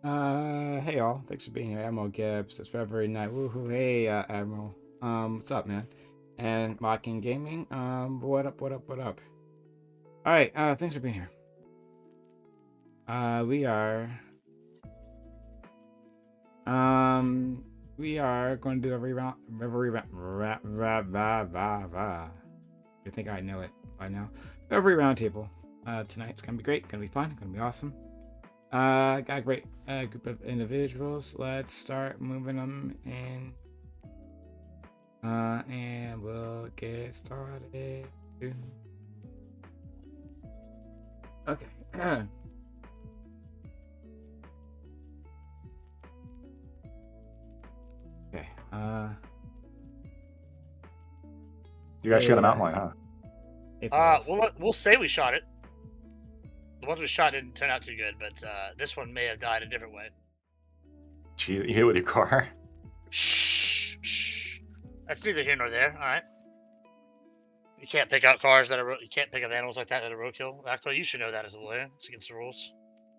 Hey all, thanks for being here, Admiral Gibbs. It's Reverie night. Woohoo! Hey, Admiral. What's up, man? And Mocking Gaming. What up? What up? What up? All right. Thanks for being here. We are. We are going to do a Reverie I think I know it by now. Reverie roundtable. Tonight's gonna be great. Gonna be fun. Gonna be awesome. Got a great group of individuals. Let's start moving them in. And we'll get started. Okay. Okay. You guys shot a mountain lion, huh? We'll say we shot it. The ones we shot didn't turn out too good, but this one may have died a different way. Gee, you hit with your car. Shh, shh. That's neither here nor there. All right. You can't pick out cars that are. You can't pick up animals like that are roadkill. Actually, you should know that as a lawyer. It's against the rules.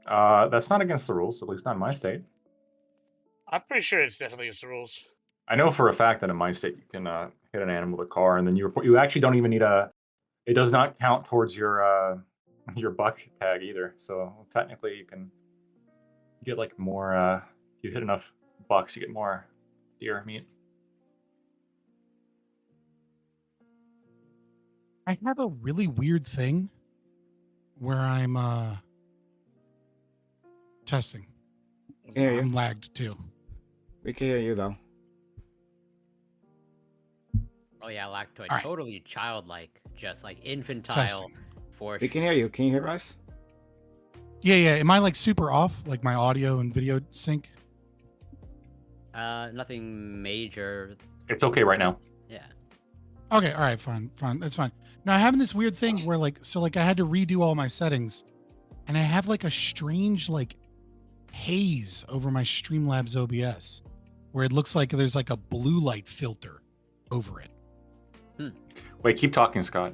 That's not against the rules, at least not in my state. I'm pretty sure it's definitely against the rules. I know for a fact that in my state you can hit an animal with a car, and then you actually don't even need a. It does not count towards your buck tag either. So technically, you can get like more. If you hit enough bucks, you get more deer meat. I have a really weird thing where I'm testing. Yeah, I'm lagged too. we can hear you though. Oh yeah, lactoid. All right. Totally childlike, just like infantile. Testing. For We can hear you. Can you hear us? Yeah. Am I like super off, like my audio and video sync? nothing major. It's okay right now. Yeah. Okay, all right, fine. That's fine. Now, having this weird thing where I had to redo all my settings, and I have like a strange like haze over my Streamlabs OBS, where it looks like there's like a blue light filter over it. Wait, keep talking, Scott.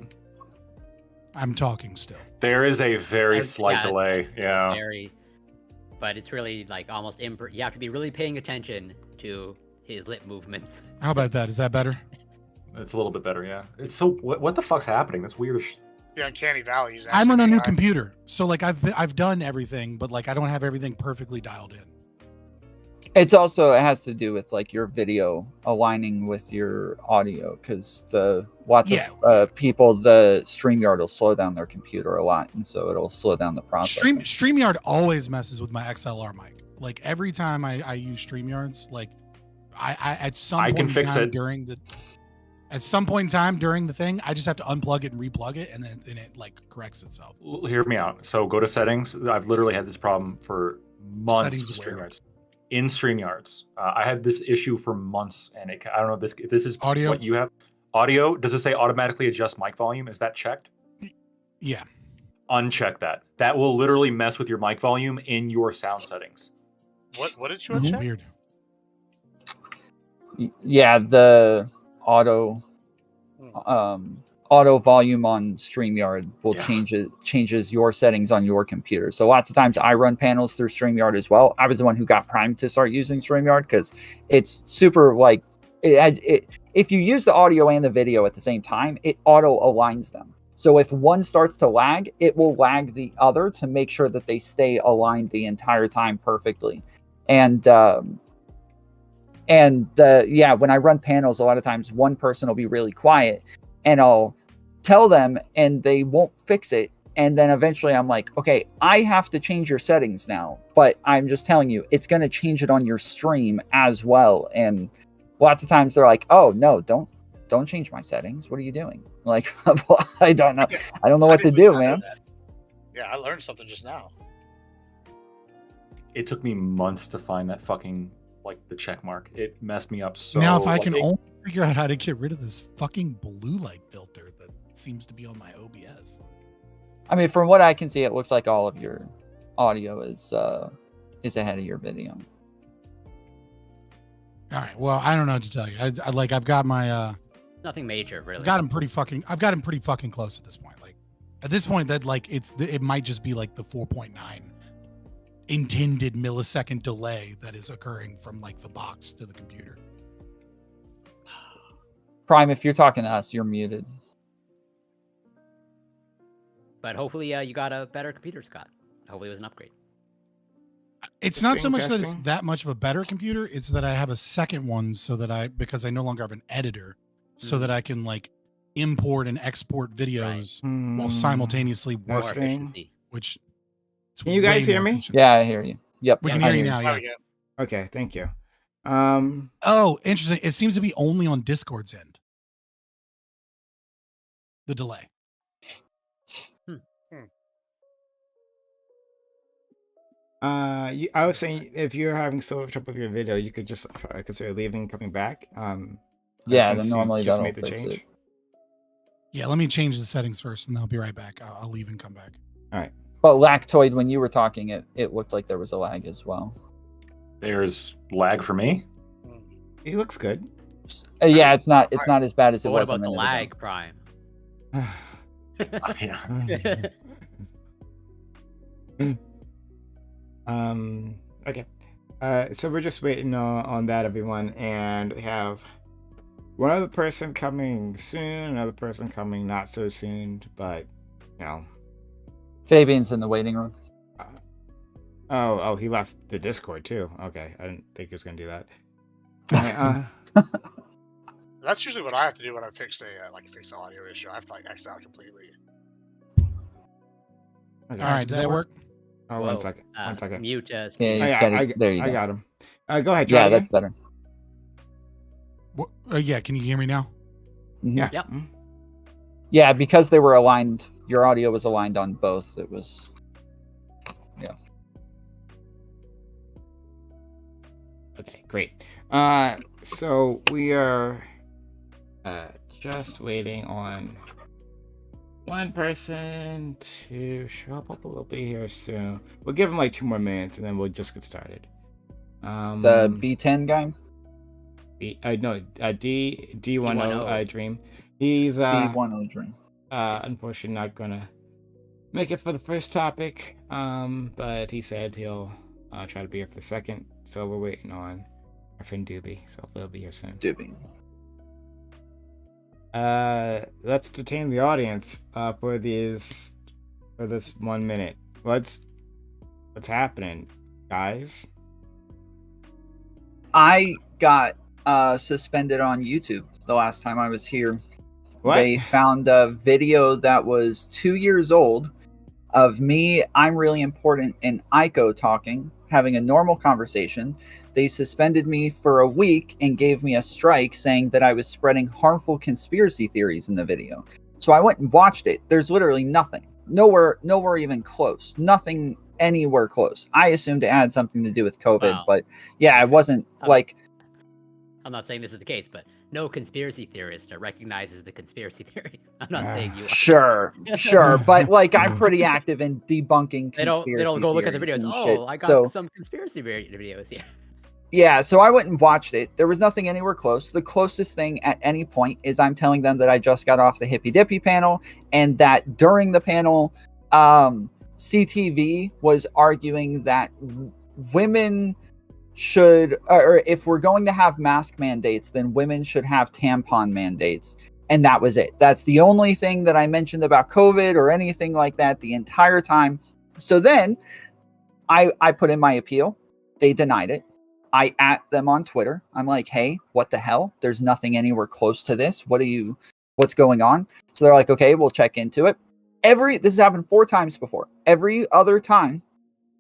I'm talking still. There is a very Yeah, slight delay. Yeah. Very. But it's really like almost you have to be really paying attention to his lip movements. How about that? Is that better? It's a little bit better, yeah. It's so what the fuck's happening? That's weird. The uncanny valley is. I'm on a actually new AI. computer, so like I've done everything, but like I don't have everything perfectly dialed in. It's also, it has to do with like your video aligning with your audio, because lots of people, the StreamYard will slow down their computer a lot, and so it'll slow down the process. StreamYard always messes with my XLR mic. Like every time I use StreamYards, like I at some point can in fix time it. At some point in time during the thing, I just have to unplug it and replug it, and then it like corrects itself. Hear me out. So go to settings. I've literally had this problem for months Settings with where? StreamYards. In StreamYards, I had this issue for months, and I don't know if this is Audio? what you have. Audio, does it say automatically adjust mic volume? Is that checked? Yeah. Uncheck that. That will literally mess with your mic volume in your sound settings. What did you uncheck? Weird. Yeah, the auto volume on StreamYard will changes your settings on your computer. So lots of times I run panels through StreamYard as well. I was the one who got primed to start using StreamYard because it's super like if you use the audio and the video at the same time, it auto aligns them. So if one starts to lag, it will lag the other to make sure that they stay aligned the entire time perfectly. And when I run panels, a lot of times one person will be really quiet, and I'll tell them and they won't fix it. And then eventually I'm like, okay, I have to change your settings now, but I'm just telling you, it's going to change it on your stream as well. And lots of times they're like, oh no, don't change my settings. What are you doing? Like, well, I don't know. I don't know what to do, man. Yeah, I learned something just now. It took me months to find that fucking like the check mark. It messed me up so. Now, if I can only figure out how to get rid of this fucking blue light filter that seems to be on my OBS. I mean, from what I can see, it looks like all of your audio is ahead of your video. All right. Well, I don't know what to tell you. I've got my Nothing major, really. I've got him pretty fucking close at this point. Like at this point, that like it might just be like the 4.9 intended millisecond delay that is occurring from like the box to the computer. Prime, if you're talking to us, you're muted. But hopefully, you got a better computer, Scott. Hopefully, it was an upgrade. It's not so much that it's Interesting. that much of a better computer. It's that I have a second one so that because I no longer have an editor, so that I can like import and export videos while simultaneously More work, Interesting. efficiency. which it's Can you guys way hear more me? efficient. Yeah, I hear you. Yep. We can I hear you now. There Yeah. we go. Okay, thank you. Oh, interesting. It seems to be only on Discord's end. The delay. I was saying if you're having so much trouble with your video, you could just consider leaving and coming back. Yeah, since then you normally just that'll made the fix change. it. Yeah, let me change the settings first, and I'll be right back. I'll leave and come back. All right. But Lactoid, when you were talking, it looked like there was a lag as well. There's lag for me. He looks good. Yeah, it's not as bad as it But what was. a about the minute ago. lag, Prime? Yeah. Okay. So we're just waiting on that, everyone, and we have one other person coming soon, another person coming not so soon, but you know. Fabian's in the waiting room. Oh, he left the Discord too. Okay, I didn't think he was gonna do that. Alright, That's usually what I have to do when I fix fix the audio issue. I have to like X out completely. okay. All right, did that work? Oh, Whoa, one second. One second. Mute. Yeah, Oh, he's yeah, got it. There you I go. got him. Go ahead. Try Yeah, again. that's better. Yeah, can you hear me now? Mhm. Yeah. Yep. Mhm. Yeah, because they were aligned. Your audio was aligned on both. It was. Okay, great. So we are just waiting on one person to show up. Hopefully they'll be here soon. We'll give them like 2 more minutes and then we'll just get started. The B10 guy? D10 Dream. He's D10 Dream. unfortunately not gonna make it for the first topic. But he said he'll try to be here for the second. So we're waiting on our friend Doobie. So hopefully he'll be here soon. Doobie. Let's detain the audience for this 1 minute. What's happening, guys? I got suspended on YouTube the last time I was here. What? They found a video that was 2 years old of me, I'm really important, and Aiko talking, having a normal conversation. They suspended me for a week and gave me a strike saying that I was spreading harmful conspiracy theories in the video. So I went and watched it. There's literally nothing. Nowhere even close. Nothing anywhere close. I assumed it had something to do with COVID, Wow. but yeah, it wasn't like... I'm not saying this is the case, but no conspiracy theorist recognizes the conspiracy theory. I'm not saying you are. Sure, but like I'm pretty active in debunking They conspiracy don't go look at the theories videos. and shit. Oh, I got So some conspiracy videos here. yeah, so I went and watched it. There was nothing anywhere close. The closest thing at any point is I'm telling them that I just got off the Hippy Dippy panel, and that during the panel, CTV was arguing that women should, or if we're going to have mask mandates, then women should have tampon mandates. And that was it. That's the only thing that I mentioned about COVID or anything like that the entire time. So then I put in my appeal. They denied it. I at them on Twitter. I'm like, hey, what the hell? There's nothing anywhere close to this. What's going on? So they're like, okay, we'll check into it. This has happened 4 times before. Every other time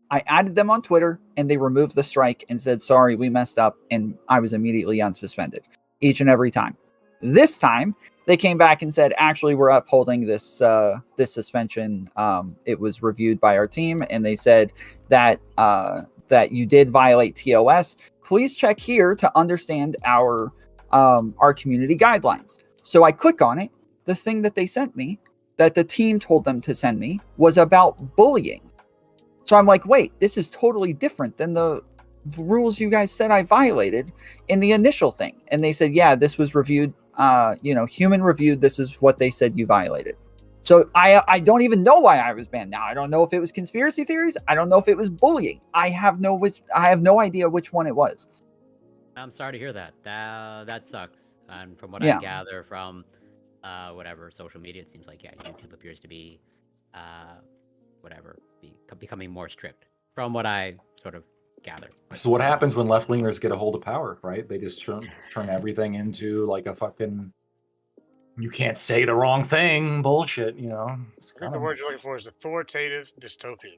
I added them on Twitter and they removed the strike and said, sorry, we messed up. And I was immediately unsuspended each and every time. This time they came back and said, actually, we're upholding this suspension. It was reviewed by our team. And they said that you did violate TOS. Please check here to understand our community guidelines. So I click on it. The thing that they sent me, that the team told them to send me, was about bullying. So I'm like, wait, this is totally different than the rules you guys said I violated in the initial thing. And they said, yeah, this was reviewed, human reviewed. This is what they said you violated. So I don't even know why I was banned. Now I don't know if it was conspiracy theories. I don't know if it was bullying. I have no idea which one it was. I'm sorry to hear that. That sucks. And from what Yeah. I gather from whatever social media, it seems like YouTube appears to be becoming more strict. From what I sort of gather. So what happens when left wingers get a hold of power, right? They just turn everything into like a fucking you can't say the wrong thing bullshit, you know. I think the word you're looking for is authoritative dystopia.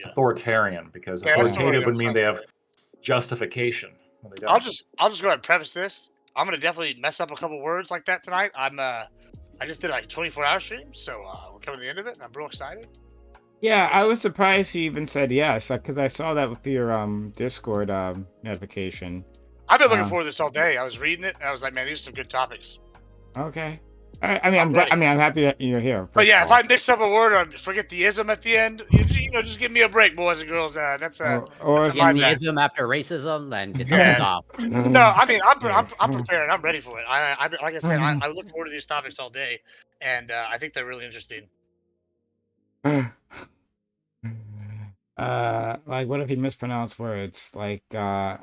Authoritarian, because Yeah, authoritative would mean they have right. justification. Well, they I'll don't. just go ahead and preface this. I'm gonna definitely mess up a couple words like that tonight. I just did like a 24-hour stream, so we're coming to the end of it, and I'm real excited. Yeah, I was surprised you even said yes, because I saw that with your Discord notification. I've been looking forward to this all day. I was reading it, and I was like, man, these are some good topics. Okay. I mean, I'm happy that you're here. But yeah, if I mix up a word or forget the ism at the end, you know, just give me a break, boys and girls. That's or that's if my the bad. ism after racism, then get Yeah. something off. No, I mean, I'm prepared. I'm ready for it. I like I said, I look forward to these topics all day, and I think they're really interesting. Like, what if you mispronounce words? Like, Nah,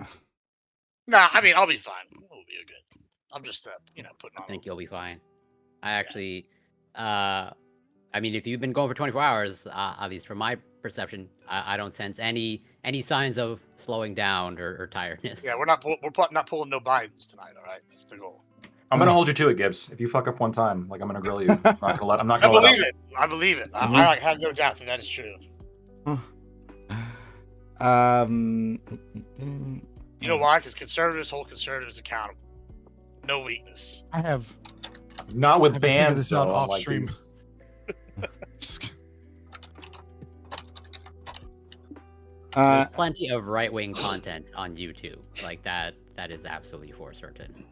I mean, I'll be fine. We'll be good. I'm just, putting on. I think you'll be fine. I actually, I mean, if you've been going for 24 hours, at least from my perception, I don't sense any signs of slowing down or tiredness. Yeah, we're not pulling no Bidens tonight. All right, that's the goal. I'm gonna hold you to it, Gibbs. If you fuck up one time, like I'm gonna grill you. I'm not I gonna believe it. I believe it. I have no doubt that is true. You know why? Because conservatives hold conservatives accountable. No weakness. I have Not with to figure bands. this out though, off like stream. these. There's plenty of right-wing content on YouTube. Like that is absolutely for certain.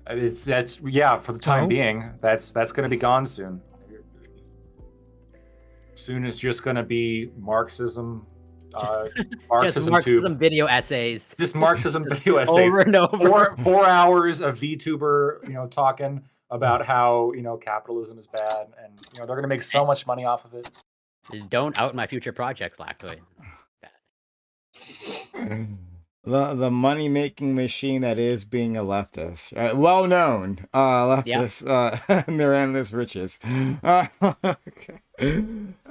That's for the time being. That's gonna be gone soon. Soon it's just gonna be Marxism. Just Marxism video essays. Just Marxism video essays over and over. 4 hours of VTuber, talking about how capitalism is bad, and they're gonna make so much money off of it. Don't out my future projects, Lactoid. The money making machine that is being a leftist, well known leftist, and their endless riches. Okay.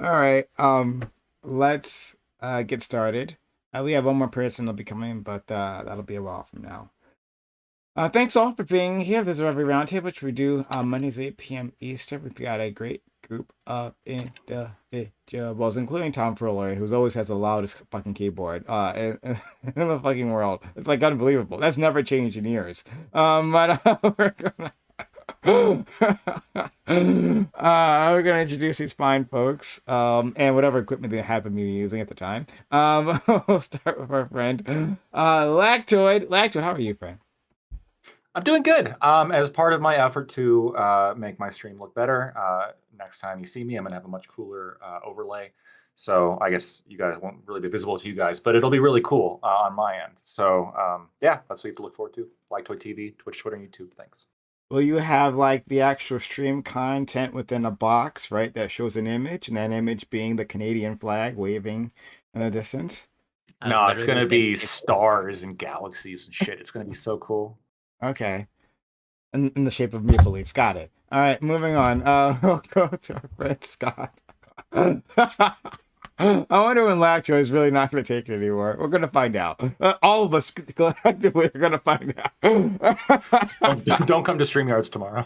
All right. Let's get started. We have one more person that'll be coming, but that'll be a while from now. Thanks all for being here. This is Reverie Roundtable, which we do Mondays 8 p.m. Eastern. We've got a great group of individuals, including Tom Fuller, who always has the loudest fucking keyboard in the fucking world. It's like unbelievable. That's never changed in years. But we're gonna introduce these fine folks and whatever equipment they happen to be using at the time. We'll start with our friend Lactoid. Lactoid, how are you, friend? I'm doing good. As part of my effort to make my stream look better, next time you see me, I'm gonna have a much cooler overlay. So I guess you guys won't really be visible to you guys, but it'll be really cool on my end. So that's what you have to look forward to. Lactoid TV, Twitch, Twitter, and YouTube. Thanks. Will you have like the actual stream content within a box, right? That shows an image, and that image being the Canadian flag waving in the distance? No, it's gonna be stars and galaxies and shit. It's gonna be so cool. Okay. In the shape of maple leaves. Got it. All right, moving on. We'll go to our friend Scott. I wonder when Lacto is really not going to take it anymore. We're going to find out. All of us collectively are going to find out. Don't come to StreamYards tomorrow.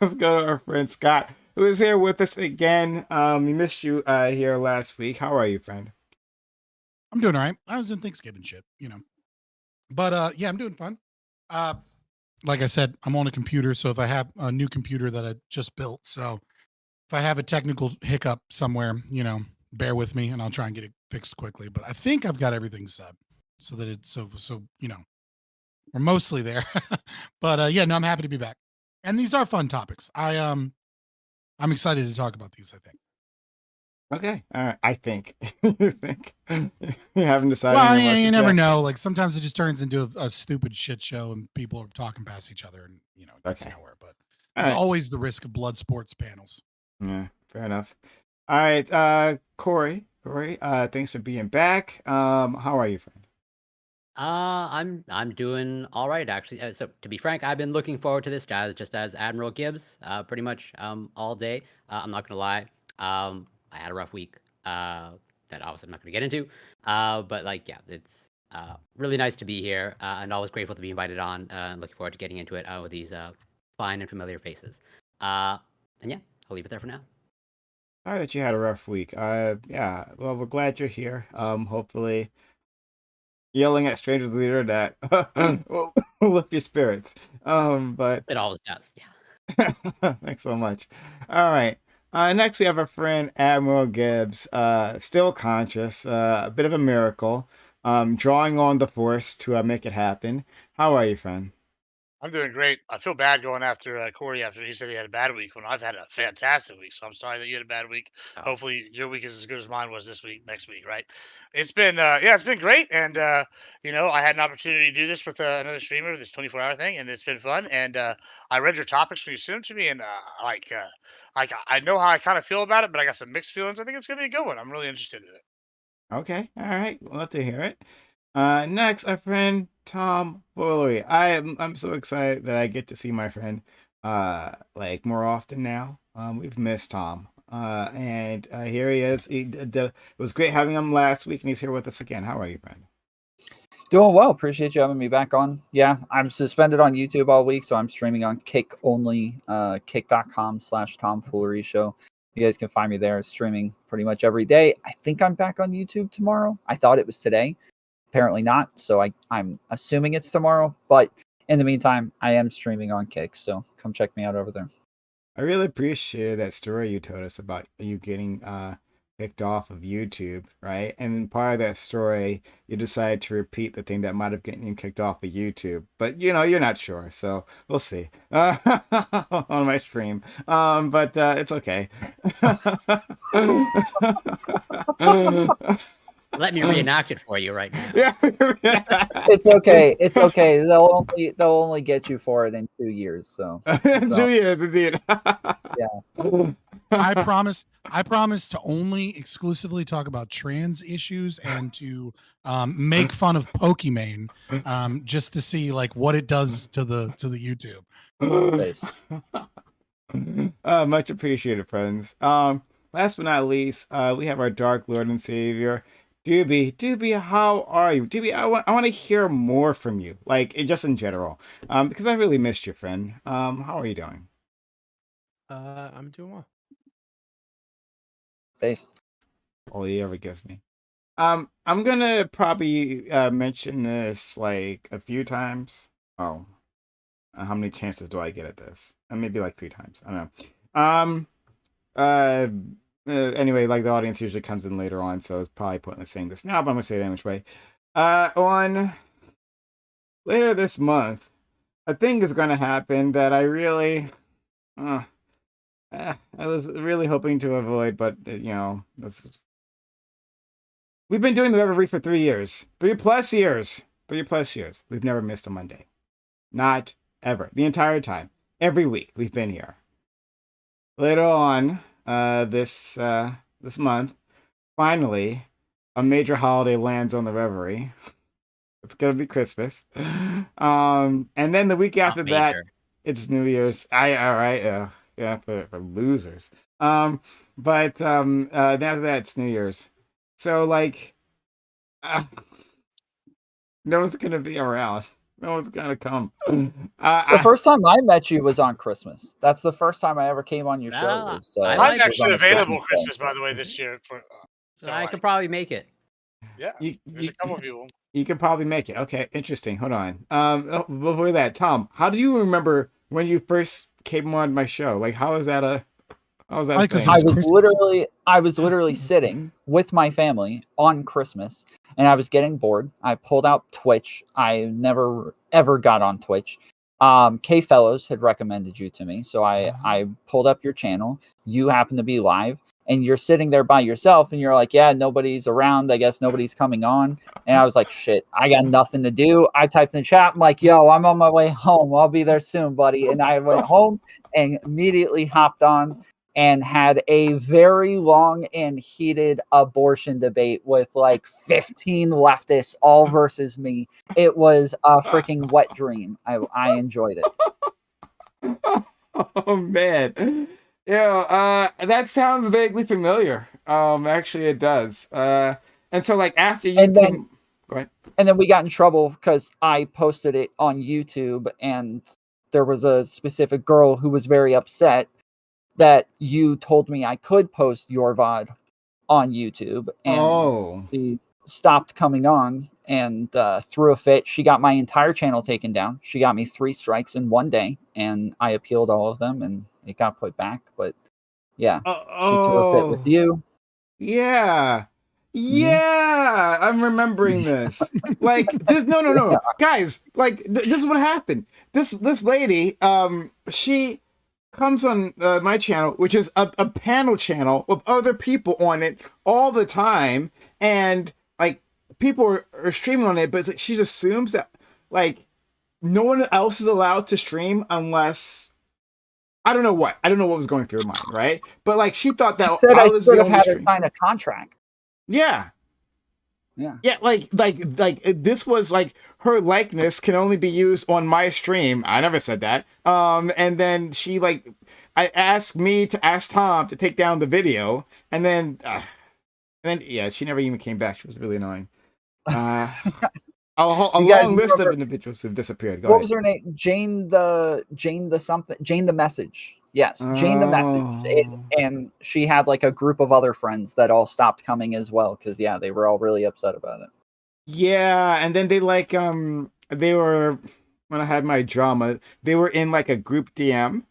Let's go to our friend Scott, who is here with us again. We missed you here last week. How are you, friend? I'm doing all right. I was doing Thanksgiving shit, But I'm doing fun. Like I said, I'm on a computer, so if I have a new computer that I just built, so if I have a technical hiccup somewhere, bear with me and I'll try and get it fixed quickly. But I think I've got everything set so that it's so we're mostly there. But I'm happy to be back. And these are fun topics. I'm excited to talk about these, I think. Okay. All right. I think. You think? You haven't decided. Well, on yeah, what you to never say? know. Like sometimes it just turns into a stupid shit show, and people are talking past each other, and it gets Okay. nowhere. But All it's right. always the risk of blood sports panels. Yeah. Fair enough. All right. Corey. Corey. Thanks for being back. How are you, friend? I'm doing all right actually. So to be frank, I've been looking forward to this guy just as Admiral Gibbs, pretty much all day. I'm not gonna lie. I had a rough week. That obviously I'm not gonna get into. But like, yeah, it's really nice to be here, and always grateful to be invited on. And looking forward to getting into it with these fine and familiar faces. And yeah, I'll leave it there for now. Sorry that you had a rough week. Yeah. Well, we're glad you're here. Hopefully, yelling at strangers with the internet will lift your spirits. But It always does. Yeah. thanks so much. All right. Next, we have our friend Admiral Gibbs, still conscious, a bit of a miracle, drawing on the force to make it happen. How are you, friend? I'm doing great. I feel bad going after Corey after he said he had a bad week when I've had a fantastic week. So I'm sorry that you had a bad week. Oh, Hopefully your week is as good as mine was this week, next week, right? It's been it's been great, and I had an opportunity to do this with another streamer, this 24-hour thing, and it's been fun. And I read your topics when you sent them to me, and I know how I kind of feel about it, but I got some mixed feelings. I think it's gonna be a good one. I'm really interested in it. Okay. All right. Love to hear it. Next, our friend Tom Foley. I'm so excited that I get to see my friend like more often now. We've missed Tom. And here he is. It was great having him last week, and he's here with us again. How are you, friend? Doing well. Appreciate you having me back on. Yeah, I'm suspended on YouTube all week, so I'm streaming on Kick only, kick.com/tomfoolery show. You guys can find me there streaming pretty much every day. I think I'm back on YouTube tomorrow. I thought it was today. Apparently not. So I'm assuming it's tomorrow. But in the meantime, I am streaming on Kick. So come check me out over there. I really appreciate that story you told us about you getting kicked off of YouTube, right? And part of that story, you decided to repeat the thing that might have gotten you kicked off of YouTube, but you're not sure, so we'll see on my stream. But it's okay. let me reenact it for you right now. Yeah. It's okay. It's okay. They'll only get you for it in 2 years. So 2 years indeed. Yeah. I promise to only exclusively talk about trans issues and to make fun of Pokimane just to see like what it does to the YouTube. Nice. Much appreciated, friends. Last but not least, we have our Dark Lord and Savior, Doobie, how are you? Doobie, I want to hear more from you, like just in general, because I really missed you, friend. How are you doing? I'm doing well. Base. All he ever gives me. I'm gonna probably mention this like a few times. Oh, how many chances do I get at this? Maybe like 3 times. I don't know. Anyway, like the audience usually comes in later on, so it's probably pointless saying this now, but I'm gonna say it anyway. On later this month, a thing is gonna happen that I really, I was really hoping to avoid, but we've been doing the Reverie for 3 years, 3+ years, 3+ years. We've never missed a Monday, not ever, the entire time, every week we've been here. Later on, this month, finally, a major holiday lands on the Reverie. It's gonna be Christmas. And then the week after that, it's New Year's. All right, yeah, for losers. But then after that, it's New Year's. So like, no one's gonna be around. No one's gonna come. The first time I met you was on Christmas. That's the first time I ever came on your show. Was, I'm actually available Christmas, by the way, this year. I could probably make it. Yeah, there's a couple of people. You could probably make it. Okay, interesting. Hold on. Before that, Tom, how do you remember when you first came on my show? Like, how was that a? How was that? I was literally sitting with my family on Christmas, and I was getting bored. I pulled out Twitch. I never ever got on Twitch. K Fellows had recommended you to me, so I pulled up your channel. You happened to be live, and you're sitting there by yourself and you're like, yeah, nobody's around. I guess nobody's coming on. And I was like, shit, I got nothing to do. I typed in chat. I'm like, yo, I'm on my way home. I'll be there soon, buddy. And I went home and immediately hopped on and had a very long and heated abortion debate with like 15 leftists all versus me. It was a freaking wet dream. I enjoyed it. Oh man. Yeah, that sounds vaguely familiar. Actually it does. And so like after you And then, go ahead. And then we got in trouble because I posted it on YouTube, and there was a specific girl who was very upset that you told me I could post your VOD on YouTube, and she stopped coming on and threw a fit. She got my entire channel taken down. She got me 3 strikes in one day, and I appealed all of them, and it got put back. But yeah, she threw a fit with you. Yeah. Yeah, I'm remembering this. Like this no. Guys, like this is what happened. This lady, she comes on my channel, which is a panel channel with other people on it all the time, and like people are streaming on it, but it's like she assumes that like no one else is allowed to stream unless I don't know what was going through her mind, right? But like she thought that She said I was should the have only had her stream. sign a contract. Yeah. Yeah. Like this was like her likeness can only be used on my stream. I never said that. And then she like I asked me to ask Tom to take down the video, and then yeah, she never even came back. She was really annoying. A long list of individuals who've disappeared. Go what ahead. was her name? Jane the Message. Yes, Jane the Message. And she had like a group of other friends that all stopped coming as well because yeah, they were all really upset about it. Yeah, and then they like they were when I had my drama, they were in like a group DM,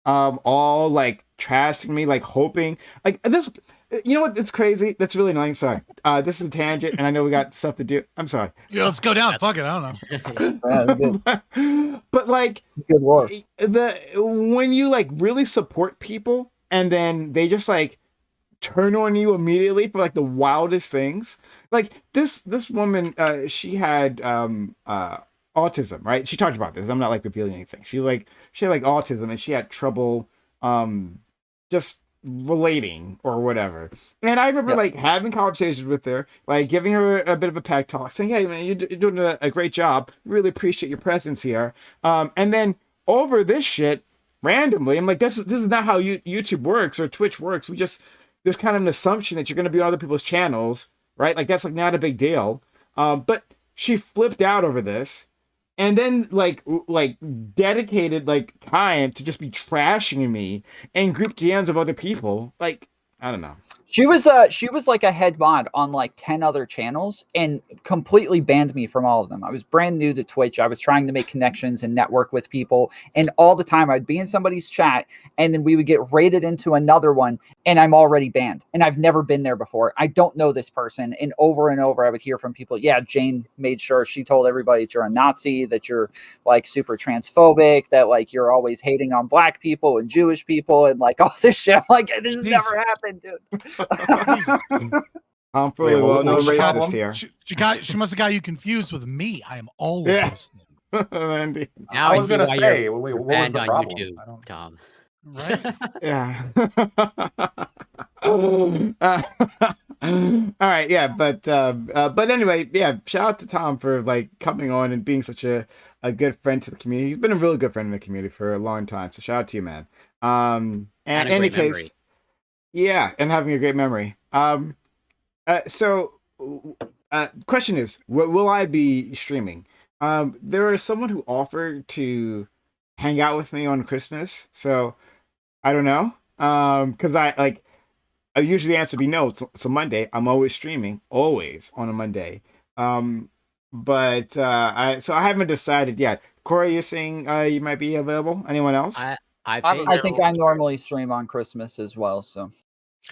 all like trashing me, like hoping like this. You know what? It's crazy. That's really annoying. Sorry. This is a tangent, and I know we got stuff to do. I'm sorry. Yeah, let's go down. Fuck it. I don't know. But like good work. When you like really support people, and then they just like turn on you immediately for like the wildest things. Like this woman, she had autism, right? She talked about this. I'm not like revealing anything. She had like autism, and she had trouble just relating or whatever. And I remember like having conversations with her, like giving her a bit of a pep talk, saying, "Hey man, you're doing a great job. Really appreciate your presence here." And then over this shit, randomly, I'm like, this is not how YouTube works or Twitch works. There's kind of an assumption that you're going to be on other people's channels, right? Like that's like not a big deal. But she flipped out over this, and then like dedicated like time to just be trashing me and group DMs of other people. Like I don't know. She was like a head mod on like 10 other channels and completely banned me from all of them. I was brand new to Twitch. I was trying to make connections and network with people, and all the time I'd be in somebody's chat and then we would get raided into another one and I'm already banned and I've never been there before. I don't know this person, and over I would hear from people, yeah, Jane made sure she told everybody that you're a Nazi, that you're like super transphobic, that like you're always hating on black people and Jewish people and like all this shit. I'm like, this has never happened, dude. I'm fully well known racist here. She must have got you confused with me. I am all of those things. Andy. Now I was gonna say, wait, what was the on problem? YouTube, Tom. Right? Yeah. All right, yeah, but anyway, yeah, shout out to Tom for like coming on and being such a good friend to the community. He's been a really good friend in the community for a long time, so shout out to you, man. And in any case, memory. Yeah, and having a great memory. So question is, will I be streaming? There is someone who offered to hang out with me on Christmas, so I don't know. Because I usually the answer would be no. It's a Monday. I'm always streaming, always on a Monday. But I haven't decided yet. Corey, you're saying you might be available. Anyone else? I think I normally stream on Christmas as well, so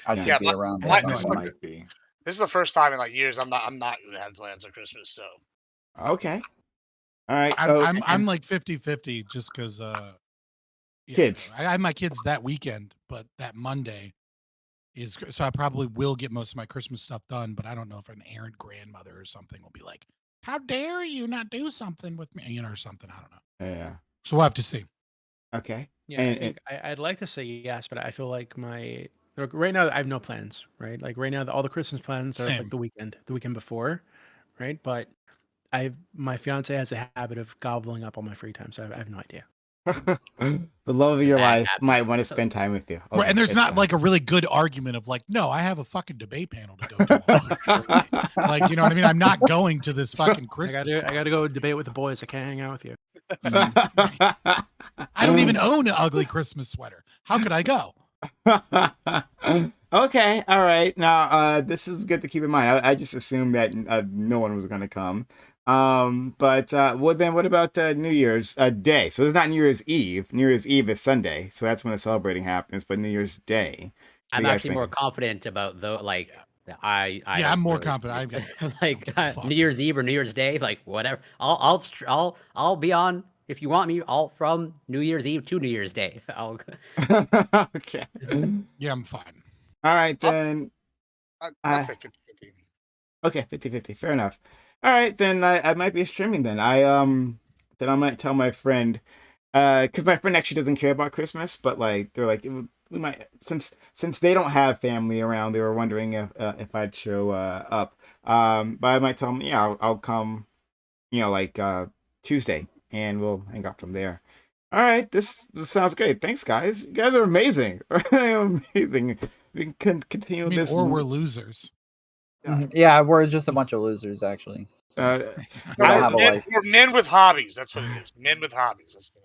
I should be around. This is the first time in like years I'm not gonna have plans on Christmas. So okay, all right. I'm like 50-50 just because kids. I have my kids that weekend, but that Monday So I probably will get most of my Christmas stuff done, but I don't know if an errant grandmother or something will be like, "How dare you not do something with me?" Or something. I don't know. Yeah. So we'll have to see. Okay. Yeah, I think I'd like to say yes, but I feel like right now I have no plans, right? Like right now, all the Christmas plans are Same. like the weekend before, right? But my fiance has a habit of gobbling up all my free time, so I have no idea. The love of your Bad life habit. might want to spend time with you. Right, and there's it's not fine. like a really good argument of like, no, I have a fucking debate panel to go to. Like, you know what I mean? I'm not going to this fucking Christmas. I gotta go debate with the boys. I can't hang out with you. I don't even own an ugly Christmas sweater. How could I go? Okay, all right. Now, this is good to keep in mind. I just assumed that no one was going to come. But well, then what about New Year's Day? So it's not New Year's Eve. New Year's Eve is Sunday, so that's when the celebrating happens. But New Year's Day, what I'm do you guys actually more think? confident about like I Yeah, don't I'm more really- confident. I've got like give a fuck. New Year's Eve or New Year's Day, like whatever. I'll be on if you want me. All from New Year's Eve to New Year's Day. Okay. yeah, I'm fine. All right then. I'd say 50-50. Okay, 50-50. Fair enough. All right, then I might be streaming then. Then I might tell my friend, because my friend actually doesn't care about Christmas, but like they're like we might since they don't have family around, they were wondering if I'd show up. But I might tell them, yeah, I'll come, like Tuesday, and we'll hang out from there. All right, this sounds great. Thanks, guys. You guys are amazing. Amazing. We can continue I mean, this. or we're losers. Yeah, we're just a bunch of losers, actually. So we don't have a life. We're men with hobbies. That's what it is. Men with hobbies.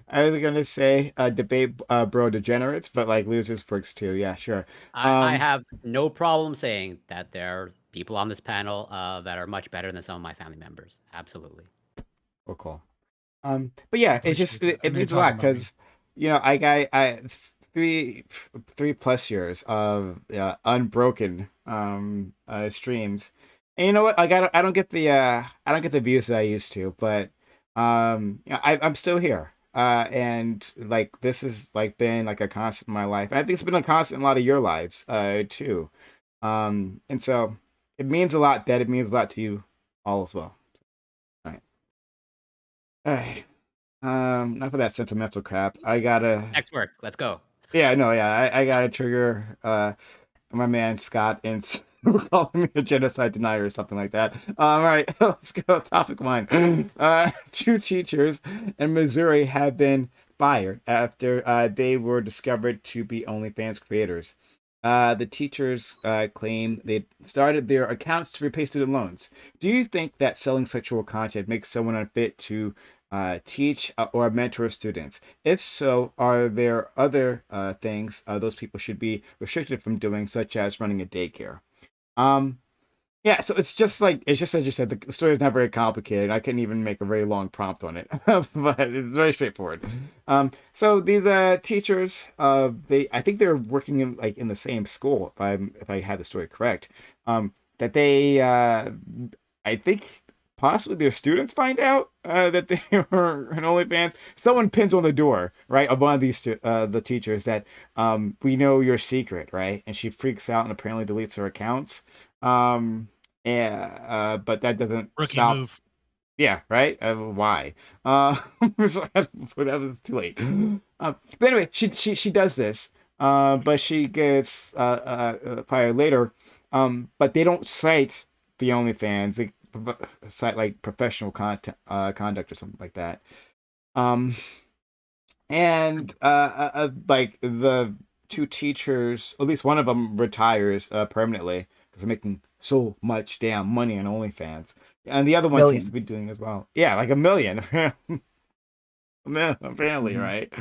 I was gonna say debate bro degenerates, but like losers works too. Yeah, sure. I have no problem saying that there are people on this panel that are much better than some of my family members. Absolutely. Well, cool. But yeah, it's just Appreciate that. I it know means a you're lot talking about me. because I 3+ years of unbroken streams, and you know what? Like I don't get the views that I used to, but I'm still here. And like this has like been like a constant in my life. And I think it's been a constant in a lot of your lives too. And so it means a lot that it means a lot to you all as well. All right. Enough of that sentimental crap. I gotta. Next work. Let's go. Yeah, no, yeah. I gotta trigger my man Scott and calling me a genocide denier or something like that. All right, let's go. Topic 1. 2 teachers in Missouri have been fired after they were discovered to be OnlyFans creators. The teachers claim they started their accounts to repay student loans. Do you think that selling sexual content makes someone unfit to teach or mentor students? If so, are there other things those people should be restricted from doing, such as running a daycare? Yeah, so it's just as you said, the story is not very complicated. I couldn't even make a very long prompt on it, but it's very straightforward. So these teachers, I think they're working in the same school, if I had the story correct. That they, I think possibly their students find out that they were an OnlyFans. Someone pins on the door, right, of one of these the teachers that we know your secret, right? And she freaks out and apparently deletes her accounts. But that doesn't Rookie stop. move. Yeah, right. Why? So that was too late. But anyway, she does this. But she gets fired later. But they don't cite the OnlyFans. They cite like professional conduct or something like that. And like the 2 teachers, at least one of them retires permanently because they're making so much damn money on OnlyFans, and the other one seems to be doing as well. Yeah, like $1 million. Apparently, right?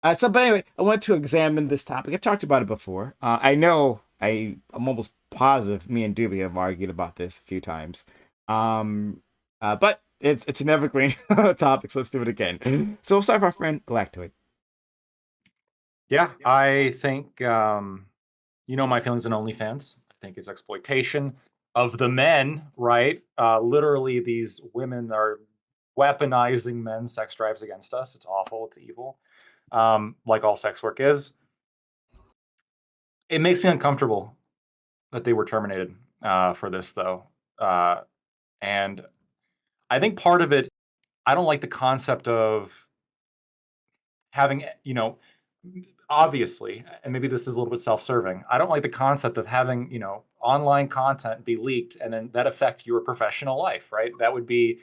But anyway, I want to examine this topic. I've talked about it before. I know I'm almost positive me and Doobie have argued about this a few times. But it's an evergreen topic, so let's do it again. So we'll start with our friend Galactoid. Yeah, I think my feelings on OnlyFans. I think it's exploitation of the men, right? Literally, these women are weaponizing men's sex drives against us. It's awful. It's evil. Like all sex work is. it makes me uncomfortable that they were terminated for this, though. And I think part of it, I don't like the concept of having, obviously, and maybe this is a little bit self-serving. I don't like the concept of having, online content be leaked and then that affect your professional life, right? That would be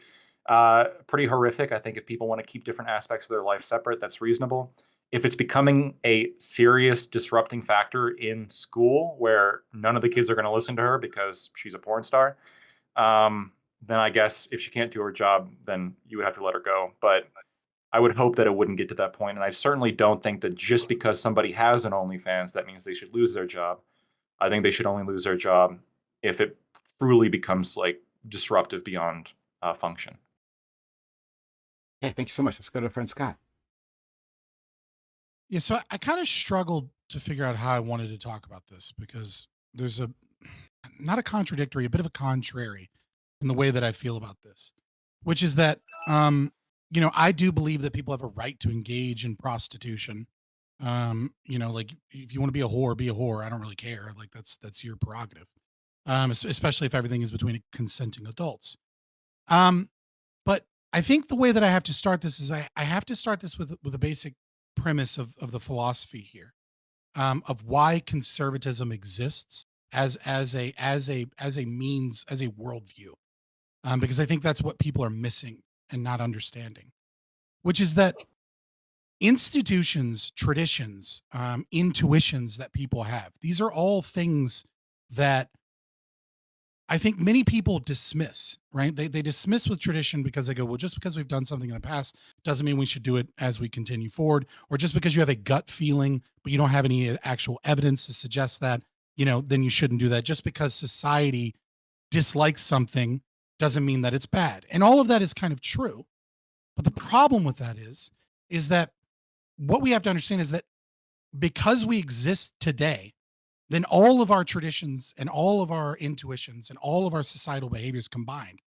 pretty horrific. I think if people want to keep different aspects of their life separate, that's reasonable. If it's becoming a serious disrupting factor in school where none of the kids are going to listen to her because she's a porn star, then I guess if she can't do her job, then you would have to let her go. But I would hope that it wouldn't get to that point. And I certainly don't think that just because somebody has an OnlyFans, that means they should lose their job. I think they should only lose their job if it truly becomes like disruptive beyond function. Hey, thank you so much. Let's go to friend Scott. Yeah, so I kind of struggled to figure out how I wanted to talk about this because there's not a contradictory, a bit of a contrary in the way that I feel about this, which is that, I do believe that people have a right to engage in prostitution. Like if you want to be a whore. I don't really care. Like that's your prerogative. Especially if everything is between consenting adults. But I think the way that I have to start this is I have to start this with a basic premise of the philosophy here, of why conservatism exists as a means, as a worldview, because I think that's what people are missing and not understanding, which is that institutions, traditions, intuitions that people have, these are all things that I think many people dismiss, right? They dismiss with tradition because they go, well, just because we've done something in the past doesn't mean we should do it as we continue forward. Or just because you have a gut feeling, but you don't have any actual evidence to suggest that, then you shouldn't do that. Just because society dislikes something doesn't mean that it's bad. And all of that is kind of true. But the problem with that is that what we have to understand is that because we exist today, then all of our traditions and all of our intuitions and all of our societal behaviors combined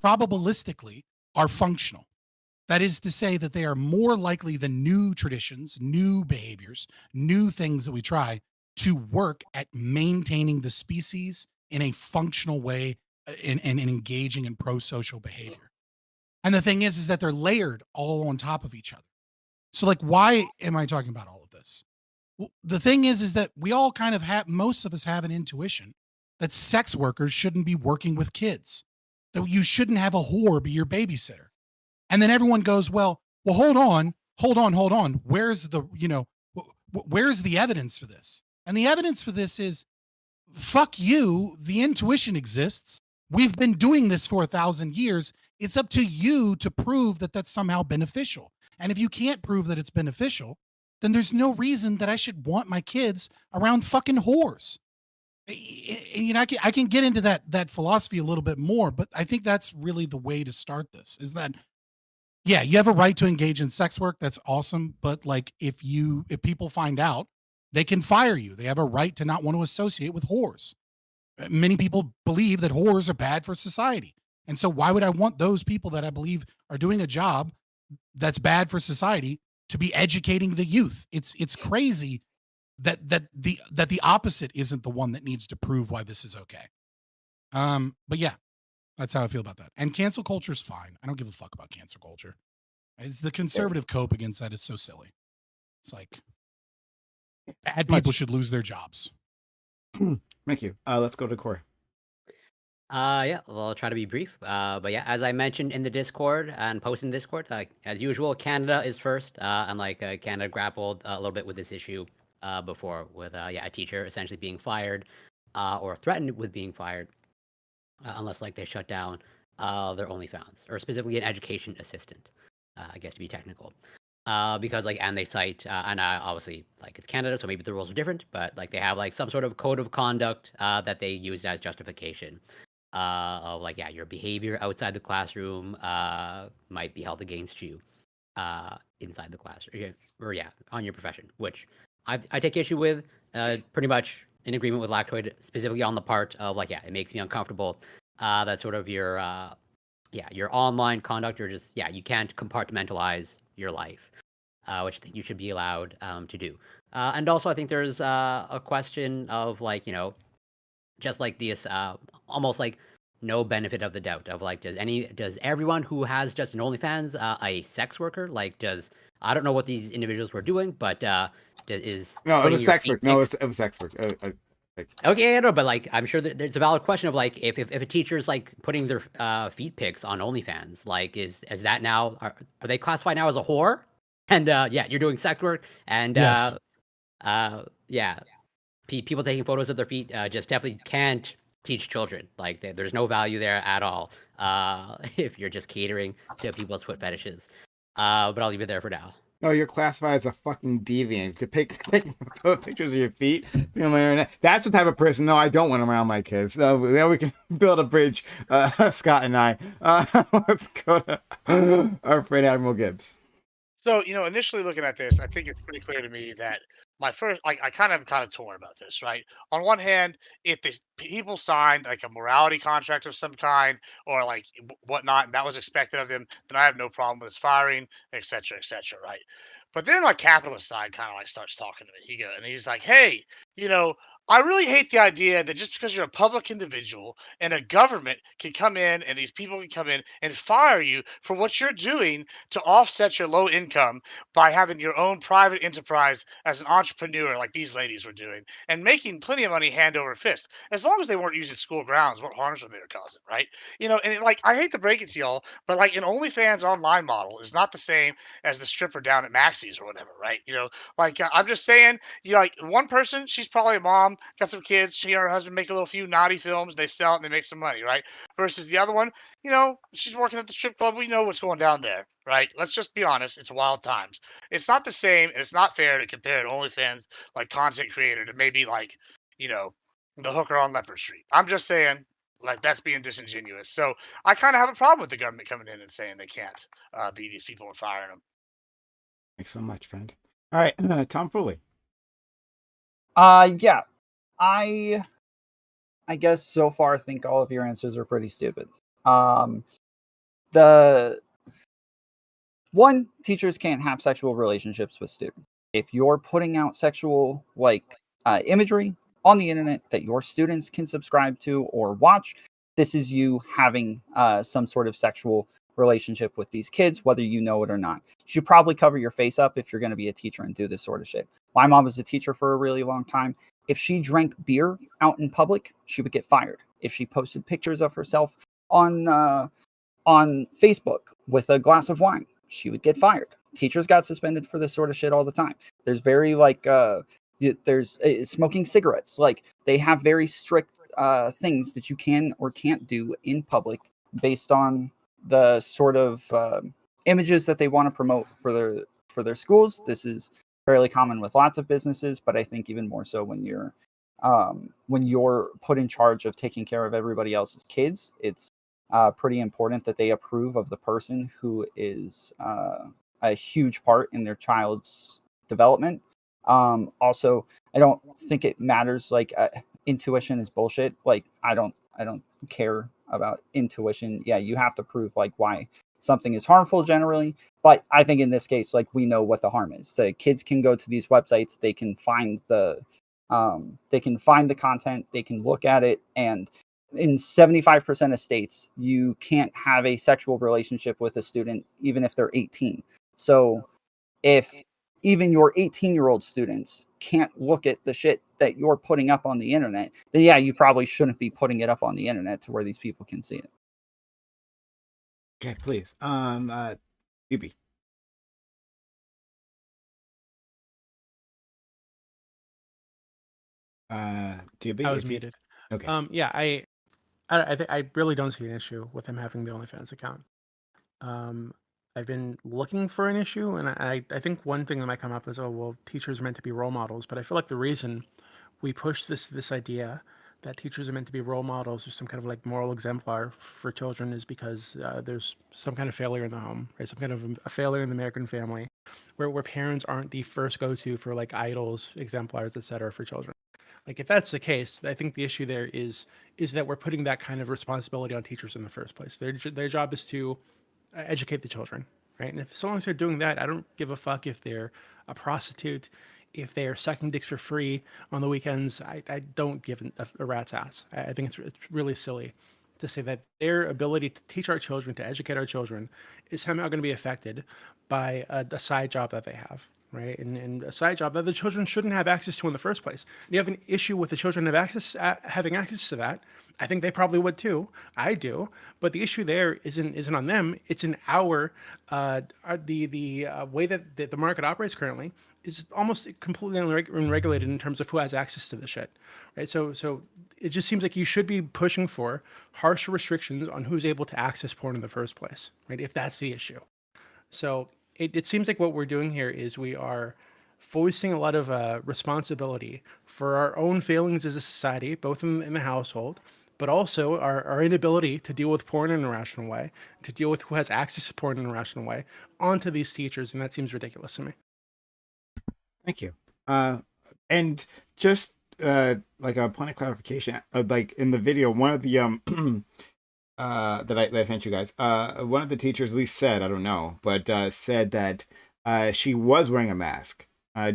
probabilistically are functional. That is to say that they are more likely than new traditions, new behaviors, new things that we try to work at maintaining the species in a functional way and engaging in pro-social behavior. And the thing is that they're layered all on top of each other. So like, why am I talking about all of this? Well, the thing is that we all kind of have, most of us have an intuition that sex workers shouldn't be working with kids, that you shouldn't have a whore be your babysitter. And then everyone goes, well, hold on. Where's where's the evidence for this? And the evidence for this is, fuck you. The intuition exists. We've been doing this for 1,000 years. It's up to you to prove that that's somehow beneficial. And if you can't prove that it's beneficial, then there's no reason that I should want my kids around fucking whores. I can get into that philosophy a little bit more, but I think that's really the way to start this, is that, yeah, you have a right to engage in sex work. That's awesome. But like, if people find out, they can fire you. They have a right to not want to associate with whores. Many people believe that whores are bad for society. And so why would I want those people that I believe are doing a job that's bad for society to be educating the youth? It's crazy that the opposite isn't the one that needs to prove why this is okay. But yeah, that's how I feel about that. And cancel culture is fine. I don't give a fuck about cancel culture. It's the conservative cope against that is so silly. It's like bad people should lose their jobs. Thank you. Let's go to Corey. Yeah, well, I'll try to be brief. But yeah, as I mentioned in the Discord and posted in Discord, as usual, Canada is first. And Canada grappled a little bit with this issue before, with a teacher essentially being fired or threatened with being fired unless they shut down their OnlyFans, or specifically an education assistant, I guess to be technical. Because and they cite and obviously it's Canada, so maybe the rules are different, but they have some sort of code of conduct that they use as justification of your behavior outside the classroom might be held against you inside the classroom, or on your profession, which I take issue with, pretty much in agreement with Lactoid, specifically on the part of it makes me uncomfortable that sort of your online conduct, or just you can't compartmentalize your life, which I think you should be allowed to do. And also, I think there's a question of like, you know, just like this almost like no benefit of the doubt of like, does everyone who has just an OnlyFans a sex worker? Like, I don't know what these individuals were doing, but is No, it putting was your sex feet work. No, pics. it was sex work. Like, Okay, I know, but like, I'm sure there's a valid question of like, if a teacher's like putting their feet pics on OnlyFans, like, is that now are they classified now as a whore? And yeah, you're doing sex work, and Yes. yeah, people taking photos of their feet just definitely can't teach children. Like, there's no value there at all if you're just catering to people's foot fetishes. But I'll leave it there for now. no, you're classified as a fucking deviant. To take pictures of your feet on the internet. That's the type of person. No, I don't want around my kids. So now we can build a bridge, Scott and I. Let's go to our friend Admiral Gibbs. So, initially looking at this, I think it's pretty clear to me that my first, like, I kind of torn about this, right? On one hand, if the people signed like a morality contract of some kind or like whatnot, and that was expected of them, then I have no problem with his firing, et cetera, right? But then, like, capitalist side kind of like starts talking to me. He's like, "Hey, you know, I really hate the idea that just because you're a public individual and a government can come in and these people can come in and fire you for what you're doing to offset your low income by having your own private enterprise as an entrepreneur like these ladies were doing and making plenty of money hand over fist as long as they weren't using school grounds. What harms were they causing, right? Like, I hate to break it to y'all, but like an OnlyFans online model is not the same as the stripper down at Maxie's or whatever, right? I'm just saying, like, one person, she's probably a mom, got some kids, she and her husband make a little few naughty films, they sell it and they make some money, right? Versus the other one, she's working at the strip club. We know what's going down there, right? Let's just be honest. It's wild times. It's not the same, and it's not fair to compare an OnlyFans like content creator to maybe like, you know, the hooker on Leopard Street. I'm just saying, like, that's being disingenuous. So I kind of have a problem with the government coming in and saying they can't be these people and firing them. Thanks so much, friend. All right, Tom Foley. Yeah. I guess so far I think all of your answers are pretty stupid. The one, teachers can't have sexual relationships with students. If you're putting out sexual imagery on the internet that your students can subscribe to or watch, this is you having some sort of sexual relationship with these kids, whether you know it or not. You should probably cover your face up if you're going to be a teacher and do this sort of shit. My mom was a teacher for a really long time. If she drank beer out in public, she would get fired. If she posted pictures of herself on Facebook with a glass of wine, she would get fired. Teachers got suspended for this sort of shit all the time. There's very there's smoking cigarettes. Like, they have very strict things that you can or can't do in public based on the sort of images that they want to promote for their schools. This is fairly common with lots of businesses, but I think even more so when you're put in charge of taking care of everybody else's kids. It's pretty important that they approve of the person who is a huge part in their child's development. Also, I don't think it matters. Like, intuition is bullshit. Like, I don't care about intuition. Yeah, you have to prove like why something is harmful generally, but I think in this case, like, we know what the harm is. The kids can go to these websites, they can find the content, they can look at it, and in 75% of states, you can't have a sexual relationship with a student even if they're 18. So if even your 18-year-old students can't look at the shit that you're putting up on the internet, then yeah, you probably shouldn't be putting it up on the internet to where these people can see it. Okay, please. Ubi. Tubi, I was if you- muted. Okay. Yeah, I think I really don't see an issue with him having the OnlyFans account. I've been looking for an issue, and I think one thing that might come up is, oh, well, teachers are meant to be role models. But I feel like the reason we push this idea that teachers are meant to be role models or some kind of like moral exemplar for children is because there's some kind of failure in the home, right? Some kind of a failure in the American family, where parents aren't the first go-to for like idols, exemplars, etc. for children. Like, if that's the case, I think the issue there is that we're putting that kind of responsibility on teachers in the first place. Their job is to educate the children, right? And if, so long as they're doing that, I don't give a fuck if they're a prostitute, if they are sucking dicks for free on the weekends, I don't give a rat's ass. I think it's really silly to say that their ability to teach our children, to educate our children, is somehow going to be affected by a side job that they have, right? And a side job that the children shouldn't have access to in the first place. And you have an issue with the children having access to that. I think they probably would too. I do, but the issue there isn't on them. It's in the way that the market operates currently is almost completely unregulated in terms of who has access to the shit, right? So it just seems like you should be pushing for harsher restrictions on who's able to access porn in the first place, right? If that's the issue. So it seems like what we're doing here is we are foisting a lot of responsibility for our own failings as a society, both in the household, but also our inability to deal with porn in a rational way, to deal with who has access to porn in a rational way, onto these teachers, and that seems ridiculous to me. Thank you. And just like a point of clarification, like in the video, one of the that I sent you guys, one of the teachers at least said, I don't know, but said that she was wearing a mask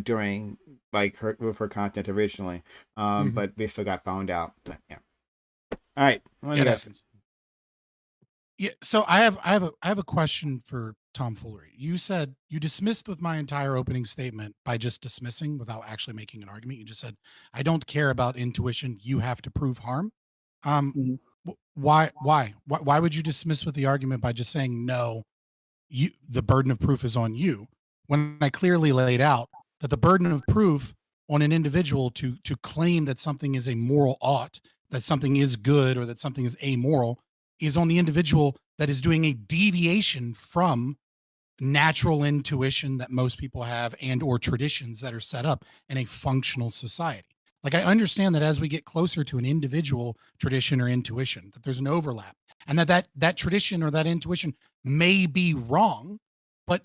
during like her content originally, but they still got found out. But, yeah. All right. Yeah. So I have a question for Tom Foolery. You said you dismissed with my entire opening statement by just dismissing without actually making an argument. You just said, I don't care about intuition. You have to prove harm. Why would you dismiss with the argument by just saying, no, the burden of proof is on you, when I clearly laid out that the burden of proof on an individual to claim that something is a moral ought, that something is good, or that something is amoral, is on the individual that is doing a deviation from natural intuition that most people have and or traditions that are set up in a functional society. Like, I understand that as we get closer to an individual tradition or intuition, that there's an overlap, and that tradition or that intuition may be wrong, but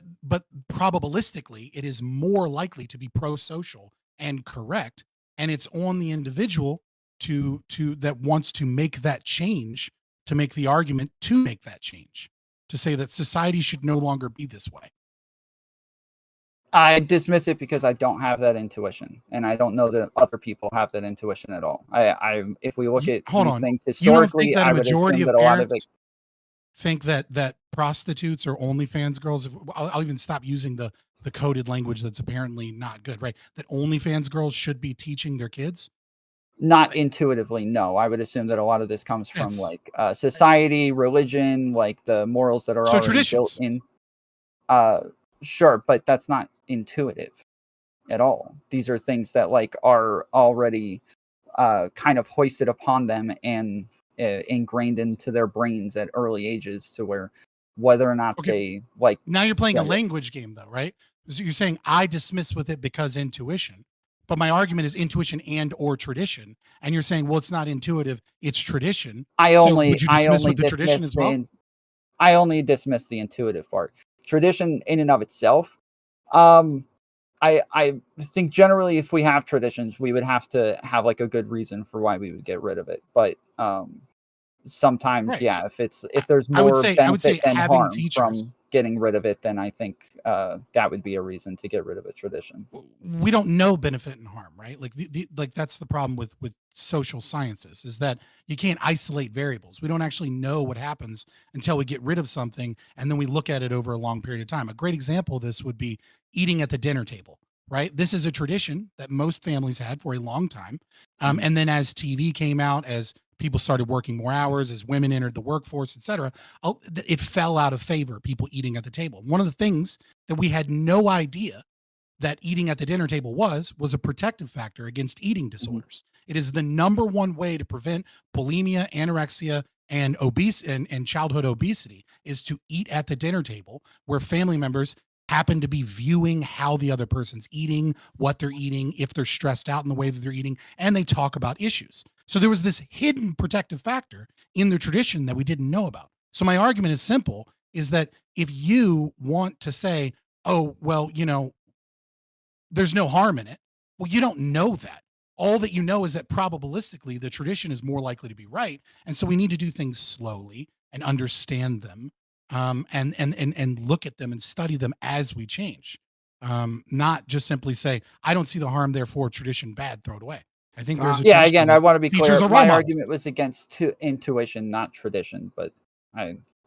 probabilistically it is more likely to be pro-social and correct, and it's on the individual to that wants to make that change, to make the argument to make that change, to say that society should no longer be this way. I dismiss it because I don't have that intuition, and I don't know that other people have that intuition at all. If we look at these things historically, I would assume that a lot of it think that prostitutes or OnlyFans girls, I'll even stop using the coded language that's apparently not good, right? That OnlyFans girls should be teaching their kids. Not intuitively, no. I would assume that a lot of this comes from like society, religion, like the morals that are already built in. Sure, but that's not intuitive at all. These are things that like are already kind of hoisted upon them and ingrained into their brains at early ages, to where whether or not they like. Now you're playing a language game, though, right? So you're saying I dismiss with it because intuition. But my argument is intuition and or tradition, and you're saying, well, it's not intuitive, it's tradition. I only dismiss with the tradition as well? I only dismiss the intuitive part. Tradition in and of itself, I think generally if we have traditions, we would have to have like a good reason for why we would get rid of it. But sometimes, right. Yeah, if there's more benefit than harm from getting rid of it, then I think that would be a reason to get rid of a tradition. We don't know benefit and harm, right? Like like that's the problem with social sciences, is that you can't isolate variables. We don't actually know what happens until we get rid of something, and then we look at it over a long period of time. A great example of this would be eating at the dinner table, right? This is a tradition that most families had for a long time. And then as TV came out, as people started working more hours, as women entered the workforce, et cetera, it fell out of favor, people eating at the table. One of the things that we had no idea that eating at the dinner table was a protective factor against eating disorders. It is the number one way to prevent bulimia, anorexia, and and childhood obesity, is to eat at the dinner table, where family members happen to be viewing how the other person's eating, what they're eating, if they're stressed out in the way that they're eating, and they talk about issues. So there was this hidden protective factor in the tradition that we didn't know about. So my argument is simple, is that if you want to say, oh, well, there's no harm in it, well, you don't know that. All that you know is that probabilistically the tradition is more likely to be right. And so we need to do things slowly and understand them, and look at them and study them as we change. not just simply say, I don't see the harm, therefore tradition bad, throw it away. I think there's a Yeah, tradition again, that I want to be teachers clear. are role My models. argument was against intuition, not tradition. But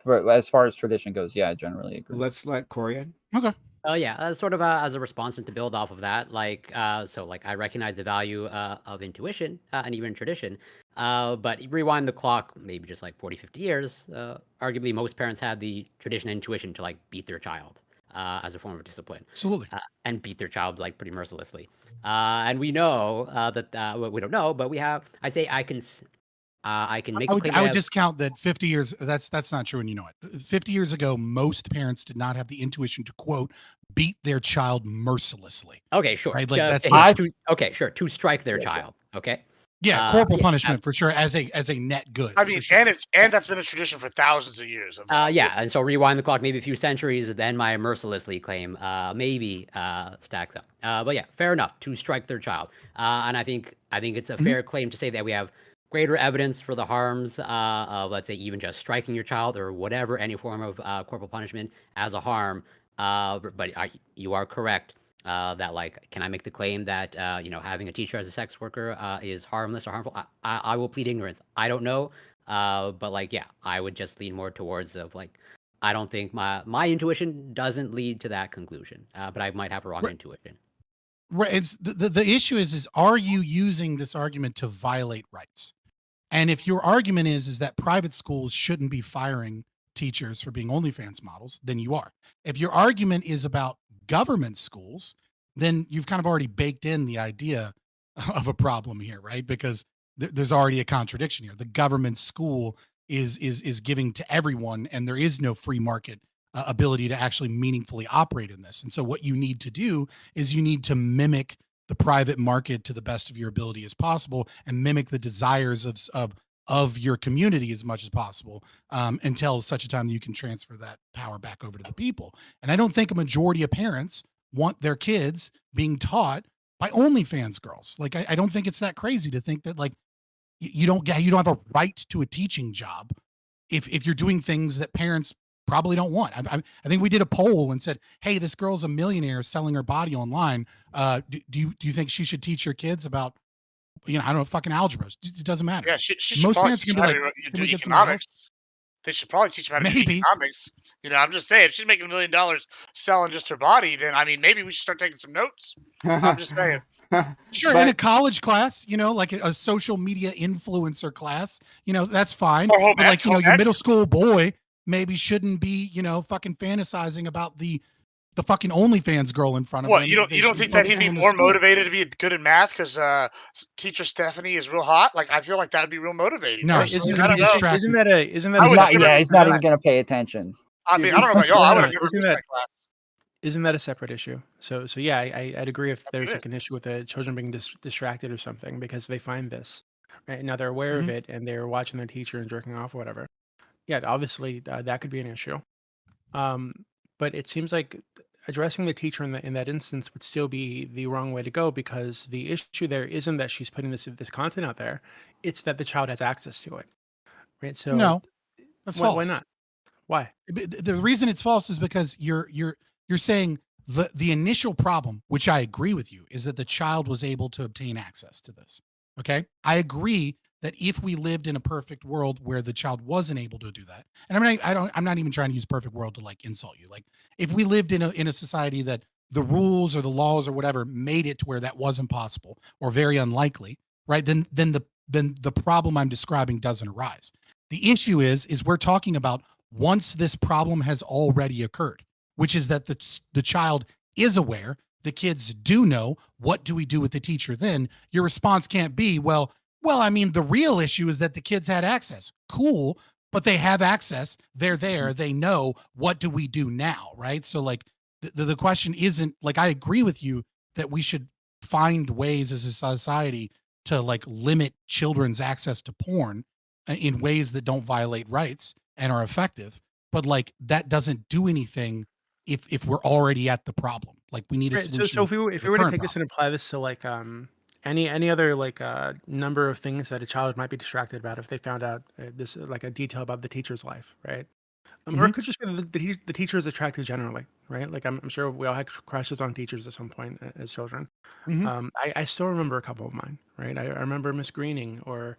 as far as tradition goes, yeah, I generally agree. Let's let Corey in. Okay. Oh yeah, sort of as a response and to build off of that, like so like I recognize the value of intuition and even tradition, but rewind the clock maybe just like 40, 50 years, arguably most parents had the tradition and intuition to like beat their child as a form of discipline. Absolutely. And beat their child like pretty mercilessly. And we know that well, we don't know, but we have. I say I can make a claim. I would discount that 50 years. That's not true, and you know it. 50 years ago, most parents did not have the intuition to quote beat their child mercilessly. Okay, sure. Right? Like that's okay, sure. To strike their child. Okay. Yeah, corporal punishment for sure as a net good. I mean, sure. and that's been a tradition for thousands of years. Yeah, and so rewind the clock maybe a few centuries, then my mercilessly claim maybe stacks up. But yeah, fair enough to strike their child, and I think it's a fair claim to say that we have greater evidence for the harms of, let's say, even just striking your child or whatever, any form of corporal punishment as a harm. But you are correct that, like, can I make the claim that, having a teacher as a sex worker is harmless or harmful? I will plead ignorance. I don't know. But like, yeah, I would just lean more towards of like, I don't think my intuition doesn't lead to that conclusion, but I might have a wrong intuition. Right. It's the issue is are you using this argument to violate rights? And if your argument is that private schools shouldn't be firing teachers for being OnlyFans models, then you are. If your argument is about government schools, then you've kind of already baked in the idea of a problem here, right? Because there's already a contradiction here. The government school is giving to everyone, and there is no free market ability to actually meaningfully operate in this. And so what you need to do is you need to mimic the private market to the best of your ability as possible and mimic the desires of your community as much as possible until such a time that you can transfer that power back over to the people. And I don't think a majority of parents want their kids being taught by OnlyFans girls. Like, I don't think it's that crazy to think that like you don't have a right to a teaching job if you're doing things that parents probably don't want. I think we did a poll and said, hey, this girl's a millionaire selling her body online. Do you think she should teach your kids about, I don't know, fucking algebra? It doesn't matter. Yeah, she should Most probably parents teach can be them how like, to can do we get some else? economics. They should probably teach them how to do Maybe. economics. I'm just saying, if she's making $1 million selling just her body, then I mean, maybe we should start taking some notes. I'm just saying. Sure, in a college class, like a social media influencer class, that's fine. Or But like, your middle school boy maybe shouldn't be, fucking fantasizing about the fucking OnlyFans girl in front of him. What, you don't think that he'd be more motivated to be good in math because teacher Stephanie is real hot? Like, I feel like that'd be real motivating. No, personally. he's gonna be distracted. Isn't that a? He's not even going to pay attention. I mean, I don't know about y'all. I would have never missed that class. Isn't that a separate issue? So yeah, I'd agree if there's like an issue with the children being distracted or something because they find this. Right now they're aware of it and they're watching their teacher and jerking off or whatever. Yeah, obviously that could be an issue. But it seems like addressing the teacher in that instance would still be the wrong way to go because the issue there isn't that she's putting this content out there; it's that the child has access to it. Right? So no, that's false. Why not? Why? The reason it's false is because you're saying the initial problem, which I agree with you, is that the child was able to obtain access to this. Okay, I agree that if we lived in a perfect world where the child wasn't able to do that, and I'm not even trying to use perfect world to like insult you. Like if we lived in a society that the rules or the laws or whatever made it to where that wasn't possible or very unlikely, right? Then the problem I'm describing doesn't arise. The issue is we're talking about once this problem has already occurred, which is that the child is aware, the kids do know, what do we do with the teacher then? Your response can't be, well, I mean, the real issue is that the kids had access. Cool, but they have access. They're there. They know. What do we do now, right? So, like, the question isn't, like, I agree with you that we should find ways as a society to, like, limit children's access to porn in ways that don't violate rights and are effective. But, like, that doesn't do anything if we're already at the problem. Like, we need a solution. So if we were to take this and apply this to, like, any other like number of things that a child might be distracted about if they found out this like a detail about the teacher's life, right? Or it could just be the teacher is attractive generally, right? Like I'm sure we all had crushes on teachers at some point as children. I still remember a couple of mine, right? I remember Miss Greening or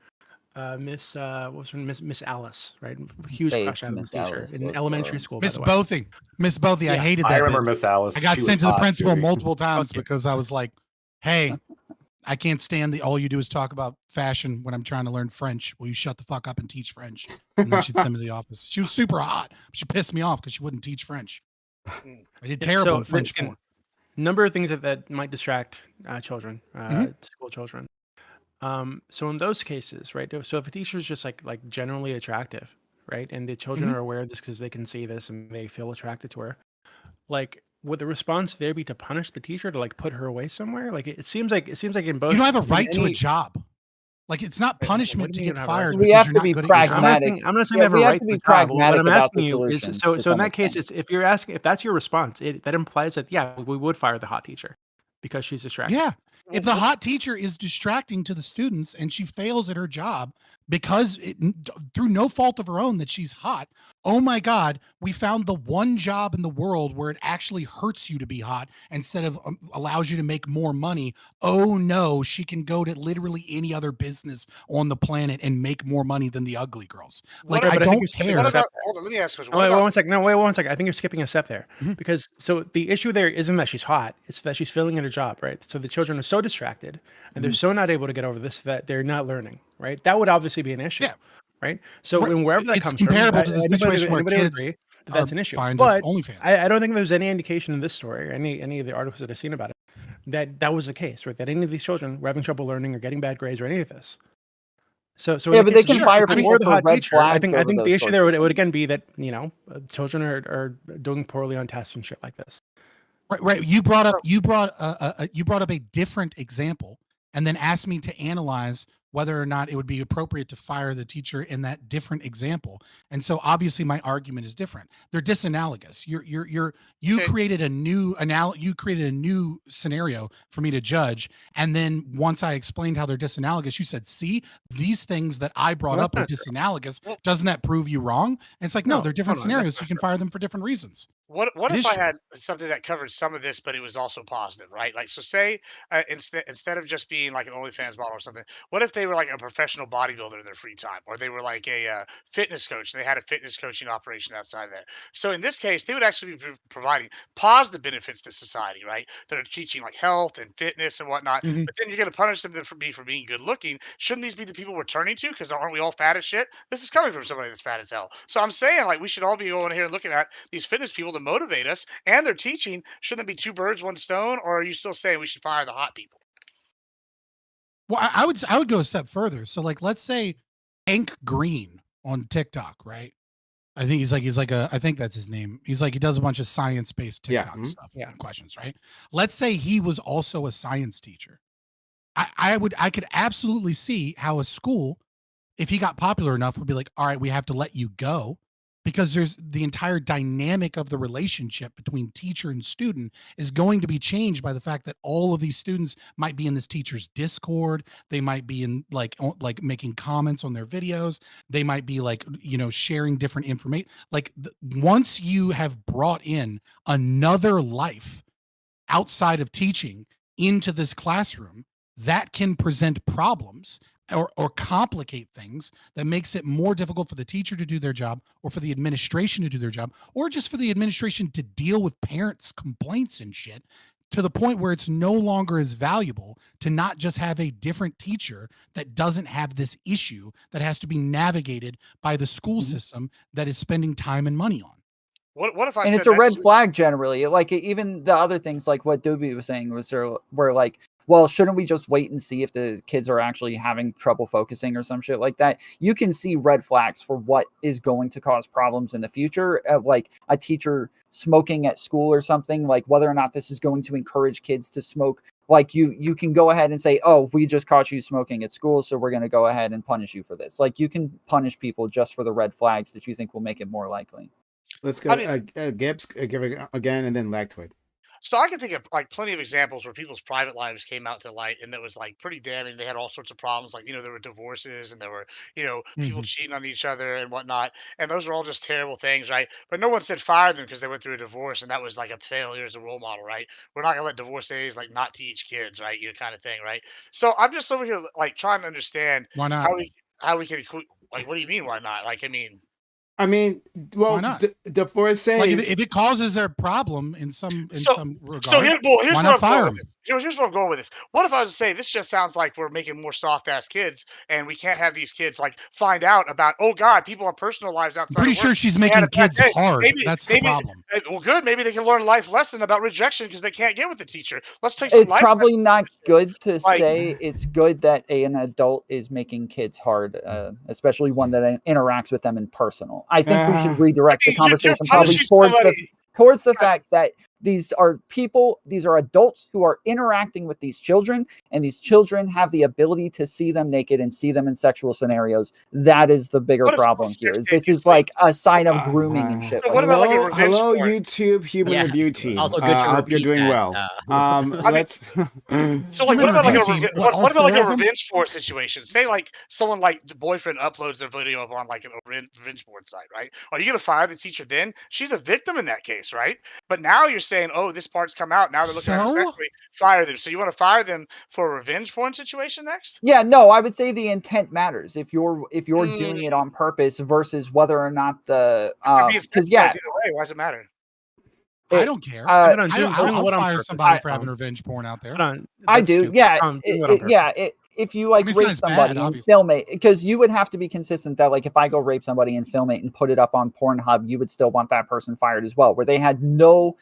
Miss what was her name? Miss Alice, right? Huge crush Base I had on the Miss teacher Alice, in let's elementary go. school. By Miss the way, Bothing. Miss Bothing. I Yeah. hated I that remember bitch. Miss Alice. I got She sent was to the hot, principal too. multiple times Okay. because I was like, hey, I can't stand all you do is talk about fashion when I'm trying to learn French. Will you shut the fuck up and teach French? And then she'd send me to the office. She was super hot. She pissed me off because she wouldn't teach French. I did terrible in French again, 4. number of things that might distract children, Mhm. school children. So in those cases, right? So if a teacher is just like generally attractive, right, and the children Mhm. are aware of this because they can see this and they feel attracted to her, like would the response there be to punish the teacher to like put her away somewhere? Like it seems like in both. You don't have a in right to a any- job. Like it's not Wait, what do punishment you to mean you get don't have a right fired to We because have you're to not be good at your job. pragmatic. I'm not saying Yeah, they have a we have right to to be a job. What I'm pragmatic about asking the you is solutions so to in some that case, extent. if you're asking if that's your response, that implies that yeah, we would fire the hot teacher because she's distracted. Yeah. If the hot teacher is distracting to the students and she fails at her job because through no fault of her own that she's hot, oh my God, we found the one job in the world where it actually hurts you to be hot instead of allows you to make more money. Oh no, she can go to literally any other business on the planet and make more money than the ugly girls. Like, I don't care. What about? Hold on, let me ask you. Oh, What wait, about? one second. No, wait, 1 second. I think you're skipping a step there because so the issue there isn't that she's hot; it's that she's failing at her job, right? So the children are so distracted and they're so not able to get over this that they're not learning, right? That would obviously be an issue, Yeah. right? So Right. in wherever that It's comes from, comparable to the anybody situation where would kids agree that are that's an issue. fined But OnlyFans. I don't think there's any indication in this story or any of the articles that I've seen about it that was the case, right? That any of these children were having trouble learning or getting bad grades or any of this. So Yeah, in the but they case can of fire the people the for hot red teacher, I flags think over the those issue sorts there of would things. again be that children are doing poorly on tests and shit like this. Right. You brought up a different example and then asked me to analyze whether or not it would be appropriate to fire the teacher in that different example. And so obviously my argument is different. They're disanalogous. You created a new scenario for me to judge. And then once I explained how they're disanalogous, you said, see, these things that I brought Well, up are that's disanalogous. Doesn't that prove you wrong? And it's like, no, they're different hold on, scenarios. So you can fire them for different reasons. What It if is I true. had something that covered some of this, but it was also positive, right? Like, so say instead of just being like an OnlyFans model or something, what if they were like a professional bodybuilder in their free time, or they were like a fitness coach? They had a fitness coaching operation outside of that. So in this case, they would actually be providing positive benefits to society, right? That are teaching like health and fitness and whatnot. Mhm. But then you're going to punish them for being good looking. Shouldn't these be the people we're turning to? Because aren't we all fat as shit? This is coming from somebody that's fat as hell. So I'm saying like we should all be going here and looking at these fitness people to motivate us, and they're teaching. Shouldn't it be two birds, one stone? Or are you still saying we should fire the hot people? Well, I would go a step further. So like, let's say Hank Green on TikTok, right? I think I think that's his name. He does a bunch of science-based Yeah. TikTok Mhm. stuff and questions, right? Let's say he was also a science teacher. I could absolutely see how a school, if he got popular enough, would be like, all right, we have to let you go because there's the entire dynamic of the relationship between teacher and student is going to be changed by the fact that all of these students might be in this teacher's Discord. They might be in like making comments on their videos. They might be like, sharing different information. Like once you have brought in another life outside of teaching into this classroom, that can present problems or complicate things that makes it more difficult for the teacher to do their job or for the administration to do their job or just for the administration to deal with parents' complaints and shit to the point where it's no longer as valuable to not just have a different teacher that doesn't have this issue that has to be navigated by the school system that is spending time and money on. What if I And said it's a red that's flag generally. Like even the other things, like what Doobie was saying, were like, well, shouldn't we just wait and see if the kids are actually having trouble focusing or some shit like that? You can see red flags for what is going to cause problems in the future, like a teacher smoking at school or something, like whether or not this is going to encourage kids to smoke. Like you can go ahead and say, oh, we just caught you smoking at school, so we're going to go ahead and punish you for this. Like you can punish people just for the red flags that you think will make it more likely. Let's go. I mean, Gibbs, give it again, and then Lactoid. So I can think of like plenty of examples where people's private lives came out to light, and that was like pretty damning. They had all sorts of problems, like there were divorces, and there were people Mhm. cheating on each other and whatnot, and those are all just terrible things, right? But no one said fire them because they went through a divorce, and that was like a failure as a role model, right? We're not gonna let divorcees like not teach kids, right? Kind of thing, right? So I'm just over here like trying to understand Why not? how we can like. What do you mean? Why not? Like, I mean. I mean, well, Why not? divorcees. Like if it causes a problem in some So regard, here's why where not I'm fire going with them? this. Here's where I'm going with this. What if I was to say this just sounds like we're making more soft ass kids, and we can't have these kids like find out about, oh God, people have personal lives I'm outside pretty of work. sure she's They had making a bad kids day. hard. Maybe That's the maybe problem. well, good. Maybe they can learn a life lesson about rejection because they can't get with the teacher. Let's take some It's life probably lessons. not good to Like, say it's good that an adult is making kids hard, especially one that interacts with them in personal. I think we should Uh, redirect the you're conversation probably punishing somebody. towards the fact that these are adults who are interacting with these children, and these children have the ability to see them naked and see them in sexual scenarios. That is the bigger What if problem someone here. says This you is sleep? like a sign of grooming and shit So like what about like a that. revenge hello, porn? YouTube human Yeah. review team. Also good to I hope you're repeat doing that. well. I mean, Let's. so like, Human what about like review a team. What, all what about like four a of them? revenge porn situation? Say like someone like the boyfriend uploads their video up on like a revenge porn site, right? Are you gonna fire the teacher then? She's a victim in that case, right? But now you're saying, oh, this part's come out. Now they're looking at her So sexually. Fire them. So you want to fire them for a revenge porn situation next? Yeah, no, I would say the intent matters if you're Mm, doing it on purpose versus whether or not the they're being because sexualized yeah, either way. Why does it matter? I it, don't care. uh, I'll Doing what on fire purpose. somebody I for having revenge porn out there. Hold on, I that's do. stupid. Yeah. Doing what on purpose. If you I like mean, it's rape not as somebody bad, and obviously. film it, because you would have to be consistent that like if I go rape somebody and film it and put it up on Pornhub, you would still want that person fired as well, where they had no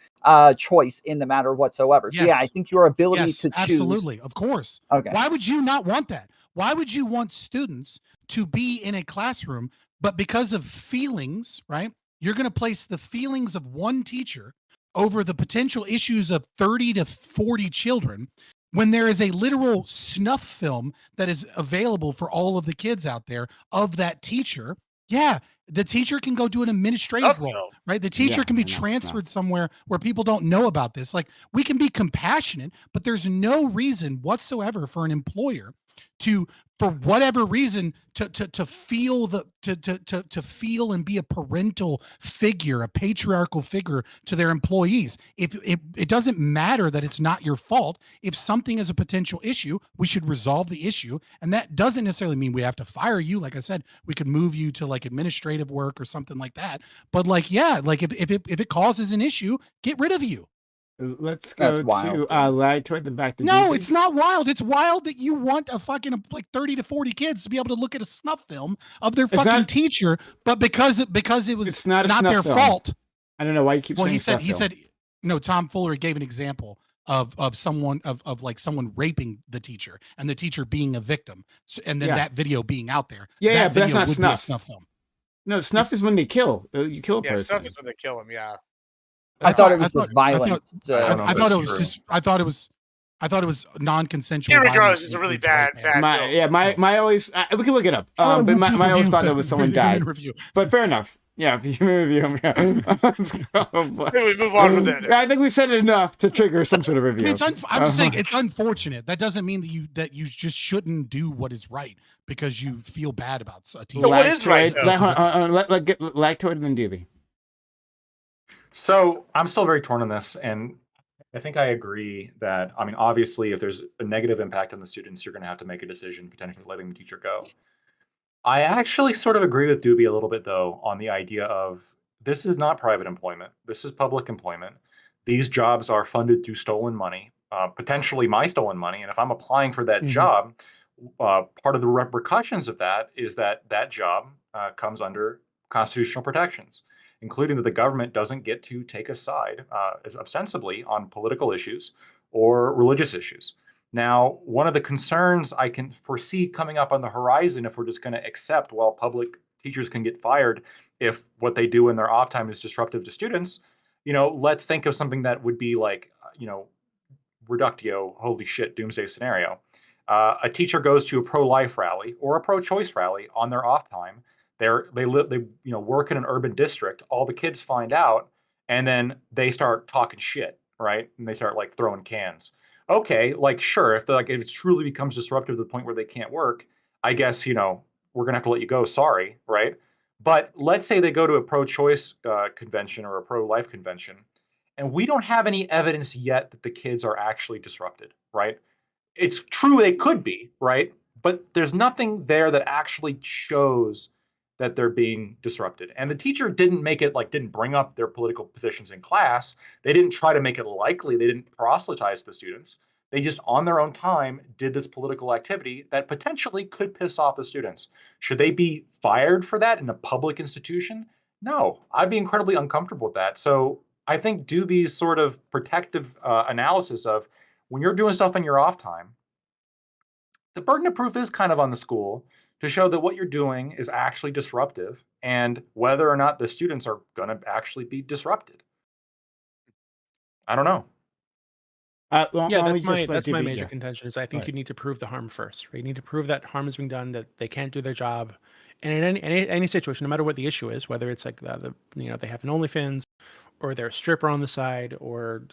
choice in the matter whatsoever. So yeah, I Yes. think your ability Yes, to choose. absolutely. Of course. Okay. Why would you not want that? Why would you want students to be in a classroom, but because of feelings, right? You're going to place the feelings of one teacher over the potential issues of 30 to 40 children when there is a literal snuff film that is available for all of the kids out there of that teacher. Yeah, the teacher can go do an administrative Stuff role, film. right? The teacher Yeah, can be not transferred somewhere where people don't know about this. Like, we can be compassionate, but there's no reason whatsoever for an employer to, for whatever reason, to feel to feel and be a parental figure, a patriarchal figure to their employees. If it doesn't matter that it's not your fault. If something is a potential issue, we should resolve the issue, and that doesn't necessarily mean we have to fire you. Like I said, we could move you to like administrative work or something like that. But like, yeah, like if it causes an issue, get rid of you. Let's That's go wild, to dude. lag toward the back to No, DB. it's not wild. It's wild that you want a fucking like 30 to 40 kids to be able to look at a snuff film of their fucking not- teacher, but because it was It's not a not snuff their film. fault. I don't know why you keep Well, saying he said snuff film. no, Tom Fuller gave an example of someone of like someone raping the teacher and the teacher being a victim. So, and then Yeah. that video being out there. Yeah, that yeah, but that's video not would be a snuff. snuff film. No, snuff is when they kill. You kill a Yeah, person. stuff is when they kill him. Yeah. I thought it I was thought- just violence. I don't know I if thought that's it was true. just I thought it was non-consensual. Here we go. violence This is that a really includes rape. bad film. My always we can look it up. But my always thought it was someone died. Review. But fair enough. Yeah, human review. Yeah. Let's go. Maybe we move on from that. I think we said it enough to trigger some sort of I review. mean, I'm just saying it's unfortunate. That doesn't mean that you just shouldn't do what is right because you feel bad about a teacher. So what is right, though? Let get Lactoid and then Doobie. So I'm still very torn on this, and I think I agree that, I mean, obviously, if there's a negative impact on the students, you're going to have to make a decision, potentially letting the teacher go. I actually sort of agree with Doobie a little bit, though, on the idea of this is not private employment. This is public employment. These jobs are funded through stolen money, potentially my stolen money. And if I'm applying for that Mhm. job, part of the repercussions of that is that that job comes under constitutional protections, including that the government doesn't get to take a side ostensibly on political issues or religious issues. Now, one of the concerns I can foresee coming up on the horizon, if we're just going to accept, well, public teachers can get fired if what they do in their off time is disruptive to students, let's think of something that would be like, reductio, holy shit, doomsday scenario. A teacher goes to a pro-life rally or a pro-choice rally on their off time. They work in an urban district. All the kids find out, and then they start talking shit right? And they start like throwing cans. Okay, like sure, if if it truly becomes disruptive to the point where they can't work, I guess we're gonna have to let you go. Sorry, right? But let's say they go to a pro-choice convention or a pro-life convention, and we don't have any evidence yet that the kids are actually disrupted, right? It's true they could be, right? But there's nothing there that actually shows that they're being disrupted. And the teacher didn't make it didn't bring up their political positions in class. They didn't try to make it likely. They didn't proselytize the students. They just on their own time did this political activity that potentially could piss off the students. Should they be fired for that in a public institution? No, I'd be incredibly uncomfortable with that. So I think Doobie's sort of protective analysis of when you're doing stuff in your off time, the burden of proof is kind of on the school to show that what you're doing is actually disruptive and whether or not the students are going to actually be disrupted. I don't know. Yeah, why don't we that's my just let that's my Doobie- major yeah. contention. Is I think Right. you need to prove the harm first. Right? You need to prove that harm is being done, that they can't do their job, and in any situation, no matter what the issue is, whether it's like they have an OnlyFans, or they're a stripper on the side, or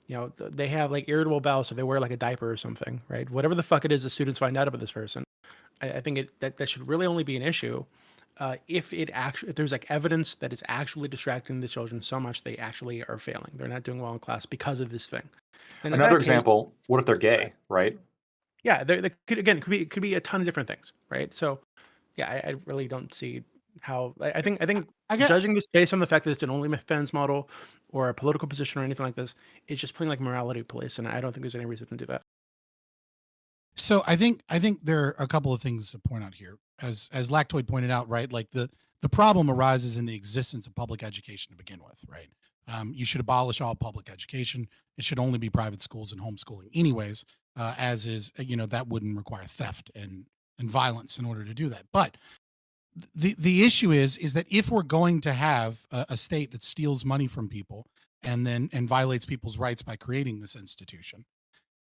they have like irritable bowel, so they wear like a diaper or something, right? Whatever the fuck it is, the students find out about this person. I think that should really only be an issue if there's like evidence that it's actually distracting the children so much they actually are failing. They're not doing well in class because of this thing. And in Another that case, example, what if they're gay, right? yeah, there could be a ton of different things, right? So, yeah, I really don't see how. I think I get- judging this based on the fact that it's an OnlyFans model or a political position or anything like this is just playing like morality police, and I don't think there's any reason to do that. So I think there are a couple of things to point out here. As Lactoid pointed out, right? Like the problem arises in the existence of public education to begin with, right? You should abolish all public education. It should only be private schools and homeschooling, anyways. As is, that wouldn't require theft and violence in order to do that. But the issue is that if we're going to have a state that steals money from people and violates people's rights by creating this institution,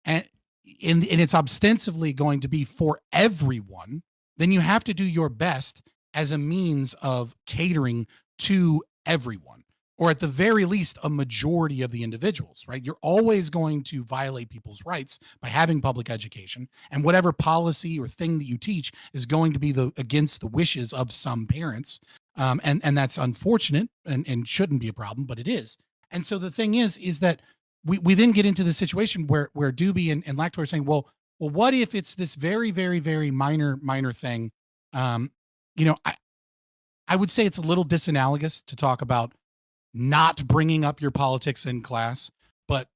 and it's ostensibly going to be for everyone, then you have to do your best as a means of catering to everyone, or at the very least, a majority of the individuals, right? You're always going to violate people's rights by having public education, and whatever policy or thing that you teach is going to be against the wishes of some parents. And that's unfortunate and shouldn't be a problem, but it is. And so the thing is that we then get into the situation where Doobie and Lactor are saying, well, what if it's this very, very, very minor thing? I would say it's a little disanalogous to talk about not bringing up your politics in class, but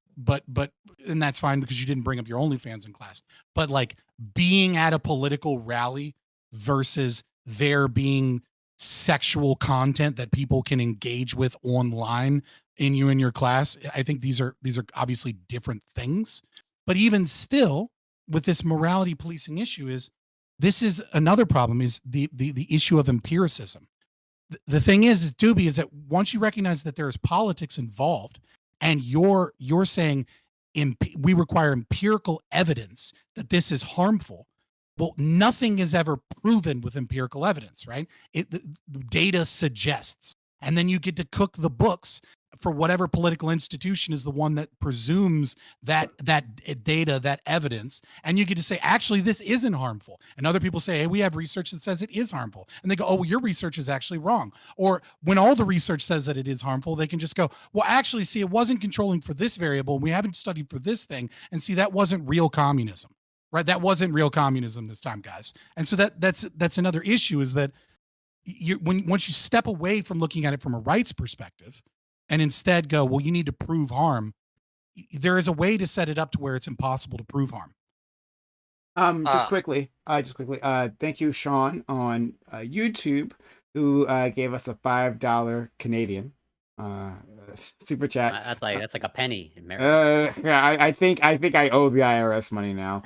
and that's fine because you didn't bring up your OnlyFans in class. But like being at a political rally versus there being sexual content that people can engage with online in your class, I think these are obviously different things. But even still, with this morality policing issue, this is another problem, is the issue of empiricism. The thing is Doobie, is that once you recognize that there is politics involved, and you're saying we require empirical evidence that this is harmful. Well, nothing is ever proven with empirical evidence, right? The data suggests, and then you get to cook the books for whatever political institution is the one that presumes that data, that evidence, and you get to say, actually, this isn't harmful. And other people say, hey, we have research that says it is harmful. And they go, oh, well, your research is actually wrong. Or when all the research says that it is harmful, they can just go, well, actually, see, it wasn't controlling for this variable. We haven't studied for this thing. And see, that wasn't real communism, right? That wasn't real communism this time, guys. And so that's another issue, is that once you step away from looking at it from a rights perspective, and instead go, well, you need to prove harm, there is a way to set it up to where it's impossible to prove harm. Just quickly, thank you, Sean, on YouTube, who gave us a $5 Canadian super chat. That's like a penny in America. Yeah, I think I owe the IRS money now.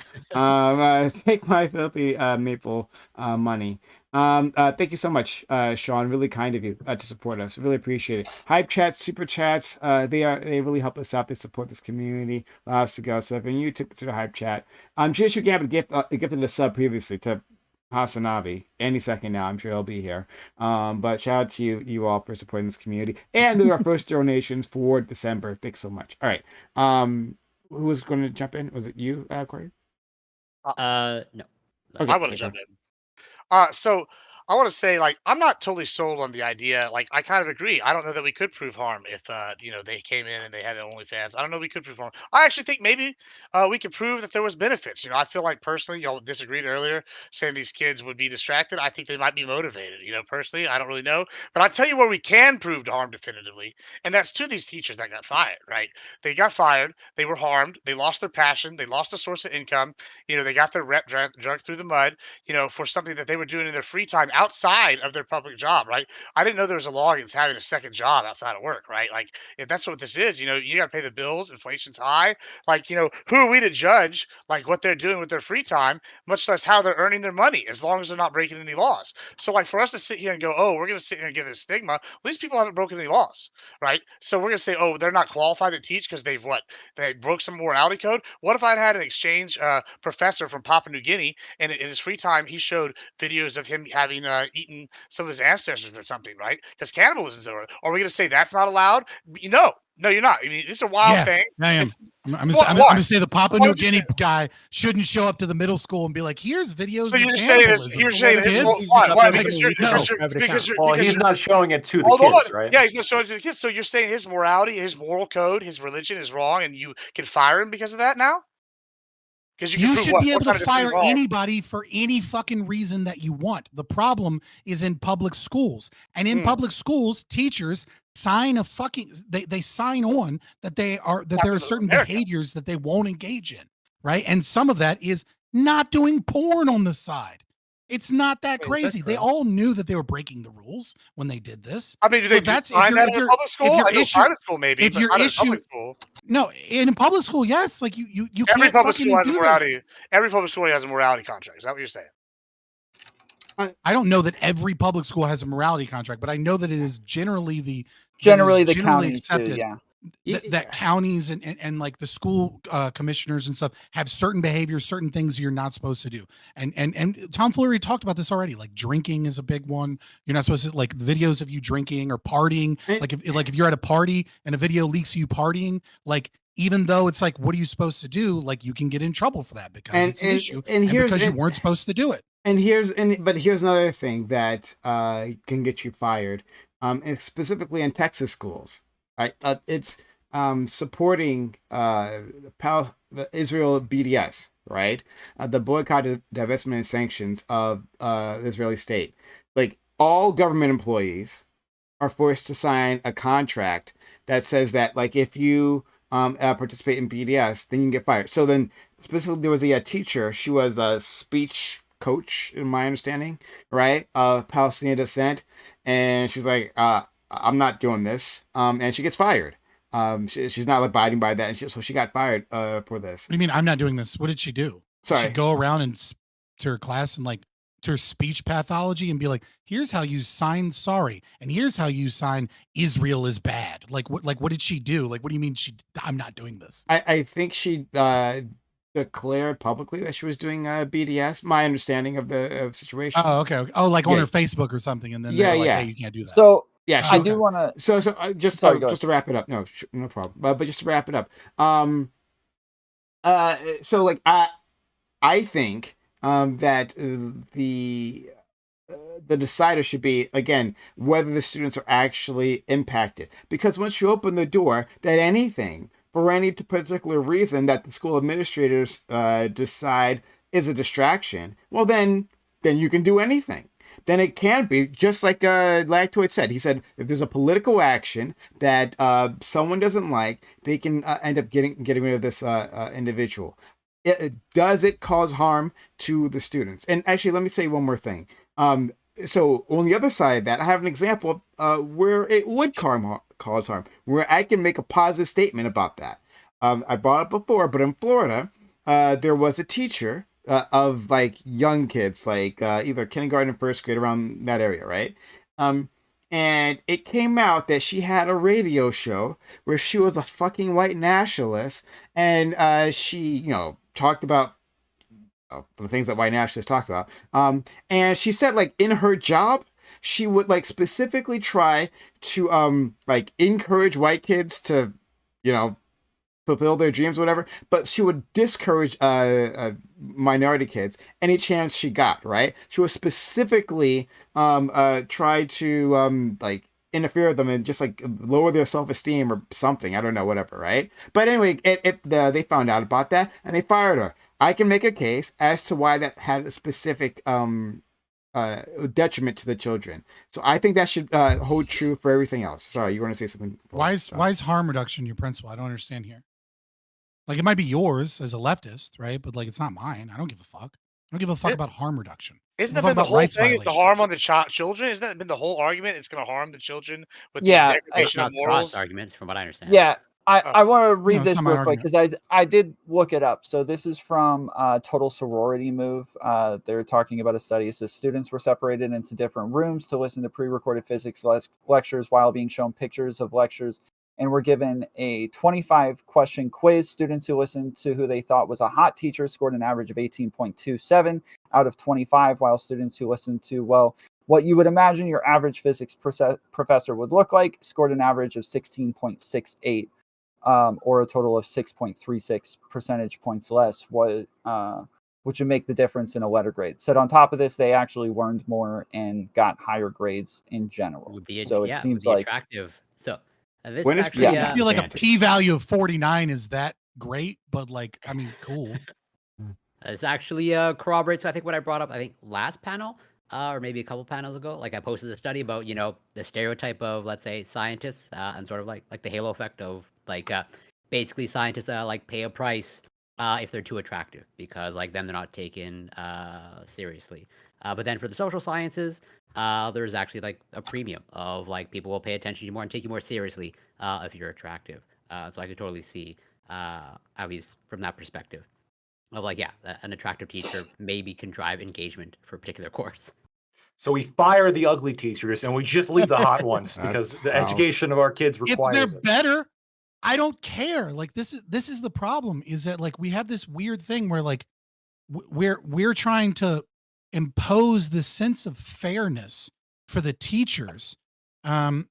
Take my filthy maple money. Thank you so much, Sean. Really kind of you to support us. Really appreciate it. Hype chats, super chats, they really help us out. They support this community, allow us to go. So if you're new to the hype chat, Jish, you gave a gift, gifted a sub previously to Hasanabi any second now. I'm sure he'll be here. But shout out to you all for supporting this community and our first donations for December. Thanks so much. All right. Who was going to jump in? Was it you, Corey? No. Okay, I want to jump in. So I want to say, like, I'm not totally sold on the idea. Like, I kind of agree. I don't know that we could prove harm if, they came in and they had OnlyFans. I don't know we could prove harm. I actually think maybe we could prove that there was benefits. I feel like personally, y'all disagreed earlier, saying these kids would be distracted. I think they might be motivated. Personally, I don't really know, but I tell you where we can prove harm definitively, and that's to these teachers that got fired. Right? They got fired. They were harmed. They lost their passion. They lost a source of income. They got their rep dragged through the mud, for something that they were doing in their free time outside of their public job, right? I didn't know there was a law against having a second job outside of work, right? Like, if that's what this is, you got to pay the bills, inflation's high. Like, who are we to judge, like, what they're doing with their free time, much less how they're earning their money, as long as they're not breaking any laws? So, like, for us to sit here and go, oh, we're going to sit here and give this stigma, well, these people haven't broken any laws, right? So we're going to say, oh, they're not qualified to teach because they've what? They broke some morality code. What if I'd had an exchange professor from Papua New Guinea, and in his free time, he showed videos of him having eaten some of his ancestors or something, right? Because cannibalism is over. Are we going to say that's not allowed? No, you're not. I mean, it's a wild thing. I am. It's, I'm why? gonna say the Papua Why New would you Guinea say- guy shouldn't show up to the middle school and be like, "Here's videos So of you're just saying this? cannibalism." You're saying his Kids? why? Because Because you're no. Well, he's not showing it to the hold kids, on. right? Yeah, he's not showing it to the kids. So you're saying his morality, his moral code, his religion is wrong, and you can fire him because of that now? Because You prove should what? be able What to kind of definitive fire wrong? anybody for any fucking reason that you want. The problem is in public schools. And in Hmm. public schools, teachers sign a fucking they sign on that there are That's certain America. behaviors that they won't engage in, right? And some of that is not doing porn on the side. It's not that Wait, is that crazy. They true? all knew that they were breaking the rules when they did this. I mean, do So they if that's sign that in a your public school? your I know issue private school maybe, if but your not in a issue public school. no, in public school, yes, like you Every can't public fucking school has a do this. morality. Every public school has a morality contract. Is that what you're saying? I don't know that every public school has a morality contract, but I know that it is generally Generally, the generally counties do, accepted yeah. that counties and like the school commissioners and stuff have certain behaviors, certain things you're not supposed to do. And Tom Fleury talked about this already. Like drinking is a big one. You're not supposed to like videos of you drinking or partying. Like if you're at a party and a video leaks of you partying, like even though it's like, what are you supposed to do? Like you can get in trouble for that because it's an issue and because you weren't supposed to do it. But here's another thing that can get you fired, and specifically in Texas schools. Right, it's supporting the Israel BDS, right? The boycott, divestment, and sanctions of the Israeli state. Like all government employees are forced to sign a contract that says that, like, if you participate in BDS, then you can get fired. So then, specifically, there was a teacher. She was a speech coach, in my understanding, right, of Palestinian descent, and she's like, I'm not doing this, and she gets fired. She's not abiding by that, and so she got fired for this. What do you mean I'm not doing this? What did she do? Sorry. Did she go around and to her class and like to her speech pathology and be like, here's how you sign sorry, and here's how you sign Israel is bad. Like what did she do? Like, what do you mean I'm not doing this? I think she declared publicly that she was doing BDS. My understanding of the situation. Oh, okay. Oh, like on her Facebook or something, and then they're like, hey, you can't do that. So yeah, I do want to. So just Sorry, just to wrap it up. No problem. But just to wrap it up. So like I think that the decider should be, again, whether the students are actually impacted, because once you open the door that anything for any particular reason that the school administrators decide is a distraction, well then you can do anything. Then it can be just like Lactoid said. He said if there's a political action that someone doesn't like, they can end up getting rid of this individual. Does it cause harm to the students? And actually, let me say one more thing. So on the other side of that, I have an example where it would cause harm, where I can make a positive statement about that. I brought it before, but in Florida, there was a teacher of like young kids, like either kindergarten and first grade, around that area, right? And it came out that she had a radio show where she was a fucking white nationalist, and she, talked about the things that white nationalists talked about. And she said, like, in her job, she would like specifically try to like encourage white kids to, you know, fulfill their dreams, whatever. But she would discourage minority kids any chance she got. Right? She would specifically try to like interfere with them and just like lower their self-esteem or something. I don't know, whatever. Right? But anyway, they found out about that and they fired her. I can make a case as to why that had a specific detriment to the children. So I think that should hold true for everything else. Sorry, you want to say something? Why is harm reduction your principle? I don't understand here. Like, it might be yours as a leftist, right? But like, it's not mine. I don't give a fuck. I don't give a fuck about harm reduction. Isn't that been the whole thing? Is the harm on the children? Isn't that been the whole argument? It's going to harm the children with the degradation of morals. Argument, from what I understand. Yeah. I want to read this real quick argument. because I did look it up. So this is from Total Sorority Move. They're talking about a study. It says students were separated into different rooms to listen to pre-recorded physics lectures while being shown pictures of lectures, and were given a 25-question quiz. Students who listened to who they thought was a hot teacher scored an average of 18.27 out of 25, while students who listened to, well, what you would imagine your average physics professor would look like scored an average of 16.68. Or a total of 6.36 percentage points less, which would make the difference in a letter grade. So on top of this, they actually learned more and got higher grades in general. So it seems like attractive. So this when actually, I feel like a p-value of 49 is that great, but like, I mean, cool. This actually corroborates, I think, what I brought up, I think, last panel, or maybe a couple panels ago. Like, I posted a study about, you know, the stereotype of, let's say, scientists and sort of like the halo effect of, like, basically scientists like pay a price if they're too attractive, because like then they're not taken seriously. But then for the social sciences, there's actually like a premium of like people will pay attention to you more and take you more seriously if you're attractive. So I could totally see, at least from that perspective, of like, yeah, an attractive teacher maybe can drive engagement for a particular course. So we fire the ugly teachers and we just leave the hot ones because the education of our kids requires if they're better, I don't care. Like, this is the problem, is that like we have this weird thing where like we're trying to impose this sense of fairness for the teachers on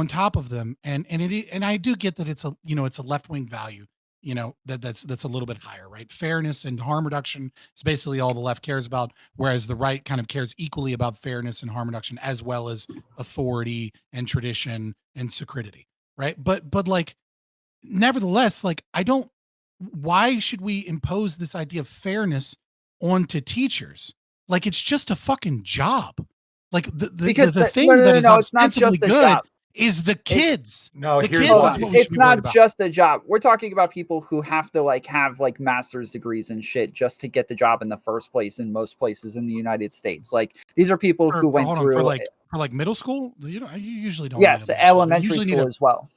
top of them, and I do get that it's a, you know, it's a left-wing value, you know, that's a little bit higher, right? Fairness and harm reduction is basically all the left cares about, whereas the right kind of cares equally about fairness and harm reduction, as well as authority and tradition and sacredity, right? But like, nevertheless, like, why should we impose this idea of fairness onto teachers? Like, it's just a fucking job. Like, the thing that is ostensibly good is the kids. It's not just a job. We're talking about people who have to like have like master's degrees and shit just to get the job in the first place in most places in the United States. Like, these are people who went through for like middle school. You know, you usually don't. Yes, elementary school as well.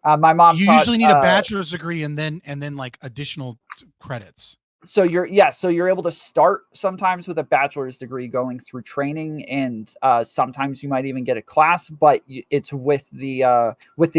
My mom. You usually need a bachelor's degree and then like additional credits. So you're able to start sometimes with a bachelor's degree going through training, and sometimes you might even get a class, but it's with the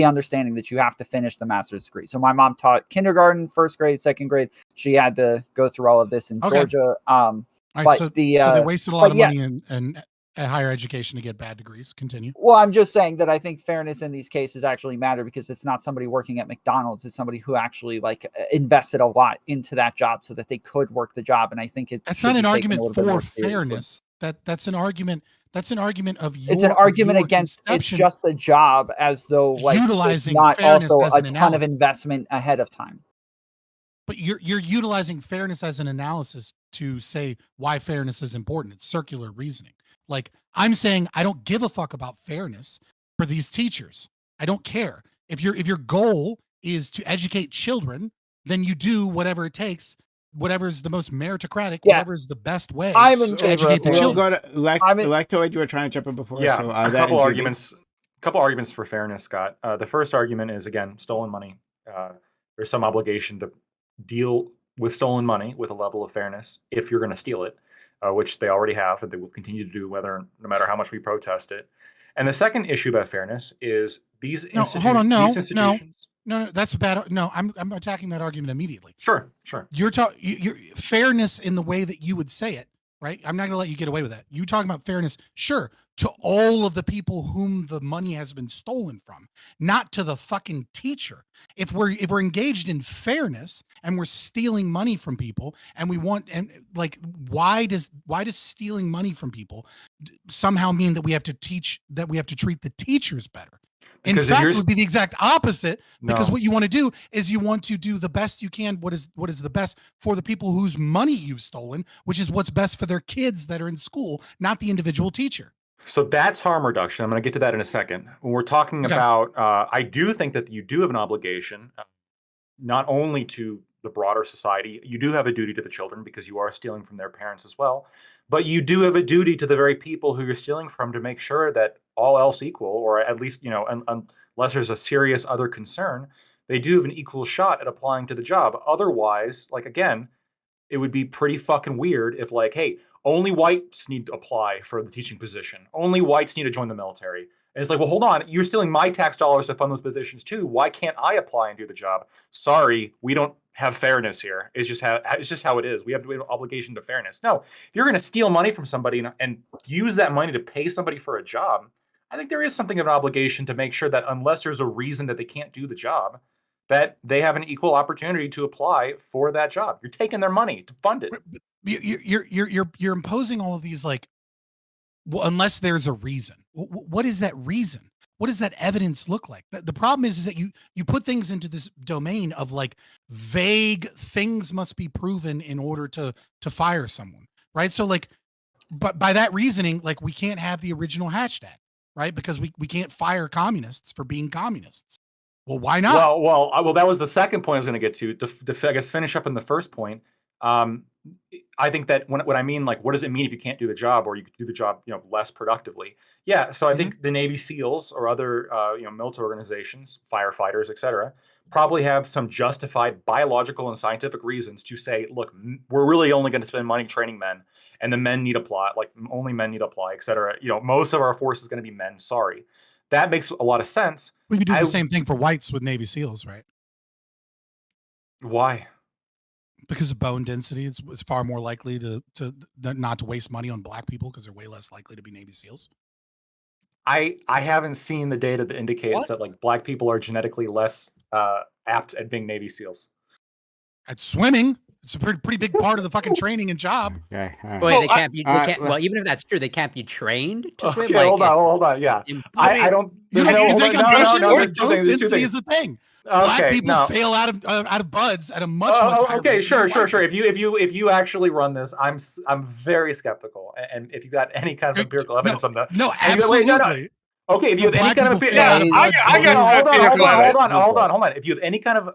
understanding that you have to finish the master's degree. So my mom taught kindergarten, first grade, second grade. She had to go through all of this in Georgia. Right, so they wasted a lot of money and higher education to get bad degrees. Continue. Well, I'm just saying that I think fairness in these cases actually matter, because it's not somebody working at McDonald's. It's somebody who actually like invested a lot into that job so that they could work the job. And I think that's not an argument for fairness. That's an argument. That's an argument of it's an argument against it's just a job, as though like utilizing not fairness also as a an ton analysis. of investment ahead of time. But you're utilizing fairness as an analysis to say why fairness is important. It's circular reasoning. Like, I'm saying, I don't give a fuck about fairness for these teachers. I don't care. If your goal is to educate children, then you do whatever it takes, whatever is the most meritocratic, whatever is the best way to educate the children. Electoid, you were trying to jump in before. Yeah, so, a couple arguments for fairness, Scott. The first argument is, again, stolen money. There's some obligation to deal with stolen money with a level of fairness if you're going to steal it, which they already have, and they will continue to do no matter how much we protest it. And the second issue about fairness is these institutions. No, that's a bad. No, I'm attacking that argument immediately. Sure. You're talking your fairness in the way that you would say it, right? I'm not going to let you get away with that. You talking about fairness, sure, to all of the people whom the money has been stolen from, not to the fucking teacher. If we're engaged in fairness and we're stealing money from people, and we want, and like, why does stealing money from people somehow mean that we have to treat the teachers better? In Because if fact, you're it would be the exact opposite, because No. what you want to do is you want to do the best you can. What is the best for the people whose money you've stolen, which is what's best for their kids that are in school, not the individual teacher. So that's harm reduction. I'm going to get to that in a second. When we're talking Okay. about, I do think that you do have an obligation, not only to the broader society, you do have a duty to the children because you are stealing from their parents as well. But you do have a duty to the very people who you're stealing from to make sure that all else equal, or at least, unless there's a serious other concern, they do have an equal shot at applying to the job. Otherwise, like, again, it would be pretty fucking weird if, like, hey, only whites need to apply for the teaching position. Only whites need to join the military. And it's like, well, hold on, you're stealing my tax dollars to fund those positions too. Why can't I apply and do the job? Sorry, we don't have fairness here. It's just how it is. We have an obligation to fairness. No, if you're going to steal money from somebody and use that money to pay somebody for a job, I think there is something of an obligation to make sure that unless there's a reason that they can't do the job, that they have an equal opportunity to apply for that job. You're taking their money to fund it. You're imposing all of these, like, well, unless there's a reason. What is that reason? What does that evidence look like? The problem is that you put things into this domain of, like, vague things must be proven in order to fire someone, right? So, like, but by that reasoning, like, we can't have the original hashtag, right? Because we can't fire communists for being communists. Well, why not? Well, that was the second point I was going to get to. I guess finish up in the first point. I think that when I mean, like, what does it mean if you can't do the job, or you could do the job, less productively? Yeah. So I think the Navy SEALs or other, military organizations, firefighters, etc., probably have some justified biological and scientific reasons to say, look, we're really only going to spend money training men, and the men need apply, like only men need apply, etc. Most of our force is going to be men. Sorry. That makes a lot of sense. We could do the same thing for whites with Navy SEALs, right? Why? Because of bone density, it's far more likely to not to waste money on black people because they're way less likely to be Navy SEAls. I haven't seen the data that indicates that, like, black people are genetically less apt at being Navy SEAls. At swimming, it's a pretty big part of the fucking training and job. Okay. Well, they can't be. Well, even if that's true, they can't be trained to swim. Okay, hold on. Yeah, I don't. You think I'm pushing it? Bone density is a thing. Black people fail out of buds at a much higher okay, rate. sure. If you actually run this, I'm very skeptical. And if you got any kind of empirical evidence on that, absolutely. Okay, if you have any kind of hold on. If you have any kind of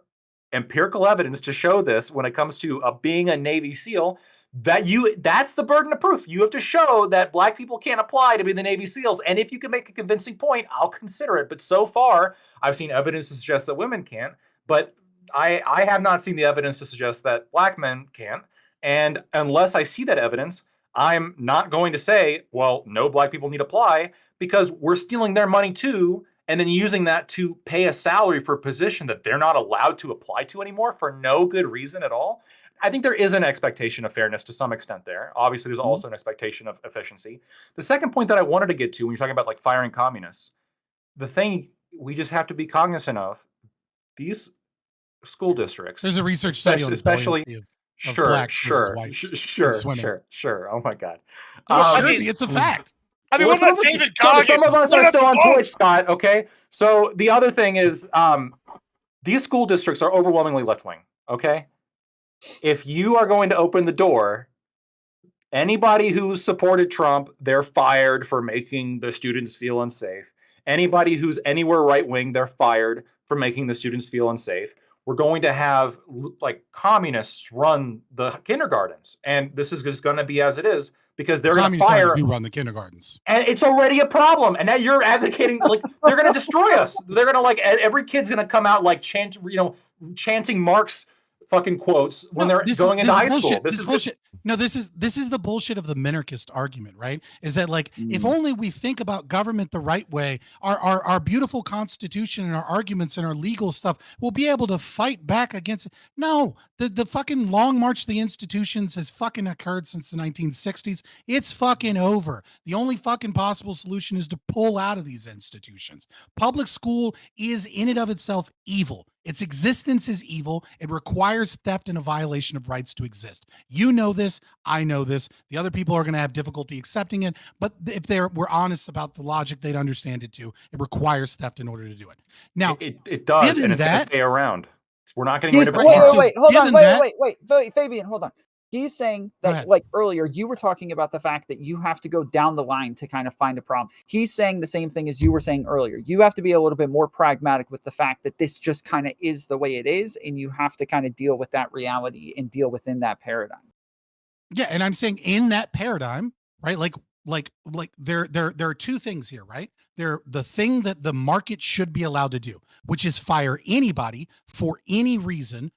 empirical evidence to show this when it comes to being a Navy SEAL, that's the burden of proof. You have to show that black people can't apply to be the Navy SEAls. And if you can make a convincing point, I'll consider it. But so far, I've seen evidence to suggest that women can't. But I have not seen the evidence to suggest that black men can't. And unless I see that evidence, I'm not going to say, well, no black people need to apply, because we're stealing their money too, and then using that to pay a salary for a position that they're not allowed to apply to anymore for no good reason at all. I think there is an expectation of fairness to some extent there. Obviously, there's also an expectation of efficiency. The second point that I wanted to get to when you're talking about, like, firing communists, the thing we just have to be cognizant of, these school districts. There's a research study on especially of blacks versus whites. Sure. Oh my God. It's a fact. I mean, what about David Goggins? Some of us are still on Twitch, Scott. Okay. So the other thing is, these school districts are overwhelmingly left-wing. Okay. If you are going to open the door, anybody who supported Trump, they're fired for making the students feel unsafe. Anybody who's anywhere right-wing, they're fired for making the students feel unsafe. We're going to have, like, communists run the kindergartens, and this is just going to be as it is, because they're going to fire. Do run the kindergartens, and it's already a problem. And now you're advocating, like, they're going to destroy us. They're going to, like, every kid's going to come out, like, chanting Marx fucking quotes when they're going into high school. This is bullshit. No, this is the bullshit of the minarchist argument, right? Is that like if only we think about government the right way, our beautiful constitution and our arguments and our legal stuff, we'll be able to fight back against it. No, the fucking long march to the institutions has fucking occurred since the 1960s. It's fucking over. The only fucking possible solution is to pull out of these institutions. Public school is in and of itself evil. Its existence is evil. It requires theft and a violation of rights to exist. You know this. I know this. The other people are going to have difficulty accepting it. But if we're honest about the logic, they'd understand it too. It requires theft in order to do it. Now, it does, and it's going to stay around. We're not getting rid of it. Wait, hold on. Wait, Fabian, hold on. He's saying that, like earlier, you were talking about the fact that you have to go down the line to kind of find a problem. He's saying the same thing as you were saying earlier. You have to be a little bit more pragmatic with the fact that this just kind of is the way it is, and you have to kind of deal with that reality and deal within that paradigm. Yeah, and I'm saying in that paradigm, right? Like there are two things here, right? They're the thing that the market should be allowed to do, which is fire anybody for any reason.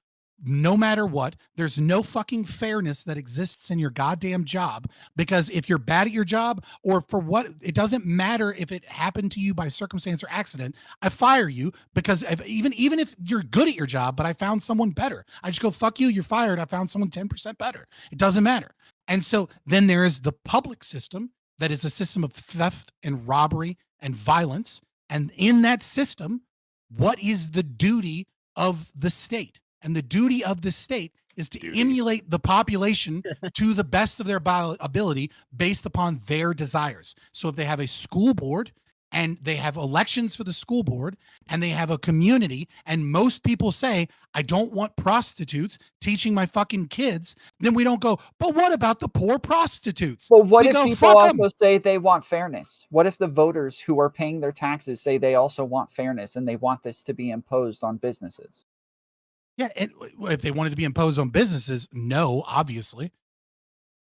No matter what, there's no fucking fairness that exists in your goddamn job, because if you're bad at your job or for what, it doesn't matter if it happened to you by circumstance or accident, I fire you because even if you're good at your job, but I found someone better, I just go, fuck you, you're fired. I found someone 10% better. It doesn't matter. And so then there is the public system that is a system of theft and robbery and violence. And in that system, what is the duty of the state? And the duty of the state is to emulate the population to the best of their ability based upon their desires. So if they have a school board and they have elections for the school board and they have a community and most people say, I don't want prostitutes teaching my fucking kids, then we don't go, but what about the poor prostitutes? Well, what if people also say they want fairness? What if the voters who are paying their taxes say they also want fairness and they want this to be imposed on businesses? Yeah, if they wanted to be imposed on businesses, no, obviously.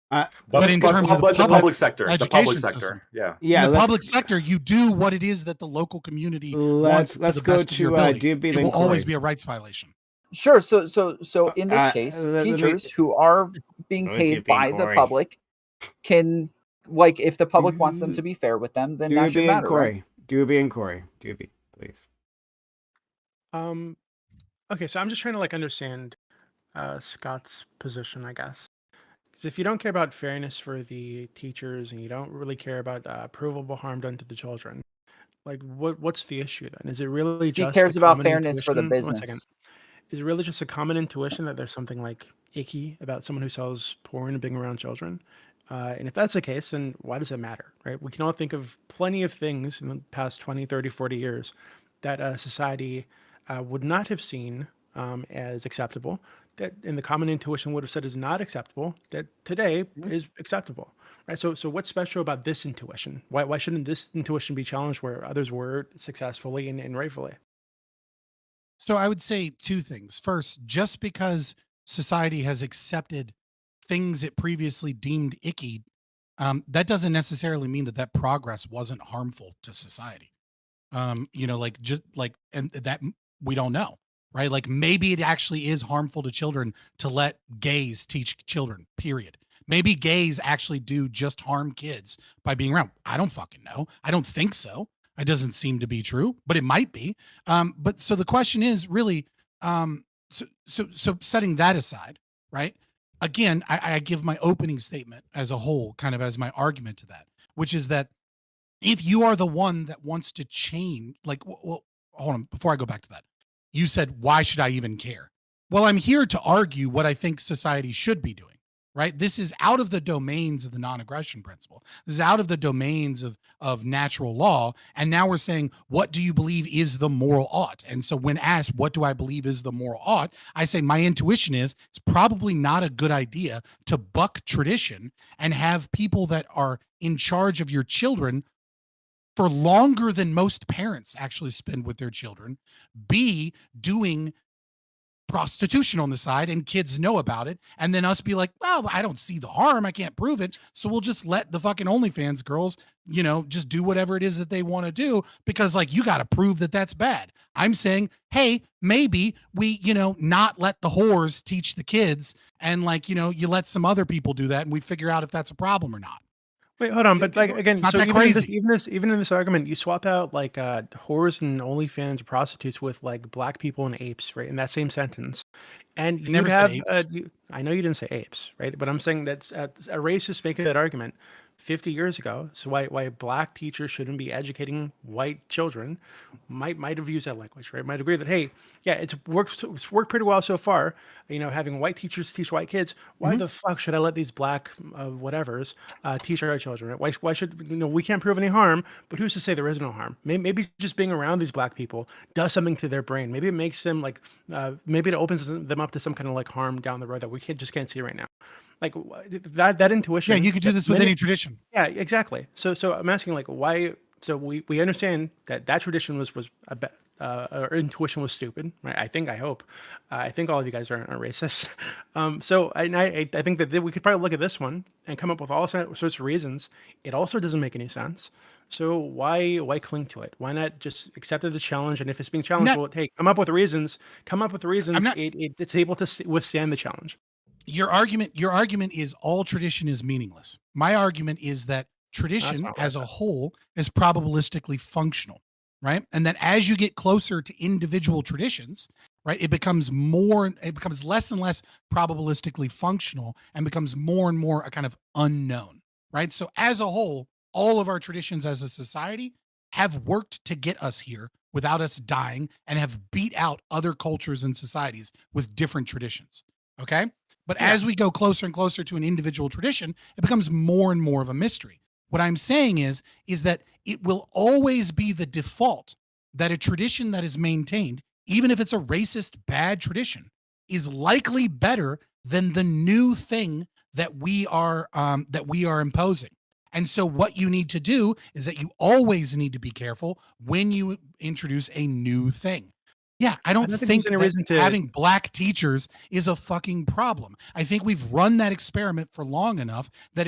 But in terms of the public sector, system, yeah, in the public sector, you do what it is that the local community wants. Let's go to do be. It will always be a rights violation. Sure. So in this case, teachers who are being paid by the public can, like, if the public wants them to be fair with them, then that should matter. Right? Doobie and Corey, Doobie, please. Okay, so I'm just trying to understand Scott's position, I guess. Because if you don't care about fairness for the teachers and you don't really care about provable harm done to the children, what's the issue then? Is it really just he cares about fairness for the business? 1 second. Is it really just a common intuition that there's something icky about someone who sells porn and being around children? And if that's the case, then why does it matter, right? We can all think of plenty of things in the past 20, 30, 40 years that society would not have seen as acceptable, that in the common intuition would have said is not acceptable, that today is acceptable, right? So what's special about this intuition? Why shouldn't this intuition be challenged where others were successfully and rightfully? So I would say two things. First, just because society has accepted things it previously deemed icky, that doesn't necessarily mean that progress wasn't harmful to society. And that we don't know, right? Like maybe it actually is harmful to children to let gays teach children, period. Maybe gays actually do just harm kids by being around. I don't fucking know. I don't think so. It doesn't seem to be true, but it might be. But so the question is really, so setting that aside, right? Again, I give my opening statement as a whole, kind of as my argument to that, which is that if you are the one that wants to change, well, hold on, before I go back to that, you said, why should I even care? Well, I'm here to argue what I think society should be doing, right? This is out of the domains of the non-aggression principle. This is out of the domains of natural law. And now we're saying, what do you believe is the moral ought? And so when asked, what do I believe is the moral ought? I say my intuition is it's probably not a good idea to buck tradition and have people that are in charge of your children for longer than most parents actually spend with their children, be doing prostitution on the side and kids know about it, and then us be like, well, I don't see the harm, I can't prove it, so we'll just let the fucking OnlyFans girls, just do whatever it is that they want to do, because like you got to prove that that's bad. I'm saying, hey, maybe we not let the whores teach the kids, and like you let some other people do that, and we figure out if that's a problem or not. Wait, hold on, but like again, It's not so that even in this argument, you swap out like whores and OnlyFans prostitutes with like black people and apes, right? In that same sentence, and you never said have apes. I know you didn't say apes, right? But I'm saying that's a racist making that argument 50 years ago. So why black teachers shouldn't be educating white children? Might have used that language, right? Might agree that hey, yeah, it's worked pretty well so far. Having white teachers teach white kids. Why the fuck should I let these black whatevers teach our children? Right? Why should we can't prove any harm? But who's to say there is no harm? Maybe just being around these black people does something to their brain. Maybe it makes them like maybe it opens them up to some kind of like harm down the road that we just can't see right now. Like that intuition. Yeah, you could do this with any tradition. Yeah, exactly. So I'm asking like why. So we understand that tradition was or intuition was stupid, right? I hope. I think all of you guys aren't racist. So I think that we could probably look at this one and come up with all sorts of reasons. It also doesn't make any sense. So why cling to it? Why not just accept the challenge? And if it's being challenged, well, hey, come up with reasons. It's able to withstand the challenge. Your argument is all tradition is meaningless. My argument is that tradition as a whole is probabilistically functional, right? And that as you get closer to individual traditions, right, it becomes less and less probabilistically functional and becomes more and more a kind of unknown, right? So as a whole, all of our traditions as a society have worked to get us here without us dying and have beat out other cultures and societies with different traditions, okay? But as we go closer and closer to an individual tradition, it becomes more and more of a mystery. What I'm saying is that it will always be the default that a tradition that is maintained, even if it's a racist, bad tradition, is likely better than the new thing that we are imposing. And so what you need to do is that you always need to be careful when you introduce a new thing. Yeah, I don't think that having black teachers is a fucking problem. I think we've run that experiment for long enough that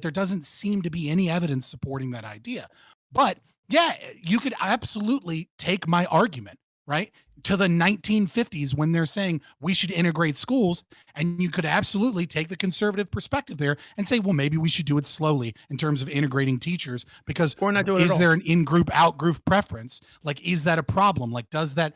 there doesn't seem to be any evidence supporting that idea. But yeah, you could absolutely take my argument, right, to the 1950s when they're saying we should integrate schools, and you could absolutely take the conservative perspective there and say, well, maybe we should do it slowly in terms of integrating teachers, because is there an in-group, out-group preference? Like, is that a problem? Like, does that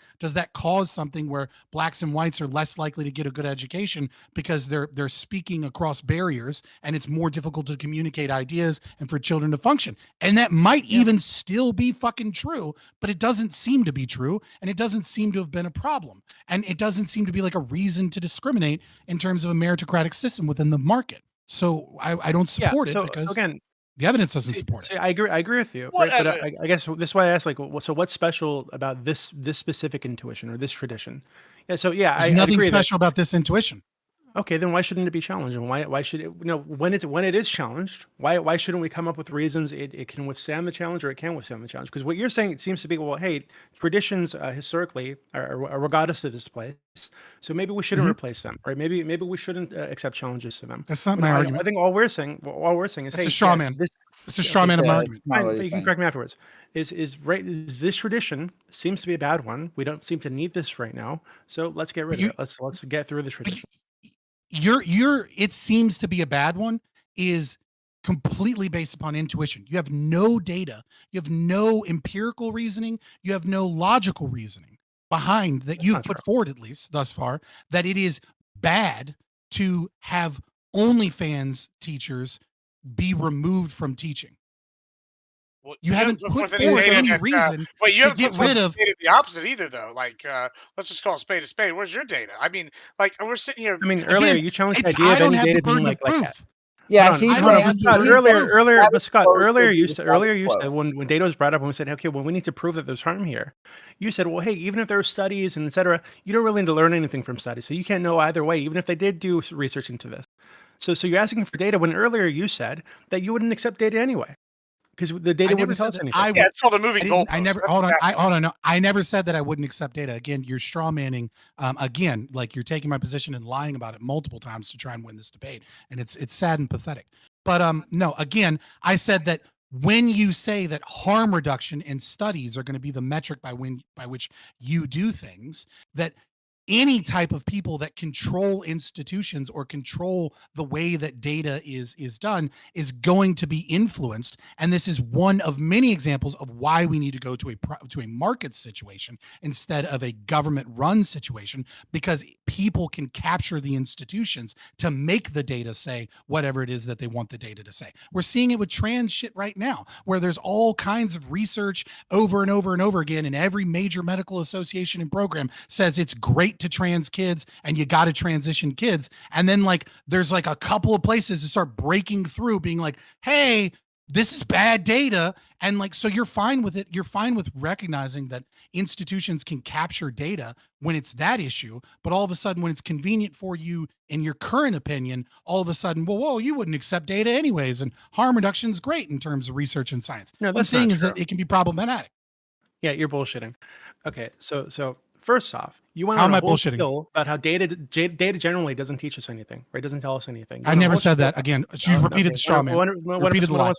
cause something where blacks and whites are less likely to get a good education because they're speaking across barriers and it's more difficult to communicate ideas and for children to function? And that might even still be fucking true, but it doesn't seem to be true, and it doesn't seem to have been a problem, and it doesn't seem to be like a reason to discriminate in terms of a meritocratic system within the market. So I don't support it because again, the evidence doesn't support it. I agree with you. Right? But I guess this is why I asked, like, so what's special about this specific intuition or this tradition? Yeah. So yeah, there's nothing special about this intuition. Okay, then why shouldn't it be challenged? And why should it? When it is challenged, why shouldn't we come up with reasons it can withstand the challenge, or it can withstand the challenge? Because what you're saying, it seems to be, well, hey, traditions historically are regardless of this place, so maybe we shouldn't replace them, right? Maybe we shouldn't accept challenges to them. That's not my argument. I think all we're saying is, it's a straw man. It's a straw man of an argument. Fine, you can correct me afterwards. Is this tradition seems to be a bad one? We don't seem to need this right now, so let's get rid of it. Let's get through this tradition. It seems to be a bad one is completely based upon intuition. You have no data, you have no empirical reasoning, you have no logical reasoning behind that you've put forward, at least thus far, that it is bad to have OnlyFans teachers be removed from teaching. Well, you haven't put forth any reason to get rid of the opposite either, though. Like, let's just call a spade a spade. Where's your data? I mean, like, we're sitting here. I mean, earlier you challenged the idea of any data being like that. Yeah, Scott, earlier you said when data was brought up and we said, okay, well, we need to prove that there's harm here. You said, well, hey, even if there are studies and et cetera, you don't really need to learn anything from studies, so you can't know either way, even if they did do research into this. So you're asking for data when earlier you said that you wouldn't accept data anyway. because the data I never wouldn't tell said us that anything. I Yeah, would. it's called a moving I goalpost. never That's hold what's on. happening. Hold on. No, I never said that I wouldn't accept data. Again, you're straw manning. Again, like you're taking my position and lying about it multiple times to try and win this debate, and it's sad and pathetic. But no, again, I said that when you say that harm reduction and studies are going to be the metric by which you do things, that any type of people that control institutions or control the way that data is done is going to be influenced, and this is one of many examples of why we need to go to a market situation instead of a government run situation, because people can capture the institutions to make the data say whatever it is that they want the data to say. We're seeing it with trans shit right now, where there's all kinds of research over and over and over again, and every major medical association and program says it's great to trans kids and you got to transition kids, and then like there's like a couple of places that start breaking through being like, hey, this is bad data, and like, so you're fine with it. You're fine with recognizing that institutions can capture data when it's that issue, but all of a sudden when it's convenient for you in your current opinion, all of a sudden, whoa, you wouldn't accept data anyways, and harm reduction is great in terms of research and science. No, What I'm that's saying not is that true. it can be problematic. Yeah, you're bullshitting. Okay, so first off, you went How on am a I whole bullshitting? spiel about how data generally doesn't teach us anything, right? Doesn't tell us anything. You I went on a never whole said spiel that. about- Again, you repeated the straw man. What if Repeated the lie.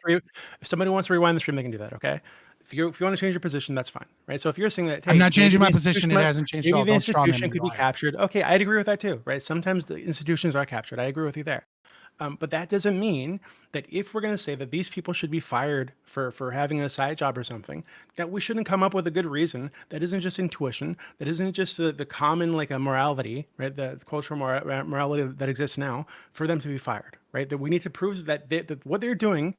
if somebody wants to rewind the stream, they can do that. Okay. If you want to change your position, that's fine, right? So if you're saying that, hey, I'm not changing maybe my the position. It institution hasn't changed at maybe all. the Don't straw man institution me, could be liar. captured. Okay, I'd agree with that too, right? Sometimes the institutions are captured. I agree with you there. But that doesn't mean that if we're going to say that these people should be fired for having a side job or something, that we shouldn't come up with a good reason that isn't just intuition, that isn't just the common like a morality, right? The cultural morality that exists now for them to be fired, right? That we need to prove that what they're doing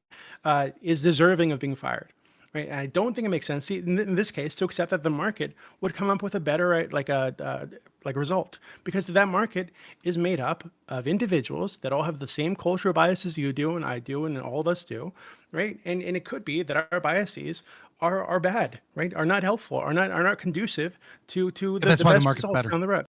is deserving of being fired. Right. And I don't think it makes sense in this case to accept that the market would come up with a better like result, because that market is made up of individuals that all have the same cultural biases you do and I do and all of us do, right? And it could be that our biases are bad, right? Are not helpful, are not conducive to That's the why the best market's results better. down the road.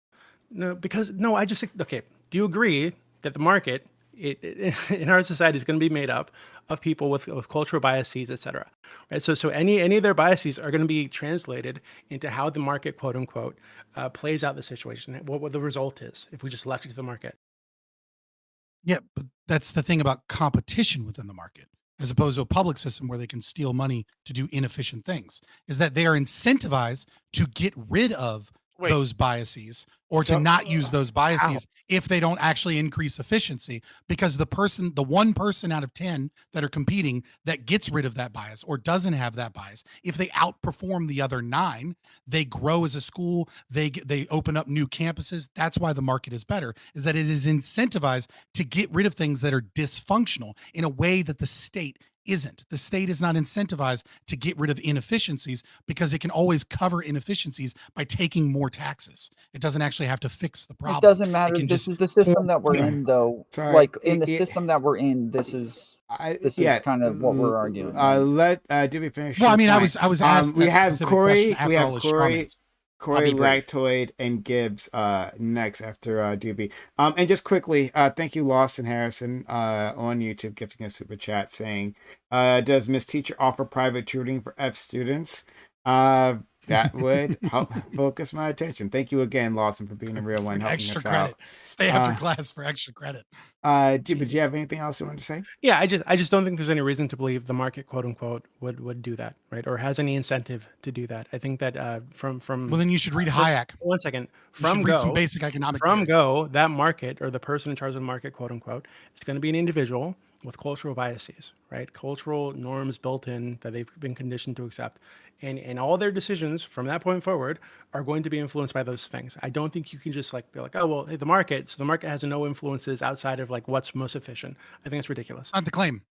No, because no, I just okay. Do you agree that the market in our society is going to be made up of people with cultural biases, et cetera, right? So any of their biases are going to be translated into how the market, quote unquote, plays out the situation, what the result is if we just left it to the market. Yeah, but that's the thing about competition within the market, as opposed to a public system where they can steal money to do inefficient things, is that they are incentivized to get rid of Wait. those biases or So- to not use those biases if they don't actually increase efficiency, because the one person out of 10 that are competing that gets rid of that bias or doesn't have that bias, if they outperform the other 9, they grow as a school, they open up new campuses. That's why the market is better, is that it is incentivized to get rid of things that are dysfunctional in a way that the state isn't. The state is not incentivized to get rid of inefficiencies because it can always cover inefficiencies by taking more taxes. It doesn't actually have to fix the problem. It doesn't matter. can This just is the system form- that we're Yeah. in, though. Sorry. Like in the It- system that we're in, this is yeah, kind of what we're arguing. Let did we finish? Well, I your mean, I point? was asked we that have specific Corey, question after we have all the straw mans. Corey I'll be brief. Lactoid and Gibbs next after Doobie. And just quickly, thank you, Lawson Harrison, on YouTube, gifting a super chat saying, does Miss Teacher offer private tutoring for F students? That would help focus my attention. Thank you again, Lawson, for being a real one, helping Extra us credit. out. Stay after class for extra credit. Do you have anything else you want to say? Yeah, I just don't think there's any reason to believe the market, quote unquote, would do that, right? Or has any incentive to do that. I think that from Well, then you should read Hayek. 1 second, You should from read some Go, basic economic from theory. Go, that market or the person in charge of the market, quote unquote, is going to be an individual with cultural biases, right? Cultural norms built in that they've been conditioned to accept. And all their decisions from that point forward are going to be influenced by those things. I don't think you can just like be like, oh, well, hey, the market has no influences outside of like what's most efficient. I think it's ridiculous. Not the claim.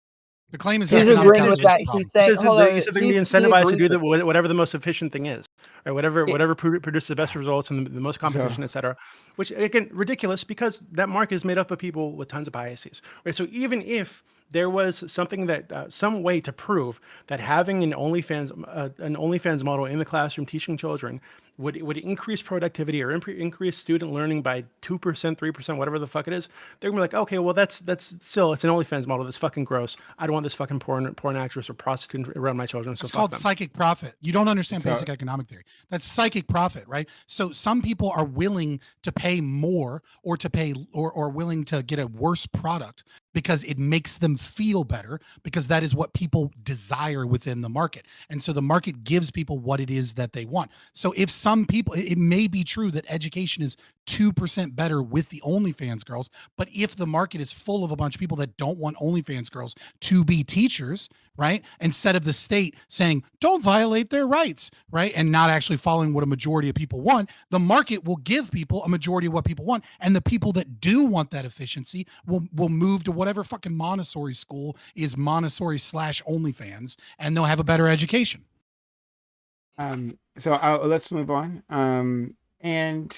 The claim is He's economic agreeing with capitalism that. problem. He's saying, hold on, He said they're he going to be incentivized to agrees do with whatever the most efficient thing is, right? Whatever produces the best results and the most competition, et cetera. Which again, ridiculous because that market is made up of people with tons of biases, right? So even if there was something that some way to prove that having an OnlyFans model in the classroom teaching children would increase productivity or increase student learning by 2%, 3%, whatever the fuck it is, they're gonna be like, okay, well that's still, it's an OnlyFans model. That's fucking gross. I don't want this fucking porn actress or prostitute around my children. So It's fuck called them. psychic profit. You don't understand So- basic economic theory. That's psychic profit, right? So some people are willing to pay more or to pay or willing to get a worse product because it makes them feel better, because that is what people desire within the market. And so the market gives people what it is that they want. So if some people, it may be true that education is 2% better with the OnlyFans girls, but if the market is full of a bunch of people that don't want OnlyFans girls to be teachers, right? Instead of the state saying, don't violate their rights, right? And not actually following what a majority of people want, the market will give people a majority of what people want. And the people that do want that efficiency will move to whatever fucking Montessori school is Montessori / OnlyFans, and they'll have a better education. So let's move on. And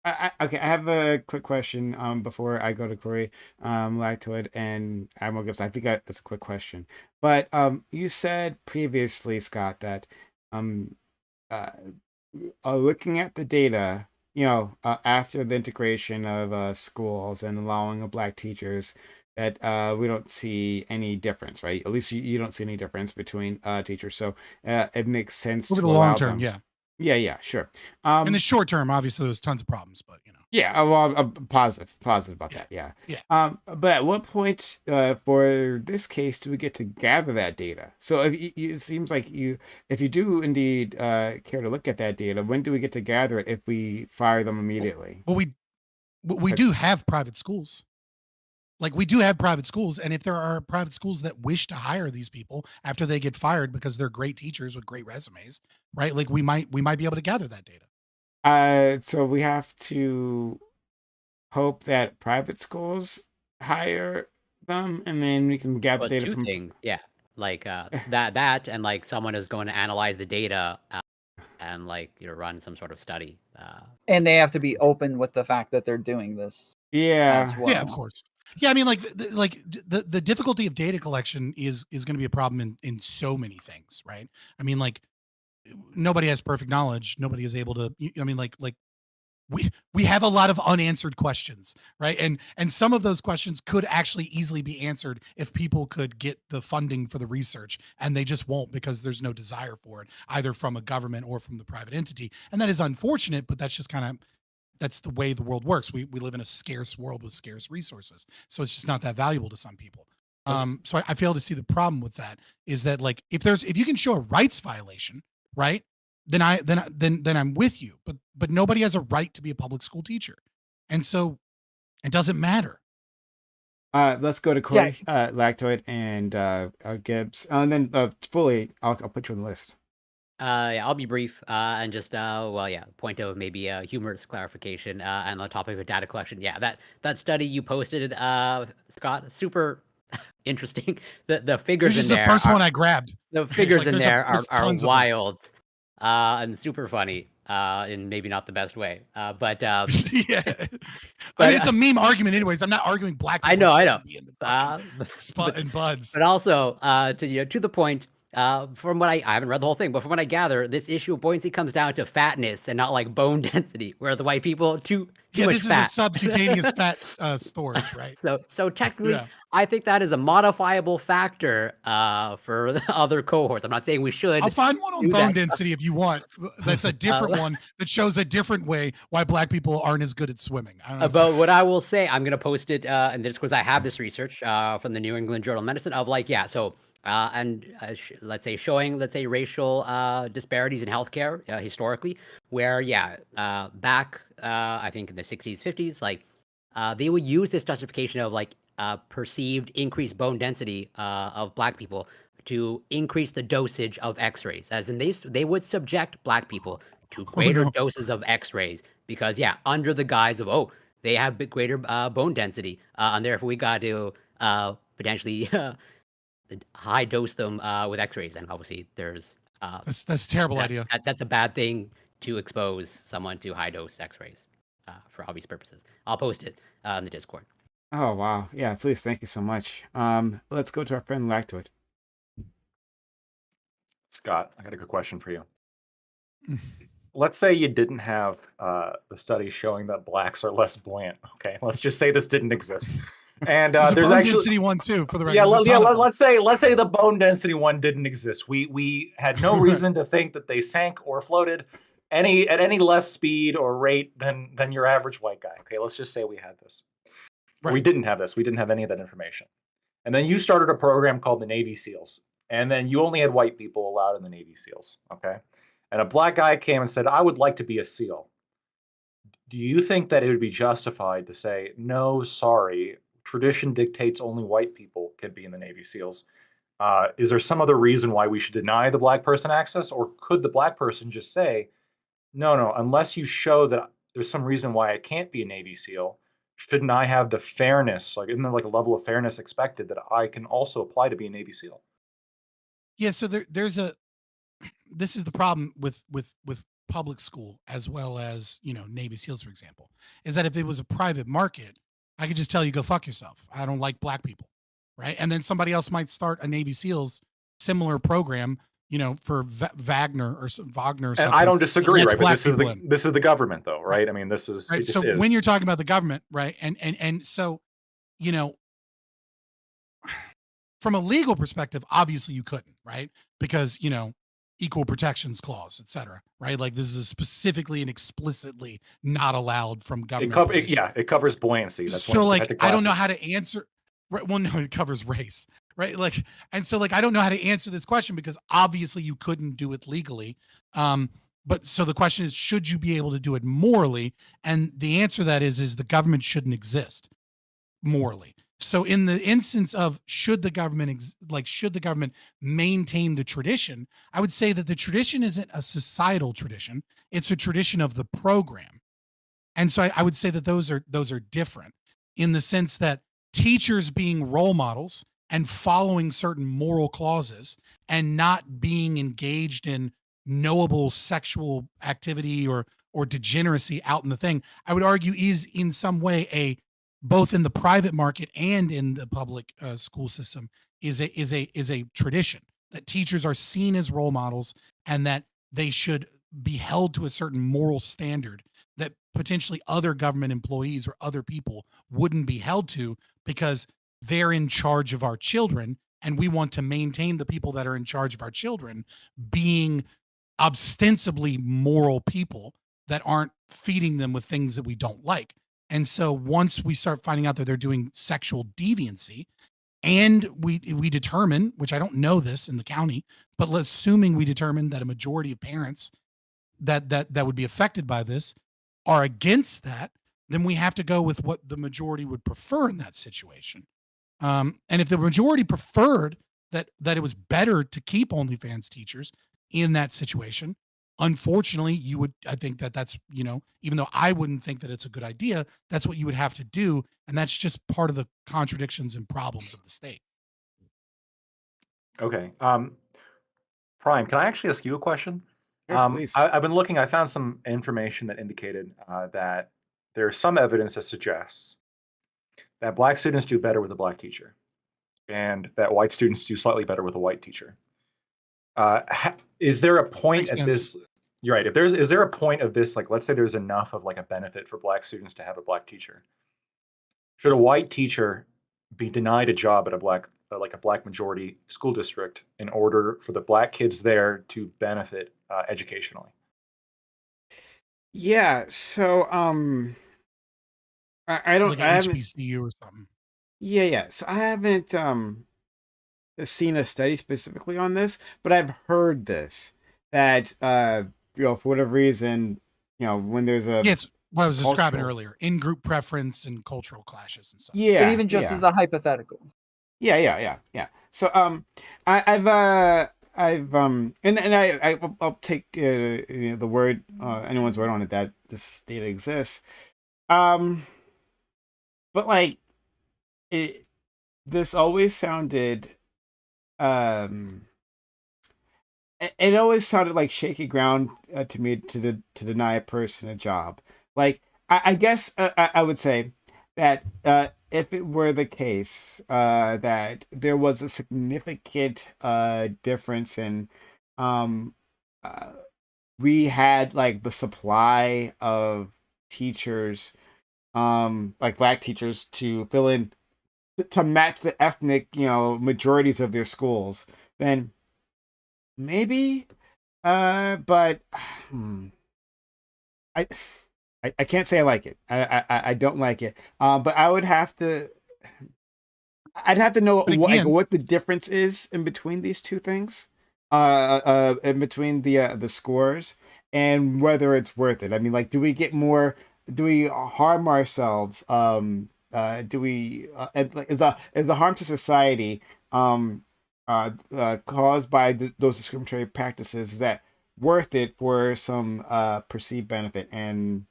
okay, I have a quick question before I go to Corey, Lactoid, and Admiral Gibbs. I think that's a quick question. But you said previously, Scott, that looking at the data, after the integration of schools and allowing of Black teachers, that we don't see any difference, right? At least you don't see any difference between teachers. So it makes sense Over to the allow long term, them. yeah. Yeah, sure. In the short term, obviously, there's tons of problems, but Yeah, well, I'm positive about that. Yeah. Yeah. But at what point, for this case, do we get to gather that data? So it seems like if you do indeed care to look at that data, when do we get to gather it if we fire them immediately? Well, we do have private schools. Like, we do have private schools, and if there are private schools that wish to hire these people after they get fired because they're great teachers with great resumes, right? Like, we might be able to gather that data. So we have to hope that private schools hire them, and then we can gather Well, data two from. things, yeah, like that, and like someone is going to analyze the data and run some sort of study. And they have to be open with the fact that they're doing this Yeah. as well. Yeah, of course. Yeah, I mean, the difficulty of data collection is going to be a problem in so many things, right? I mean, like, nobody has perfect knowledge. Nobody is able to. I mean, like we have a lot of unanswered questions, right? And some of those questions could actually easily be answered if people could get the funding for the research, and they just won't because there's no desire for it, either from a government or from the private entity. And that is unfortunate, but that's just that's the way the world works. We live in a scarce world with scarce resources. So it's just not that valuable to some people. So I fail to see the problem with that is that, like, if you can show a rights violation, right? Then I'm with you. But nobody has a right to be a public school teacher. And so it doesn't matter. Let's go to Corey, Lactoid, and Gibbs. And then fully, I'll put you on the list. Yeah, I'll be brief and just point of maybe a humorous clarification and on the topic of data collection. Yeah, that study you posted, Scott, super interesting. The figures This in is there. the first one I grabbed. The figures Like, in there there's are tons of them. wild and super funny in maybe not the best way. But Yeah. I mean, it's a meme argument anyways. I'm not arguing Black people. I know. shouldn't be in the fucking spot and buds. But also to the point. From what I haven't read the whole thing, but from what I gather, this issue of buoyancy comes down to fatness and not like bone density, where the white people too much this fat. is a subcutaneous fat storage, right? So technically, Yeah. I think that is a modifiable factor for the other cohorts. I'm not saying we should. I'll find one on do bone that. density if you want. That's a different one that shows a different way why Black people aren't as good at swimming. I don't know. But what I will say, I'm going to post it in this because I have this research from the New England Journal of Medicine of let's say showing racial disparities in healthcare historically, where back I think in the 60s, 50s, they would use this justification of perceived increased bone density of Black people to increase the dosage of X-rays, as in they would subject Black people to greater doses of X-rays because under the guise of they have greater bone density and therefore we got to potentially high dose them with X-rays, and obviously there's that's a terrible idea. That's a bad thing to expose someone to high dose X-rays for obvious purposes. I'll post it in the Discord. Oh wow. Yeah, please, thank you so much. Let's go to our friend Lactoid. Scott, I got a good question for you. Let's say you didn't have the study showing that blacks are less buoyant. Okay, let's just say this didn't exist. And There's a there's bone actually density one too, for the record. yeah, There's a ton of them. let's say the bone density one didn't exist. We had no reason to think that they sank or floated at any less speed or rate than your average white guy. Okay, let's just say we had this. We Right. didn't have this. We didn't have any of that information. And then you started a program called the Navy SEALs. And then you only had white people allowed in the Navy SEALs. Okay. And a black guy came and said, I would like to be a SEAL. Do you think that it would be justified to say, no, sorry, tradition dictates only white people can be in the Navy SEALs? Is there some other reason why we should deny the black person access? Or could the black person just say, no, unless you show that there's some reason why I can't be a Navy SEAL, shouldn't I have the fairness, like isn't there like a level of fairness expected that I can also apply to be a Navy SEAL? Yeah, so there's a this is the problem with public school as well as, you know, Navy SEALs, for example, is that if it was a private market, I could just tell you go fuck yourself. I don't like black people, right? And then somebody else might start a Navy SEALs similar program, you know, for Wagner or Wagner or And something. I don't that disagree, lets right? But black this is people in. this is the government, though, right? I mean, this is Right. it just So is. when you're talking about the government, right, and so, you know, from a legal perspective, obviously you couldn't, right? Because, you know, equal protections clause, et cetera, right? Like this is specifically and explicitly not allowed from government positions. It covers buoyancy. That's So one of the like protected I don't know classes. how to answer. Right, well, no, it covers race, right? Like, and so like I don't know how to answer this question because obviously you couldn't do it legally. But so the question is, should you be able to do it morally? And the answer to that is the government shouldn't exist morally. So in the instance of should the government should the government maintain the tradition, I would say that the tradition isn't a societal tradition; it's a tradition of the program. And so I would say that those are different in the sense that teachers being role models and following certain moral clauses and not being engaged in knowable sexual activity or degeneracy out in the thing, I would argue is in some way a both in the private market and in the public school system is a tradition that teachers are seen as role models and that they should be held to a certain moral standard that potentially other government employees or other people wouldn't be held to because they're in charge of our children and we want to maintain the people that are in charge of our children being ostensibly moral people that aren't feeding them with things that we don't like. And so once we start finding out that they're doing sexual deviancy, and we determine, which I don't know this in the county, but assuming we determine that a majority of parents that would be affected by this are against that, then we have to go with what the majority would prefer in that situation. And if the majority preferred that it was better to keep OnlyFans teachers in that situation, unfortunately, I think that's, you know, even though I wouldn't think that it's a good idea, that's what you would have to do. And that's just part of the contradictions and problems of the state. Okay. Prime, can I actually ask you a question? Sure, please. I've been looking. I found some information that indicated that there's some evidence that suggests that black students do better with a black teacher, and that white students do slightly better with a white teacher. Is there a point Makes at sense. this? You're right. Is there a point of this? Like, let's say there's enough of like a benefit for black students to have a black teacher. Should a white teacher be denied a job at a black majority school district in order for the black kids there to benefit educationally? Yeah, so I don't Like I an haven't HBCU or something. yeah. So I haven't seen a study specifically on this, but I've heard this that you know, for whatever reason, you know, when there's a Yeah, it's what I was describing cultural earlier, in-group preference and cultural clashes and stuff. And yeah, even just yeah. as a hypothetical. Yeah. So I'll take you know, the word anyone's word on it that this data exists. But like this always sounded it always sounded like shaky ground to me to deny a person a job. Like I guess I would say that if it were the case that there was a significant difference in um, uh, we had like the supply of teachers, like black teachers to fill in to match the ethnic, majorities of their schools, then maybe. But hmm, I, I can't say I like it. I don't like it. But I would have to. I'd have to know But again, what the difference is in between these two things, in between the scores, and whether it's worth it. I mean, like, do we get more? Do we harm ourselves? Do we? Like, is a harm to society caused by those discriminatory practices? Is that worth it for some perceived benefit? And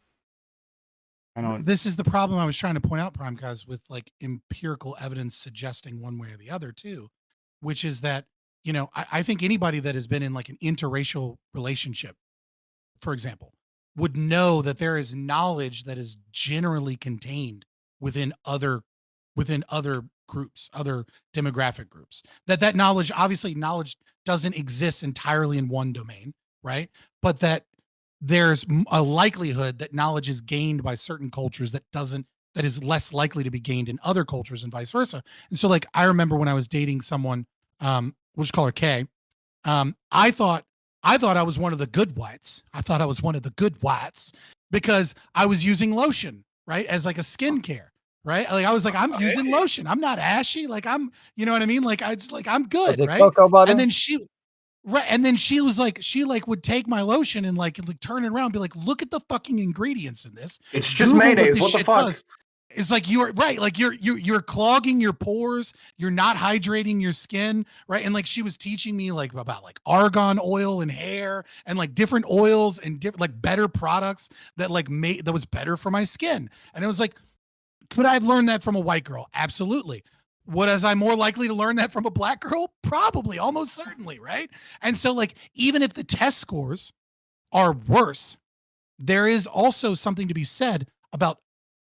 I don't. this is the problem I was trying to point out, Prime guys, with like empirical evidence suggesting one way or the other too, which is that, I think anybody that has been in like an interracial relationship, for example, would know that there is knowledge that is generally contained within other groups, other demographic groups. That knowledge, obviously knowledge doesn't exist entirely in one domain, right? But that there's a likelihood that knowledge is gained by certain cultures that is less likely to be gained in other cultures and vice versa. And so like I remember when I was dating someone, we'll just call her Kay. I thought I was one of the good whites. I thought I was one of the good whites because I was using lotion, right? As like a skincare, right? Like I was like, I'm using lotion. I'm not ashy. Like you know what I mean? Like I'm good, right? Cocoa butter? And then she was like, she like would take my lotion and like turn it around and be like, look at the fucking ingredients in this. It's just Google mayonnaise. this What the shit fuck? does. It's like you're right, like you're clogging your pores, you're not hydrating your skin, right? And like she was teaching me like about like argan oil and hair and like different oils and different like better products that like that was better for my skin. And it was like, could I have learned that from a white girl? Absolutely. Was I more likely to learn that from a black girl? Probably, almost certainly, right? And so like even if the test scores are worse, there is also something to be said about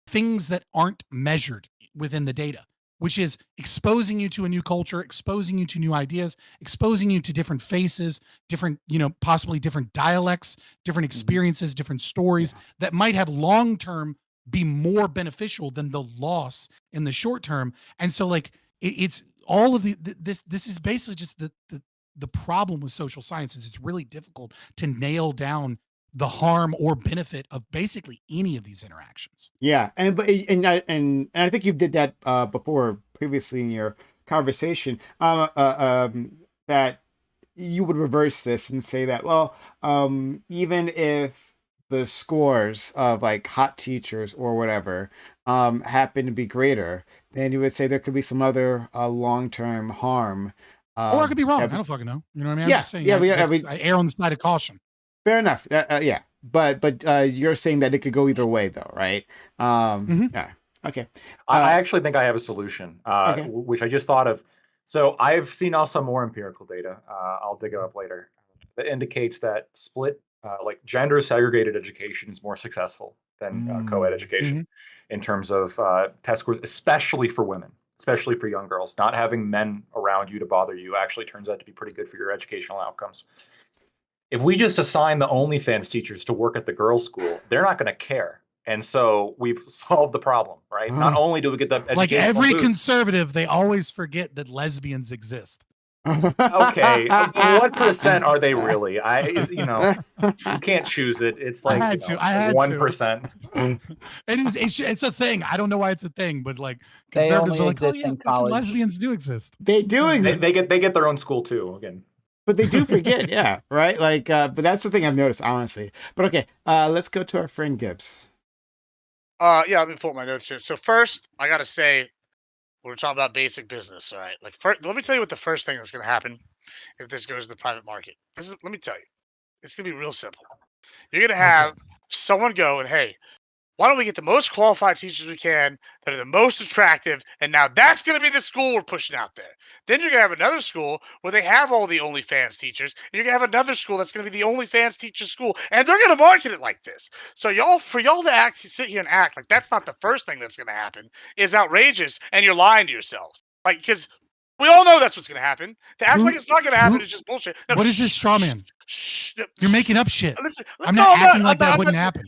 things that aren't measured within the data, which is exposing you to a new culture, exposing you to new ideas, exposing you to different faces, different, possibly different dialects, different experiences, different stories that might have long-term be more beneficial than the loss in the short term. And so like it's all of this is basically just the problem with social sciences. It's really difficult to nail down the harm or benefit of basically any of these interactions. Yeah, and I think you did that before previously in your conversation. That you would reverse this and say that, well, even if the scores of like hot teachers or whatever happen to be greater, then you would say there could be some other long-term harm. Or I could be wrong. I don't fucking know. You know what I mean? I'm Yeah, just saying. yeah, I err on the side of caution. Fair enough. Yeah, but you're saying that it could go either way, though, right? Yeah. Okay. I actually think I have a solution, Okay. which I just thought of. So I've seen also more empirical data. I'll dig it up later that indicates that split, like gender segregated education is more successful than co-ed education in terms of test scores, especially for women, especially for young girls. Not having men around you to bother you actually turns out to be pretty good for your educational outcomes. If we just assign the OnlyFans teachers to work at the girls' school, they're not going to care. And so we've solved the problem, right? Not only do we get the like every boost, conservative, they always forget that lesbians exist. Okay, what percent are they really? You can't choose it. It's like I had 1%. It's a thing. I don't know why it's a thing, but like conservatives are like, oh yeah, fucking lesbians do exist. They do exist. They get their own school too. Again. But they do forget, yeah, right? Like, but that's the thing I've noticed, honestly. But okay, let's go to our friend Gibbs. Yeah, let me pull up my notes here. So first, I gotta say, we're talking about basic business, all right? Like, first, let me tell you what the first thing that's gonna happen if this goes to the private market. Let me tell you, it's gonna be real simple. You're gonna have someone go and, hey, why don't we get the most qualified teachers we can that are the most attractive, and now that's going to be the school we're pushing out there. Then you're going to have another school where they have all the OnlyFans teachers, and you're going to have another school that's going to be the OnlyFans teacher school, and they're going to market it like this. So for y'all to sit here and act like that's not the first thing that's going to happen is outrageous, and you're lying to yourselves. Like, because we all know that's what's going to happen. To act like it's not going to happen is just bullshit. Now, What is this straw man? You're making up shit. Listen, I'm no, not acting like I'm that not- wouldn't happen.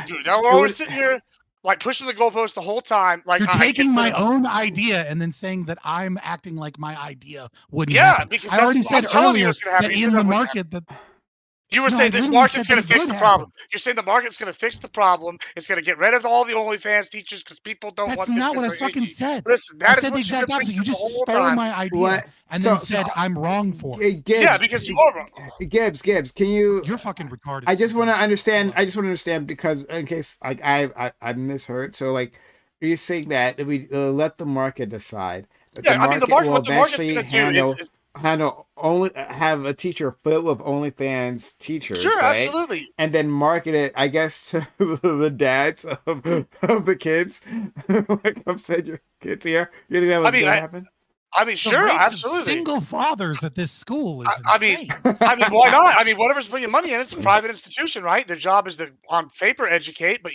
Dude, we're always sitting here like pushing the goalpost the whole time. Like You're I taking get my the- own idea and then saying that I'm acting like my idea wouldn't Yeah, happen. because I already that's what said I'm telling you earlier what's gonna happen. that You said in that the wouldn't market that You were No, saying I this literally market's said going that to it fix would the problem. happen. You're saying the market's going to fix the problem. It's going to get rid of all the OnlyFans teachers because people don't That's want them not what I because they're fucking icky. said. Listen, I that is said the what you've exact been opposite. You preaching just the whole stole time. my idea What? and So- then said I'm wrong for it. Gibbs, Yeah, because you are wrong. Gibbs, can you? You're fucking retarded. I just want to sometimes. understand. Hold on. I just want to understand because in case like I misheard. So like, are you saying that if we let the market decide? That Yeah, I mean, what the market's eventually going to do is handle only have a teacher filled with OnlyFans teachers, sure, right? absolutely. And then market it, I guess, to the dads of the kids. Like I've said, your kids here. You think that was mean, gonna happen? I mean, The sure, rates of absolutely. single fathers at this school is I mean, insane. why not? I mean, whatever's bringing money in, it's a private institution, right? Their job is to, on paper, educate, but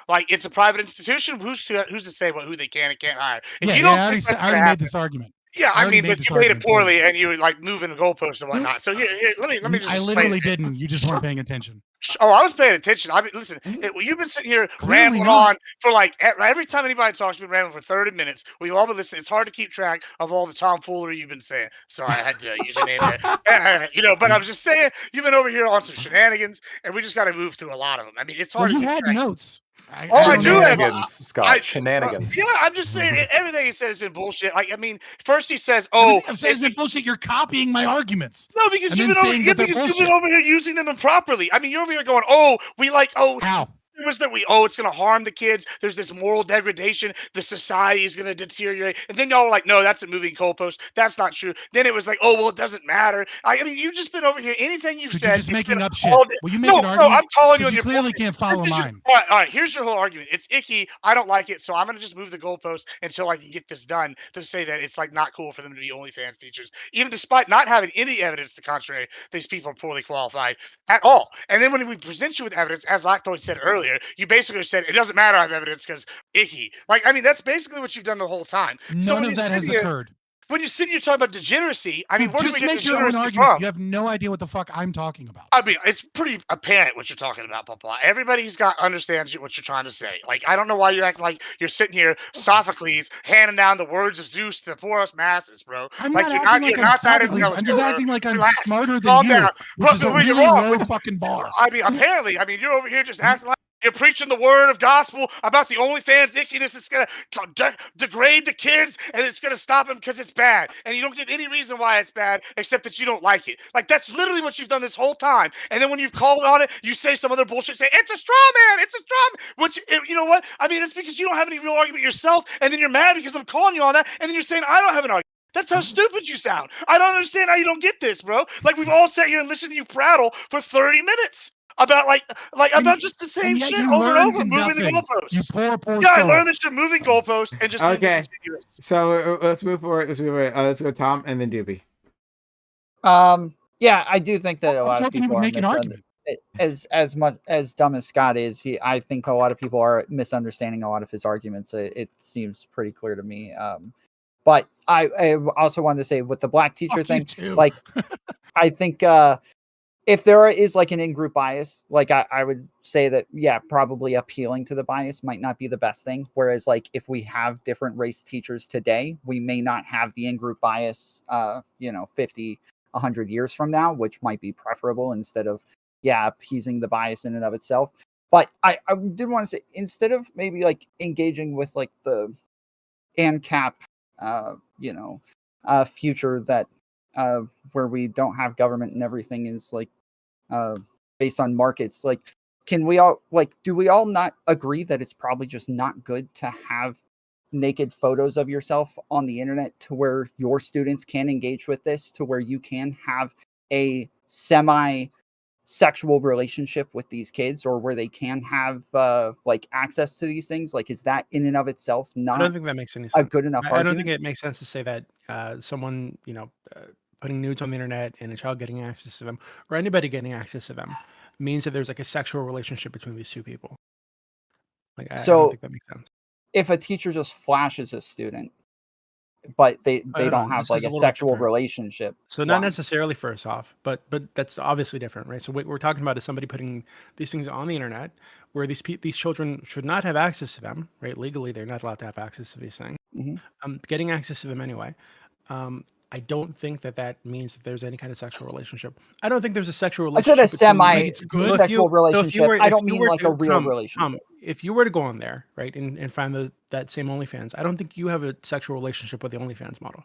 like it's a private institution. Who's to say who they can and can't hire? If you don't think that's I going already to made happen, this argument. yeah, I I already mean, made but this you made it argument for you. poorly, and you were like moving the goalposts and whatnot. So here, let me just I explain literally it to you. didn't. You just weren't paying attention. Oh, I was paying attention. I mean, listen, you've been sitting here Clearly rambling not. on for like every time anybody talks, you've been rambling for 30 minutes. We've all been listening. It's hard to keep track of all the tomfoolery you've been saying. Sorry, I had to use your name there. But I was just saying, you've been over here on some shenanigans, and we just got to move through a lot of them. I mean, it's Well, hard you to keep had track. notes. I don't do know. have- Shenanigans, Scott. Shenanigans. Yeah, I'm just saying everything he said has been bullshit. Like, I mean, first he says, "Oh, Everything I've said has been bullshit. You're copying my arguments. no, because and you've then been over, saying yeah, that they're because you've bullshit. been over here using them improperly. I mean, you're over here going, "Oh, we like, oh, How? was that it's going to harm the kids. There's this moral degradation. The society is going to deteriorate." And then y'all were like, "No, that's a moving goalpost. That's not true." Then it was like, "Oh, well, it doesn't matter." I mean, you've just been over here. Anything you've Dude, said, you're just you've making been up shit. all- Will you make No, an no, argument? I'm calling you on Because you your clearly bullshit. can't follow This is mine. all right, here's your whole argument. It's icky. I don't like it, so I'm going to just move the goalpost until I can get this done to say that it's like not cool for them to be OnlyFans teachers, even despite not having any evidence to contrary. These people are poorly qualified at all. And then when we present you with evidence, as Lactoid said earlier, you basically said it doesn't matter. I have evidence because icky. Like, I mean, that's basically what you've done the whole time. So None when of you that sit has here, occurred. when you sit here talking about degeneracy, I mean, Dude, where do we just get make your own degeneracy argument. from? You have no idea what the fuck I'm talking about. I mean, it's pretty apparent what you're talking about, Papa. Everybody who's got understands what you're trying to say. Like, I don't know why you're acting like you're sitting here, Sophocles, handing down the words of Zeus to the poorest masses, bro. I'm Like not you're acting not, like you're I'm not that Sophocles. intelligent. I'm just acting like I'm Relax. smarter than Calm you, down. which is a Well, you're really wrong. low fucking bar. I mean, apparently, you're over here just acting like you're preaching the word of gospel about the OnlyFans ickiness. It's gonna degrade the kids, and it's gonna stop them because it's bad. And you don't get any reason why it's bad except that you don't like it. Like that's literally what you've done this whole time. And then when you've called on it, you say some other bullshit. Say it's a straw man. It's a straw man. Which you know what? I mean, it's because you don't have any real argument yourself, and then you're mad because I'm calling you on that, and then you're saying I don't have an argument. That's how stupid you sound. I don't understand how you don't get this, bro. Like we've all sat here and listened to you prattle for 30 minutes about about just the same And yet shit you over and learned over, moving the nothing. You goalposts. poor Yeah, I soul. learned that you're moving goalposts and just being Okay. disingenuous. So let's move forward. Let's go Tom and then Doobie. Yeah, I do think that a I was lot of hoping he people would are make an argument. as much as dumb as Scott is. I think a lot of people are misunderstanding a lot of his arguments. It seems pretty clear to me. But I also wanted to say with the black teacher Fuck you thing, too. like I think if there is like an in-group bias, like I would say that, yeah, probably appealing to the bias might not be the best thing. Whereas like if we have different race teachers today, we may not have the in-group bias, 50, 100 years from now, which might be preferable instead of, appeasing the bias in and of itself. But I did want to say, instead of maybe like engaging with like the ANCAP, future that, where we don't have government and everything is like, based on markets, like do we all not agree that it's probably just not good to have naked photos of yourself on the internet to where your students can engage with this, to where you can have a semi sexual relationship with these kids, or where they can have like access to these things? Like, is that in and of itself I not don't think that makes any a sense. good enough I don't think argument? it makes sense to say that someone, putting nudes on the internet and a child getting access to them, or anybody getting access to them, means that there's like a sexual relationship between these two people. Like, I don't So think that makes sense. if a teacher just flashes a student, but they Hold don't on, have this like is a a little bit sexual different. relationship, So not why? necessarily first off, but that's obviously different, right? So what we're talking about is somebody putting these things on the internet, where these children should not have access to them, right? Legally, they're not allowed to have access to these things. Mhm. Getting access to them anyway. I don't think that means that there's any kind of sexual relationship. I don't think there's a sexual I said relationship. a semi it's good. sexual relationship. I don't mean like a real Tom, relationship. if you were to go on there, right, and find that same OnlyFans, I don't think you have a sexual relationship with the OnlyFans model,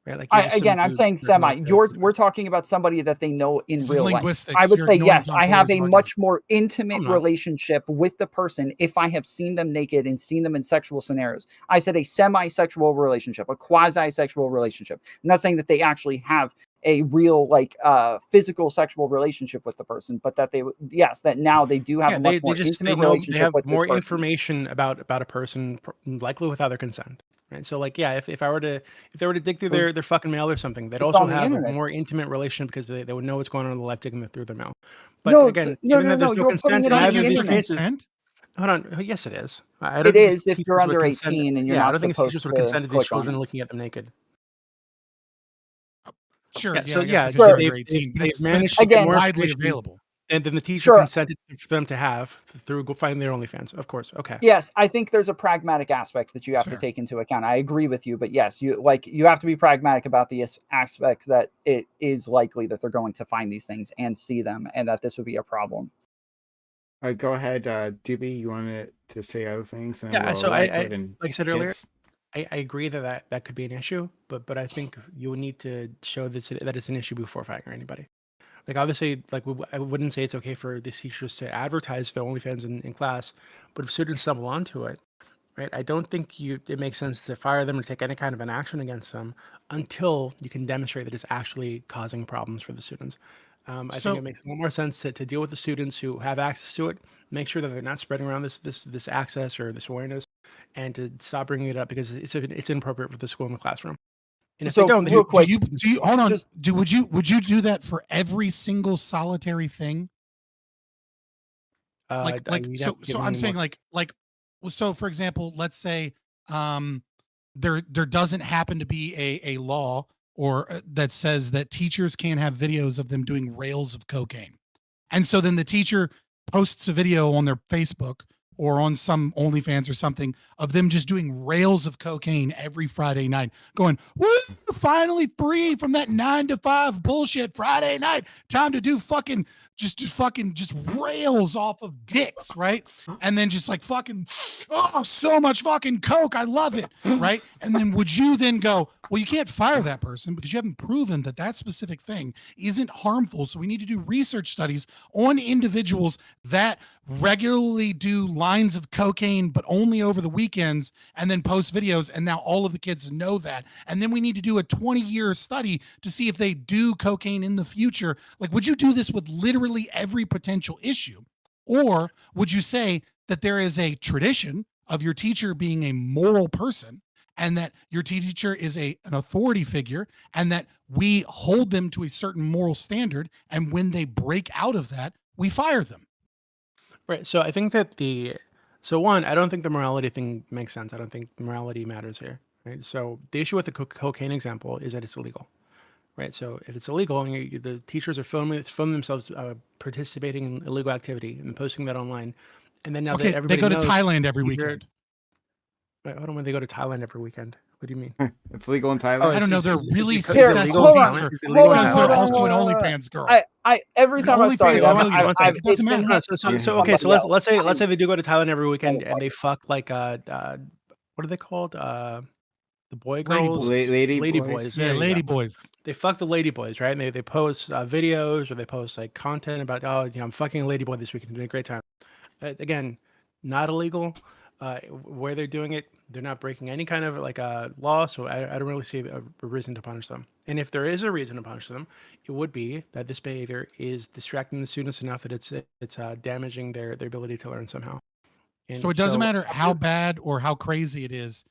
right? Like, you're just some I'm dude saying jerking off semi. to- We're talking about somebody that they know in This is real life. I linguistics. would You're say ignoring yes. Tom I have Ferry's a argument. much more intimate I'm not. relationship with the person if I have seen them naked and seen them in sexual scenarios. I said a semi-sexual relationship, a quasi-sexual relationship. I'm not saying that they actually have a real like physical sexual relationship with the person, but that that now they do have a much more intimate they relationship have with this more person. information about a person, likely without their consent, right? So like, yeah, if I were to dig through their fucking mail or something, they'd It's also on the have a internet. more intimate relationship because they would know what's going on in the life digging through their mail. But No, again, no, given that no. there's no You're putting consent it in on Not either the of against these their internet. cases, consent. hold on, yes, it is. I It don't think is if teachers you're would under consent. 18 and you're Yeah, I not don't think supposed teachers would to consent to these click on children it. looking at them naked. Sure. Yeah, Yeah. so I guess yeah, because Sure. you're they've, under they've, 18, but they've it's managed to get again more widely information available. than the teacher Sure. consented for them to have through finding their OnlyFans. Of course. Okay. Yes, I think there's a pragmatic aspect that you have That's to fair. take into account. I agree with you, but yes, you have to be pragmatic about the aspect that it is likely that they're going to find these things and see them, and that this would be a problem. All right, go ahead, Doobie. You wanted to say other things, and Yeah. we'll So react to it. And like I said earlier, Gibbs. I agree that could be an issue, but I think you would need to show that it's an issue before firing anybody. Like, obviously, like, I wouldn't say it's okay for the teachers to advertise the OnlyFans in class, but if students stumble onto it, right, I don't think it makes sense to fire them or take any kind of an action against them until you can demonstrate that it's actually causing problems for the students. I think So it makes a lot more sense to deal with the students who have access to it, make sure that they're not spreading around this access or this awareness, and to stop bringing it up because it's inappropriate for the school and the classroom. And if they So don't, then real do quick, you hold on? just Would you do that for every single solitary thing? you'd have to give So me I'm more. saying well, so for example, let's say there doesn't happen to be a law or that says that teachers can't have videos of them doing rails of cocaine. And so then the teacher posts a video on their Facebook or on some OnlyFans or something of them just doing rails of cocaine every Friday night, going, "Woo, finally free from that 9 to 5 bullshit Friday night. Time to do just rails off of dicks," right? And then just like fucking, oh, so much fucking coke. I love it, right? And then would you then go, well, you can't fire that person because you haven't proven that specific thing isn't harmful. So we need to do research studies on individuals that regularly do lines of cocaine, but only over the weekends, and then post videos. And now all of the kids know that. And then we need to do a 20-year study to see if they do cocaine in the future. Like, would you do this with literally every potential issue? Or would you say that there is a tradition of your teacher being a moral person and that your teacher is an authority figure and that we hold them to a certain moral standard, and when they break out of that, we fire them? Right. So I think that one, I don't think the morality thing makes sense. I don't think morality matters here. Right. So the issue with the cocaine example is that it's illegal. Right. So if it's illegal and the teachers are filming themselves participating in illegal activity and posting that online, and then now that Okay, they everybody go to knows, Thailand every teacher- weekend. Wait, hold on, when they go to Thailand every weekend. What do you mean? It's legal in Thailand. Oh, I don't know. They're really is it successful legal in Hold on, Thailand? teachers Is it legal in because they're Thailand? also an OnlyFans girl. I every An time I've started, OnlyFans Okay, million. one second. It doesn't it's been matter. hit So okay, so somebody let's else. say they do go to Thailand every weekend Oh, and they fuck like what are they called? The boy Lady girls, boys. Lady boys. There Yeah, you lady go. boys. They fuck the lady boys, right? And they post videos or they post like content about I'm fucking a lady boy this weekend, doing a great time. Again, not illegal, where they're doing it, they're not breaking any kind of like a law, so I don't really see a reason to punish them. And if there is a reason to punish them, it would be that this behavior is distracting the students enough that it's damaging their ability to learn somehow. And So it doesn't matter how bad or how crazy it is.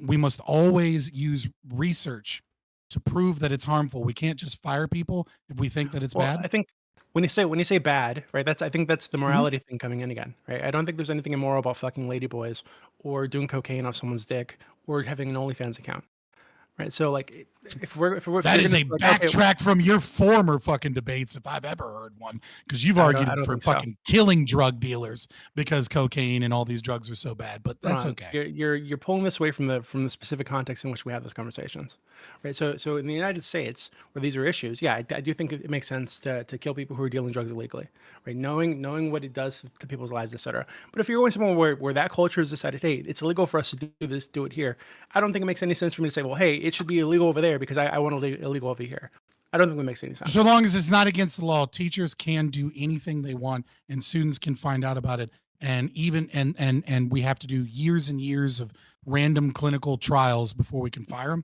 We must always use research to prove that it's harmful. We can't just fire people if we think that it's Well, bad. I think when you say bad, right? I think that's the morality thing coming in again, right? I don't think there's anything immoral about fucking ladyboys or doing cocaine off someone's dick or having an OnlyFans account, right? So like, if we're That is a like, okay, backtrack from your former fucking debates, if I've ever heard one, because you've I don't argued for think so. fucking killing drug dealers because cocaine and all these drugs are so bad. But that's okay. You're pulling this away from the specific context in which we have those conversations, right? So in the United States, where these are issues, yeah, I do think it makes sense to kill people who are dealing drugs illegally, right? Knowing what it does to people's lives, etc. But if you're going somewhere where that culture has decided, hey, it's illegal for us to do this, do it here, I don't think it makes any sense for me to say, well, hey, it should be illegal over there because I want to illegal over here. I don't think that makes any sense. So long as it's not against the law, teachers can do anything they want, and students can find out about it. And even and we have to do years and years of random clinical trials before we can fire them.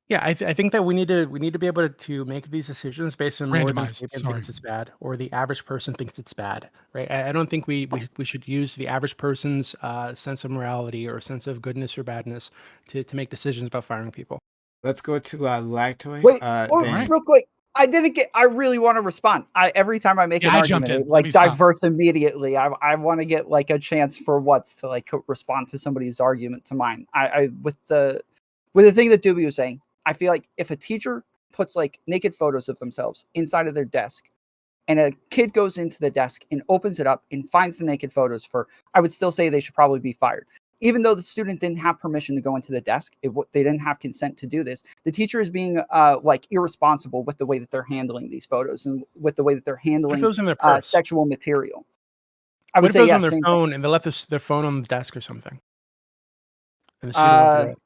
Yeah, I think that we need to be able to make these decisions based on more than Randomized, Fabian thinks it's bad or the average person thinks it's bad, right? I don't think we should use the average person's sense of morality or sense of goodness or badness to make decisions about firing people. Let's go to Lactoid. Wait, then- real quick. I really want to respond. Every time I make an argument, it like diverts immediately. I want to get like a chance for What's to like respond to somebody's argument to mine. With the thing that Doobie was saying, I feel like if a teacher puts like naked photos of themselves inside of their desk and a kid goes into the desk and opens it up and finds the naked photos I would still say they should probably be fired. Even though the student didn't have permission to go into the desk, they didn't have consent to do this. The teacher is being like irresponsible with the way that they're handling these photos and with the way that they're handling sexual material. I would say on their phone and they left their phone on the desk or something. And the student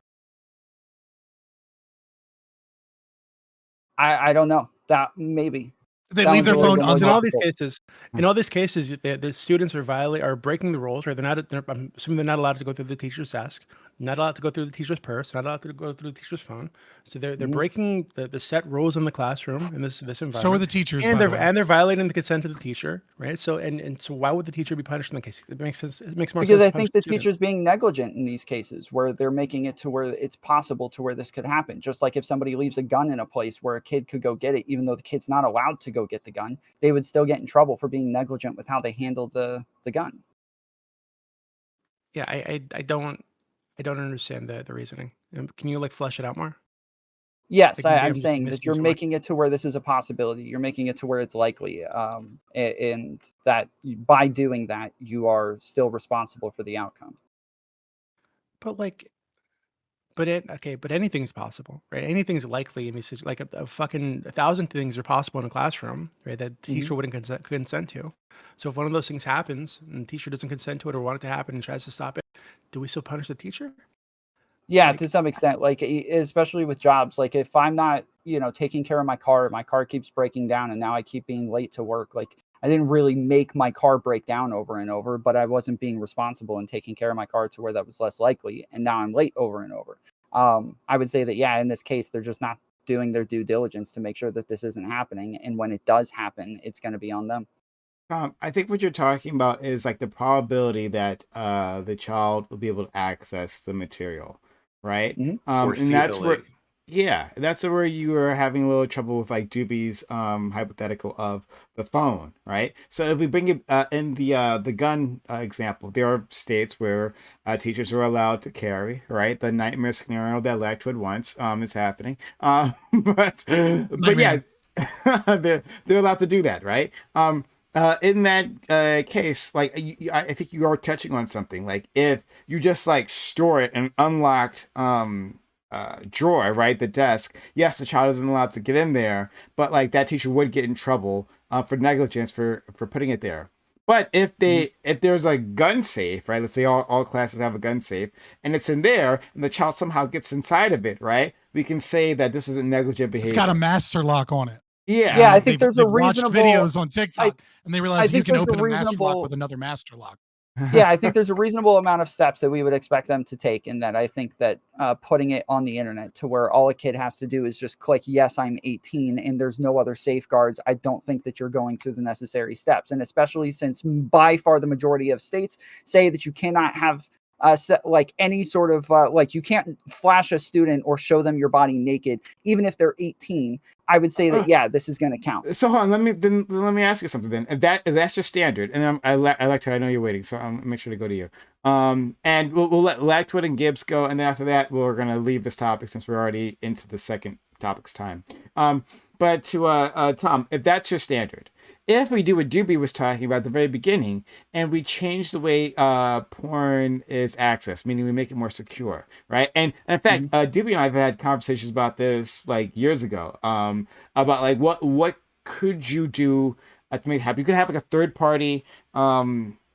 I don't know. That maybe. They leave their phone in all these cases. In all these cases, the students are breaking the rules, right? I'm assuming they're not allowed to go through the teacher's desk, not allowed to go through the teacher's purse, not allowed to go through the teacher's phone. So they're breaking the set rules in the classroom in this environment. So are the teachers, and they're violating the consent of the teacher, right? So so why would the teacher be punished in the case? It makes sense. It makes more sense. Because I think the teacher's being negligent in these cases where they're making it to where it's possible to where this could happen. Just like if somebody leaves a gun in a place where a kid could go get it, even though the kid's not allowed to go get the gun, they would still get in trouble for being negligent with how they handled the gun. Yeah, I don't understand the reasoning. Can you like flesh it out more? Yes, I'm saying that you're making it to where this is a possibility. You're making it to where it's likely, and that by doing that, you are still responsible for the outcome. But anything's possible, right? Anything's likely in these like a fucking 1,000 things are possible in a classroom, right? That the teacher wouldn't consent to. So if one of those things happens and the teacher doesn't consent to it or want it to happen and tries to stop it, do we still punish the teacher? Yeah, to some extent, like especially with jobs, like if I'm not, taking care of my car keeps breaking down and now I keep being late to work. Like I didn't really make my car break down over and over, but I wasn't being responsible and taking care of my car to where that was less likely. And now I'm late over and over. I would say that, yeah, in this case, they're just not doing their due diligence to make sure that this isn't happening. And when it does happen, it's going to be on them. I think what you're talking about is like the probability that the child will be able to access the material, right? And that's where, that's where you are having a little trouble with like Doobie's hypothetical of the phone, right? So if we bring it in the gun example, there are states where teachers are allowed to carry, right? The nightmare scenario that Lactwood wants is happening, but yeah, they're allowed to do that, right? In that case, like I think you are touching on something. Like if you just like store it in an unlocked drawer, right, the desk. Yes, the child isn't allowed to get in there, but like that teacher would get in trouble for negligence for putting it there. But if there's a gun safe, right? Let's say all classes have a gun safe, and it's in there, and the child somehow gets inside of it, right? We can say that this isn't negligent behavior. It's got a master lock on it. Yeah, I think there's a reasonable videos on TikTok, and they realize you can open a master lock with another master lock. Yeah, I think there's a reasonable amount of steps that we would expect them to take, and that I think that putting it on the internet to where all a kid has to do is just click, yes, I'm 18, and there's no other safeguards, I don't think that you're going through the necessary steps. And especially since by far the majority of states say that you cannot have like any sort of like you can't flash a student or show them your body naked, even if they're 18. I would say that, yeah, this is going to count. So hold on, let me ask you something then. If that's your standard, and I like to, I know you're waiting, so I'll make sure to go to you. And we'll let Lactwood and Gibbs go, and then after that, we're gonna leave this topic since we're already into the second topic's time. But to Tom, if that's your standard, if we do what Doobie was talking about at the very beginning, and we change the way porn is accessed, meaning we make it more secure, right? And in fact, Doobie and I have had conversations about this like years ago, about like what could you do to make it happen. You could have like a third party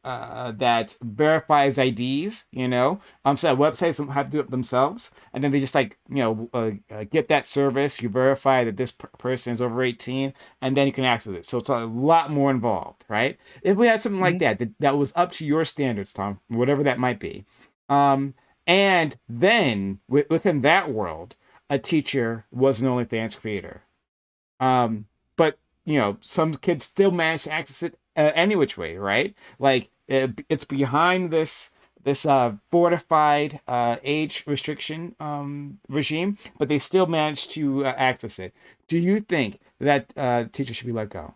that verifies IDs, you know. So that websites don't have to do it themselves, and then they just like, you know, get that service. You verify that this person is over 18, and then you can access it. So it's a lot more involved, right? If we had something like that was up to your standards, Tom, whatever that might be, and then within that world, a teacher was an OnlyFans creator, but you know, some kids still manage to access it any which way, right? Like it's behind this fortified age restriction regime, but they still manage to access it. Do you think that teachers should be let go?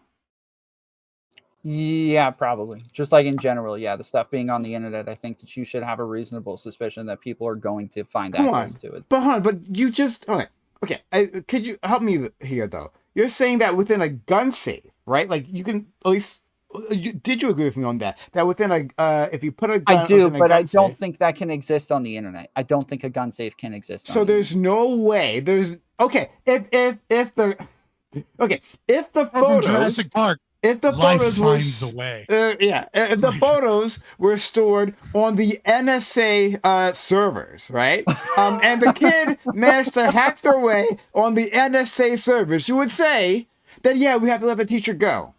Yeah, probably. Just like in general, yeah, the stuff being on the internet, I think that you should have a reasonable suspicion that people are going to find access to it. But you just okay. Could you help me here though? You're saying that within a gun safe, right? Like you can at least. Did you agree with me on that? That within a, if you put a gun, I do, but I don't safe, think that can exist on the internet. I don't think a gun safe can exist. So there's no way. There's okay. If the photos, Jurassic Park, if the life photos finds were, a way. If the photos were stored on the NSA servers, right? And the kid managed to hack their way on the NSA servers, you would say that yeah, we have to let the teacher go.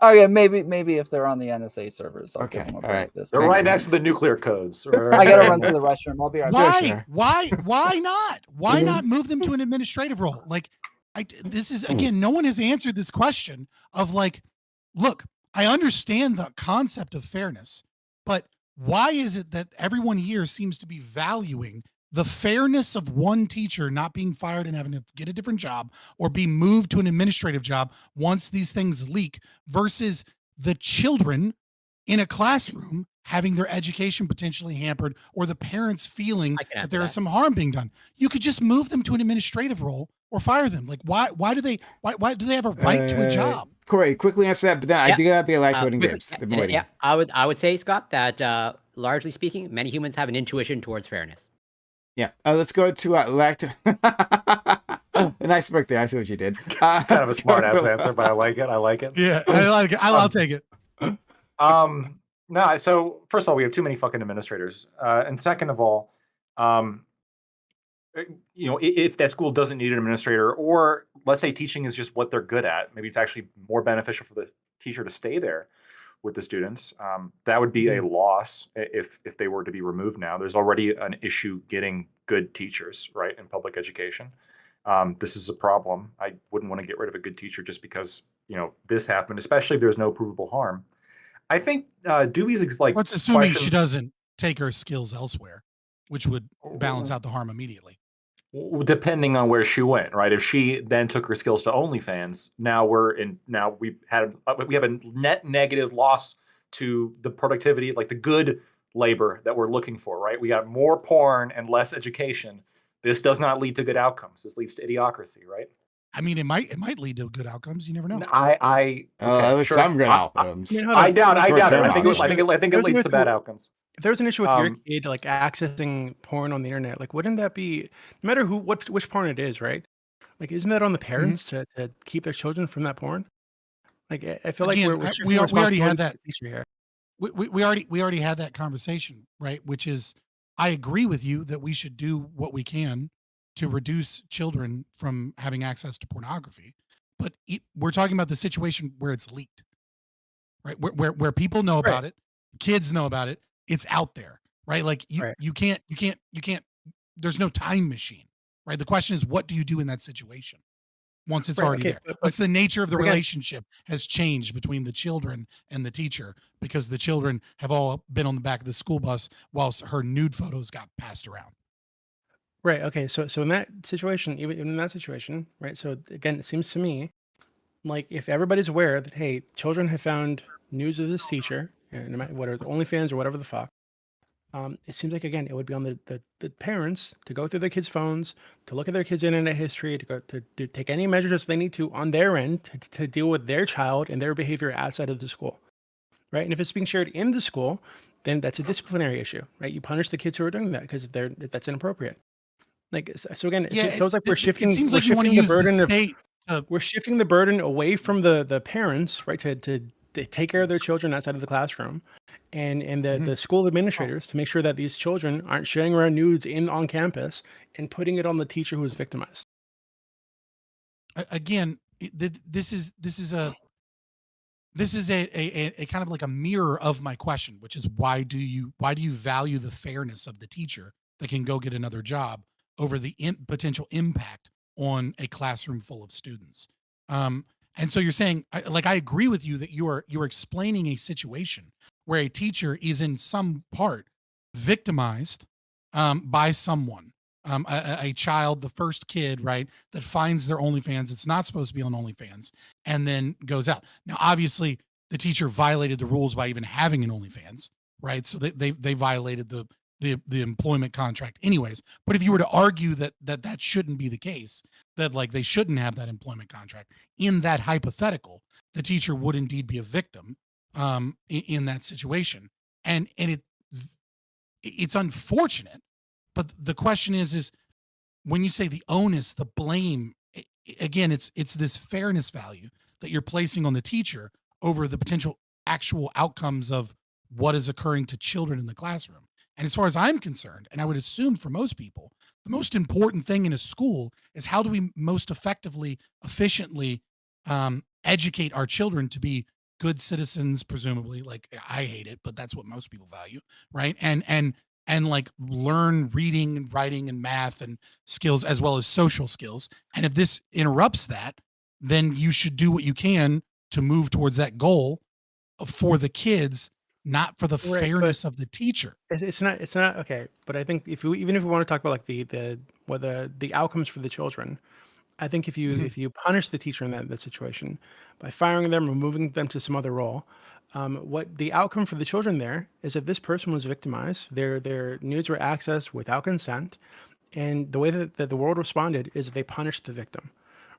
Oh yeah, maybe if they're on the NSA servers, I'll give them a break. Right. They're right next to the nuclear codes. I gotta run to the restroom. I'll be right back. Why not? Why not move them to an administrative role? Like, this is again, no one has answered this question of like, look, I understand the concept of fairness, but why is it that everyone here seems to be valuing the fairness of one teacher not being fired and having to get a different job or be moved to an administrative job once these things leak versus the children in a classroom having their education potentially hampered or the parents feeling that there is some harm being done? You could just move them to an administrative role or fire them. Like why do they have a right to a job? Corey, quickly answer that, but then I do have the Lactwood Gibbs. Yeah, I would say, Scott, that largely speaking, many humans have an intuition towards fairness. Yeah, let's go to Lactwood. Nice work there. I see what you did. Kind of a smart ass answer, but I like it. Yeah, I like it. I'll take it. No, so first of all, we have too many fucking administrators, and second of all, you know, if that school doesn't need an administrator, or let's say teaching is just what they're good at, maybe it's actually more beneficial for the teacher to stay there with the students. That would be a loss if they were to be removed now. There's already an issue getting good teachers, right, in public education. This is a problem. I wouldn't want to get rid of a good teacher just because, you know, this happened, especially if there's no provable harm. I think Dewey's like... Let's assuming she doesn't take her skills elsewhere, which would balance out the harm immediately. Depending on where she went, right? If she then took her skills to OnlyFans, now we have a net negative loss to the productivity, like the good labor that we're looking for, right? We got more porn and less education. This does not lead to good outcomes. This leads to idiocracy, right? I mean, it might lead to good outcomes. You never know. Some good outcomes. I doubt it. I think it leads to bad outcomes. If there's an issue with your kid like accessing porn on the internet, like wouldn't that be, no matter which porn it is, right? Like, isn't that on the parents to keep their children from that porn? Like, I feel again, like we already had that. We already had that conversation, right? Which is, I agree with you that we should do what we can to reduce children from having access to pornography, but we're talking about the situation where it's leaked, right? Where people know about it. kids know about it. It's out there, right? Like you can't. There's no time machine, right? The question is, what do you do in that situation once it's already there? Once the nature of the relationship has changed between the children and the teacher, because the children have all been on the back of the school bus whilst her nude photos got passed around. Right. Okay. So in that situation, even in that situation, right? So again, it seems to me like if everybody's aware that, hey, children have found news of this teacher, and no matter whether it's OnlyFans or whatever the fuck, it seems like again it would be on the parents to go through their kids' phones, to look at their kids' internet history, to go to take any measures they need to on their end to deal with their child and their behavior outside of the school, right? And if it's being shared in the school, then that's a disciplinary issue, right? You punish the kids who are doing that because that's inappropriate. Like so again, it feels like we're shifting. It seems like you want to use the state. We're shifting the burden away from the parents, right, to take care of their children outside of the classroom, and the school administrators to make sure that these children aren't sharing around nudes on campus and putting it on the teacher who is victimized. Again, this is a kind of like a mirror of my question, which is why do you value the fairness of the teacher that can go get another job over the potential impact on a classroom full of students? And so you're saying, I agree with you that you're explaining a situation where a teacher is in some part victimized by someone, a child, the first kid, right, that finds their OnlyFans. It's not supposed to be on OnlyFans, and then goes out. Now, obviously, the teacher violated the rules by even having an OnlyFans, right? So they violated the employment contract anyways. But if you were to argue that shouldn't be the case, that like they shouldn't have that employment contract, in that hypothetical, the teacher would indeed be a victim in that situation. And it's unfortunate, but the question is when you say the onus, the blame, again, it's this fairness value that you're placing on the teacher over the potential actual outcomes of what is occurring to children in the classroom. And as far as I'm concerned, and I would assume for most people, the most important thing in a school is how do we most effectively, efficiently educate our children to be good citizens, presumably. Like, I hate it, but that's what most people value, right? And like learn reading and writing and math and skills as well as social skills. And if this interrupts that, then you should do what you can to move towards that goal for the kids, not for the fairness of the teacher. It's not okay. But I think even if we want to talk about like the outcomes for the children, I think if you punish the teacher in that situation by firing them or moving them to some other role, what the outcome for the children there is that this person was victimized, their nudes were accessed without consent, and the way that the world responded is they punished the victim,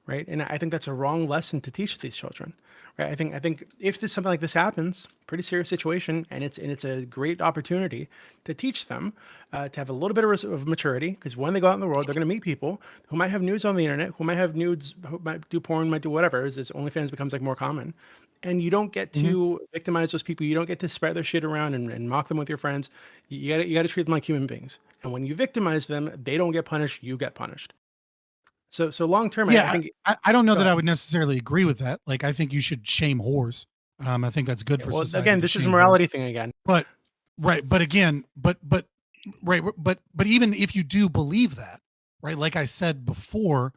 right? And I think that's a wrong lesson to teach these children, right? I think if something like this happens, pretty serious situation, and it's a great opportunity to teach them to have a little bit of maturity, because when they go out in the world, they're going to meet people who might have nudes on the internet, who might have nudes, who might do porn, might do whatever, as OnlyFans becomes like more common. And you don't get to victimize those people. You don't get to spread their shit around and mock them with your friends. You got to treat them like human beings. And when you victimize them, they don't get punished. You get punished. So long term, yeah, I think I don't know that I would necessarily agree with that. Like, I think you should shame whores. I think that's good for society. Again, this is a morality thing again. But right, but again, but even if you do believe that, right, like I said before,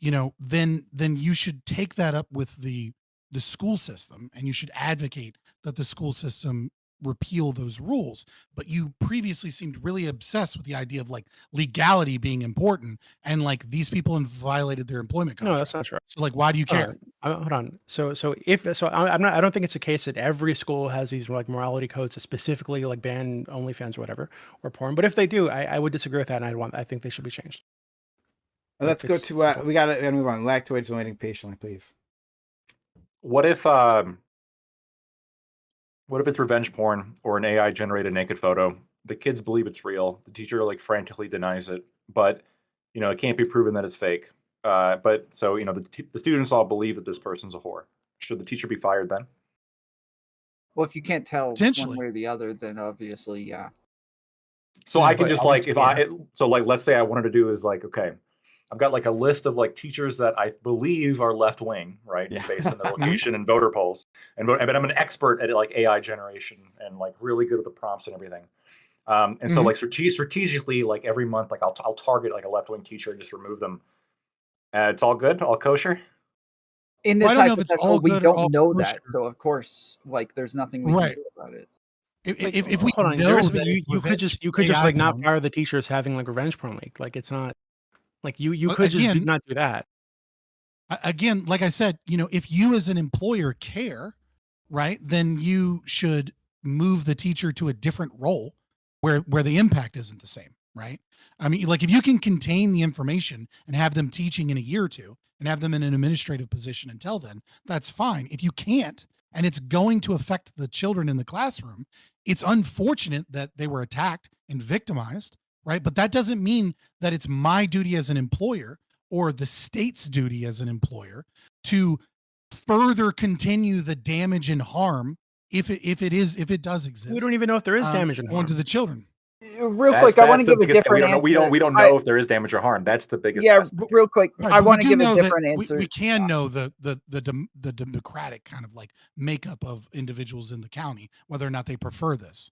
then you should take that up with the school system, and you should advocate that the school system repeal those rules. But you previously seemed really obsessed with the idea of like legality being important, and like these people violated their employment contract. No, that's not true. So like, why do you care? Hold on. I'm not. I don't think it's a case that every school has these like morality codes that specifically like ban OnlyFans or whatever or porn. But if they do, I would disagree with that, and I think they should be changed. Let's go to we gotta move on. Lactoids waiting patiently, please. What if it's revenge porn or an AI generated naked photo? The kids believe it's real. The teacher like frantically denies it, but it can't be proven that it's fake. But so the students all believe that this person's a whore. Should the teacher be fired then? Well, if you can't tell one way or the other, then obviously, yeah. So I can just like let's say I wanted to do is like, okay, I've got like a list of like teachers that I believe are left wing, right? Yeah. Based on their location and voter polls. But I'm an expert at like AI generation and like really good at the prompts and everything. And so like strategically, like every month, like I'll target like a left-wing teacher and just remove them. It's all good, all kosher. In this hypothetical, we don't know that, so of course, like there's nothing we can do about it. If we hold on, know that that you could just like not fire the teachers having like revenge porn week. Like it's not like you could just not do that. Again, like I said, if you as an employer care, right, then you should move the teacher to a different role where the impact isn't the same, right? I mean, like if you can contain the information and have them teaching in a year or two and have them in an administrative position until then, that's fine. If you can't, and it's going to affect the children in the classroom, it's unfortunate that they were attacked and victimized, right? But that doesn't mean that it's my duty as an employer or the state's duty as an employer to further continue the damage and harm if it does exist. We don't even know if there is damage and harm to the children. Real quick, I want to give a different answer. We don't know if there is damage or harm. That's the biggest. Yeah, real quick, I want to give a different answer. We can know the democratic kind of like makeup of individuals in the county, whether or not they prefer this.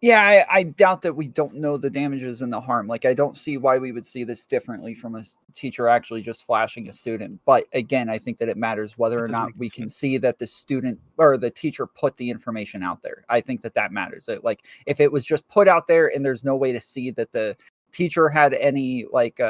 Yeah, I doubt that we don't know the damages and the harm. Like, I don't see why we would see this differently from a teacher actually just flashing a student. But again, I think that it matters whether or not we can see that the student or the teacher put the information out there. I think that matters. Like, if it was just put out there and there's no way to see that the teacher had any like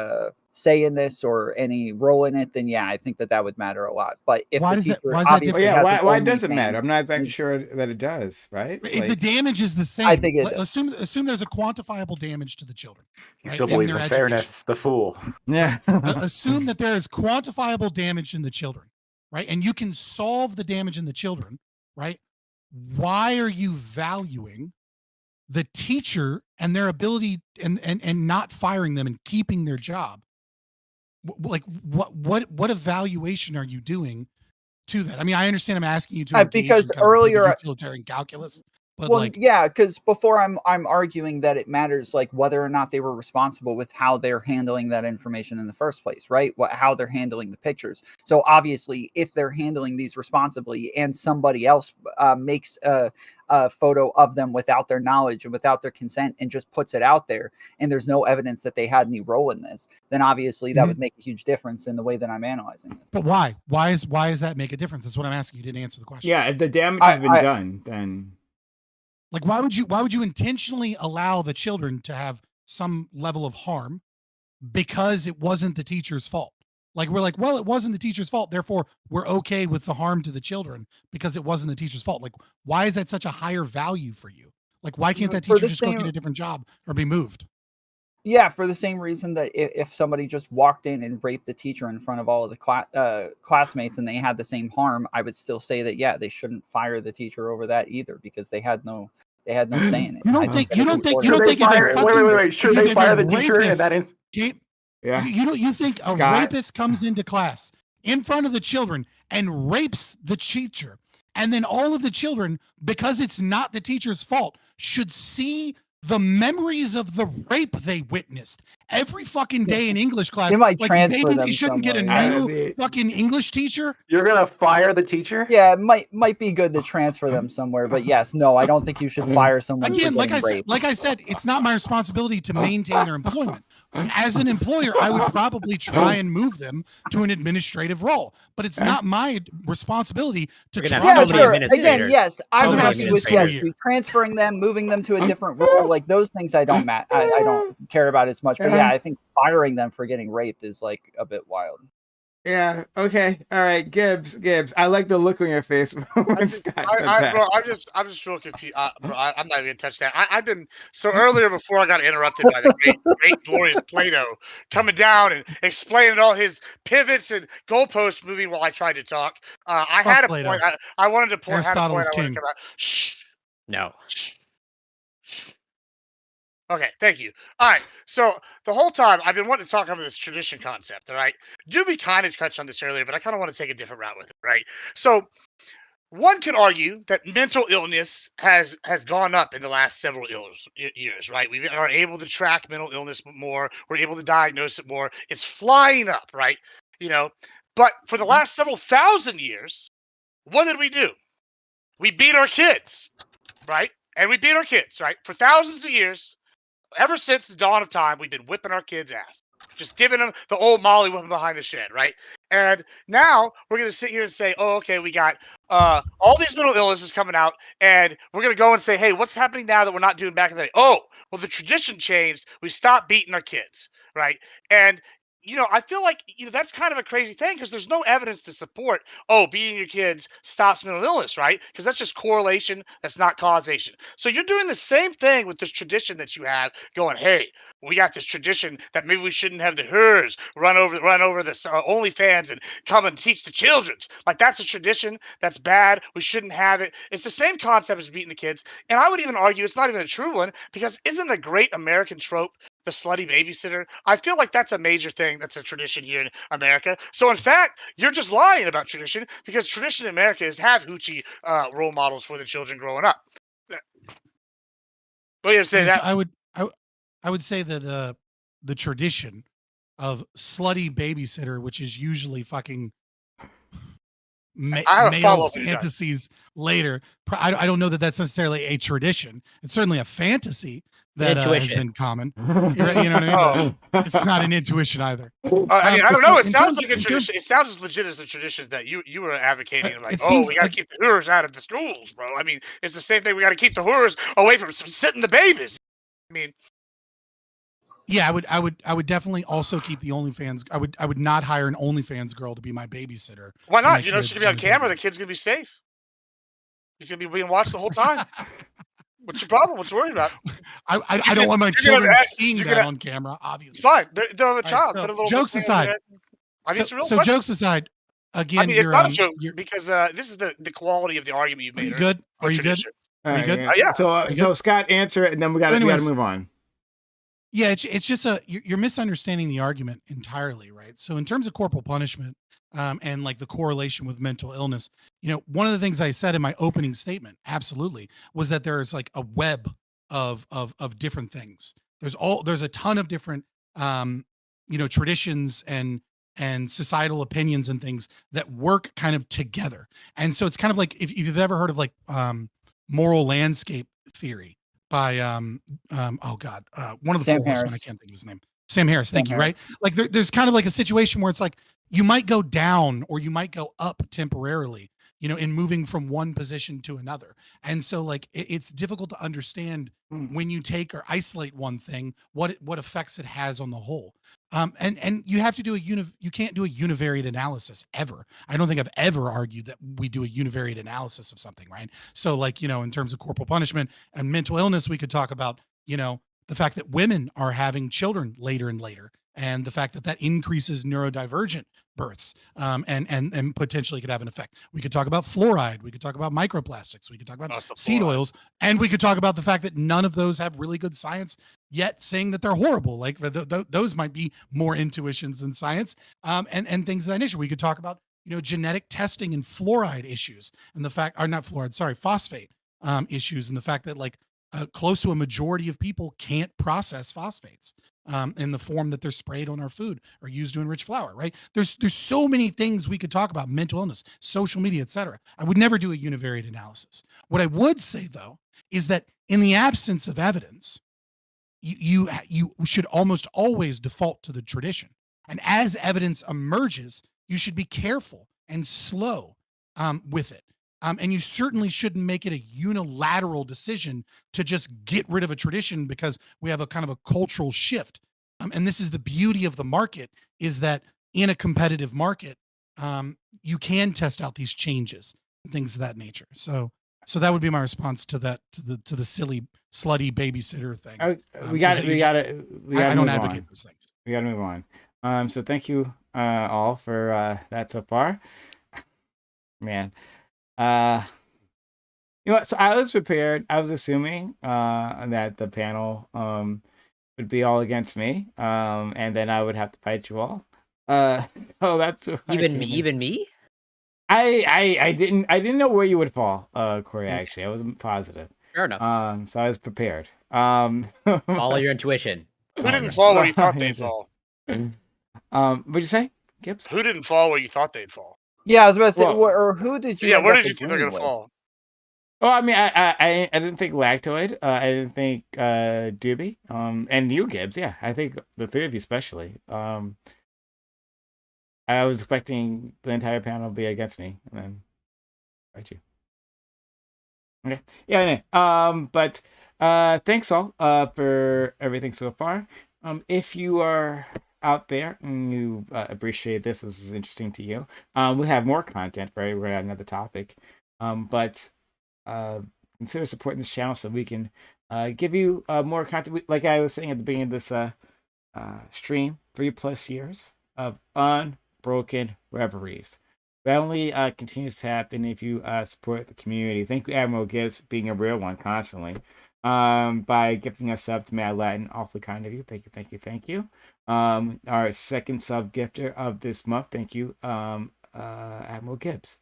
say in this or any role in it, then yeah, I think that would matter a lot. But if why the teacher why does it matter? I'm not exactly sure that it does, right? If the damage is the same, I think assume there's a quantifiable damage to the children. He still believes in fairness, the fool. Yeah. Assume that there is quantifiable damage in the children, right? And you can solve the damage in the children, right? Why are you valuing the teacher and their ability and not firing them and keeping their job? Like what evaluation are you doing to that? I mean, I understand I'm asking you to because earlier utilitarian calculus, but because before I'm arguing that it matters like whether or not they were responsible with how they're handling that information in the first place, right? How they're handling the pictures. So obviously, if they're handling these responsibly and somebody else makes a photo of them without their knowledge and without their consent and just puts it out there, and there's no evidence that they had any role in this, then obviously that would make a huge difference in the way that I'm analyzing this. But why? Why does that make a difference? That's what I'm asking. You didn't answer the question. Yeah, if the damage has been done, then. Like, why would you intentionally allow the children to have some level of harm because it wasn't the teacher's fault? Like, we're like, well, it wasn't the teacher's fault, therefore we're okay with the harm to the children because it wasn't the teacher's fault. Like, why is that such a higher value for you? Like, why can't that teacher just go get a different job or be moved? Yeah, for the same reason that if somebody just walked in and raped the teacher in front of all of the classmates and they had the same harm, I would still say that, yeah, they shouldn't fire the teacher over that either because they had no say in it. You don't think should they fire the teacher in that instance? Yeah. You think a rapist comes into class in front of the children and rapes the teacher, and then all of the children, because it's not the teacher's fault, should see the memories of the rape they witnessed every fucking day in English class? You might transfer maybe them they shouldn't get a new fucking English teacher. You're gonna fire the teacher? Yeah, it might be good to transfer them somewhere, but yes, no, I don't think you should fire someone. Again, like I said, it's not my responsibility to maintain their employment. As an employer, I would probably try and move them to an administrative role, but it's not my responsibility to try. Yeah, sure. Again, yes, I'm happy with transferring them, moving them to a different role. Like those things, I don't care about as much. But yeah, I think firing them for getting raped is like a bit wild. Yeah. Okay. All right. Gibbs. I like the look on your face when Scott said that. Bro, I'm just real confused. Bro, I'm not even gonna touch that. I've been earlier before I got interrupted by the great glorious Plato coming down and explaining all his pivots and goalposts moving while I tried to talk. I had a Plato. point. I wanted to point. Aristotle is king. Shh. No. Shh. Okay, thank you. All right, so the whole time I've been wanting to talk about this tradition concept, all right? Dooby kind of touched on this earlier, but I kind of want to take a different route with it, right? So one could argue that mental illness has gone up in the last several years, right? We are able to track mental illness more. We're able to diagnose it more. It's flying up, right? But for the last several thousand years, what did we do? We beat our kids. right? And we beat our kids, right? For thousands of years, ever since the dawn of time, we've been whipping our kids' ass. Just giving them the old Molly whipping behind the shed, right? And now we're going to sit here and say, oh, okay, we got all these mental illnesses coming out, and we're going to go and say, hey, what's happening now that we're not doing back in the day? Oh, well, the tradition changed. We stopped beating our kids, right? And I feel like that's kind of a crazy thing because there's no evidence to support, oh, beating your kids stops mental illness, right? Because that's just correlation, that's not causation. So you're doing the same thing with this tradition that you have, going, hey, we got this tradition that maybe we shouldn't have the hers run over this OnlyFans and come and teach the children's. Like that's a tradition that's bad. We shouldn't have it. It's the same concept as beating the kids, and I would even argue it's not even a true one because isn't a great American trope the slutty babysitter? I feel like that's a major thing. That's a tradition here in America. So in fact, you're just lying about tradition because tradition in America is have hoochie role models for the children growing up. What do you say Yes, that? I would say that the tradition of slutty babysitter, which is usually fucking I have a male follow-up for you guys. fantasies later. I don't know that that's necessarily a tradition. It's certainly a fantasy that has Intuition. been common. You know what I mean? But it's not an intuition either. I mean, I don't know. It in sounds terms- like a in tradition. terms- It sounds as legit as the tradition that you were advocating. Like, it seems we got to like- keep the hookers out of the schools, bro. I mean, it's the same thing. We got to keep the hookers away from sitting the babies. I mean, Yeah, I would definitely also keep the OnlyFans. I would not hire an OnlyFans girl to be my babysitter. why for my not? She's kids gonna be on and camera. baby. The kid's gonna be safe. He's gonna be being watched the whole time. What's your problem? What's you worried about? I don't want my you're gonna children act- seeing you're that gonna- on camera, obviously. It's fine. They don't have a Right, child. so Put a little jokes bit aside, I mean, it's a real so question. jokes aside, again, I mean, it's you're, not a joke you're- because this is the quality of the argument you've Are made. you good? Are you good? Tradition. Are you good? Yeah. You So good? Scott, answer it, and then we got to Anyways, move on. Yeah, it's just you're misunderstanding the argument entirely, right? So in terms of corporal punishment, and like the correlation with mental illness, one of the things I said in my opening statement, absolutely, was that there's like a web of different things. There's a ton of different traditions and societal opinions and things that work kind of together. And so it's kind of like if you've ever heard of like moral landscape theory by oh god, one of the Sam four horsemen, I Harris. can't think of his name. Sam Harris, thank Sam you, right? Harris. Like there's kind of like a situation where it's like you might go down or you might go up temporarily, in moving from one position to another. And so like it's difficult to understand when you take or isolate one thing, what effects it has on the whole. And you have to do you can't do a univariate analysis ever. I don't think I've ever argued that we do a univariate analysis of something, right? So like, in terms of corporal punishment and mental illness, we could talk about, the fact that women are having children later and later, and the fact that increases neurodivergent births, and potentially could have an effect. We could talk about fluoride. We could talk about microplastics. We could talk about seed fluoride. oils, and we could talk about the fact that none of those have really good science yet saying that they're horrible. Like those might be more intuitions than science, and things of that nature. We could talk about genetic testing and fluoride issues, and the fact, or not fluoride, sorry, phosphate issues, and the fact that like close to a majority of people can't process phosphates in the form that they're sprayed on our food or used to enrich flour, right? There's so many things we could talk about: mental illness, social media, etc. I would never do a univariate analysis. What I would say though is that in the absence of evidence, you should almost always default to the tradition. And as evidence emerges, you should be careful and slow with it. And you certainly shouldn't make it a unilateral decision to just get rid of a tradition because we have a kind of a cultural shift. And this is the beauty of the market, is that in a competitive market, you can test out these changes and things of that nature. So that would be my response to that, to the silly, slutty babysitter thing. We got to I don't move advocate on. those things. We got to move on. So thank you all for that so far. Man. So I was prepared. I was assuming that the panel would be all against me, and then I would have to fight you all. That's Even me. I didn't know where you would fall, Corey. Actually, I wasn't positive. Fair enough. So I was prepared. Follow your intuition. Who didn't fall where you thought they'd fall? What'd you say, Gibbs? Who didn't fall where you thought they'd fall? Yeah, I was about to say, Well, or who did you? Yeah, end where up did you think they're agreeing gonna with? fall? Oh, I mean, I didn't think Lactoid. I didn't think Doobie. And you, Gibbs. Yeah, I think the three of you especially. I was expecting the entire panel to be against me, and then right you. Okay. Yeah. Anyway, but thanks all for everything so far. If you are out there and you appreciate this is interesting to you, we'll have more content. Right, we're gonna have another topic. But consider supporting this channel so we can give you more content. Like I was saying at the beginning of this stream, 3+ years of unbroken reveries. That only continues to happen if you support the community. Thank you, Admiral Gibbs, being a real one constantly. By gifting us sub to Mad Latin, awfully kind of you. Thank you, thank you, thank you. Our second sub gifter of this month, thank you, Admiral Gibbs.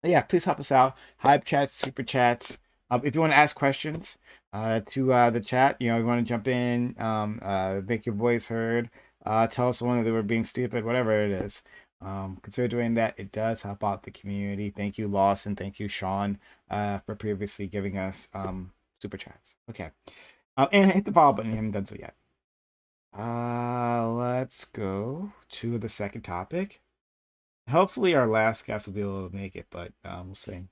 Yeah, please help us out. Hype chats, super chats. If you want to ask questions to the chat, you want to jump in, make your voice heard, tell someone that we're being stupid, whatever it is. Consider doing that. It does help out the community. Thank you, Lawson. Thank you, Sean, for previously giving us super chats. Okay. And hit the follow button if you haven't done so yet. Let's go to the second topic. Hopefully our last guest will be able to make it, but we'll see.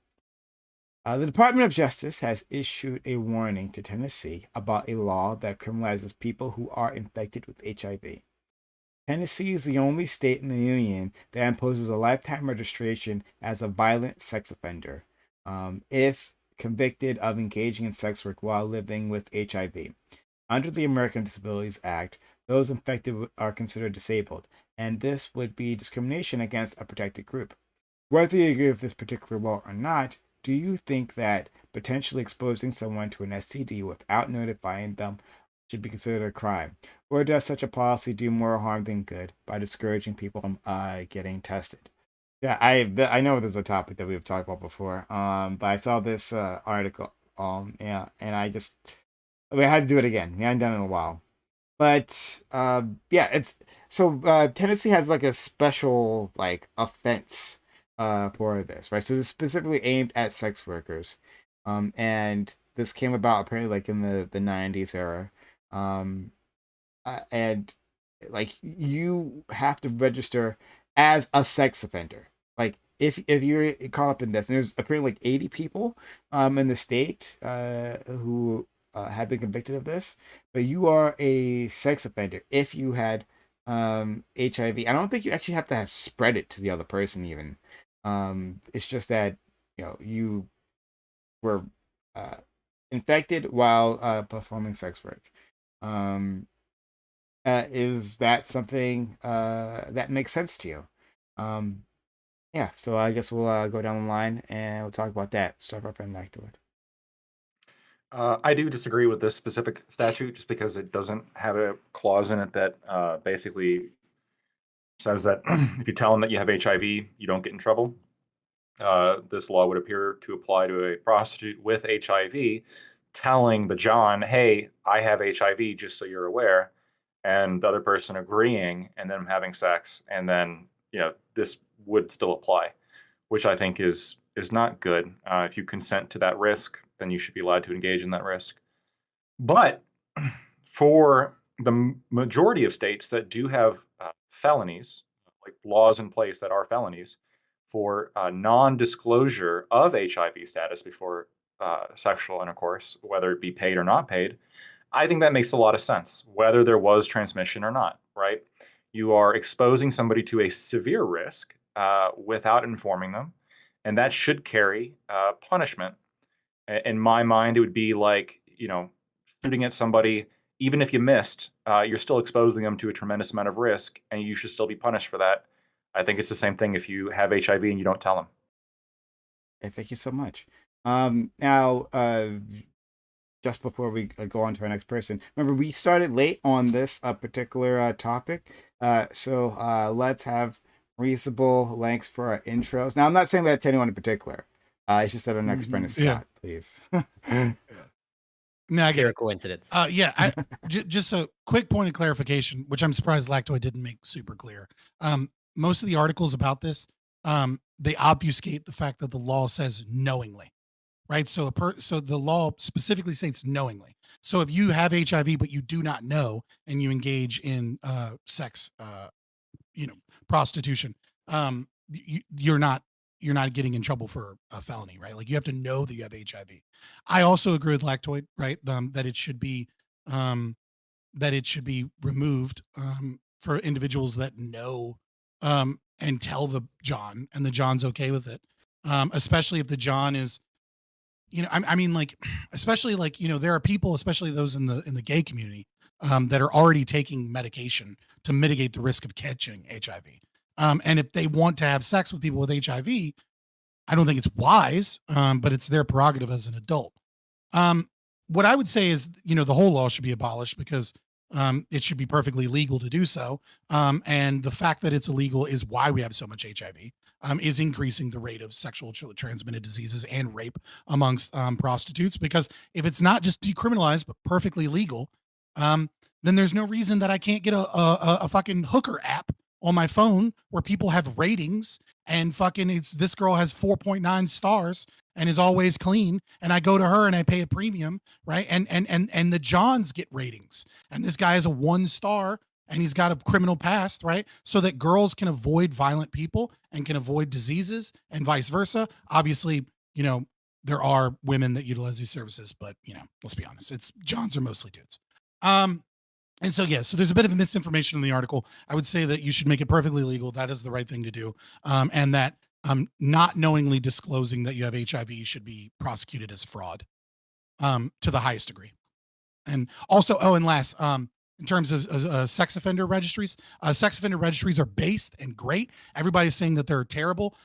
The Department of Justice has issued a warning to Tennessee about a law that criminalizes people who are infected with HIV. Tennessee is the only state in the union that imposes a lifetime registration as a violent sex offender if convicted of engaging in sex work while living with HIV. Under the American Disabilities Act, those infected are considered disabled, and this would be discrimination against a protected group. Whether you agree with this particular law or not, do you think that potentially exposing someone to an STD without notifying them should be considered a crime? Or does such a policy do more harm than good by discouraging people from getting tested? Yeah, I know this is a topic that we've talked about before, but I saw this article, yeah, and I had to do it again. We hadn't done it in a while. But yeah, it's so Tennessee has like a special like offense for this, right? So it's specifically aimed at sex workers, and this came about apparently like in the 90s era, and like you have to register as a sex offender. Like if you're caught up in this, and there's apparently like 80 people in the state who have been convicted of this, but you are a sex offender if you had HIV. I don't think you actually have to have spread it to the other person even. It's just that you were infected while performing sex work. Is that something that makes sense to you? Yeah, so I guess we'll go down the line and we'll talk about that. Start our friend back to it. I do disagree with this specific statute just because it doesn't have a clause in it that basically says that if you tell them that you have HIV, you don't get in trouble. This law would appear to apply to a prostitute with HIV telling the John, hey, I have HIV, just so you're aware, and the other person agreeing and then having sex, and then this would still apply, which I think is not good. If you consent to that risk, then you should be allowed to engage in that risk. But for the majority of states that do have felonies, like laws in place that are felonies for non-disclosure of HIV status before sexual intercourse, whether it be paid or not paid, I think that makes a lot of sense, whether there was transmission or not, right? You are exposing somebody to a severe risk without informing them, and that should carry punishment. In my mind, it would be like, shooting at somebody, even if you missed, you're still exposing them to a tremendous amount of risk, and you should still be punished for that. I think it's the same thing if you have HIV and you don't tell them. Okay, thank you so much. Now, just before we go on to our next person, remember we started late on this particular topic, so let's have reasonable lengths for our intros. Now, I'm not saying that to anyone in particular. It's just that our next friend is Scott, please. No, I get it. Coincidence. Yeah, just a quick point of clarification, which I'm surprised Lactoid didn't make super clear. Most of the articles about this, they obfuscate the fact that the law says knowingly. right? So so the law specifically states knowingly. So if you have HIV but you do not know and you engage in sex, prostitution, you're not getting in trouble for a felony, right? Like you have to know that you have HIV. I also agree with Lactoid, right? That it should be removed for individuals that know and tell the John, and the John's okay with it, especially if the John is, I mean, like, especially like, there are people, especially those in the gay community, that are already taking medication to mitigate the risk of catching HIV. And if they want to have sex with people with HIV, I don't think it's wise, but it's their prerogative as an adult. What I would say is, the whole law should be abolished because it should be perfectly legal to do so. And the fact that it's illegal is why we have so much HIV, is increasing the rate of sexual transmitted diseases and rape amongst prostitutes. Because if it's not just decriminalized, but perfectly legal, then there's no reason that I can't get a fucking hooker app on my phone where people have ratings and fucking this girl has 4.9 stars and is always clean, and I go to her and I pay a premium, right? And the Johns get ratings, and this guy is a 1 star and he's got a criminal past, right? So that girls can avoid violent people and can avoid diseases and vice versa. Obviously, there are women that utilize these services, but let's be honest, it's Johns are mostly dudes. And so, so there's a bit of misinformation in the article. I would say that you should make it perfectly legal. That is the right thing to do. And that not knowingly disclosing that you have HIV should be prosecuted as fraud to the highest degree. And also, and last, in terms of sex offender registries are based and great. Everybody's saying that they're terrible.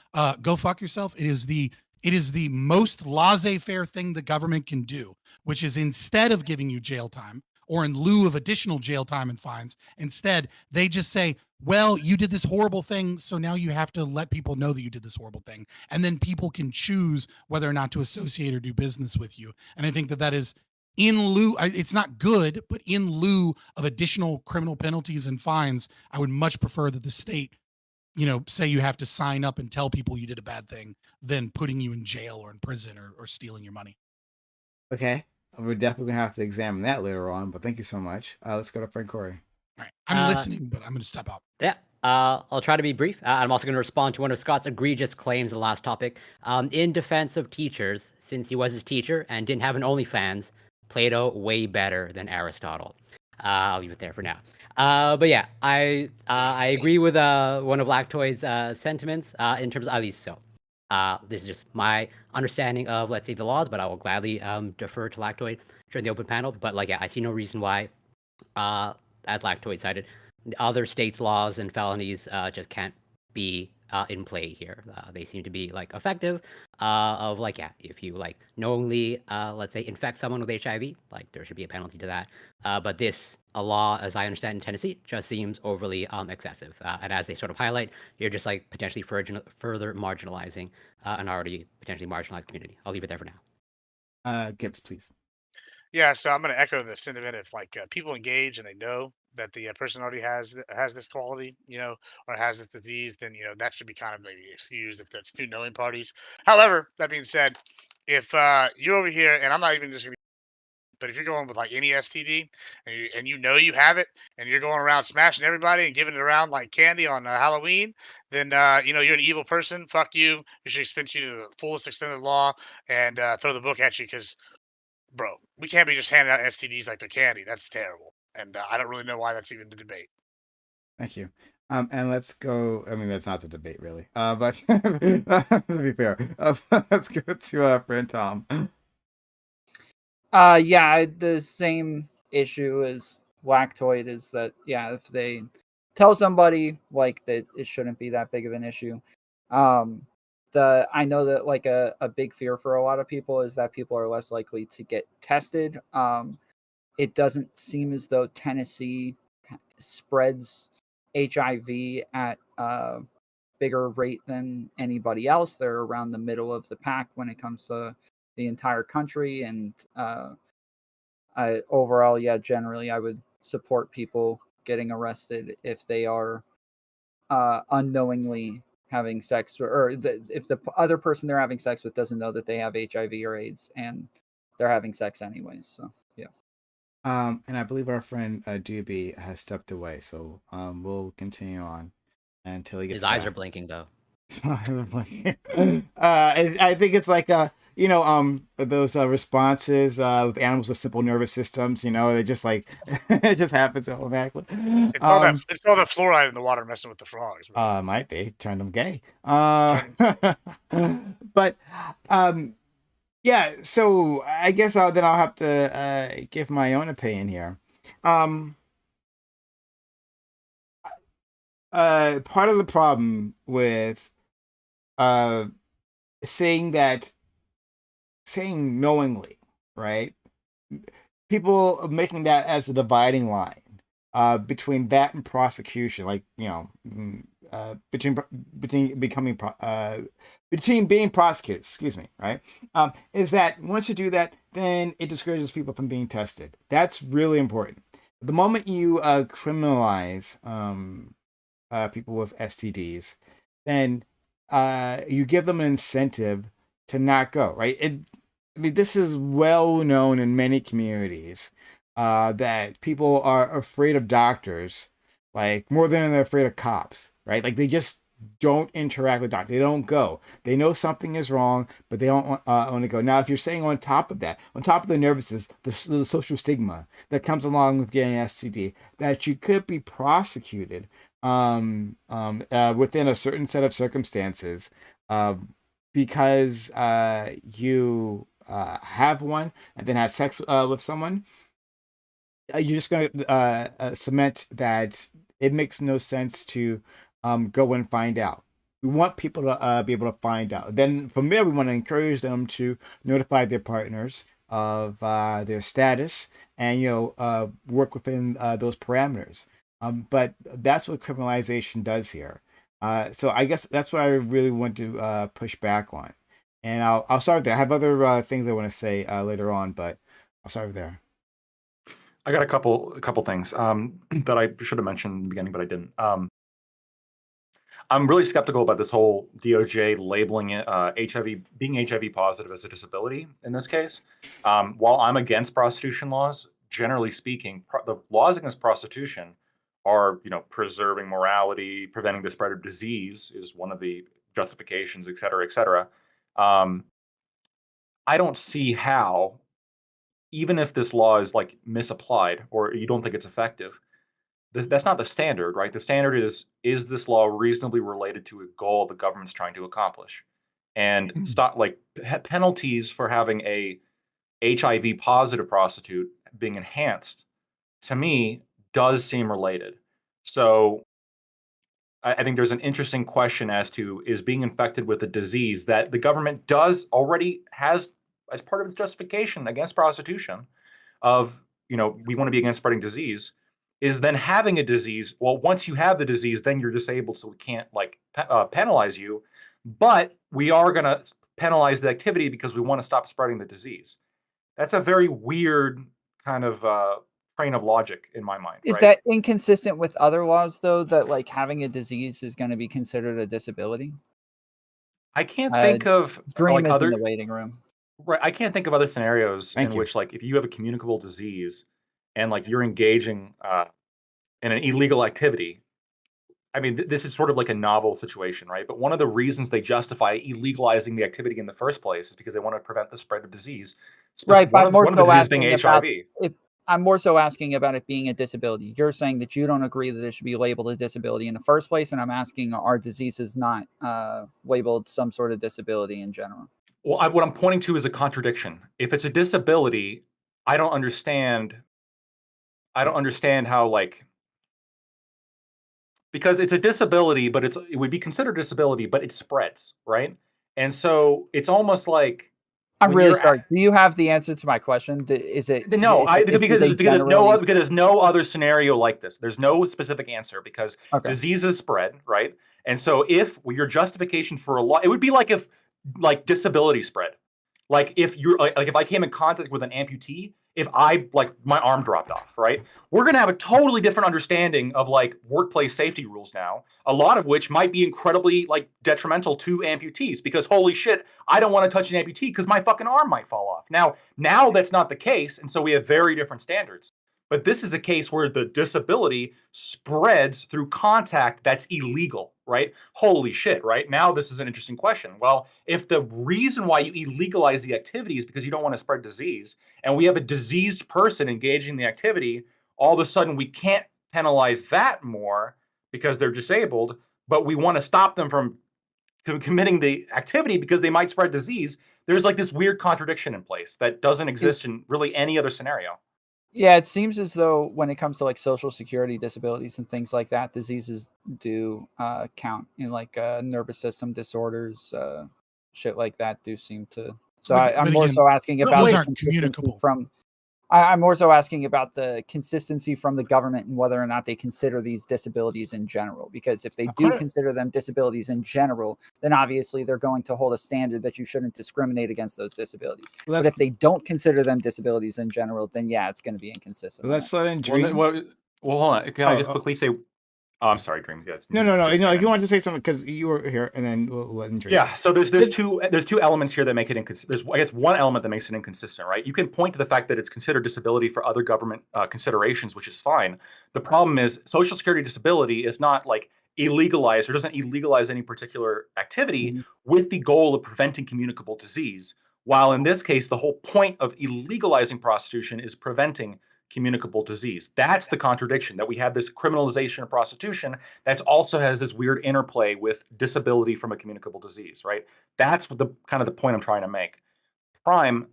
Go fuck yourself. It is the most laissez-faire thing the government can do, which is instead of giving you jail time, or in lieu of additional jail time and fines, instead, they just say, well, you did this horrible thing, so now you have to let people know that you did this horrible thing. And then people can choose whether or not to associate or do business with you. And I think that is in lieu, it's not good, but in lieu of additional criminal penalties and fines, I would much prefer that the state, say you have to sign up and tell people you did a bad thing than putting you in jail or in prison or stealing your money. Okay. We're definitely gonna have to examine that later on, but thank you so much. Let's go to Frank Corey. All right. I'm listening, but I'm going to step out. Yeah. I'll try to be brief. I'm also going to respond to one of Scott's egregious claims in the last topic. In defense of teachers, since he was his teacher and didn't have an OnlyFans, Plato way better than Aristotle. I'll leave it there for now. But yeah, I agree with one of Lactoid's sentiments in terms of at least so. This is just my understanding of, let's say, the laws, but I will gladly defer to Lactoid during the open panel. But I see no reason why, as Lactoid cited, other states' laws and felonies just can't be in play here. They seem to be effective. If you knowingly, let's say, infect someone with HIV, there should be a penalty to that. But a law, as I understand in Tennessee, just seems overly excessive. And as they sort of highlight, you're just potentially further marginalizing an already potentially marginalized community. I'll leave it there for now. Gibbs, please. Yeah, so I'm going to echo the sentiment. If people engage and they know that the person already has this quality, or has this disease, then that should be kind of maybe excused if that's two knowing parties. However, that being said, if you're over here, and I'm not even just going to, but if you're going with any STD and you know you have it, and you're going around smashing everybody and giving it around like candy on Halloween, then you're an evil person. Fuck you. We should expense you to the fullest extent of the law and throw the book at you because. Bro, we can't be just handing out STDs like they're candy. That's terrible. And I don't really know why that's even the debate. Thank you. And let's go. I mean, that's not the debate, really. But to be fair, let's go to friend Tom. Yeah, the same issue as Lactoid is that, if they tell somebody that it shouldn't be that big of an issue. I know that a big fear for a lot of people is that people are less likely to get tested. It doesn't seem as though Tennessee spreads HIV at a bigger rate than anybody else. They're around the middle of the pack when it comes to the entire country. And overall, generally I would support people getting arrested if they are unknowingly having sex, or if the other person they're having sex with doesn't know that they have HIV or AIDS, and they're having sex anyways. So yeah. And I believe our friend Doobie has stepped away, so we'll continue on until he gets His eyes back. are blinking though. I think it's like those responses of animals with simple nervous systems. They just like it just happens automatically. It's all that fluoride in the water messing with the frogs. Might be turn them gay. But yeah. So I guess I'll have to give my own opinion here. Part of the problem with saying knowingly, right? People making that as a dividing line between that and prosecution, like between being prosecuted, excuse me, right? Is that once you do that, then it discourages people from being tested. That's really important. The moment you criminalize people with STDs, then you give them an incentive to not go, right? This is well known in many communities that people are afraid of doctors, like more than they're afraid of cops, right? Like they just don't interact with doctors. They don't go. They know something is wrong, but they don't want to go. Now, if you're saying on top of that, on top of the nervousness, the social stigma that comes along with getting an STD, that you could be prosecuted within a certain set of circumstances because you have one and then had sex with someone, you're just going to cement that it makes no sense to go and find out. We want people to be able to find out. Then from there, we want to encourage them to notify their partners of their status and work within those parameters. But that's what criminalization does here. So I guess that's what I really want to push back on. And I'll start there. I have other things I want to say later on, but I'll start there. I got a couple things that I should have mentioned in the beginning, but I didn't. I'm really skeptical about this whole DOJ labeling HIV, being HIV positive as a disability in this case. While I'm against prostitution laws, generally speaking, the laws against prostitution are, preserving morality, preventing the spread of disease is one of the justifications, et cetera, et cetera. I don't see how, even if this law is like misapplied or you don't think it's effective, that's not the standard, right? The standard is this law reasonably related to a goal the government's trying to accomplish? And stop penalties for having a HIV positive prostitute being enhanced, to me, does seem related. So I think there's an interesting question as to, is being infected with a disease that the government already has as part of its justification against prostitution of, we want to be against spreading disease, is then having a disease. Well, once you have the disease, then you're disabled, so we can't penalize you, but we are going to penalize the activity because we want to stop spreading the disease. That's a very weird kind of train of logic in my mind. Is that inconsistent with other laws, though, that having a disease is going to be considered a disability? I can't think of Dream is in the waiting room. Right. I can't think of other scenarios which, if you have a communicable disease and you're engaging in an illegal activity. I mean, this is sort of like a novel situation, right? But one of the reasons they justify illegalizing the activity in the first place is because they want to prevent the spread of disease. Right. But one of the diseases being HIV. I'm more so asking about it being a disability. You're saying that you don't agree that it should be labeled a disability in the first place, and I'm asking, are diseases not labeled some sort of disability in general? Well, what I'm pointing to is a contradiction. If it's a disability, I don't understand how because it's a disability, but it would be considered a disability, but it spreads, right? And so it's almost like I'm really sorry. Do you have the answer to my question? Is it no? Because there's no other scenario like this. There's no specific answer because diseases spread, right? And so if your justification for a law, it would be if disability spread. If you're if I came in contact with an amputee, if I, like, my arm dropped off, right? We're going to have a totally different understanding of like workplace safety rules now, a lot of which might be incredibly like detrimental to amputees, because holy shit, I don't want to touch an amputee because my fucking arm might fall off. Now that's not the case. And so we have very different standards. But this is a case where the disability spreads through contact that's illegal, right? Holy shit, right? Now this is an interesting question. Well, if the reason why you illegalize the activity is because you don't want to spread disease, and we have a diseased person engaging in the activity, all of a sudden we can't penalize that more because they're disabled, but we want to stop them from committing the activity because they might spread disease. There's like this weird contradiction in place that doesn't exist in really any other scenario. Yeah, it seems as though when it comes to like social security disabilities and things like that, diseases do count in like nervous system disorders, shit like that do seem to. So I'm more so asking about those the aren't communicable. I'm more so asking about the consistency from the government and whether or not they consider these disabilities in general. Because if they do consider them disabilities in general, then obviously they're going to hold a standard that you shouldn't discriminate against those disabilities. But if they don't consider them disabilities in general, then yeah, it's going to be inconsistent. Let's let in Dream. Well, hold on. Can I just quickly say? Oh, I'm sorry, Dreams. Yes. No. If you want to say something, because you were here, and then we'll let him Dream. Yeah. So there's two elements here that make it inconsistent. There's, I guess, one element that makes it inconsistent, right? You can point to the fact that it's considered disability for other government considerations, which is fine. The problem is Social Security disability is not like illegalized or doesn't illegalize any particular activity with the goal of preventing communicable disease. While in this case, the whole point of illegalizing prostitution is preventing communicable disease. That's the contradiction, that we have this criminalization of prostitution that also has this weird interplay with disability from a communicable disease, right? That's what the kind of the point I'm trying to make. Prime,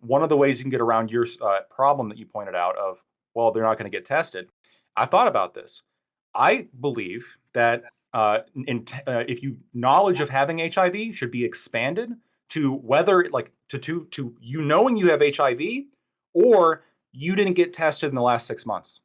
one of the ways you can get around your problem that you pointed out of, well, they're not going to get tested. I thought about this. I believe that if you knowledge of having HIV should be expanded to whether like to you knowing you have HIV or you didn't get tested in the last 6 months.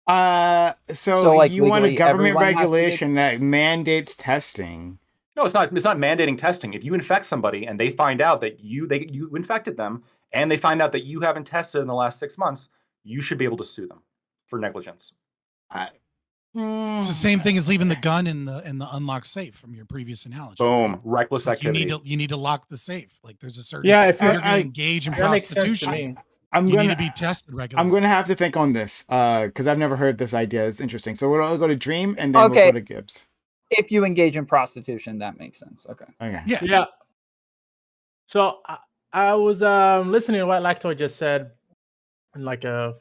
So like you want a government regulation that mandates testing? No, it's not mandating testing. If you infect somebody and they find out that you infected them and they find out that you haven't tested in the last 6 months, you should be able to sue them for negligence. It's the same thing as leaving the gun in the unlocked safe from your previous analogy. Boom, reckless activity. You need to lock the safe. Like there's a certain if you're going to engage in prostitution. You need to be tested regularly. I'm going to have to think on this because I've never heard this idea. It's interesting. So we'll go to Dream and then we'll go to Gibbs. If you engage in prostitution, that makes sense. Okay. Yeah. So I was listening to what Lactoid just said, like 2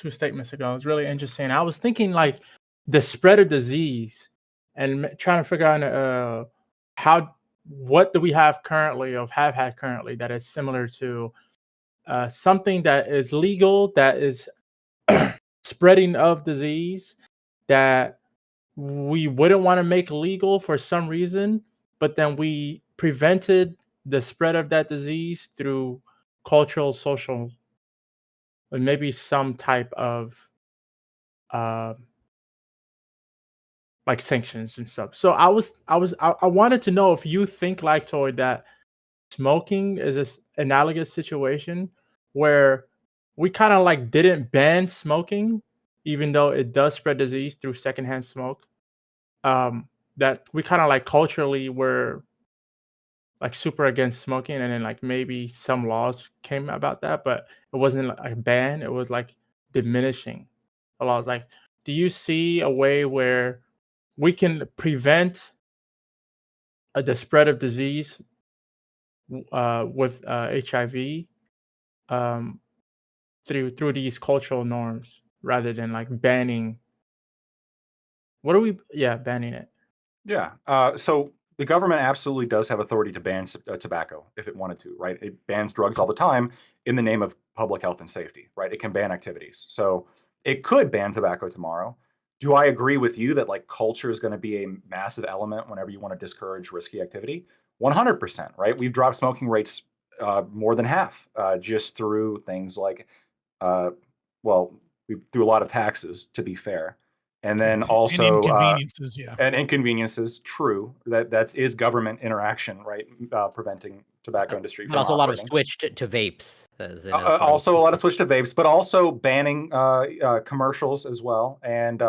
statements ago. It was really interesting. I was thinking like the spread of disease and trying to figure out what do we have currently or have had currently that is similar to something that is legal, that is spreading of disease, that we wouldn't want to make legal for some reason, but then we prevented the spread of that disease through cultural, social, and maybe some type of like sanctions and stuff. So I wanted to know if you think, like Toy, that smoking is this analogous situation where we kind of like didn't ban smoking, even though it does spread disease through secondhand smoke. That we kind of like culturally were like super against smoking, and then like maybe some laws came about that, but it wasn't like a ban. It was like diminishing the laws. Like, do you see a way where we can prevent the spread of disease with HIV through these cultural norms rather than like banning? Banning it. Yeah. So the government absolutely does have authority to ban tobacco if it wanted to, right? It bans drugs all the time in the name of public health and safety, right? It can ban activities. So it could ban tobacco tomorrow. Do I agree with you that like culture is going to be a massive element whenever you want to discourage risky activity? 100%, right? We've dropped smoking rates more than half just through things like, we do a lot of taxes, to be fair. And then And also inconveniences, yeah. and inconveniences, true. That is government interaction, right? Preventing tobacco industry But from also a lot of operating. switch to vapes. Also a lot of switch to vapes, but also banning commercials as well, and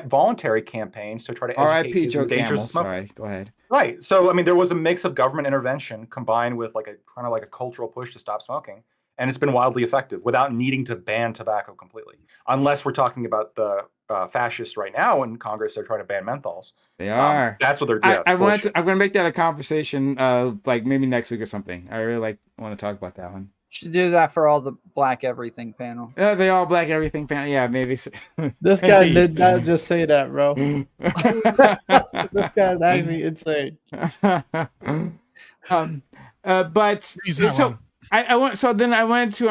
voluntary campaigns to try to educate R.I.P. kids in Joe the dangers Camel. of smoking. Sorry, go ahead. Right. So I mean, there was a mix of government intervention combined with like a cultural push to stop smoking, and it's been wildly effective without needing to ban tobacco completely. Unless we're talking about the fascists right now in Congress, they're trying to ban menthols. They are. That's what they're. I'm going to make that a conversation, like maybe next week or something. I really want to talk about that one. Should do that for all the Black Everything panel. They all Black Everything panel. Yeah, maybe. This guy did not just say that, bro. This guy's actually insane. But so I went. So then I went to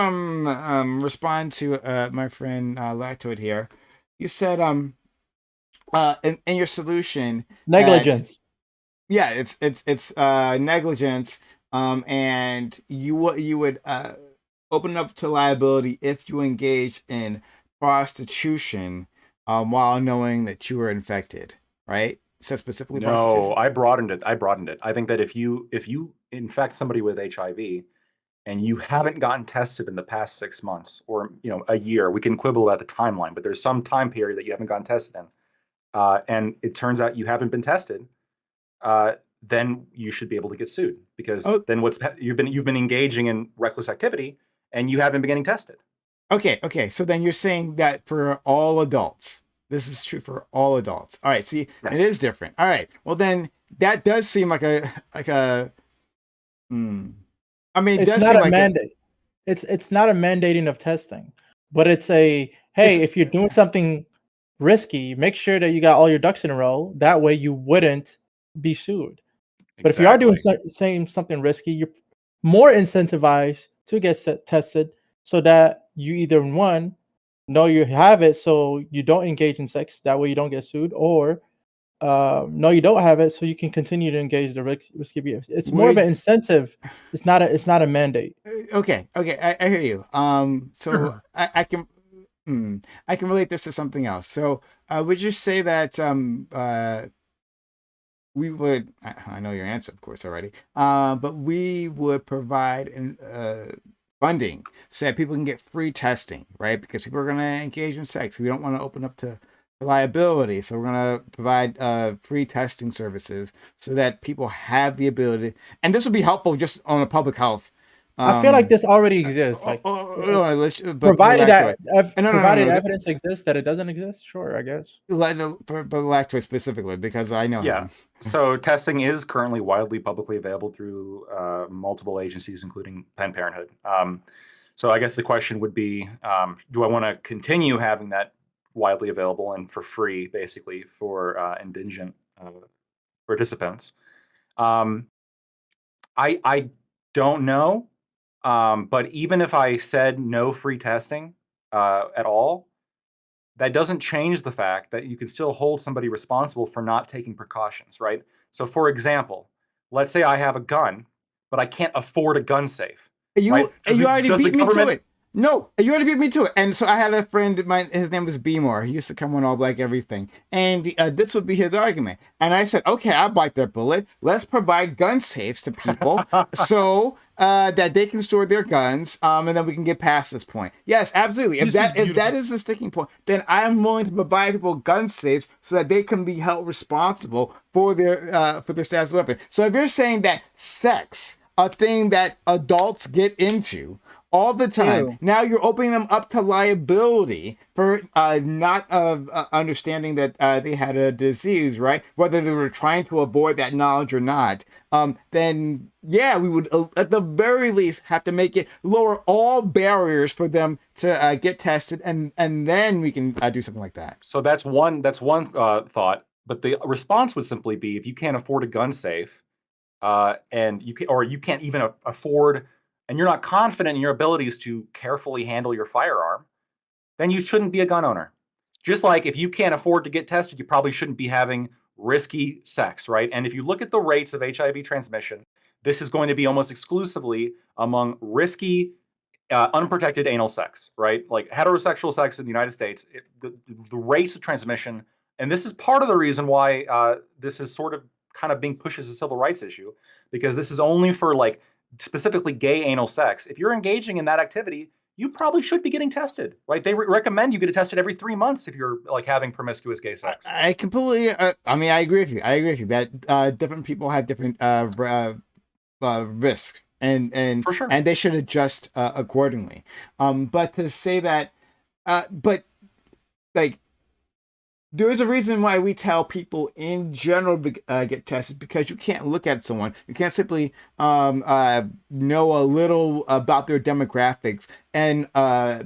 respond to my friend Lactoid here. You said in your solution negligence. It's negligence. And you would open up to liability if you engage in prostitution while knowing that you were infected, right? So specifically no, I broadened it. I think that if you infect somebody with HIV and you haven't gotten tested in the past 6 months or a year, we can quibble about the timeline, but there's some time period that you haven't gotten tested in, and it turns out you haven't been tested, then you should be able to get sued because then you've been engaging in reckless activity and you haven't been getting tested. Okay. So then you're saying that for all adults, this is true for all adults. All right. See, yes. It is different. All right. Well, then that does seem like a. I mean, it it's not a mandate. It's not a mandating of testing, but it's a if you're doing something risky, make sure that you got all your ducks in a row. That way, you wouldn't be sued. But if you are doing something risky, you're more incentivized to get tested so that you either know you have it so you don't engage in sex, that way you don't get sued, or no, you don't have it so you can continue to engage the risky behavior. It's more of an incentive. It's not a mandate. Okay, I hear you. So I can relate this to something else. So would you say that we would, I know your answer, of course, already, but we would provide funding so that people can get free testing, right? Because people are going to engage in sex. We don't want to open up to liability. So we're going to provide free testing services so that people have the ability. And this would be helpful just on a public health. I feel like this already exists. Provided evidence exists that it doesn't exist, sure, I guess. But Lactoid specifically, because I know him. So testing is currently widely publicly available through multiple agencies, including Planned Parenthood. So I guess the question would be, do I want to continue having that widely available and for free, basically, for indigent participants? I don't know. But even if I said no free testing at all, that doesn't change the fact that you can still hold somebody responsible for not taking precautions, right? So for example, let's say I have a gun, but I can't afford a gun safe. You already beat me to it. No, you already beat me to it. And so I had a friend of mine, his name was Beemore. He used to come on All Black Everything. And this would be his argument. And I said, okay, I'll bite that bullet. Let's provide gun safes to people so that they can store their guns, and then we can get past this point. Yes, absolutely. If that is the sticking point, then I'm willing to provide people gun safes so that they can be held responsible for their status of weapon. So if you're saying that sex, a thing that adults get into all the time. Ew. Now you're opening them up to liability for not understanding that they had a disease, right? Whether they were trying to avoid that knowledge or not. Then yeah, we would at the very least have to lower all barriers for them to get tested, and then we can do something like that. So that's one thought. But the response would simply be, if you can't afford a gun safe, and you can't even afford, and you're not confident in your abilities to carefully handle your firearm, then you shouldn't be a gun owner. Just like if you can't afford to get tested, you probably shouldn't be having risky sex, right? And if you look at the rates of HIV transmission, this is going to be almost exclusively among risky unprotected anal sex, right? Like heterosexual sex in the United States, the rates of transmission, and this is part of the reason why this is sort of kind of being pushed as a civil rights issue, because this is only for like specifically gay anal sex. If you're engaging in that activity, you probably should be getting tested, right? They recommend you get it tested every 3 months if you're like having promiscuous gay sex. I completely. I mean, I agree with you. I agree with you that different people have different risks, and For sure. and they should adjust accordingly. But to say that, but like, there is a reason why we tell people in general get tested, because you can't look at someone. You can't simply know a little about their demographics and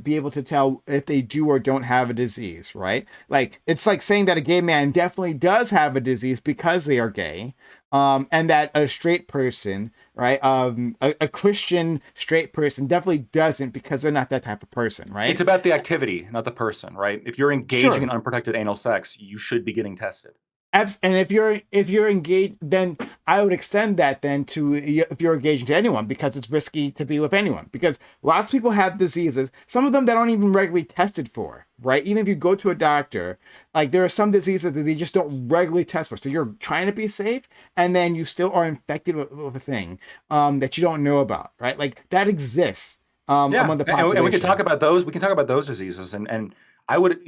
be able to tell if they do or don't have a disease, right? Like, it's like saying that a gay man definitely does have a disease because they are gay, and that a straight person, right, a Christian straight person definitely doesn't, because they're not that type of person, right? It's about the activity, not the person, right? If you're engaging Sure. in unprotected anal sex, you should be getting tested. And if you're engaged, then I would extend that then to if you're engaging to anyone, because it's risky to be with anyone, because lots of people have diseases, some of them that aren't even regularly tested for, right? Even if you go to a doctor, like, there are some diseases that they just don't regularly test for. So you're trying to be safe, and then you still are infected with a thing that you don't know about, right? Like, that exists among the population. And we can talk about those. We can talk about those diseases, and I would,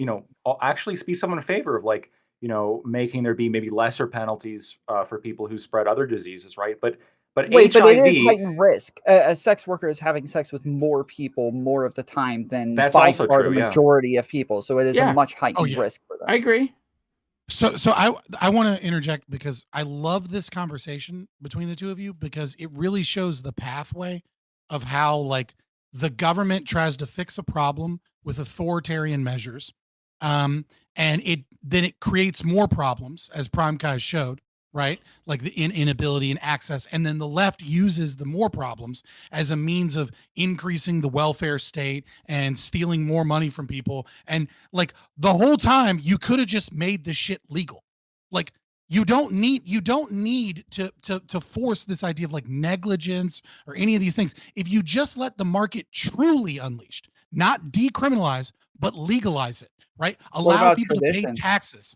actually be someone in favor of, like, making there be maybe lesser penalties for people who spread other diseases, right? But wait, HIV, but it is heightened risk. A sex worker is having sex with more people more of the time than That's by also far true, the yeah. majority of people. So it is Yeah. a much heightened risk for them. I agree. So I want to interject, because I love this conversation between the two of you, because it really shows the pathway of how, like, the government tries to fix a problem with authoritarian measures, and it creates more problems, as Prime Kai showed, right? Like the inability and access, and then the left uses the more problems as a means of increasing the welfare state and stealing more money from people. And, like, the whole time you could have just made this shit legal. Like, you don't need to force this idea of, like, negligence or any of these things. If you just let the market truly unleashed, not decriminalize, but legalize it, right? Allow people to pay taxes.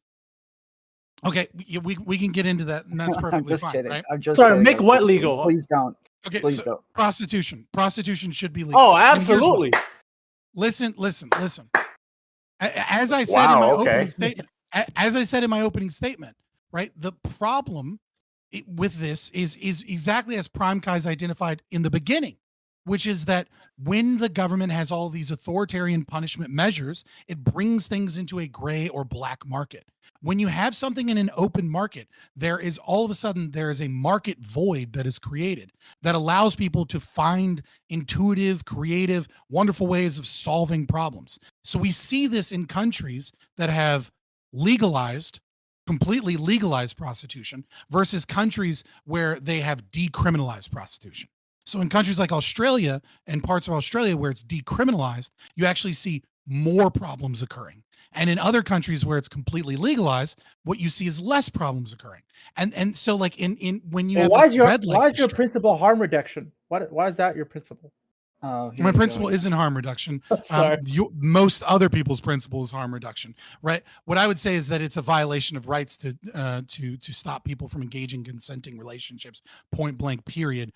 Okay, we can get into that, and that's perfectly I'm just fine, kidding. right? I'm just Sorry, kidding. make what legal? Please don't. Okay, Please so don't. prostitution should be legal. Oh, And here's why. absolutely. Listen. As I said in my opening statement, as I said in my opening statement, right? The problem with this is exactly as Prime Kai's identified in the beginning, which is that when the government has all these authoritarian punishment measures, it brings things into a gray or black market. When you have something in an open market, there is all of a sudden there is a market void that is created that allows people to find intuitive, creative, wonderful ways of solving problems. So we see this in countries that have completely legalized prostitution versus countries where they have decriminalized prostitution. So in countries like Australia and parts of Australia where it's decriminalized, you actually see more problems occurring. And in other countries where it's completely legalized, what you see is less problems occurring. And so, like, in when you have why is your principle harm reduction? Why is that your principle? My principle isn't harm reduction. Sorry. Most other people's principle is harm reduction, right? What I would say is that it's a violation of rights to stop people from engaging in consenting relationships, point blank, period.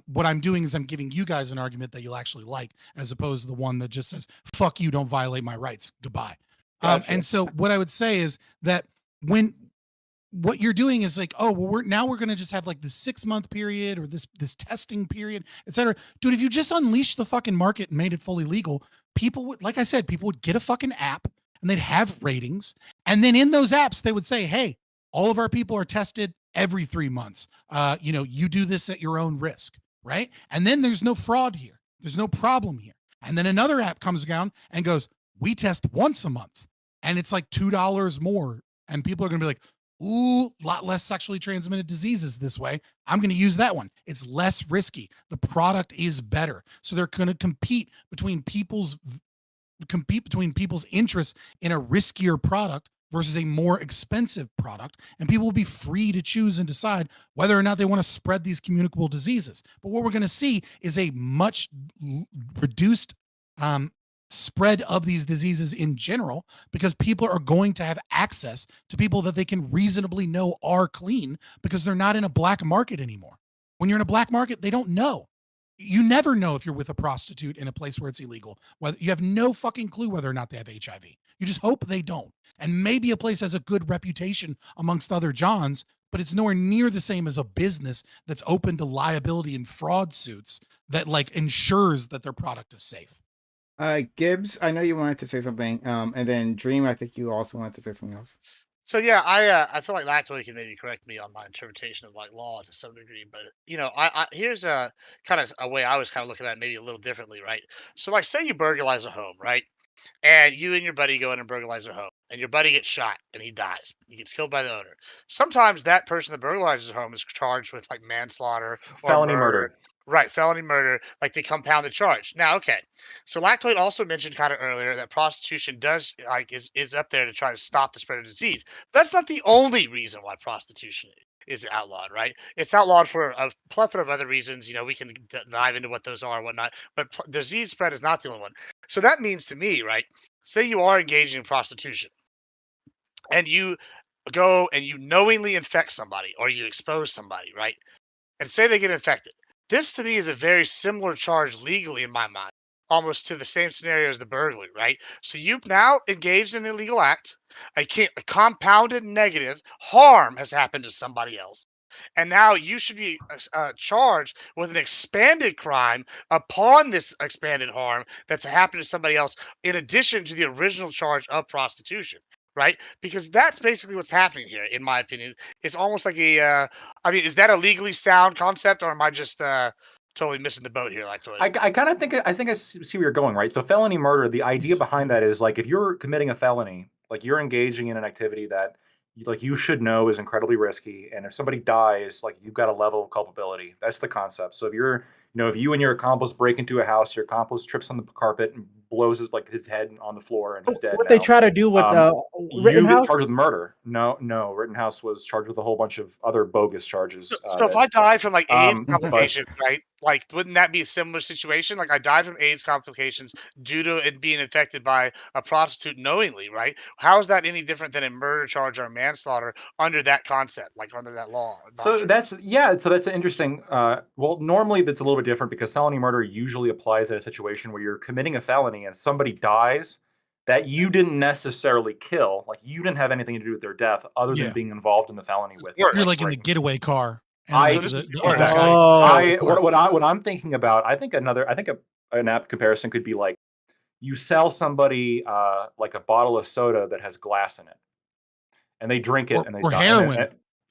What I'm doing is I'm giving you guys an argument that you'll actually like, as opposed to the one that just says, fuck you, don't violate my rights, goodbye. Gotcha. And so what I would say is that when what you're doing is like, oh, well, we're going to just have like this 6-month period or this testing period, et cetera. Dude, if you just unleash the fucking market and made it fully legal, people would, like I said, people would get a fucking app and they'd have ratings. And then in those apps, they would say, hey, all of our people are tested every 3 months. You do this at your own risk, right? And then there's no fraud here. There's no problem here. And then another app comes down and goes, we test once a month and it's like $2 more. And people are going to be like, ooh, a lot less sexually transmitted diseases this way. I'm going to use that one. It's less risky. The product is better. So they're going to compete between people's interests in a riskier product versus a more expensive product, and people will be free to choose and decide whether or not they want to spread these communicable diseases. But what we're going to see is a much reduced spread of these diseases in general, because people are going to have access to people that they can reasonably know are clean, because they're not in a black market anymore. When you're in a black market, they don't know. You never know if you're with a prostitute in a place where it's illegal. Whether you have no fucking clue whether or not they have HIV. You just hope they don't. And maybe a place has a good reputation amongst other Johns, but it's nowhere near the same as a business that's open to liability and fraud suits that like ensures that their product is safe. Gibbs, I know you wanted to say something, and then Dream, I think you also wanted to say something else. So yeah, I feel like Lactoid can maybe correct me on my interpretation of like law to some degree, but I here's a kind of a way I was kind of looking at it maybe a little differently, right? So like, say you burglarize a home, right? And you and your buddy go in and burglarize a home, and your buddy gets shot and he dies. He gets killed by the owner. Sometimes that person that burglarizes a home is charged with like manslaughter or Felony murder. Right, felony murder, like they compound the charge. Now, okay. So Lactoid also mentioned kind of earlier that prostitution does like is up there to try to stop the spread of disease. But that's not the only reason why prostitution is outlawed, right? It's outlawed for a plethora of other reasons. We can dive into what those are and whatnot. But disease spread is not the only one. So that means to me, right? Say you are engaging in prostitution, and you go and you knowingly infect somebody or you expose somebody, right? And say they get infected. This to me is a very similar charge legally in my mind, almost to the same scenario as the burglary, right? So you've now engaged in an illegal act. A compounded negative harm has happened to somebody else. And now you should be charged with an expanded crime upon this expanded harm that's happened to somebody else, in addition to the original charge of prostitution, right? Because that's basically what's happening here, in my opinion. It's almost like is that a legally sound concept, or am I just totally missing the boat here? I kind of think I see where you're going, right? So felony murder, the idea behind that is like if you're committing a felony, like you're engaging in an activity that like you should know is incredibly risky, and if somebody dies, like you've got a level of culpability. That's the concept. So if if you and your accomplice break into a house, your accomplice trips on the carpet and blows his head on the floor and he's dead. What they try to do with you get charged with murder. No, Rittenhouse was charged with a whole bunch of other bogus charges. So if I died from like AIDS complications, right? Like, wouldn't that be a similar situation? Like, I died from AIDS complications due to it being infected by a prostitute knowingly, right? How is that any different than a murder charge or manslaughter under that concept, like under that law? So that's an interesting. Well, normally that's a little bit different because felony murder usually applies in a situation where you're committing a felony and somebody dies that you didn't necessarily kill. Like you didn't have anything to do with their death other than being involved in the felony with them. You're like in the getaway car. What I'm thinking about, I think an apt comparison could be like you sell somebody like a bottle of soda that has glass in it, and they drink it and they die. Heroin.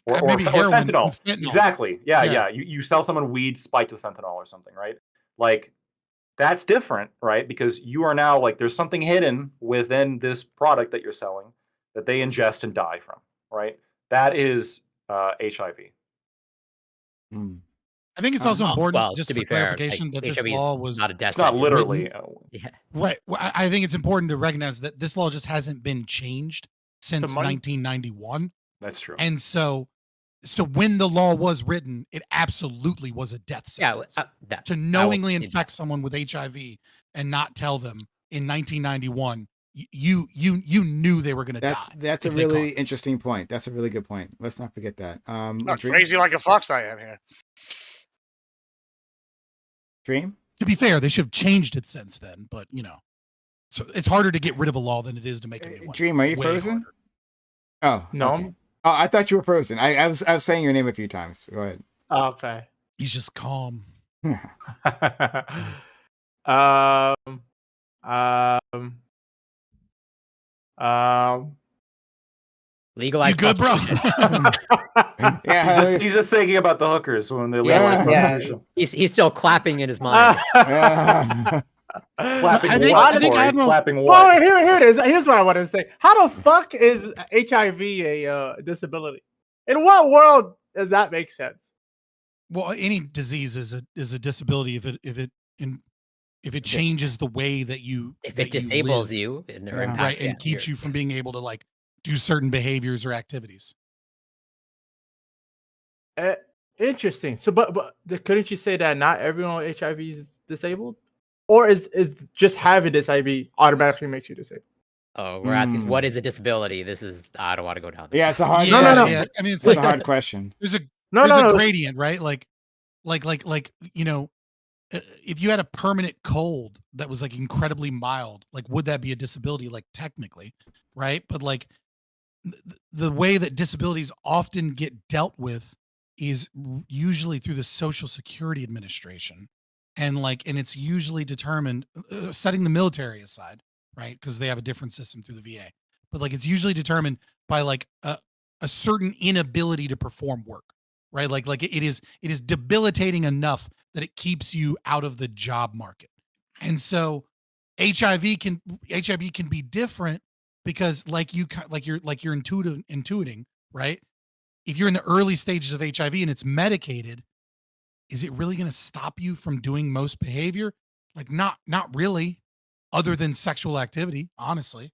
Or fentanyl. Exactly. Yeah. You sell someone weed spiked with fentanyl or something, right? Like that's different, right? Because you are now like there's something hidden within this product that you're selling that they ingest and die from, right? That is HIV. I think it's also important, just for clarification, that this law was not a death. It's not literally. Right. I think it's important to recognize that this law just hasn't been changed since 1991. That's true. And so when the law was written, it absolutely was a death sentence. To knowingly infect someone with HIV and not tell them in 1991, you knew they were going to die. That's a really interesting point. That's a really good point. Let's not forget that. Not crazy like a fox I am here. Dream? To be fair, they should have changed it since then, but so it's harder to get rid of a law than it is to make a new one. Dream, are you frozen? Oh no. Okay. Oh, I thought you were frozen. I was saying your name a few times. Go ahead. Oh, okay. He's just calm. Legalize. You good, bro? Yeah, he's just thinking about the hookers when they legalize. He's still clapping in his mind. Clapping clapping what? Oh, here it is. Here's what I want to say. How the fuck is HIV a disability? In what world does that make sense? Well, any disease is a disability if it changes the way that you if it disables you right, and keeps you from being able to like do certain behaviors or activities. Interesting. So, but couldn't you say that not everyone with HIV is disabled, or is just having this HIV automatically makes you disabled? Oh, we're asking what is a disability? This is I don't want to go down this. Yeah, it's a hard. No. Yeah. I mean, it's a like hard question. There's a No. gradient, right? Like you know, if you had a permanent cold that was like incredibly mild, like would that be a disability? Like technically, right? But like the way that disabilities often get dealt with is usually through the Social Security Administration, and it's usually determined, setting the military aside, right? Because they have a different system through the VA, but like it's usually determined by like a certain inability to perform work, right? Like it is debilitating enough that it keeps you out of the job market. And so HIV can be different because you're intuiting, right? If you're in the early stages of HIV and it's medicated, is it really going to stop you from doing most behavior? Like not really, other than sexual activity, honestly.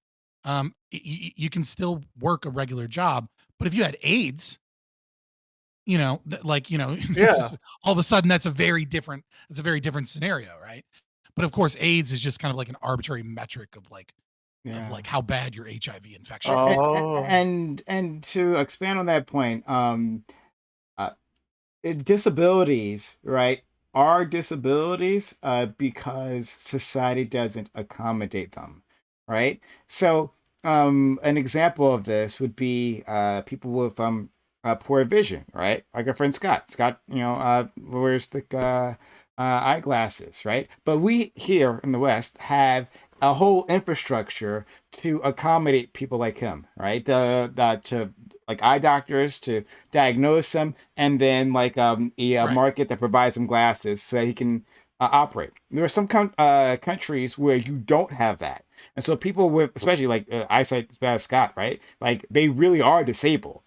You can still work a regular job, but if you had AIDS, Yeah. all of a sudden that's a very different scenario, right? But of course, AIDS is just kind of like an arbitrary metric of like how bad your HIV infection is. And to expand on that point, disabilities, right, are disabilities because society doesn't accommodate them, right? So an example of this would be people with poor vision, right? Like our friend Scott. Scott, wears the eyeglasses, right? But we here in the West have a whole infrastructure to accommodate people like him, right? To like eye doctors to diagnose them, and then like a market that provides him glasses so that he can operate. There are some countries where you don't have that, and so people with, especially like eyesight as bad as Scott, right? Like they really are disabled.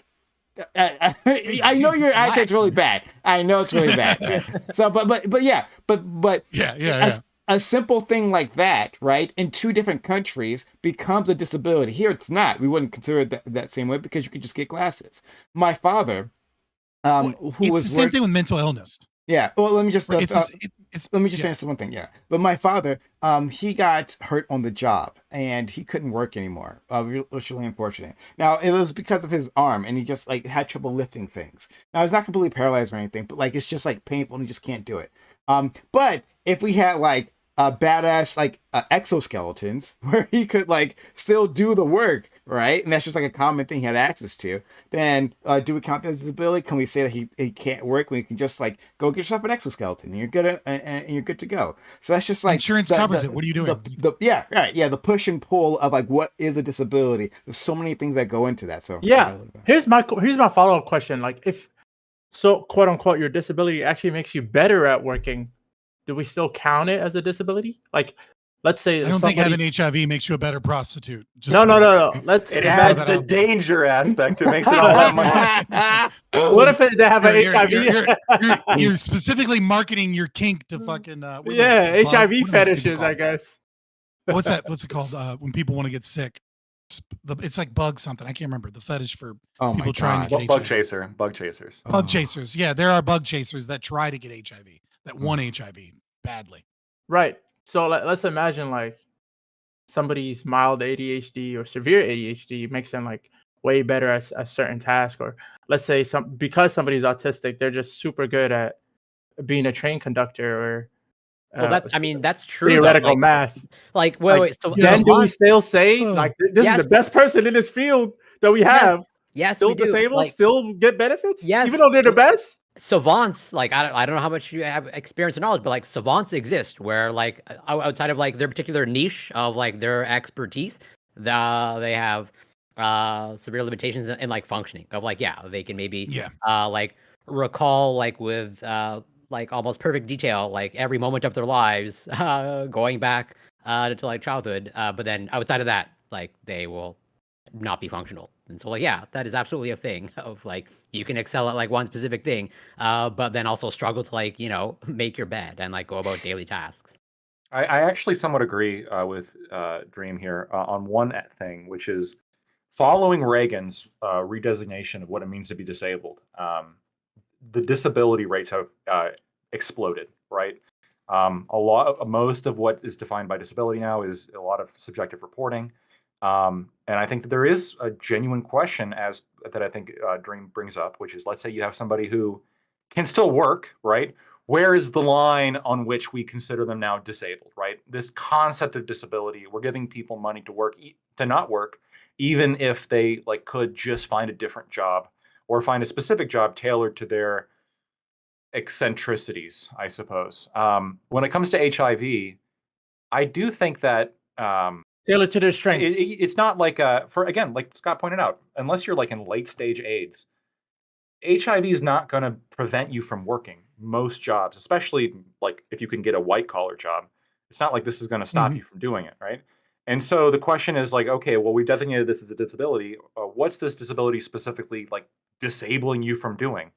I know your eyesight's really bad. I know it's really bad. Right? So, but yeah. A simple thing like that, right, in two different countries becomes a disability. Here it's not. We wouldn't consider it that same way because you could just get glasses. My father, it's the same thing with mental illness. Yeah. Well, let me just let me just finish one thing. Yeah. But my father, he got hurt on the job and he couldn't work anymore. Which really unfortunate. Now it was because of his arm, and he just like had trouble lifting things. Now he's not completely paralyzed or anything, but like it's just like painful and he just can't do it. But if we had like badass like exoskeletons where he could like still do the work, right, and that's just like a common thing he had access to, then do we count that as a disability? Can we say that he can't work when you can just like go get yourself an exoskeleton and you're good and you're good to go? So that's just like insurance covers it. What are you doing? The push and pull of like what is a disability. There's so many things that go into that. So here's my follow-up question. Like, if so, quote unquote, your disability actually makes you better at working, do we still count it as a disability? Like, let's say I don't think having HIV makes you a better prostitute. No. It adds the danger aspect. It makes it all that money. What if they have an HIV? You're specifically marketing your kink to fucking HIV fetishes, I guess. What's that? What's it called? When people want to get sick, it's like bug something. I can't remember the fetish for people trying to get bug HIV. chaser, bug chasers. Bug chasers. Yeah, there are bug chasers that try to get HIV. That want HIV badly. Right. So let's imagine like somebody's mild ADHD or severe ADHD makes them like way better at a certain task, or let's say because somebody's autistic, they're just super good at being a train conductor or. Well, that's true. Theoretical math. Like, wait. So then do we still say like this is the best person in this field that we have? Yes, still we do. disabled, like, still get benefits. Yes, even though they're the best. Savants, like I don't know how much you have experience and knowledge, but like savants exist where like outside of like their particular niche of like their expertise, they have severe limitations in like functioning of like they can maybe like recall like with like almost perfect detail like every moment of their lives going back to like childhood, but then outside of that like they will not be functional. And so like that is absolutely a thing of like you can excel at like one specific thing, but then also struggle to like make your bed and like go about daily tasks. I actually somewhat agree with Dream here on one thing, which is following Reagan's redesignation of what it means to be disabled, the disability rates have exploded, right? Most of what is defined by disability now is a lot of subjective reporting. And I think that there is a genuine question that I think Dream brings up, which is, let's say you have somebody who can still work, right? Where is the line on which we consider them now disabled, right? This concept of disability, we're giving people money to work, to not work, even if they could just find a different job or find a specific job tailored to their eccentricities, I suppose. When it comes to HIV, I do think that tailored to their strengths. It's not like Scott pointed out, unless you're in late stage AIDS, HIV is not going to prevent you from working most jobs, especially if you can get a white collar job. It's not like this is going to stop you from doing it, right? And so the question is okay, well, we've designated this as a disability. What's this disability specifically disabling you from doing?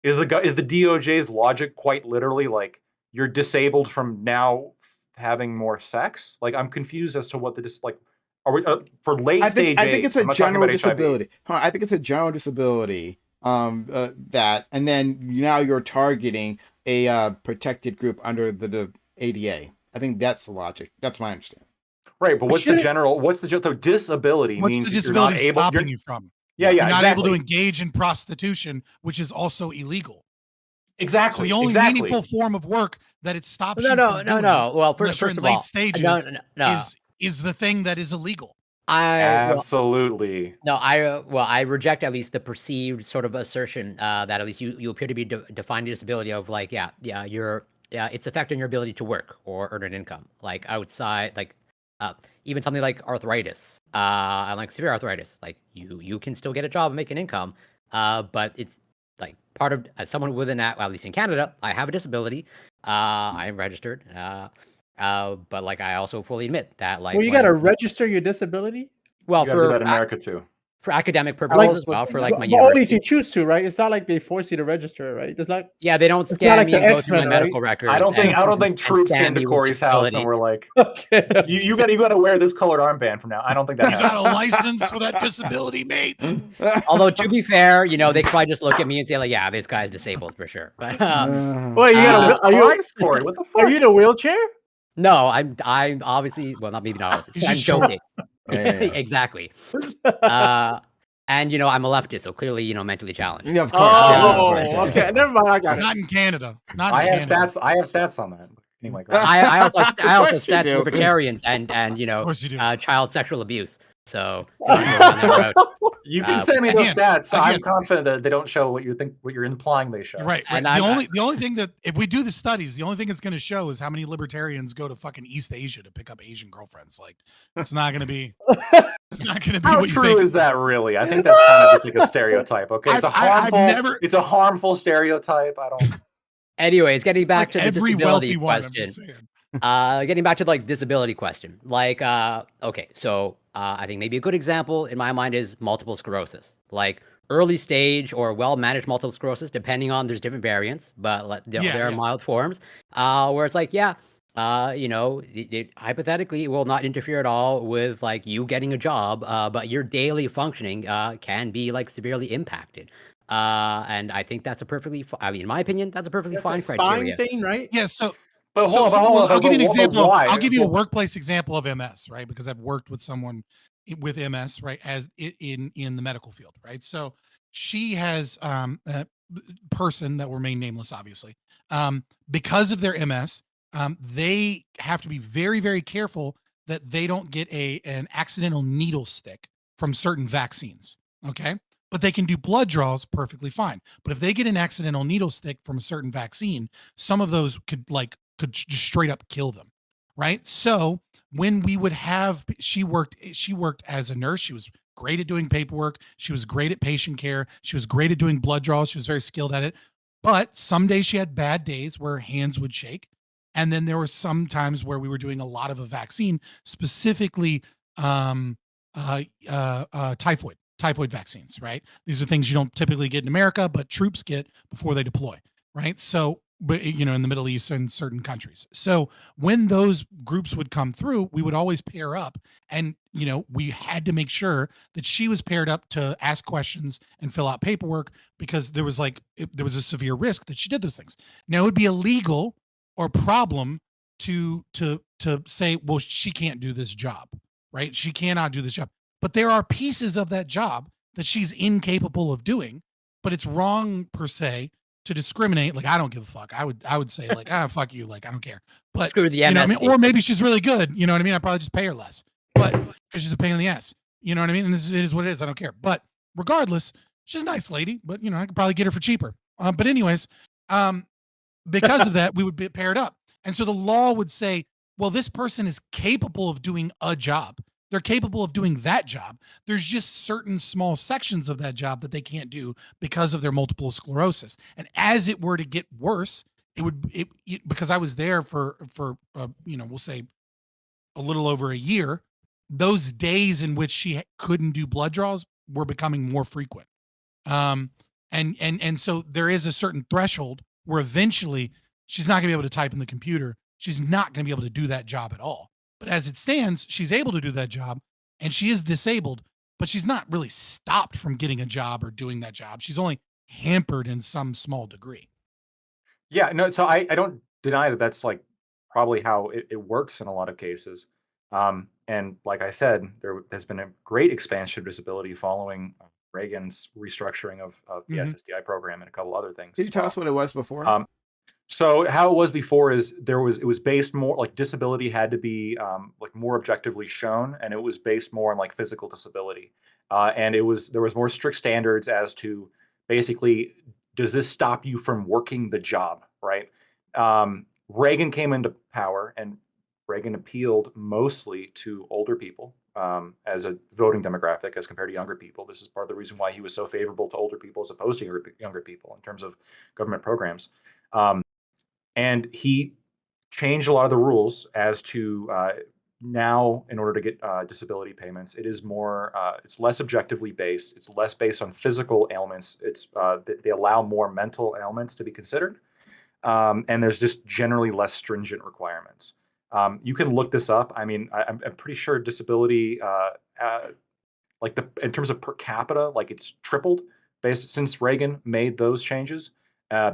Is the DOJ's logic quite literally you're disabled from now having more sex? I'm confused as to what are we for late stage? I think it's a general disability. I think it's a general disability. That, and then now you're targeting a protected group under the ADA. I think that's the logic. That's my understanding. Right, but what's the disability? What's means the disability you're not stopping you from? Yeah, you're not able to engage in prostitution, which is also illegal. Exactly. So the only meaningful form of work that it stops you from doing, Well, first of late all, stages is the thing that is illegal. Absolutely. I reject at least the perceived sort of assertion that at least you appear to be defining disability of it's affecting your ability to work or earn an income, outside, even something like arthritis, and severe arthritis. You can still get a job and make an income, but it's part of, as someone with at least in Canada, I have a disability. I am registered. But I also fully admit that well, you got to register your disability. Well, you for do that in America too. For academic purposes as well, for my university. Only if you choose to, right? It's not like they force you to register, right? It's not. Yeah, they don't scan me and go through my medical records. I don't think troops came to Corey's house and were like, okay. you got to wear this colored armband from now. I don't think that. You got a license for that disability, mate. Although to be fair, they could probably just look at me and say yeah, this guy's disabled for sure. But well, you got Corey? What the fuck? Are you in a wheelchair? No, I'm obviously not obviously. I'm joking. Exactly. And I'm a leftist, so clearly, mentally challenged. Yeah, of course. Okay, never mind. I got it. Not in Canada. I have stats on that. Anyway, I also stats libertarians and child sexual abuse. So you can send me those stats. I'm confident that they don't show what you're implying they show. Right. And the only thing that, if we do the studies, the only thing it's going to show is how many libertarians go to fucking East Asia to pick up Asian girlfriends. It's not going to be. It's not going to be. How what you true think. is that really? I think that's kind of just a stereotype. Okay, it's a harmful stereotype. I don't. Anyways, getting back to the disability question. Getting back to disability question. Okay, so I think maybe a good example in my mind is multiple sclerosis. Early stage or well-managed multiple sclerosis, depending on, there's different variants, but there are mild forms where it's it hypothetically, it will not interfere at all with you getting a job, but your daily functioning can be severely impacted. And I think that's in my opinion, that's a perfectly fine criteria. Fine thing, right? Yeah. So, But I'll give you an example. I'll give you a workplace example of MS, right? Because I've worked with someone with MS, right, as in the medical field, right? So she has a person that will remain nameless, obviously, because of their MS. They have to be very, very careful that they don't get an accidental needle stick from certain vaccines. Okay. But they can do blood draws perfectly fine. But if they get an accidental needle stick from a certain vaccine, some of those could just straight up kill them. Right. So when we would have, she worked as a nurse. She was great at doing paperwork. She was great at patient care. She was great at doing blood draws. She was very skilled at it. But some days she had bad days where her hands would shake. And then there were some times where we were doing a lot of a vaccine, specifically typhoid vaccines, right? These are things you don't typically get in America, but troops get before they deploy, right? So but you know, in the Middle East and certain countries. So when those groups would come through, we would always pair up, and you know, we had to make sure that she was paired up to ask questions and fill out paperwork, because there was there was a severe risk that she did those things. Now it would be illegal or problem to say, well, she can't do this job, right? She cannot do this job. But there are pieces of that job that she's incapable of doing, but it's wrong per se to discriminate. Like, I don't give a fuck. I would say like, fuck you. Like, I don't care. But Screw the you know what I MS. mean? Or maybe she's really good. You know what I mean? I'd probably just pay her less, but because she's a pain in the ass. You know what I mean? And it is what it is. I don't care. But regardless, she's a nice lady. But you know, I could probably get her for cheaper. But anyways, because of that, we would be paired up, and so the law would say, well, this person is capable of doing a job. They're capable of doing that job. There's just certain small sections of that job that they can't do because of their multiple sclerosis. And as it were to get worse, because I was there for you know, we'll say a little over a year, those days in which she couldn't do blood draws were becoming more frequent. And so there is a certain threshold where eventually she's not gonna be able to type in the computer. She's not gonna be able to do that job at all. But as it stands, she's able to do that job, and she is disabled, but she's not really stopped from getting a job or doing that job. She's only hampered in some small degree. Yeah, no, so I don't deny that that's like probably how it works in a lot of cases. And like I said, there has been a great expansion of disability following Reagan's restructuring of the SSDI program and a couple other things. Can you tell us what it was before? So how it was before is it was based more like disability had to be like more objectively shown, and it was based more on like physical disability, and there was more strict standards as to basically, does this stop you from working the job, right? Reagan came into power, and Reagan appealed mostly to older people as a voting demographic as compared to younger people. This is part of the reason why he was so favorable to older people as opposed to younger people in terms of government programs. And he changed a lot of the rules as to now, in order to get disability payments, it is more, it's less objectively based. It's less based on physical ailments. It's they allow more mental ailments to be considered. And there's just generally less stringent requirements. You can look this up. I mean, I'm pretty sure disability, like in terms of per capita, like it's tripled since Reagan made those changes.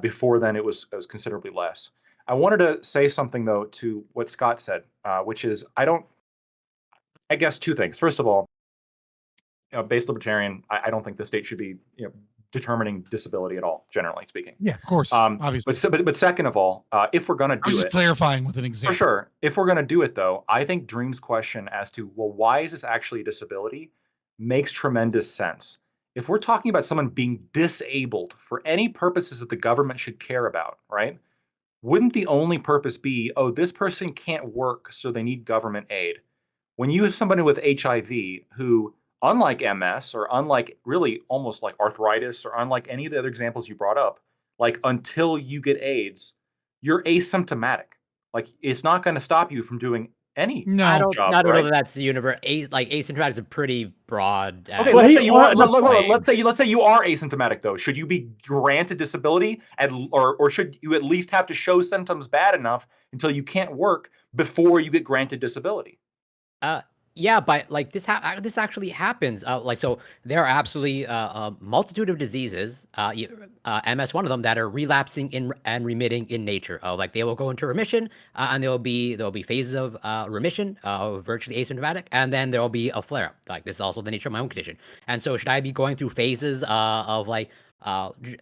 Before then, it was considerably less. I wanted to say something though to what Scott said, which is I guess two things. First of all, based libertarian, I don't think the state should be determining disability at all, generally speaking. Yeah, of course, obviously. But second of all, if we're going to do it, just clarifying with an example. For sure. If we're going to do it though, I think Dream's question as to, well, why is this actually a disability makes tremendous sense. If we're talking about someone being disabled for any purposes that the government should care about, right? Wouldn't the only purpose be, oh, this person can't work, so they need government aid? When you have somebody with HIV who, unlike MS or unlike really almost like arthritis or unlike any of the other examples you brought up, like until you get AIDS, you're asymptomatic. Like it's not going to stop you from doing any job. I don't know that that's the universe. Like asymptomatic is a pretty broad. Okay, let's say you are. Let's say you are asymptomatic though. Should you be granted disability, or should you at least have to show symptoms bad enough until you can't work before you get granted disability? Yeah, but like this actually happens. Like so, there are absolutely a multitude of diseases, MS one of them, that are relapsing and remitting in nature. Like they will go into remission, and there'll be phases of remission, virtually asymptomatic, and then there will be a flare up. Like this is also the nature of my own condition. And so, should I be going through phases of like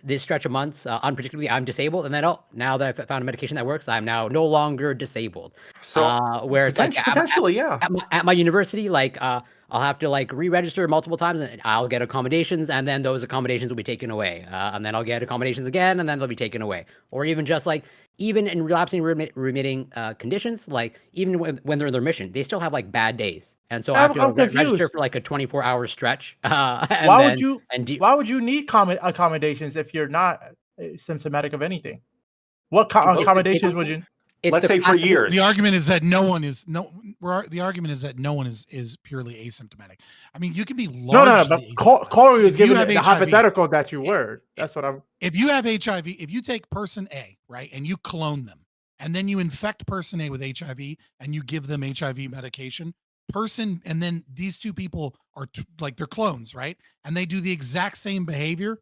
this stretch of months, unpredictably, I'm disabled, and then now that I've found a medication that works, I'm now no longer disabled. So where it's like potentially, at my university, like I'll have to like re-register multiple times, and I'll get accommodations, and then those accommodations will be taken away, and then I'll get accommodations again, and then they'll be taken away. Or even just like even in relapsing remitting conditions, like even when they're in remission, they still have like bad days. And so I have to register for like a 24-hour stretch. Why would you need accommodations if you're not symptomatic of anything? What accommodations would you? let's say for years. The argument is that the argument is that no one is purely asymptomatic. I mean, you can be largely. No, but Corey was If you giving have the HIV hypothetical that you were. That's what I'm. If you have HIV, if you take person A, right, and you clone them, and then you infect person A with HIV, and you give them HIV medication, and then these two people are like they're clones, right? And they do the exact same behavior.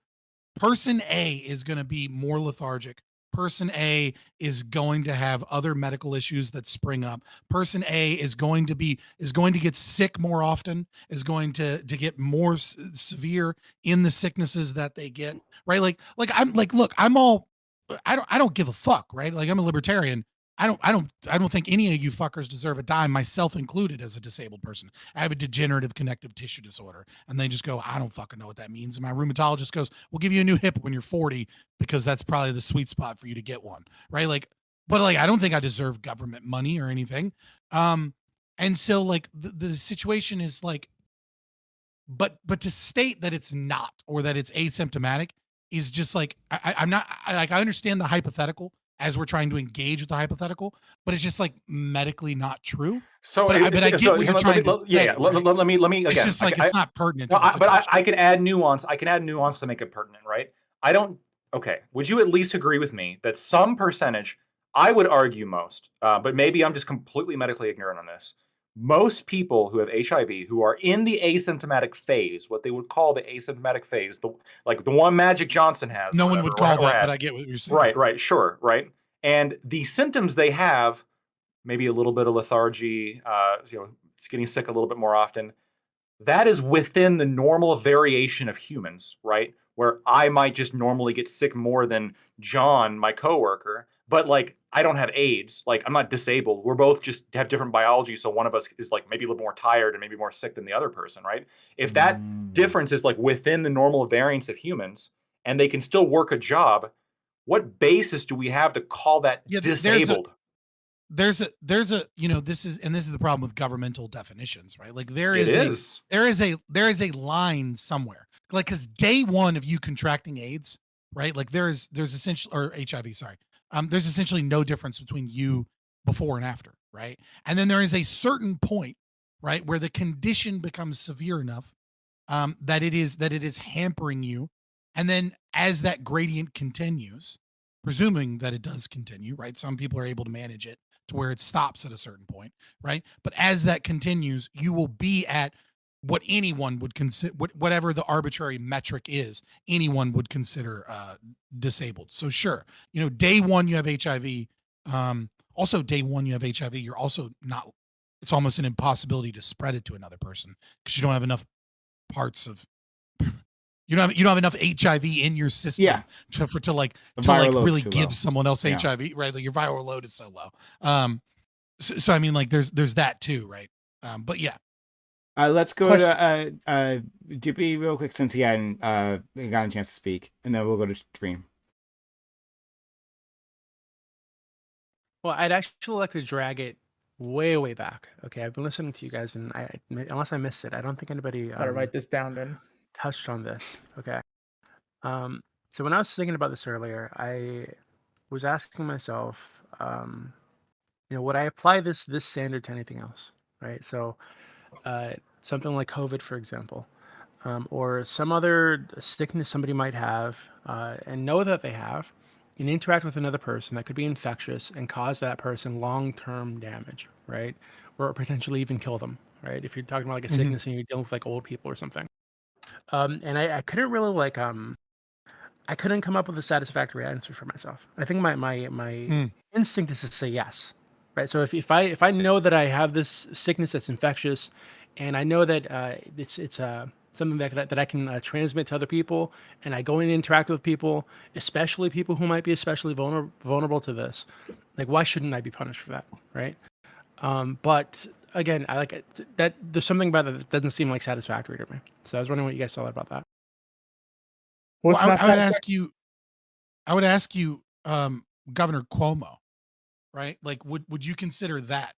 Person A is going to be more lethargic. Person A is going to have other medical issues that spring up. Person A is going to get sick more often, is going to get more severe in the sicknesses that they get, right? Like I'm like, look, I don't give a fuck, right? Like I'm a libertarian. I don't think any of you fuckers deserve a dime, myself included, as a disabled person. I have a degenerative connective tissue disorder. And they just go, I don't fucking know what that means. And my rheumatologist goes, we'll give you a new hip when you're 40 because that's probably the sweet spot for you to get one. Right. But I don't think I deserve government money or anything. And so like the situation is like, but to state that it's not, or that it's asymptomatic is just like, I'm not like, I understand the hypothetical as we're trying to engage with the hypothetical, but it's just like medically not true. So, but I get what you're trying to say. Yeah, let me again. It's just like it's not pertinent. But I can add nuance. I can add nuance to make it pertinent, right? Okay. Would you at least agree with me that some percentage, I would argue most, but maybe I'm just completely medically ignorant on this. Most people who have HIV who are in the asymptomatic phase, what they would call the asymptomatic phase, the one Magic Johnson has. No one would call that, but I get what you're saying. Right, sure, right. And the symptoms they have, maybe a little bit of lethargy, it's getting sick a little bit more often. That is within the normal variation of humans, right? Where I might just normally get sick more than John, my coworker, but like I don't have AIDS, like I'm not disabled. We're both just have different biology, so one of us is like maybe a little more tired and maybe more sick than the other person, right? If that difference is like within the normal variance of humans and they can still work a job, what basis do we have to call that disabled? There's a this is the problem with governmental definitions, right? Like there is a line somewhere, like, because day one of you contracting AIDS, right? Like there's essentially, or HIV, sorry. There's essentially no difference between you before and after, right? And then there is a certain point, right, where the condition becomes severe enough that it is hampering you. And then as that gradient continues, presuming that it does continue, right? Some people are able to manage it to where it stops at a certain point, right? But as that continues, you will be at what anyone would consider, whatever the arbitrary metric is, anyone would consider disabled. So sure, day one you have HIV. Also day one you have HIV. You're also not. It's almost an impossibility to spread it to another person because you don't have enough parts of. You don't have enough HIV in your system to really give someone else HIV, right? Like your viral load is so low. So I mean, like there's that too, right? But yeah. Let's go to Dippy real quick since he hadn't got a chance to speak, and then we'll go to Dream. Well, I'd actually like to drag it way back. Okay, I've been listening to you guys, and unless I missed it, I don't think anybody. Gotta write this down then. Touched on this. Okay. So when I was thinking about this earlier, I was asking myself, would I apply this standard to anything else, right? So something like COVID, for example, or some other sickness somebody might have, and know that they have, and interact with another person that could be infectious and cause that person long-term damage, right? Or potentially even kill them, right? If you're talking about like a sickness and you're dealing with like old people or something. And I couldn't really I couldn't come up with a satisfactory answer for myself. I think my instinct is to say yes, right? So if I know that I have this sickness that's infectious, and I know that it's something that I can transmit to other people, and I go and interact with people, especially people who might be especially vulnerable to this, like why shouldn't I be punished for that, right? But again, I like it, that there's something about that doesn't seem like satisfactory to me. So I was wondering what you guys thought about that. Well, I would ask you, Governor Cuomo, right? Like, would you consider that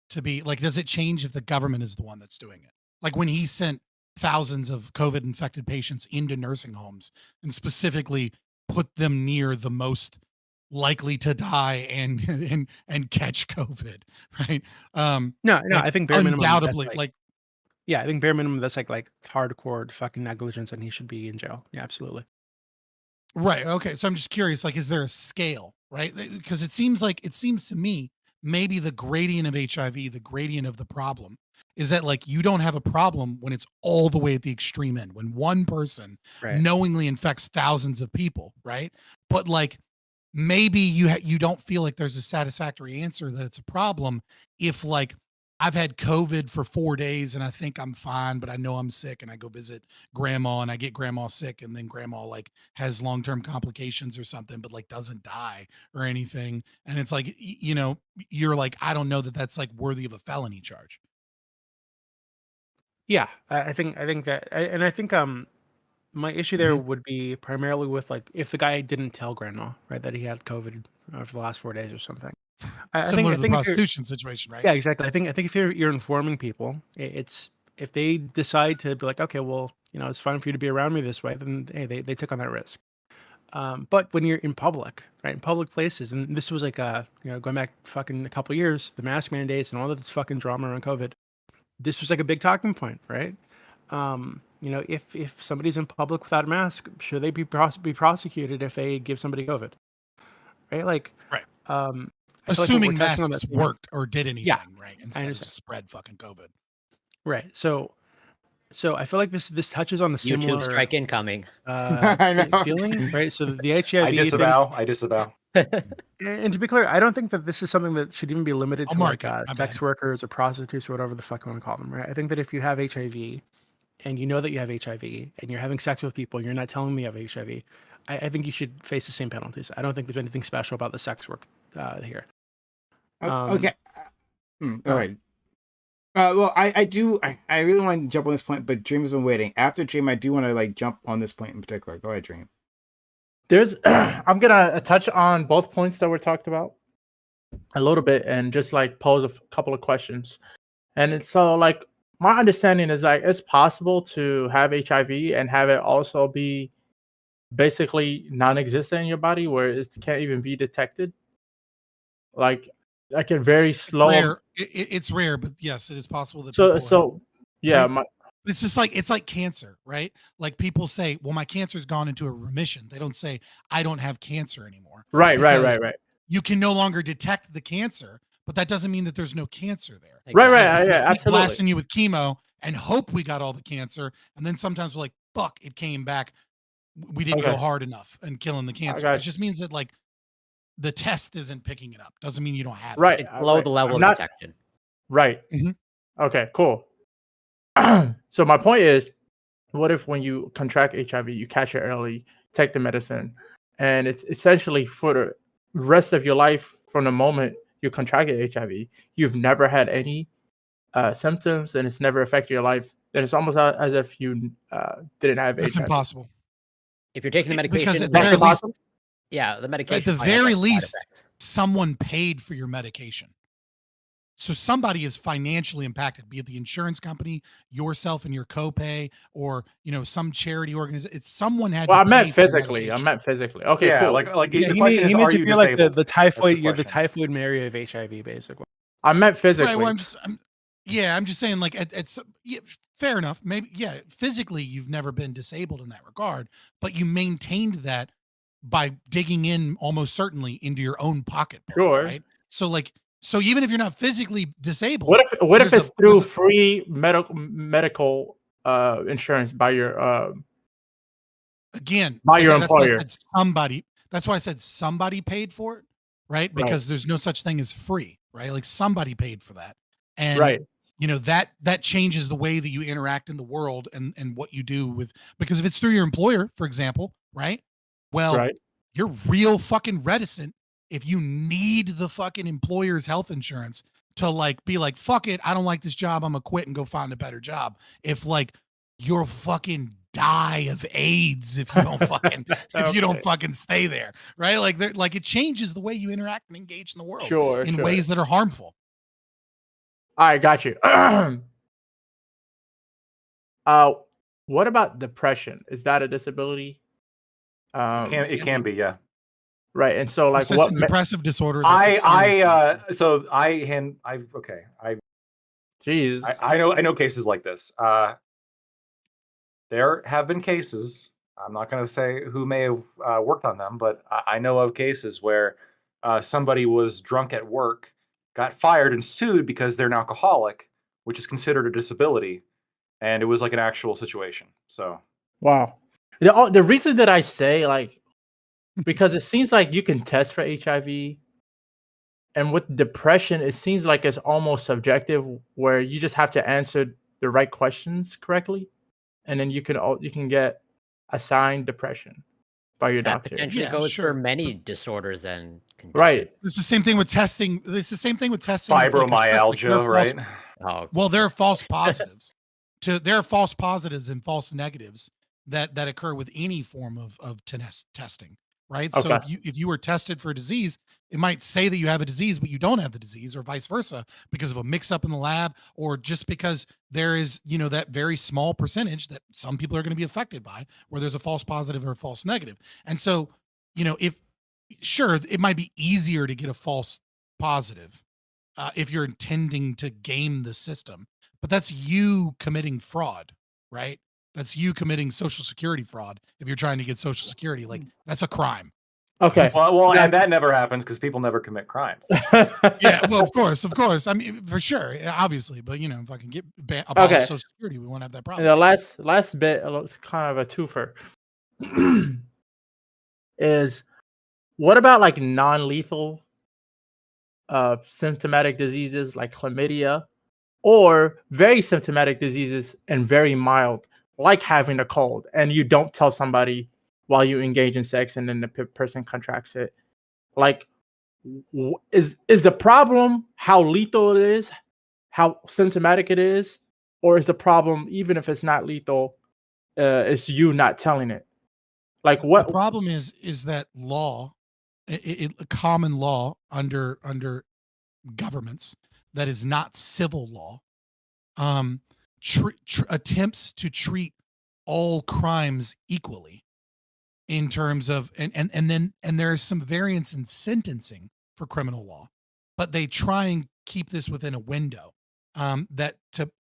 to be like, does it change if the government is the one that's doing it? Like when he sent thousands of COVID infected patients into nursing homes and specifically put them near the most likely to die and catch COVID, right? No, like, I think bare minimum. undoubtedly, yeah, I think bare minimum that's like hardcore fucking negligence, and he should be in jail. Yeah, absolutely. Right. Okay. So I'm just curious, like, is there a scale, right? Because it seems to me, maybe the gradient of HIV, the gradient of the problem is that like you don't have a problem when it's all the way at the extreme end, when one person knowingly infects thousands of people, right? But like maybe you don't feel like there's a satisfactory answer that it's a problem if like I've had COVID for 4 days and I think I'm fine, but I know I'm sick and I go visit grandma and I get grandma sick and then grandma like has long-term complications or something, but like doesn't die or anything. And it's like, you're like, I don't know that that's like worthy of a felony charge. Yeah, I think that, and I think my issue there would be primarily with like if the guy didn't tell grandma, right, that he had COVID for the last 4 days or something. Similar to the prostitution situation, right? Yeah, exactly. I think if you're informing people, it's if they decide to be like, okay, well, it's fine for you to be around me this way, then hey, they took on that risk. But when you're in public, right, in public places, and this was like going back fucking a couple of years, the mask mandates and all of this fucking drama around COVID, this was like a big talking point, right? If somebody's in public without a mask, should they be prosecuted if they give somebody COVID, right? Like, right. Assuming like masks worked or did anything, right? Instead of just spread fucking COVID. Right. So I feel like this touches on the similar YouTube strike incoming. Feeling, right? So the HIV. I disavow. And to be clear, I don't think that this is something that should even be limited to like sex workers or prostitutes or whatever the fuck you want to call them, right? I think that if you have HIV and you know that you have HIV and you're having sex with people and you're not telling me you have HIV, I think you should face the same penalties. I don't think there's anything special about the sex work here. Okay. All right. Well, I really want to jump on this point, but Dream has been waiting. After Dream, I do want to like jump on this point in particular. Go ahead, Dream. I'm gonna touch on both points that were talked about a little bit and just like pose a couple of questions. And it's so like my understanding is like it's possible to have HIV and have it also be basically non-existent in your body where it can't even be detected. Like a very slow. Rare. It's rare, but yes, it is possible that. It's just like it's like cancer, right? Like people say, "Well, my cancer's gone into a remission." They don't say, "I don't have cancer anymore." Right. You can no longer detect the cancer, but that doesn't mean that there's no cancer there. Right. Yeah, absolutely. Blasting you with chemo and hope we got all the cancer, and then sometimes we're like, "Fuck, it came back. We didn't go hard enough and killing the cancer." It just means that like the test isn't picking it up. Doesn't mean you don't have it. It's below the level of detection. Right. Mm-hmm. Okay, cool. So my point is, what if when you contract HIV, you catch it early, take the medicine, and it's essentially for the rest of your life from the moment you contracted HIV, you've never had any symptoms and it's never affected your life, then it's almost as if you didn't have HIV. That's impossible. If you're taking the medication, because at the very least, the medication. At the very least, someone paid for your medication. So somebody is financially impacted, be it the insurance company, yourself and your copay, or some charity organization. It's someone had. Well, I meant physically. Okay, yeah, cool. Like the question is, are you like the typhoid? You're the typhoid Mary of HIV, basically. I meant physically. Right, well, I'm just saying, like, fair enough. Maybe, physically, you've never been disabled in that regard, but you maintained that by digging in almost certainly into your own pocketbook. Sure. Right. So even if you're not physically disabled, what if it's through free medical insurance by your your employer? That's why I said somebody paid for it, right? Because there's no such thing as free, right? Like somebody paid for that, and that changes the way that you interact in the world and what you do with. Because if it's through your employer, for example, right? Well, you're real fucking reticent. If you need the fucking employer's health insurance to like be like, fuck it, I don't like this job, I'm gonna quit and go find a better job. If like you're fucking die of AIDS if you don't fucking if you don't fucking stay there, right? Like it changes the way you interact and engage in the world in ways that are harmful. I got you. What about depression? Is that a disability? It can be, yeah. right? And so, like, Persistent depressive disorder. That's a serious Jeez. I know cases like this. There have been cases. I'm not going to say who may have worked on them, but I know of cases where somebody was drunk at work, got fired, and sued because they're an alcoholic, which is considered a disability, and it was like an actual situation. So, wow. The reason that I say, like, because it seems like you can test for HIV, and with depression, it seems like it's almost subjective, where you just have to answer the right questions correctly, and then you can get assigned depression by your That doctor. potentially goes for many disorders and conditions. Right. It's the same thing with testing. It's the same thing with testing. Fibromyalgia, right? Well, there are false positives. There are false positives and false negatives that occur with any form of testing, right? Okay. So if you were tested for a disease, it might say that you have a disease, but you don't have the disease, or vice versa, because of a mix-up in the lab, or just because there is, that very small percentage that some people are going to be affected by, where there's a false positive or a false negative. And so, if sure, it might be easier to get a false positive if you're intending to game the system, but that's you committing fraud, right? That's you committing Social Security fraud. If you're trying to get Social Security, like, that's a crime. Okay. Well, and that never happens because people never commit crimes. Yeah, well, of course. I mean, for sure, obviously, but if I can get abolish Social Security, we won't have that problem. And the last bit, it's kind of a twofer, is what about like non-lethal symptomatic diseases like chlamydia, or very symptomatic diseases and very mild, like having a cold, and you don't tell somebody while you engage in sex, and then the person contracts it? Like, is the problem how lethal it is, how symptomatic it is, or is the problem, even if it's not lethal, it's you not telling it? Like, what the problem is that law, a common law under governments that is not civil law, attempts to treat all crimes equally in terms of and there is some variance in sentencing for criminal law, but they try and keep this within a window, and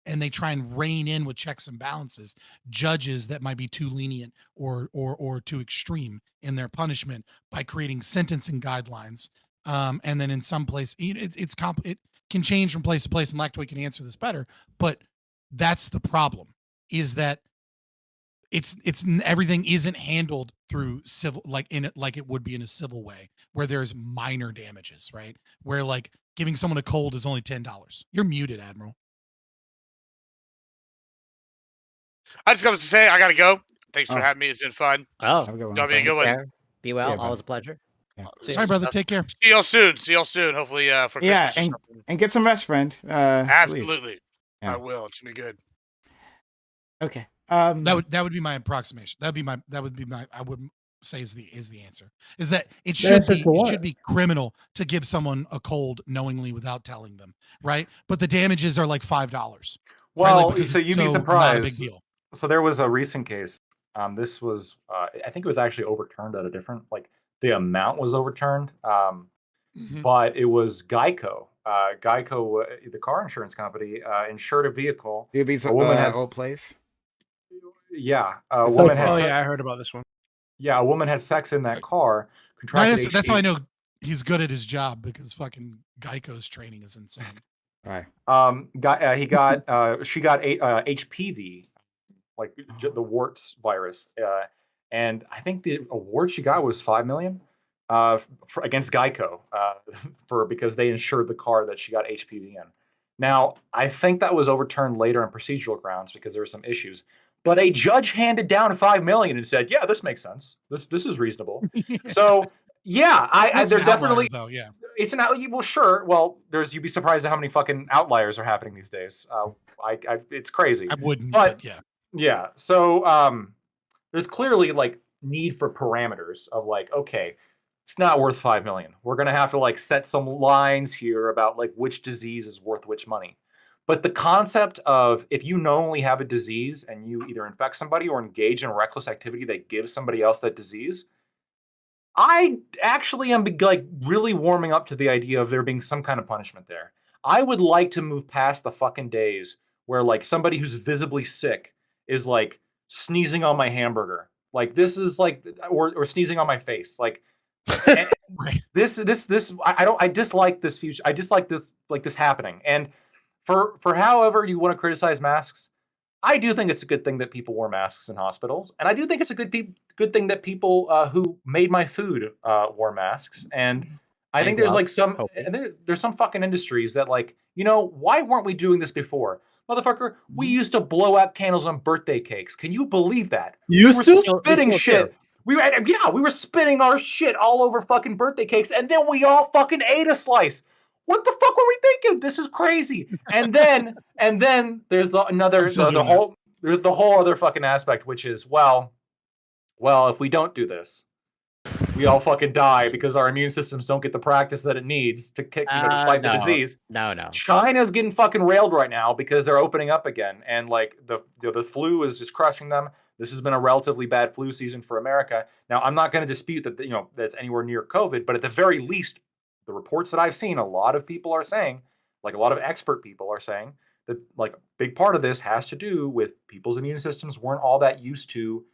they try and rein in with checks and balances judges that might be too lenient or too extreme in their punishment by creating sentencing guidelines. And then in some place, it can change from place to place, and Lactoid can answer this better, but that's the problem, is that it's everything isn't handled through civil, like it would be in a civil way, where there's minor damages, right? Where, like, giving someone a cold is only $10. You're muted, Admiral. I just got to say, I got to go. Thanks for having me. It's been fun. Oh, Y'all be a good one. Be well. Always a pleasure. Yeah. All right, brother. Take care. See y'all soon. Hopefully for Christmas. And get some rest, friend. Absolutely. Please. Yeah. I will. It's gonna be good. Okay. That would be my approximation. That would be my I would say is the answer. Is that it should be criminal to give someone a cold knowingly without telling them, right? But the damages are like $5. Well, right? Like, so you'd be surprised. Not a big deal. So there was a recent case. This was, I think it was actually overturned at a different, like, the amount was overturned, but it was Geico. Geico, the car insurance company, insured a vehicle. It'd be some old place. Yeah, I heard about this one. Yeah, a woman had sex in that car. Contracted That's how I know he's good at his job, because fucking Geico's training is insane. All right. She got HPV, like the warts virus, and I think the award she got was $5 million against Geico because they insured the car that she got HPV in. Now, I think that was overturned later on procedural grounds because there were some issues. But a judge handed down $5 million and said, "Yeah, this makes sense. This is reasonable." So yeah, they're definitely though. Yeah, it's an outlier. Well, sure. Well, you'd be surprised at how many fucking outliers are happening these days. It's crazy. I wouldn't, but yeah. Yeah. So there's clearly like need for parameters of like, okay, it's not worth $5 million. We're gonna have to like set some lines here about like which disease is worth which money. But the concept of if you knowingly have a disease and you either infect somebody or engage in reckless activity that gives somebody else that disease, I actually am like really warming up to the idea of there being some kind of punishment there. I would like to move past the fucking days where like somebody who's visibly sick is like sneezing on my hamburger. Like this is like or sneezing on my face. Like this I dislike this future. I dislike this like this happening. And for however you want to criticize masks, I do think it's a good thing that people wore masks in hospitals, and I do think it's a good thing that people who made my food wore masks. And I think there's like there's some fucking industries that like, you know, why weren't we doing this before? Motherfucker, we used to blow out candles on birthday cakes. Can you believe that? We were spitting shit. We were spitting our shit all over fucking birthday cakes, and then we all fucking ate a slice. What the fuck were we thinking? This is crazy. And then there's there's the whole other fucking aspect, which is well, if we don't do this, we all fucking die because our immune systems don't get the practice that it needs to to fight the disease. No. China's getting fucking railed right now because they're opening up again, and like the flu is just crushing them. This has been a relatively bad flu season for America. Now, I'm not going to dispute that that's anywhere near COVID, but at the very least, the reports that I've seen, a lot of people are saying, like a lot of expert people are saying, that like a big part of this has to do with people's immune systems weren't all that used to,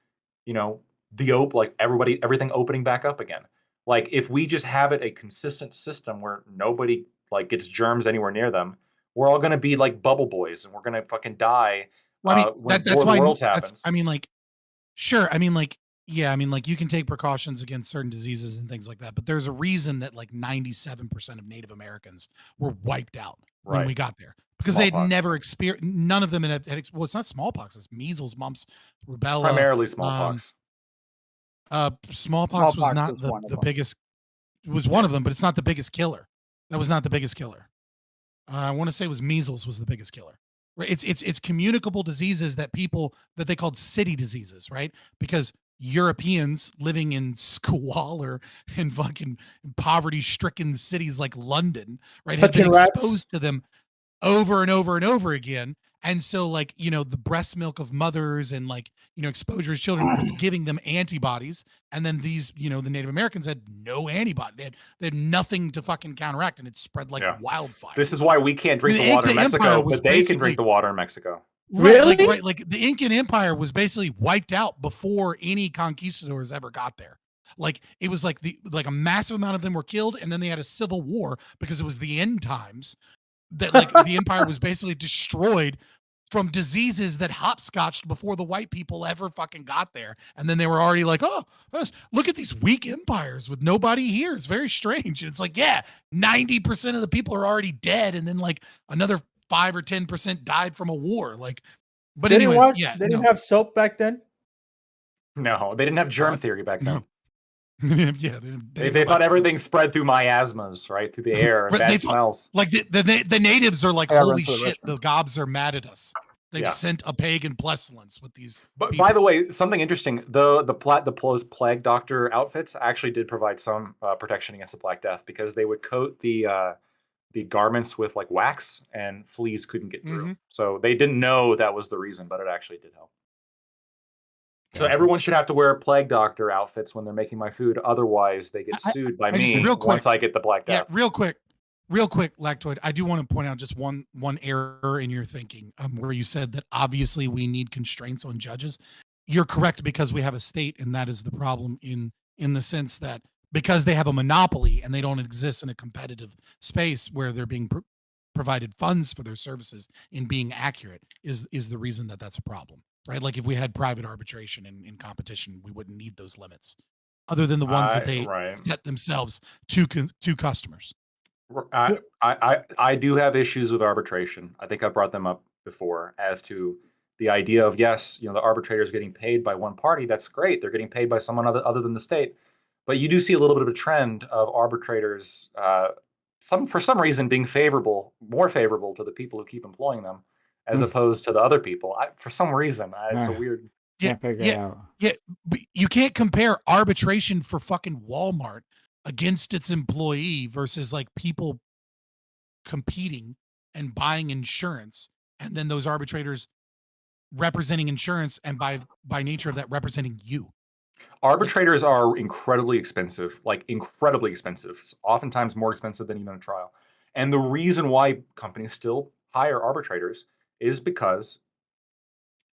everything opening back up again. Like if we just have it a consistent system where nobody like gets germs anywhere near them, we're all going to be like bubble boys and we're going to fucking die. Well, when that's the why world happens. You can take precautions against certain diseases and things like that, but there's a reason that like 97% of Native Americans were wiped out when we got there because they had never experienced. None of them had. Well, it's not smallpox; it's measles, mumps, rubella. Primarily smallpox. Smallpox was not the biggest. It was one of them, but it's not the biggest killer. That was not the biggest killer. I want to say it was measles was the biggest killer. Right? It's communicable diseases that they called city diseases, right? Because Europeans living in squalor and fucking poverty-stricken cities like London, right, have been exposed to them over and over and over again. And so, like, the breast milk of mothers and like, exposure to children was giving them antibodies. And then these, the Native Americans had no antibody. They had nothing to fucking counteract, and it spread like wildfire. This is why we can't drink the water in Mexico, but they can drink the water in Mexico. Really? Like the Incan Empire was basically wiped out before any conquistadors ever got there. Like it was like a massive amount of them were killed, and then they had a civil war because it was the end times. That like the empire was basically destroyed from diseases that hopscotched before the white people ever fucking got there. And then they were already like, oh, look at these weak empires with nobody here. It's very strange. And it's like, 90% of the people are already dead. And then like another 5 or 10% died from a war. Like, but anyways, they didn't have soap back then. No, they didn't have germ theory back then. No. They thought everything spread through miasmas, right, through the air, and bad smells. Like the natives are like, holy shit, the gobs are mad at us. They've sent a pagan pestilence with these. But people. By the way, something interesting: the plague doctor outfits actually did provide some protection against the Black Death because they would coat the garments with like wax, and fleas couldn't get through. Mm-hmm. So they didn't know that was the reason, but it actually did help. So everyone should have to wear plague doctor outfits when they're making my food. Otherwise, they get sued by me once I get the Black Death. Yeah, real quick, Lactoid. I do want to point out just one error in your thinking, where you said that obviously we need constraints on judges. You're correct because we have a state, and that is the problem in the sense that because they have a monopoly and they don't exist in a competitive space where they're being provided funds for their services in being accurate is the reason that that's a problem. Right, like if we had private arbitration in competition, we wouldn't need those limits, other than the ones that they set themselves to customers. I do have issues with arbitration. I think I brought them up before as to the idea of the arbitrators getting paid by one party. That's great; they're getting paid by someone other than the state. But you do see a little bit of a trend of arbitrators, for some reason, being more favorable to the people who keep employing them, as opposed to the other people. For some reason, it's a weird. Can't figure it out. Yeah, but you can't compare arbitration for fucking Walmart against its employee versus like people competing and buying insurance, and then those arbitrators representing insurance and by nature of that representing you. Arbitrators are incredibly expensive, like incredibly expensive. It's oftentimes more expensive than even a trial. And the reason why companies still hire arbitrators is because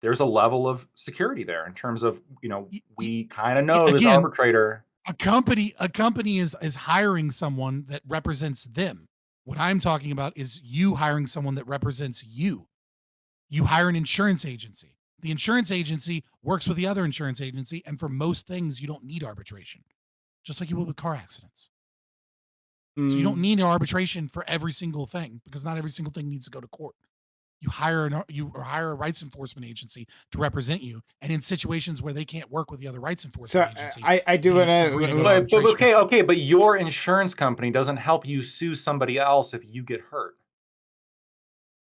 there's a level of security there in terms of, we kind of know this Again, arbitrator. A company is hiring someone that represents them. What I'm talking about is you hiring someone that represents you. You hire an insurance agency. The insurance agency works with the other insurance agency, and for most things, you don't need arbitration, just like you would with car accidents. So you don't need an arbitration for every single thing, because not every single thing needs to go to court. You hire a rights enforcement agency to represent you, and in situations where they can't work with the other rights enforcement agency, I do want to. Okay, but your insurance company doesn't help you sue somebody else if you get hurt.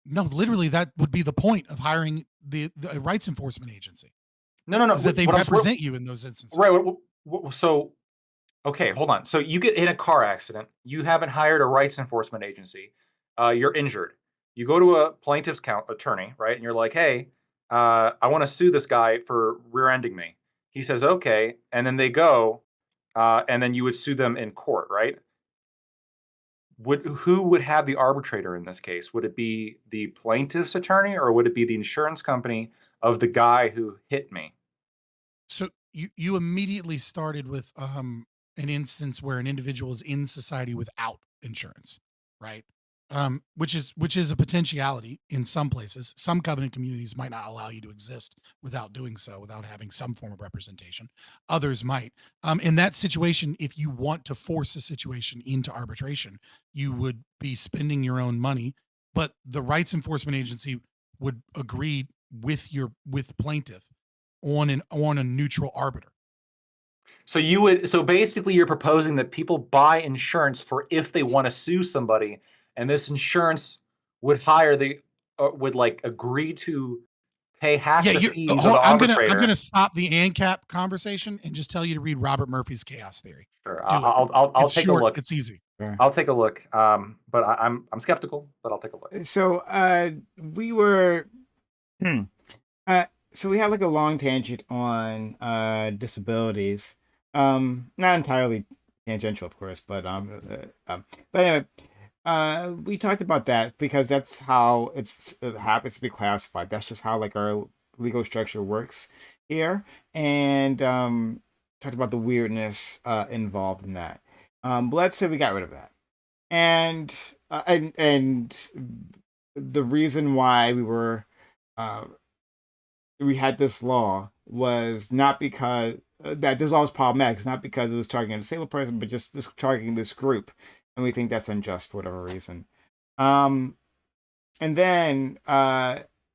No, literally, that would be the point of hiring the rights enforcement agency. No. Is that they represent you in those instances. Right. So, okay, hold on. So you get in a car accident. You haven't hired a rights enforcement agency. You're injured. You go to a plaintiff's attorney, right? And you're like, hey, I want to sue this guy for rear-ending me. He says, okay. And then they go, and then you would sue them in court, right? Who would have the arbitrator in this case? Would it be the plaintiff's attorney, or would it be the insurance company of the guy who hit me? So you immediately started with an instance where an individual is in society without insurance, right? Which is a potentiality in some places. Some covenant communities might not allow you to exist without doing so, without having some form of representation. Others might. In that situation, if you want to force a situation into arbitration, you would be spending your own money, but the rights enforcement agency would agree with plaintiff on a neutral arbiter. So basically you're proposing that people buy insurance for if they want to sue somebody, and this insurance would agree to pay half the fees of the arbitrator. I'm gonna stop the ANCAP conversation and just tell you to read Robert Murphy's Chaos Theory. Sure, I'll take a look. It's easy. I'll take a look. But I'm skeptical, but I'll take a look. So we were so we had like a long tangent on disabilities. Not entirely tangential, of course, but anyway, we talked about that because that's how it happens to be classified. That's just how like our legal structure works here, and talked about the weirdness involved in that. But let's say we got rid of that, and the reason why we had this law was not because that this law was problematic. It's not because it was targeting a disabled person, but just targeting this group, and we think that's unjust for whatever reason. And then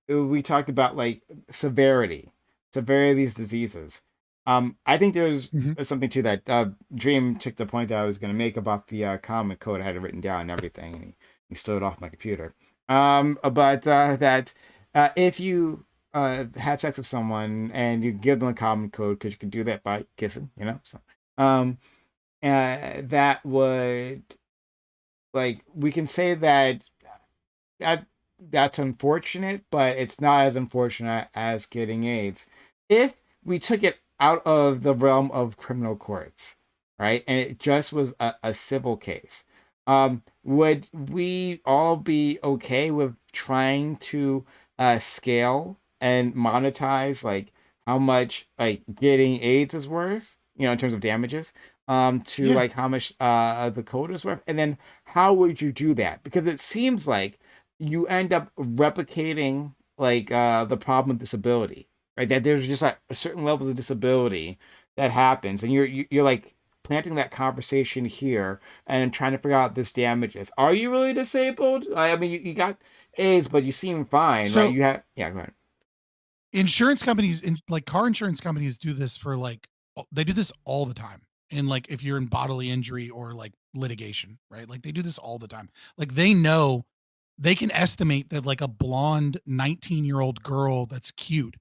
we talked about like severity of these diseases. I think there's something to that. Dream took the point that I was going to make about the common code. I had it written down and everything, and he stole it off my computer. But that if you have sex with someone and you give them a common code, because you can do that by kissing, so that would, like, we can say that's unfortunate, but it's not as unfortunate as getting AIDS if we took it out of the realm of criminal courts, right? And it just was a civil case. Would we all be okay with trying to scale and monetize like how much like getting AIDS is worth, in terms of damages, like how much the code is worth? And then how would you do that? Because it seems like you end up replicating like the problem of disability, right? That there's just like a certain level of disability that happens, and you're like planting that conversation here and trying to figure out this damages. Are you really disabled? I mean, you got AIDS, but you seem fine. So, right? Go ahead. Insurance companies, like car insurance companies, do this they do this all the time. And like if you're in bodily injury or like litigation, right? Like they do this all the time. Like they know they can estimate that like a blonde 19-year-old girl that's cute,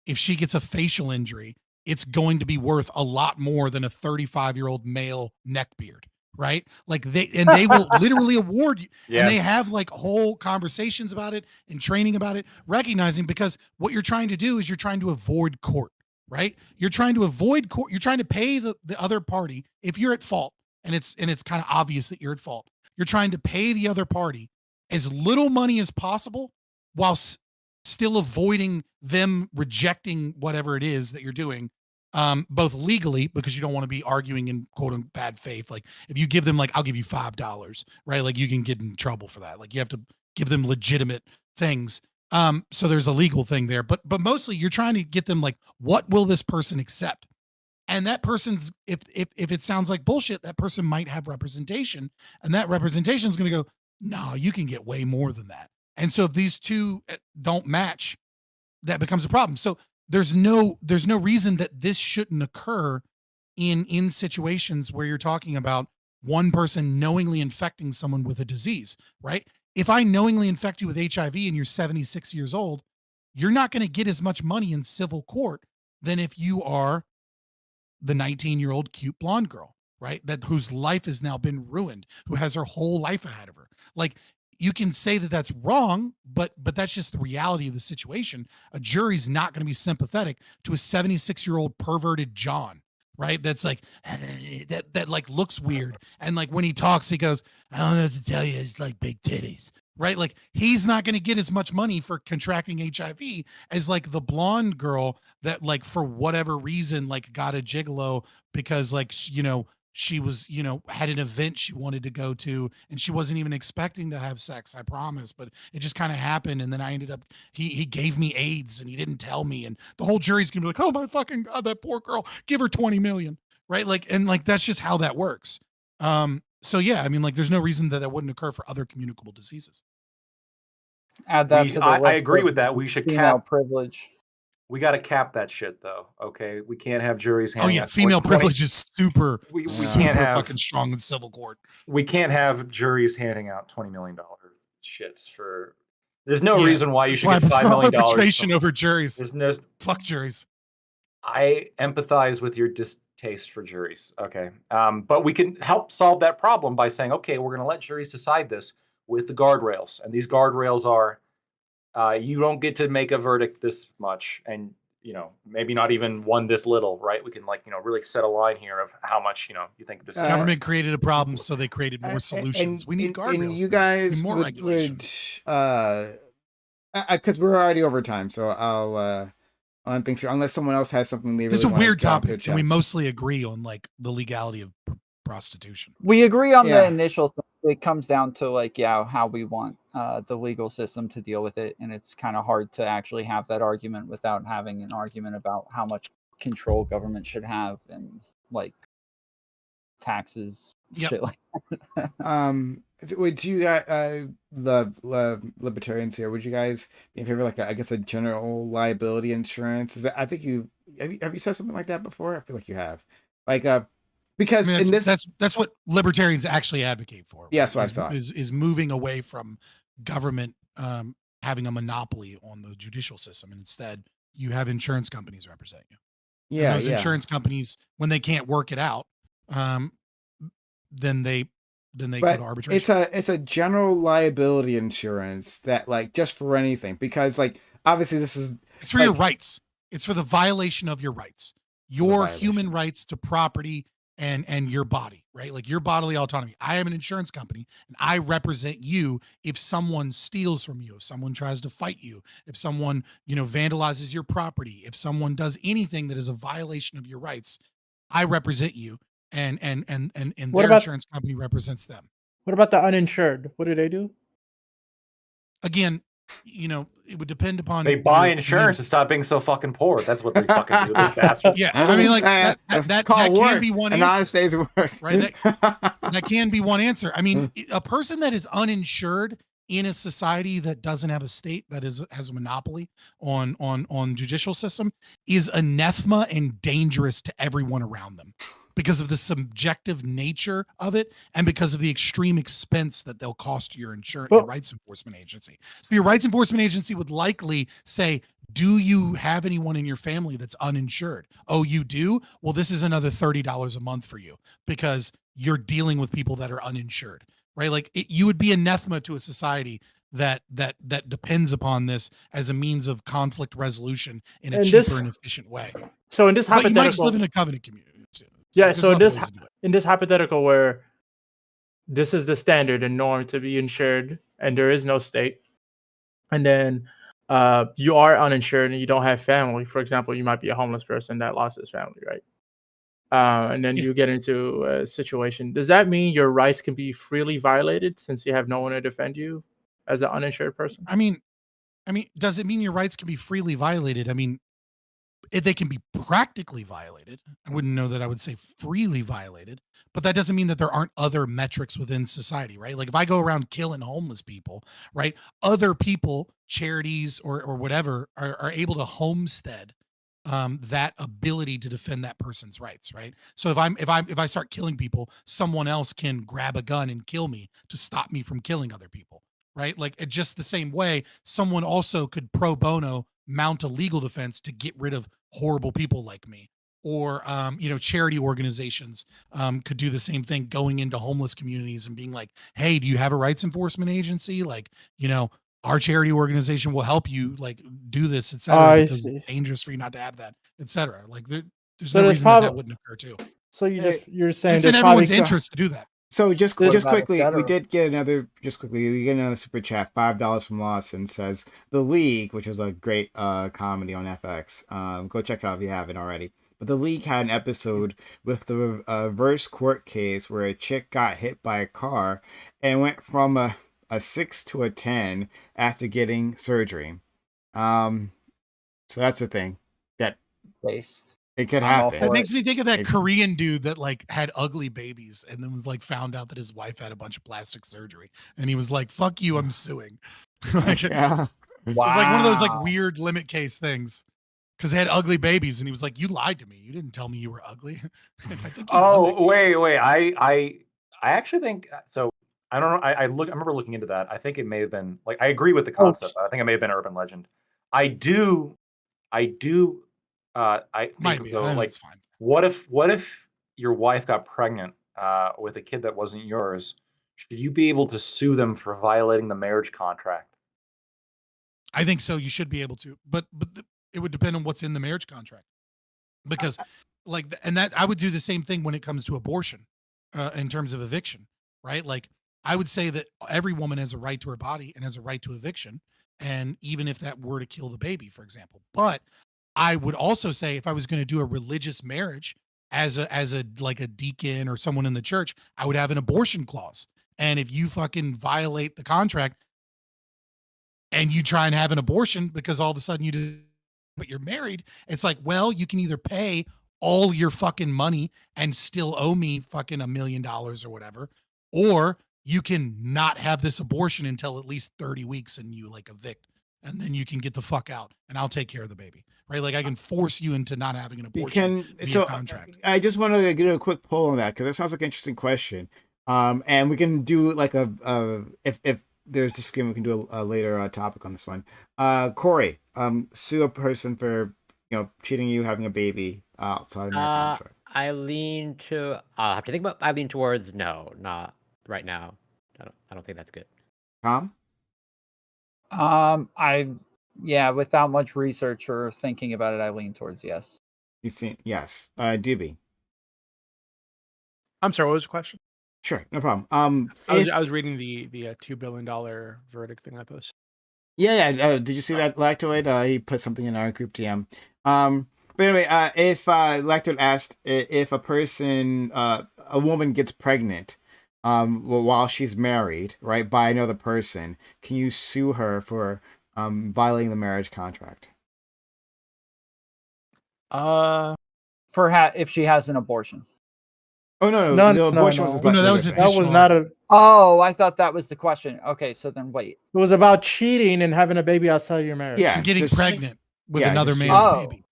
if she gets a facial injury, it's going to be worth a lot more than a 35-year-old male neckbeard, right? Like they will literally award you. Yes. And they have like whole conversations about it and training about it, recognizing, because what you're trying to do is you're trying to avoid court, right? You're trying to avoid court. You're trying to pay the other party if you're at fault, and it's kind of obvious that you're at fault. You're trying to pay the other party as little money as possible while still avoiding them rejecting whatever it is that you're doing, both legally, because you don't want to be arguing in quote unquote bad faith. Like if you give them like, I'll give you $5, right? Like you can get in trouble for that. Like you have to give them legitimate things. So there's a legal thing there, but mostly you're trying to get them like, what will this person accept? And that person's, if it sounds like bullshit, that person might have representation, and that representation is going to go, no, you can get way more than that. And so if these two don't match, that becomes a problem. So there's no reason that this shouldn't occur in situations where you're talking about one person knowingly infecting someone with a disease, right? If I knowingly infect you with HIV and you're 76 years old, you're not going to get as much money in civil court than if you are the 19-year-old cute blonde girl, right? That whose life has now been ruined, who has her whole life ahead of her. Like, you can say that that's wrong, but that's just the reality of the situation. A jury's not going to be sympathetic to a 76-year-old perverted John, right? That's like, that like looks weird. And like when he talks, he goes, I don't know what to tell you, it's like big titties, right? Like he's not going to get as much money for contracting HIV as like the blonde girl that like for whatever reason, like got a gigolo because like, you know, she was, you know, had an event she wanted to go to and she wasn't even expecting to have sex, I promise, but it just kind of happened. And then I ended up, he gave me AIDS and he didn't tell me. And the whole jury's gonna be like, oh my fucking God, that poor girl, give her 20 million. Right. Like, and like, that's just how that works. So yeah, I mean, like there's no reason that wouldn't occur for other communicable diseases. Add that to the list. I agree with that. We should cap privilege. We got to cap that shit, though. Okay, we can't have juries. Oh yeah, female privilege is super, super fucking strong in civil court. We can't have juries handing out $20 million shits for. There's no reason why you should get $5 million. Arbitration over juries. Fuck juries. I empathize with your distaste for juries. Okay, but we can help solve that problem by saying, okay, we're going to let juries decide this with the guardrails, and these guardrails are. You don't get to make a verdict this much, and you know maybe not even one this little, right? We can like really set a line here of how much you think this. Government created a problem, so they created more solutions. We need guardrails. And you guys more regulation. Because we're already over time, so I'll on things here, unless someone else has something they really. It's a weird topic, and we mostly agree on like the legality of prostitution. We agree on the initial thing. It comes down to like how we want the legal system to deal with it, and it's kind of hard to actually have that argument without having an argument about how much control government should have and like taxes, shit like that. Would you guys, the libertarians here, would you guys be in favor of like I guess a general liability insurance? Is that, I think you have you said something like that before? I feel like you have, like because I mean, that's what libertarians actually advocate for. Yes, what I thought is moving away from government having a monopoly on the judicial system, and instead you have insurance companies represent you. Yeah, and those insurance companies, when they can't work it out, then they go to arbitration. It's a general liability insurance that like just for anything, because like obviously it's for your rights. It's for the violation of your rights, your human rights to property. And your body, right? Like your bodily autonomy. I am an insurance company and I represent you if someone steals from you, if someone tries to fight you, if someone, vandalizes your property, if someone does anything that is a violation of your rights, I represent you and their insurance company represents them. What about the uninsured? What do they do? Again, it would depend upon. They buy insurance to stop being so fucking poor. That's what they fucking do, those bastards. Yeah, I mean, like that can be one answer. Honest days of work, right? That can be one answer. I mean, a person that is uninsured in a society that doesn't have a state that has a monopoly on judicial system is anathema and dangerous to everyone around them, because of the subjective nature of it and because of the extreme expense that they'll cost your your rights enforcement agency. So your rights enforcement agency would likely say, do you have anyone in your family that's uninsured? Oh, you do? Well, this is another $30 a month for you because you're dealing with people that are uninsured, right? Like you would be anathema to a society that depends upon this as a means of conflict resolution in a And cheaper this- and efficient way. So in this But you might just hypothetical, live in a covenant community. Too. yeah. Like, So in there's this other ways to do it. in this hypothetical where this is the standard and norm to be insured, and there is no state, and then you are uninsured and you don't have family. For example, you might be a homeless person that lost his family, right? And then you get into a situation. Does that mean your rights can be freely violated since you have no one to defend you as an uninsured person? I mean, does it mean your rights can be freely violated? I mean, they can be practically violated. I wouldn't know that I would say freely violated, but that doesn't mean that there aren't other metrics within society, right? Like if I go around killing homeless people, right? Other people, charities or whatever, are able to homestead that ability to defend that person's rights, right? So if I start killing people, someone else can grab a gun and kill me to stop me from killing other people, right? Like it just the same way, someone also could pro bono mount a legal defense to get rid of horrible people like me. Or charity organizations could do the same thing, going into homeless communities and being like, hey, do you have a rights enforcement agency? Like, our charity organization will help you like do this, etc. Because it's dangerous for you not to have that, etc. Like there's no reason that wouldn't occur too. So you're saying it's in everyone's interest to do that. So just quickly, we did get another super chat. $5 from Lawson says The League, which was a great comedy on FX. Go check it out if you haven't already. But The League had an episode with the reverse court case where a chick got hit by a car and went from a 6 to a 10 after getting surgery. So that's the thing that it could happen. It makes me think of that Korean dude that like had ugly babies and then was like found out that his wife had a bunch of plastic surgery and he was like, fuck you, I'm suing. Like, yeah. Wow. It's like one of those like weird limit case things because they had ugly babies and he was like, you lied to me, you didn't tell me you were ugly. I think wait, I actually think so. I don't know. I remember looking into that. I think it may have been like, I agree with the concept. I think it may have been urban legend. I think though, like, what if your wife got pregnant with a kid that wasn't yours? Should you be able to sue them for violating the marriage contract? I think so. You should be able to, but it would depend on what's in the marriage contract, because that I would do the same thing when it comes to abortion, in terms of eviction, right? Like I would say that every woman has a right to her body and has a right to eviction, and even if that were to kill the baby, for example. But I would also say if I was going to do a religious marriage as a like a deacon or someone in the church, I would have an abortion clause. And if you fucking violate the contract and you try and have an abortion because all of a sudden but you're married, it's like, well, you can either pay all your fucking money and still owe me fucking $1 million or whatever, or you can not have this abortion until at least 30 weeks and you like evict, and then you can get the fuck out and I'll take care of the baby, right? Like I can force you into not having an abortion via contract. I just want to get a quick poll on that because that sounds like an interesting question. And we can do like if there's disagreement, we can do a later topic on this one. Corey, sue a person for cheating you, having a baby outside of their contract. I lean towards no, not right now. I don't think that's good. Tom? Without much research or thinking about it, I lean towards yes. You see, yes. DB. I'm sorry, what was the question? Sure, no problem. I was reading the $2 billion verdict thing I posted. Yeah. Did you see that, Lactoid? He put something in our group DM. But anyway, if Lactoid asked if a person, a woman gets pregnant, while she's married, right, by another person, can you sue her for violating the marriage contract? If she has an abortion. Oh no, the abortion was that was not a. Oh, I thought that was the question. Okay, so then wait. It was about cheating and having a baby outside your marriage. Yeah, and getting pregnant with another man's baby.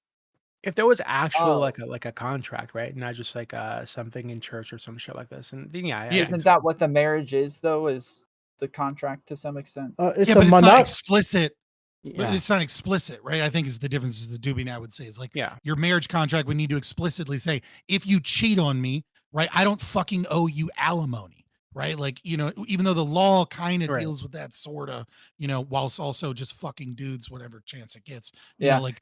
If there was actually like a contract, right, not just like something in church or some shit like this, and then isn't that what the marriage is though? Is the contract to some extent? But it's not explicit. Yeah. But it's not explicit, right? I think is the difference. Is the Doobie and I would say is like, your marriage contract would need to explicitly say, if you cheat on me, right, I don't fucking owe you alimony. right? Like, even though the law kind of Right. deals with that sort of, whilst also just fucking dudes, whatever chance it gets, Yeah. like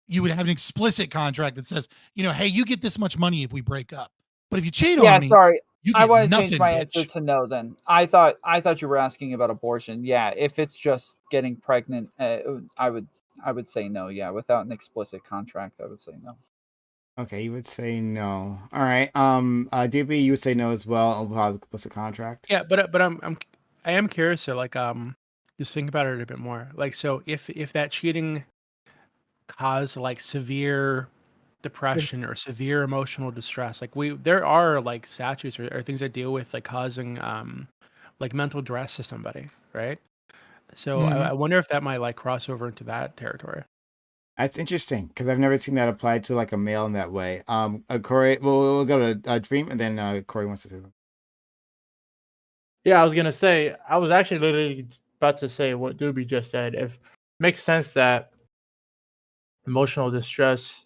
you would have an explicit contract that says, hey, you get this much money if we break up. But if you cheat on me, sorry. you I get want to nothing, change my bitch. answer to no. Then I thought you were asking about abortion. Yeah, if it's just getting pregnant, I would say no. Yeah, without an explicit contract, I would say no. Okay, you would say no. All right. DB, you would say no as well. Without explicit contract. Yeah, but I am curious to like just think about it a bit more. Like, so if that cheating caused like severe depression or severe emotional distress, like there are like statutes or things that deal with like causing like mental duress to somebody, right? So I wonder if that might like cross over into that territory. That's interesting because I've never seen that applied to like a male in that way. Corey, we'll go to Dream, and then Corey wants to say something. Yeah, I was gonna say, I was actually literally about to say what Doobie just said. If makes sense that emotional distress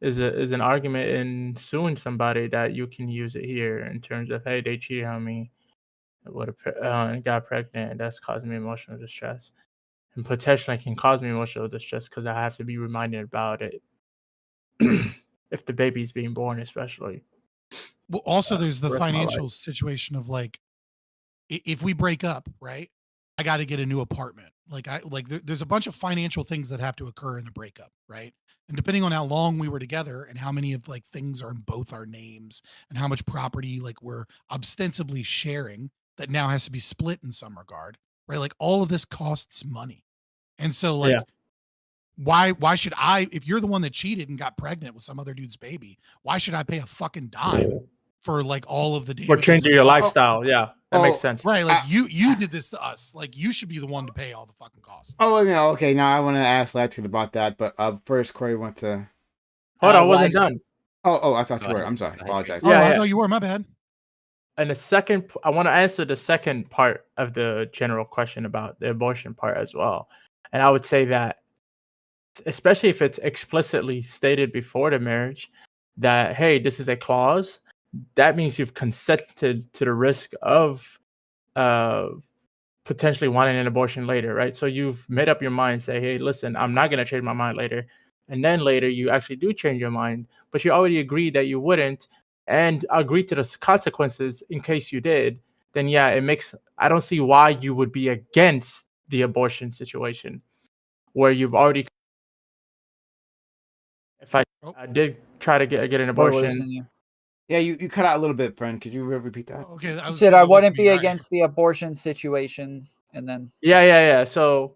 is an argument in suing somebody, that you can use it here in terms of, hey, they cheated on me, and got pregnant, that's causing me emotional distress, and potentially can cause me emotional distress because I have to be reminded about it if the baby's being born, especially. Well, also there's the the rest of my financial life. situation of like, if we break up, right, I got to get a new apartment. Like there's a bunch of financial things that have to occur in a breakup, right? And depending on how long we were together and how many of like things are in both our names and how much property like we're ostensibly sharing that now has to be split in some regard, right? Like all of this costs money. And so like, why should I, if you're the one that cheated and got pregnant with some other dude's baby, why should I pay a fucking dime for like all of the Or damages? changing your lifestyle. Yeah, that makes sense. Right. Like you did this to us. Like you should be the one to pay all the fucking costs. Oh, no. Okay, now I want to ask Latitude about that, but first, Corey wants to. Hold on, I wasn't done. Oh, I thought you were. I'm sorry. Apologize. I thought you were. My bad. And the second, I want to answer the second part of the general question about the abortion part as well. And I would say that, especially if it's explicitly stated before the marriage that, hey, this is a clause, that means you've consented to the risk of potentially wanting an abortion later, right? So you've made up your mind, say, hey, listen, I'm not going to change my mind later. And then later you actually do change your mind, but you already agreed that you wouldn't and agree to the consequences in case you did. Then yeah, I don't see why you would be against the abortion situation where you've already. If I did try to get an abortion. Yeah, you cut out a little bit, friend. Could you repeat that? Okay. You said I wouldn't be against the abortion situation, and then. Yeah. So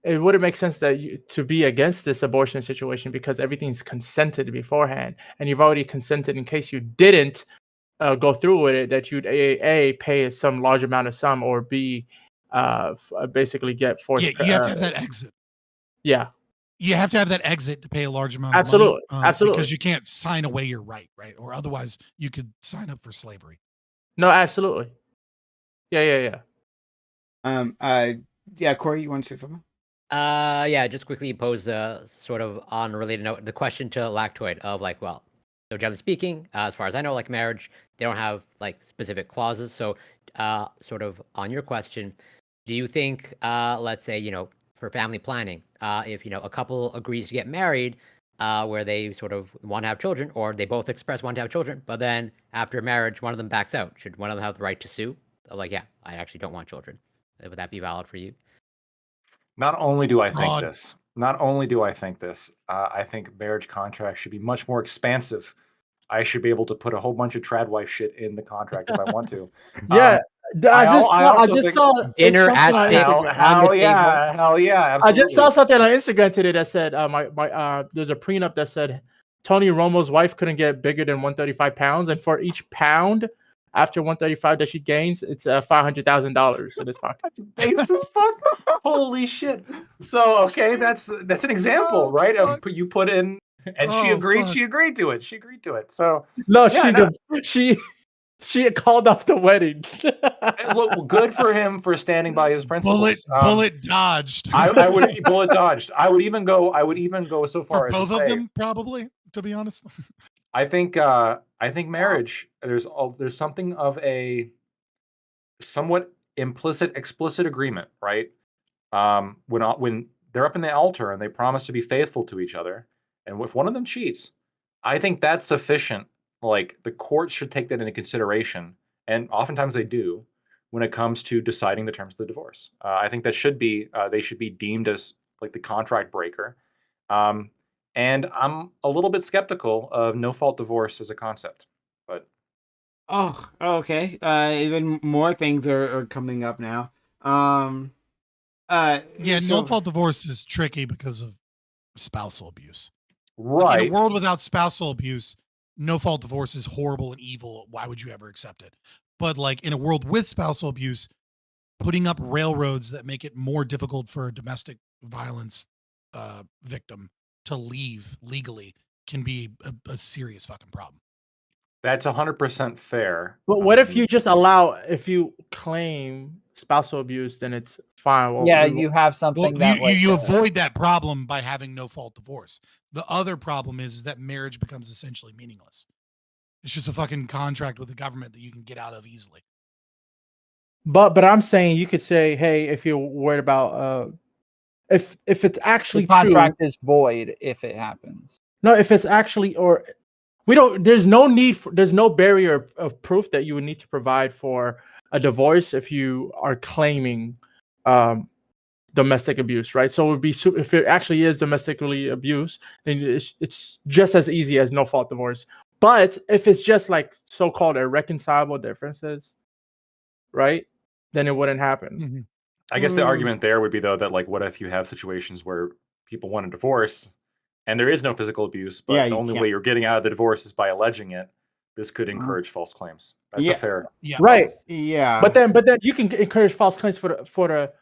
it wouldn't make sense to be against this abortion situation because everything's consented beforehand, and you've already consented in case you didn't go through with it, that you'd a pay some large amount of sum, or b basically get forced. Yeah, you have to have that exit. Yeah. You have to have that exit to pay a large amount of money. Absolutely. Because you can't sign away your right? Or otherwise you could sign up for slavery. No, absolutely. Yeah. Yeah, Corey, you want to say something? Yeah, just quickly pose the sort of on a related note, the question to Lactoid of like, well, so generally speaking, as far as I know, like marriage, they don't have like specific clauses. So sort of on your question, do you think, let's say, for family planning, if a couple agrees to get married, where they sort of want to have children, or they both express want to have children, but then after marriage one of them backs out, should one of them have the right to sue? Like, yeah, I actually don't want children. Would that be valid for you? Not only do I think this, I think marriage contracts should be much more expansive. I should be able to put a whole bunch of trad wife shit in the contract if I want to. Yeah. I just saw dinner at hell yeah, absolutely. I just saw something on Instagram today that said there's a prenup that said Tony Romo's wife couldn't get bigger than 135 pounds, and for each pound after 135 that she gains, it's $500,000 in this pocket. That's base as fuck. Holy shit. So okay, that's an example, right? Of you put in, and she agreed. Fuck. She agreed to it. So no, she called off the wedding. Well, good for him for standing by his principles. Bullet dodged. I would bullet dodged. I would even go so far for as both of them, probably. To be honest, I think marriage. There's something of a somewhat implicit, explicit agreement, right? When they're up in the altar and they promise to be faithful to each other, and if one of them cheats, I think that's sufficient. Like the court should take that into consideration, and oftentimes they do when it comes to deciding the terms of the divorce. I think that should be they should be deemed as like the contract breaker. And I'm a little bit skeptical of no-fault divorce as a concept, but Oh, okay. Even more things are coming up now. Yeah, so- no-fault divorce is tricky because of spousal abuse. right. Like, in a world without spousal abuse, no-fault divorce is horrible and evil. Why would you ever accept it? But like in a world with spousal abuse, putting up railroads that make it more difficult for a domestic violence victim to leave legally can be a serious fucking problem. That's 100% fair. But what if you just if you claim spousal abuse, then it's fine. Well, Yeah, you have something Well, that you avoid that problem by having no fault divorce. The other problem is that marriage becomes essentially meaningless. It's just a fucking contract with the government that you can get out of easily. But I'm saying you could say, hey, if you're worried about if it's actually the contract true, is void if it happens. no, if it's actually there's no barrier of proof that you would need to provide for a divorce if you are claiming domestic abuse, right? So it would be if it actually is domestically abuse, then it's just as easy as no fault divorce. But if it's just like so-called irreconcilable differences, right, then it wouldn't happen. Mm-hmm. I guess the argument there would be though that like, what if you have situations where people want a divorce and there is no physical abuse, but the only way you're getting out of the divorce is by alleging it? This could encourage false claims. That's a fair, right? Yeah. But then you can encourage false claims for the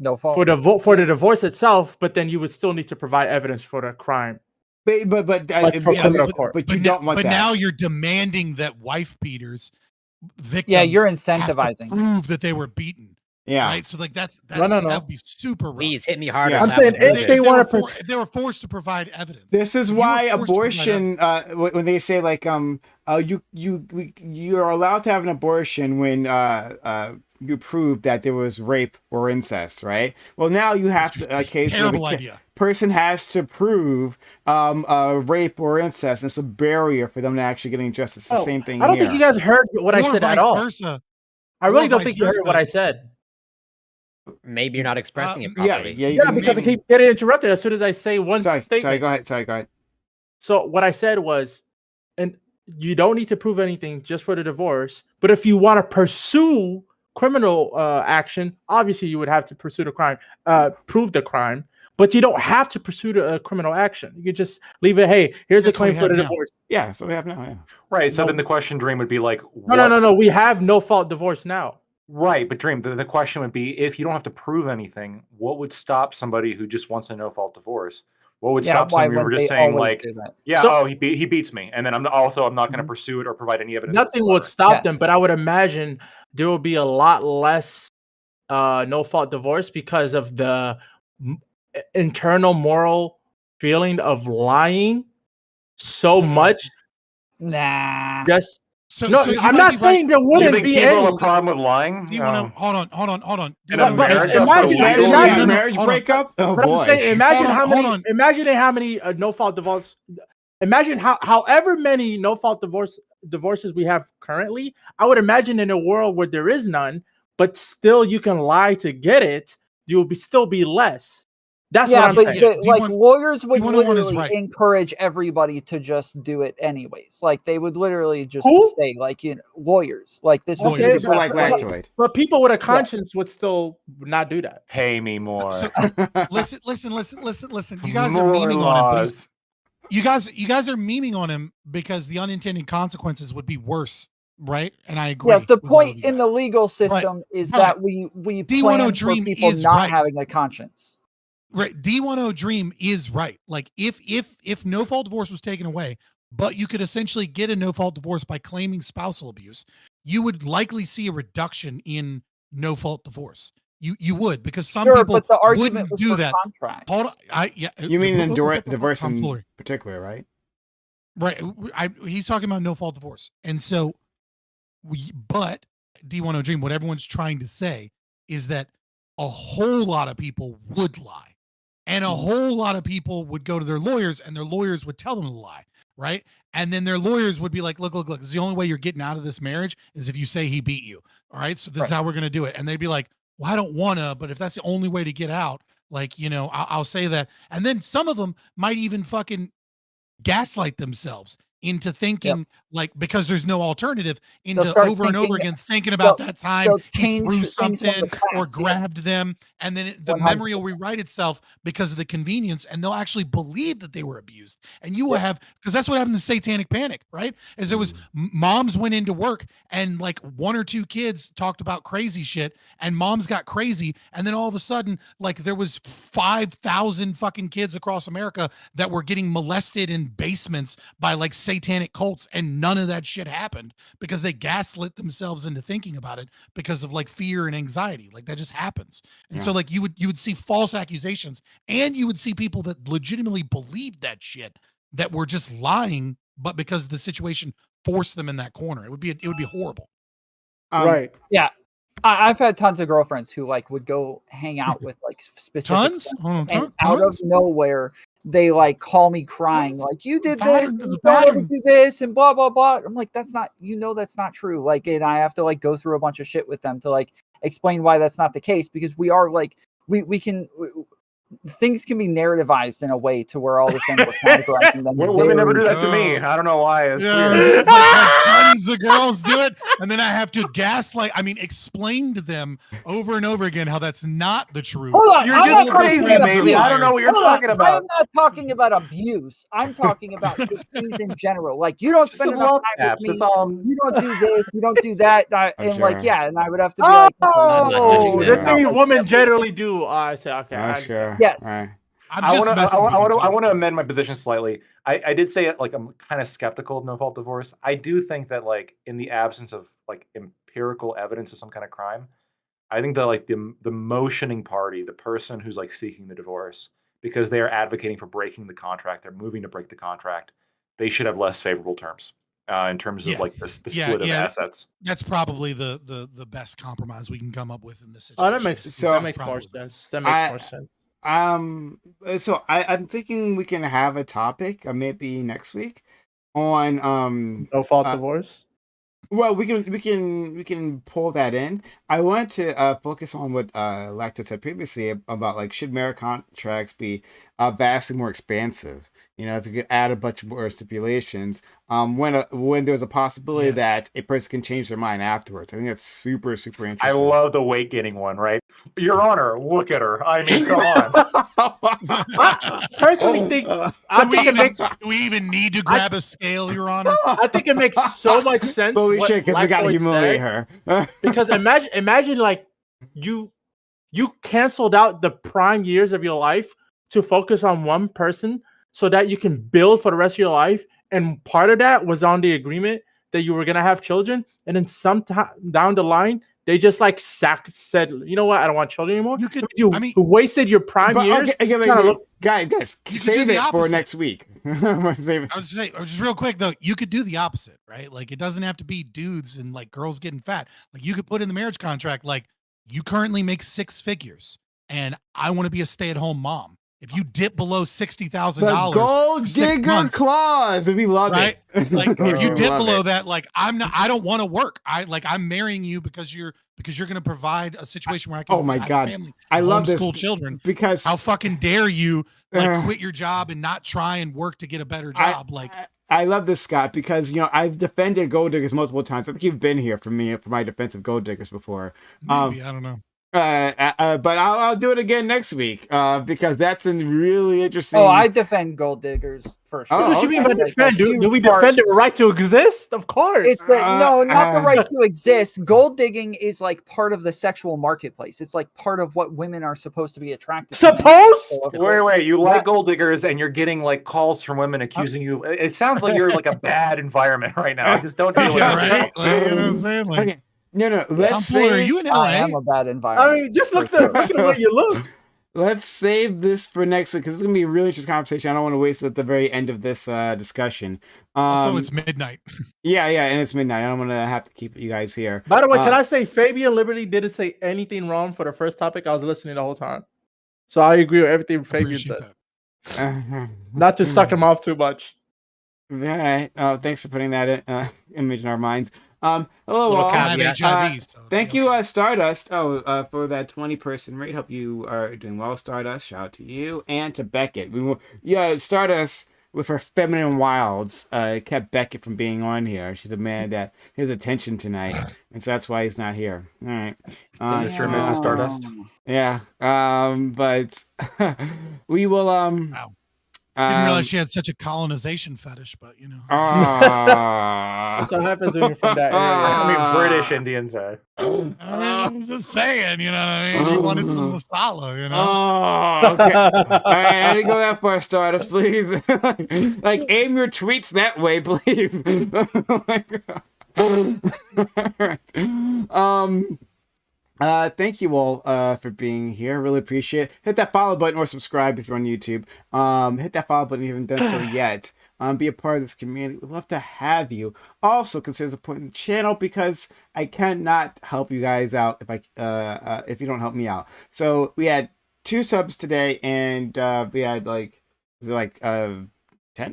no fault for the divorce itself, but then you would still need to provide evidence for the crime. But you don't want but that. Now you're demanding that wife beaters, victims, yeah, you're have to incentivizing prove that they were beaten. Yeah, right. So like that's no. that would be super rough. Please hit me harder. I'm saying if they want to, if they were forced to provide evidence. This is why abortion. When they say like you are allowed to have an abortion when you prove that there was rape or incest, right? Well, now you have to a case where the person has to prove rape or incest. And it's a barrier for them to actually getting justice. It's the same thing. I don't think you guys heard what I said at all. I really don't think you heard what I said. Maybe you're not expressing it properly. Yeah, because I keep getting interrupted as soon as I say one statement. Sorry, go ahead. So what I said was, and you don't need to prove anything just for the divorce, but if you want to pursue criminal action, obviously you would have to pursue the crime, prove the crime, but you don't have to pursue the criminal action. You could just leave it, hey, here's a claim for the divorce. Yeah, so we have now, yeah. Right, so then the question, Dream, would be like... No, we have no fault divorce now. Right, but Dream, the question would be, if you don't have to prove anything, what would stop somebody who just wants a no-fault divorce? What would stop somebody who were just saying like, he beats me, and then I'm not going to pursue it or provide any evidence. Nothing would stop them, but I would imagine there will be a lot less no-fault divorce because of the internal moral feeling of lying so much. Nah. Just I'm not saying there wouldn't be any problem with lying. Do you want to hold on? Marriage breakup. Oh boy! Imagine how many no-fault divorce. Imagine however many no-fault divorces we have currently. I would imagine in a world where there is none, but still you can lie to get it, you will still be less. That's what I'm saying. Lawyers would literally encourage everybody to just do it anyways. Like they would literally just say, like, lawyers, like this. But people with a conscience would still not do that. Pay me more. So, listen. You guys are memeing on him. You guys are memeing on him because the unintended consequences would be worse. Right, and I agree. Yes, the point in the legal system is that we plan for people not having a conscience. Right, D10 Dream is right. Like if no fault divorce was taken away, but you could essentially get a no fault divorce by claiming spousal abuse, you would likely see a reduction in no fault divorce. You would, because some people but the argument wouldn't do that. Contracts. Hold on, you mean divorce in particular, right? Right. He's talking about no fault divorce, and so but D10 Dream, what everyone's trying to say is that a whole lot of people would lie, and a whole lot of people would go to their lawyers, and their lawyers would tell them to lie, right? And then their lawyers would be like, look, this is the only way you're getting out of this marriage is if you say he beat you. All right. So this is how we're going to do it. And they'd be like, well, I don't want to, but if that's the only way to get out, like, you know, I'll say that. And then some of them might even fucking gaslight themselves into thinking like, because there's no alternative, into over and over again thinking about that time he threw something or grabbed them, and then the 100%. Memory will rewrite itself because of the convenience, and they'll actually believe that they were abused. And you will have, because that's what happened to Satanic Panic, right? Is there was moms went into work and like 1 or 2 kids talked about crazy shit, and moms got crazy, and then all of a sudden like there was 5,000 fucking kids across America that were getting molested in basements by like satanic cults, and none of that shit happened because they gaslit themselves into thinking about it because of like fear and anxiety. Like that just happens. And so like you would see false accusations, and you would see people that legitimately believed that shit that were just lying, but because the situation forced them in that corner. It would be horrible. Right. Yeah. I've had tons of girlfriends who like would go hang out with like specific and out of nowhere they like call me crying like, you did this, you don't ever do this, and blah blah blah. I'm like, that's not, that's not true. Like, and I have to like go through a bunch of shit with them to like explain why that's not the case, because we are like things can be narrativized in a way to where all of a sudden we're categorizing them. Women never do that to me. I don't know why. It's it's like tons of girls do it, and then I have to explain to them over and over again how that's not the truth. Hold on, you're just crazy, baby. I don't know what you're talking about. I'm not talking about abuse. I'm talking about things in general. Like, you don't spend enough time with me. You don't do this. You don't do that. And I would have to be like, the thing women generally do. I say, okay. Sure. Yes. Right. I want to amend my position slightly. I did say it like I'm kind of skeptical of no-fault divorce. I do think that like in the absence of like empirical evidence of some kind of crime, I think that like the motioning party, the person who's like seeking the divorce because they are advocating for breaking the contract, they're moving to break the contract, they should have less favorable terms in terms of like the split of assets. That's probably the best compromise we can come up with in this situation. Oh, that makes more sense. That makes more sense. So I'm thinking we can have a topic maybe next week on no-fault divorce. Well, we can pull that in. I want to focus on what Lacto said previously about like, should marriage contracts be vastly more expansive? If you could add a bunch more stipulations, when there's a possibility that a person can change their mind afterwards. I think that's super, super interesting. I love the weight gaining one, right? Your Honor, look at her. I mean, come on. I personally think, do we even need to grab a scale, Your Honor? I think it makes so much sense. Holy shit, because we got to humiliate her. Because imagine like you canceled out the prime years of your life to focus on one person so that you can build for the rest of your life. And part of that was on the agreement that you were going to have children. And then sometime down the line, they just like said, you know what? I don't want children anymore. You wasted your prime years. Guys, save it for next week. I was going to say, just real quick though, you could do the opposite, right? Like, it doesn't have to be dudes and like girls getting fat. Like, you could put in the marriage contract, like, you currently make 6 figures and I want to be a stay-at-home mom. If you dip below $60,000, gold digger clause, we love it. Like, if you dip below that, like, I don't want to work. I'm marrying you because you're going to provide a situation where I can. Oh my God, family, I love this homeschool children. Because how fucking dare you quit your job and not try and work to get a better job? I love this, Scott, because I've defended gold diggers multiple times. I think you've been here for my defense of gold diggers before. Maybe, I don't know. But I'll do it again next week because that's a really interesting. Oh, I defend gold diggers for sure. That's what you mean by defend? Do we defend the right to exist? Of course. It's no, not the right to exist. Gold digging is like part of the sexual marketplace. It's like part of what women are supposed to be attracted to. Wait, you like gold diggers and you're getting like calls from women accusing you. It sounds like you're like a bad environment right now. Just don't deal with it. Right? Like, you know what I'm saying? Like, okay. No. Let's say, are you in LA? I am a bad environment. I mean, just look at the way you look. let's save this for next week because it's gonna be a really interesting conversation. I don't want to waste it at the very end of this discussion. Also, it's midnight. Yeah, and it's midnight. I don't want to have to keep you guys here. By the way, can I say Fabian Liberty didn't say anything wrong for the first topic? I was listening the whole time, so I agree with everything Fabian said. Not to suck him off too much. All right. Thanks for putting that image in our minds. Hello, all. HIV, thank you, Stardust. For that 20-person rate. Hope you are doing well, Stardust. Shout out to you and to Beckett. Stardust with her feminine wilds kept Beckett from being on here. She demanded his attention tonight, and so that's why he's not here. All right, Mr. and Mrs. Stardust. Yeah. But we will. Wow. Didn't realize she had such a colonization fetish, but you know. That's what happens when you're from that area. I mean, British Indians. I was just saying, you know what I mean? You wanted some masala, you know? Okay. All right, I didn't go that far, Stardust, please. like, aim your tweets that way, please. Oh my God. All right. Thank you all for being here. Really appreciate it. Hit that follow button or subscribe if you're on YouTube. Hit that follow button if you haven't done so yet. Be a part of this community. We'd love to have you. Also, consider supporting the channel because I cannot help you guys out if you don't help me out. So we had 2 subs today, and we had like 10.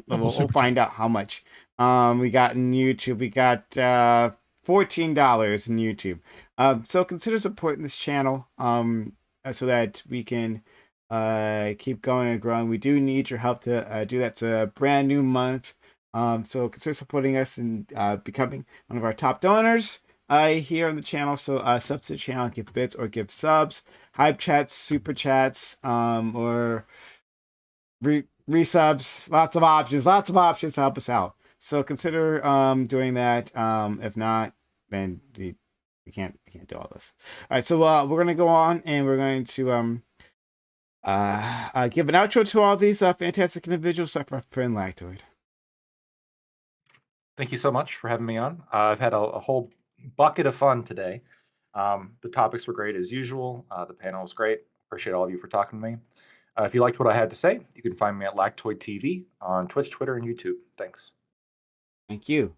We'll find out how much we got in YouTube. We got $14 in YouTube. So consider supporting this channel so that we can keep going and growing. We do need your help to do that. It's a brand new month. So consider supporting us and becoming one of our top donors here on the channel. So sub to the channel, give bits or give subs, hype chats, super chats, or resubs. Lots of options to help us out. So consider doing that. If not, then we can't do all this. All right, so we're gonna go on and we're going to give an outro to all these fantastic individuals. Start with friend Lactoid. Thank you so much for having me on. I've had a whole bucket of fun today. The topics were great as usual. The panel was great. Appreciate all of you for talking to me. If you liked what I had to say, you can find me at Lactoid TV on Twitch, Twitter, and YouTube. Thanks. Thank you.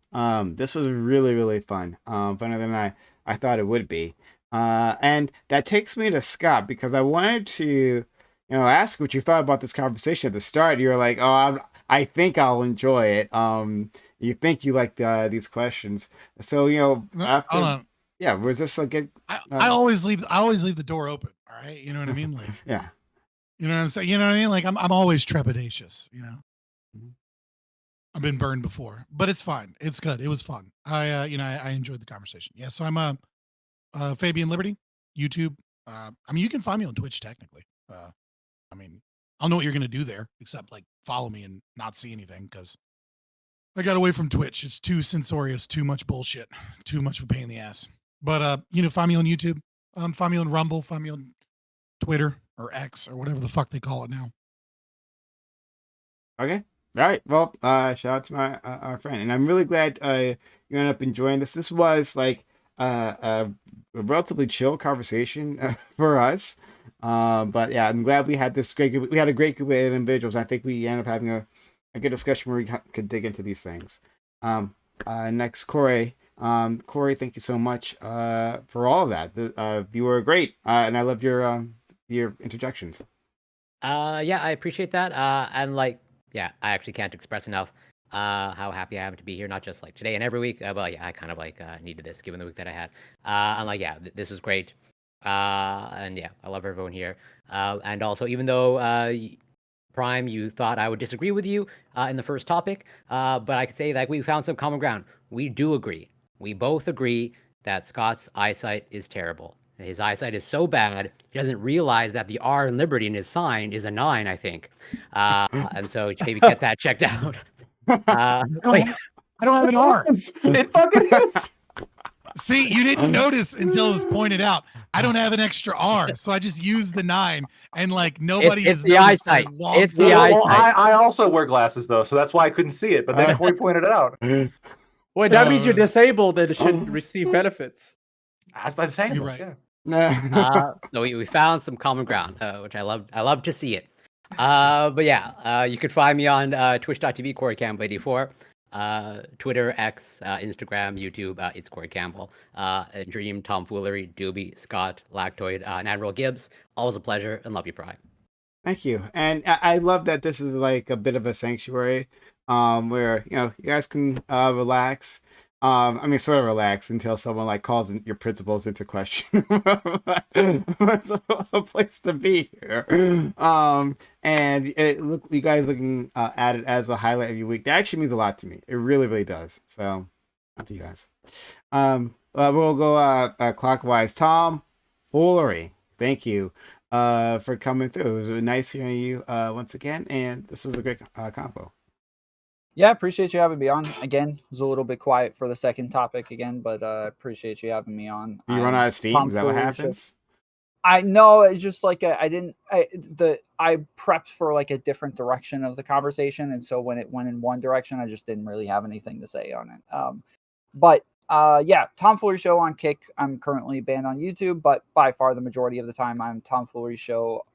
This was really, really fun. Funner than I thought it would be. And that takes me to Scott because I wanted to, ask what you thought about this conversation at the start. You were like, "Oh, I think I'll enjoy it." You think you like these questions, so after, hold on. Yeah, was this a good? I always leave the door open. All right, you know what I mean? Like, yeah, you know what I'm saying? You know what I mean? Like, I'm always trepidatious. I've been burned before, but it's fine. It's good. It was fun. I enjoyed the conversation. Yeah, so I'm Fabian Liberty, YouTube. You can find me on Twitch technically. I don't know what you're gonna do there except like follow me and not see anything because I got away from Twitch. It's too censorious, too much bullshit, too much of a pain in the ass. But find me on YouTube. Find me on Rumble. Find me on Twitter or X or whatever the fuck they call it now. Okay. All right. Well, shout out to my our friend, and I'm really glad you ended up enjoying this. This was like a relatively chill conversation for us, but yeah, I'm glad we had this great. We had a great group of individuals. I think we ended up having a good discussion where we could dig into these things. Next, Corey. Corey, thank you so much for all of that. You were great, and I loved your interjections. Yeah, I appreciate that. And like. Yeah, I actually can't express enough how happy I am to be here, not just like today and every week. But yeah, I kind of like needed this given the week that I had. I'm like, yeah, this was great. And yeah, I love everyone here. And also, even though Prime, you thought I would disagree with you in the first topic, but I could say that we found some common ground. We do agree. We both agree that Scott's eyesight is terrible. His eyesight is so bad, he doesn't realize that the R in Liberty in his sign is a 9, I think. And so maybe get that checked out. I don't have an R. It fucking is. See, you didn't notice until it was pointed out. I don't have an extra R, so I just used the 9, and like nobody has noticed for a long time. It's the eyesight. I also wear glasses though, so that's why I couldn't see it. But then Corey pointed it out. Wait, that means you're disabled and should receive benefits. I was about to say, you're right. Yeah. So we found some common ground, which I love to see it. But yeah, you could find me on twitch.tv, Corey Campbell 84, Twitter, X, Instagram, YouTube, it's Corey Campbell, Dream, Tomfoolery, Doobie, Scott, Lactoid, and Admiral Gibbs. Always a pleasure, and love you, Pry. Thank you. And I love that this is like a bit of a sanctuary, where you guys can relax. I mean, sort of relax until someone like calls your principles into question. It's a place to be here. And you guys looking at it as a highlight of your week. That actually means a lot to me. It really, really does. So, up to you guys. We'll go clockwise. Tom Foolery, thank you for coming through. It was nice hearing you once again, and this was a great combo. Yeah, appreciate you having me on again. It was a little bit quiet for the second topic again, but appreciate you having me on. You run out of steam? Is that what happens? I know. It's just like I prepped for like a different direction of the conversation, and so when it went in one direction, I just didn't really have anything to say on it. But yeah, Tomfoolery Show on Kick. I'm currently banned on YouTube, but by far the majority of the time I'm Tomfoolery Show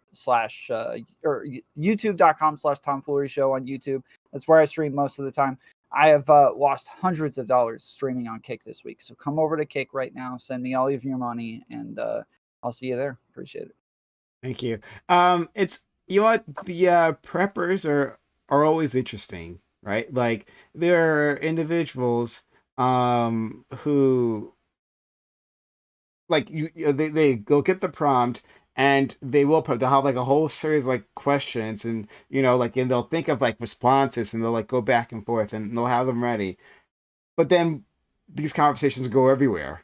or youtube.com/Tomfoolery Show on YouTube. That's where I stream most of the time. I have lost hundreds of dollars streaming on Kick this week. So come over to Kick right now. Send me all of your money, and I'll see you there. Appreciate it. Thank you. It's what the preppers are always interesting, right? Like there are individuals who like they go get the prompt. And they'll have like a whole series of like questions, and and they'll think of like responses, and they'll like go back and forth, and they'll have them ready. But then these conversations go everywhere.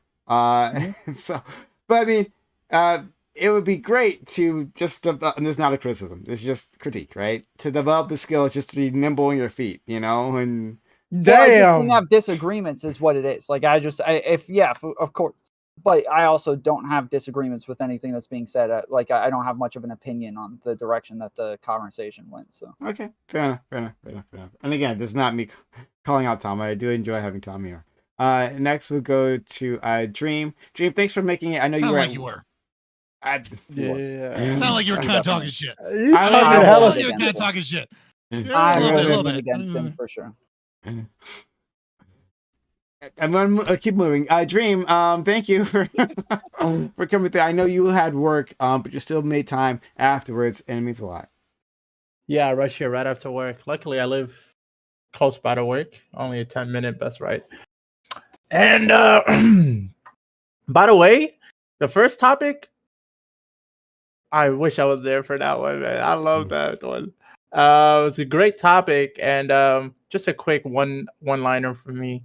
So, but I mean, it would be great to just and this is not a criticism, it's just critique, right? To develop the skill, just to be nimble on your feet, and damn, I just didn't have disagreements, is what it is. Like of course. But I also don't have disagreements with anything that's being said. I don't have much of an opinion on the direction that the conversation went. So okay, fair enough. And again, this is not me calling out Tom. I do enjoy having Tom here. Next we'll go to Dream. Dream, thanks for making it. I know you were. It sounded like you were kind of talking shit. I you were kind of talking shit. I'm a little bit against him for sure. I'm gonna keep moving. Dream, thank you for coming through. I know you had work, but you still made time afterwards, and it means a lot. Yeah, I rush here right after work. Luckily, I live close by to work, only a 10-minute bus ride. And by the way, the first topic, I wish I was there for that one, man. I love that one. It was a great topic, and just a quick one-liner for me.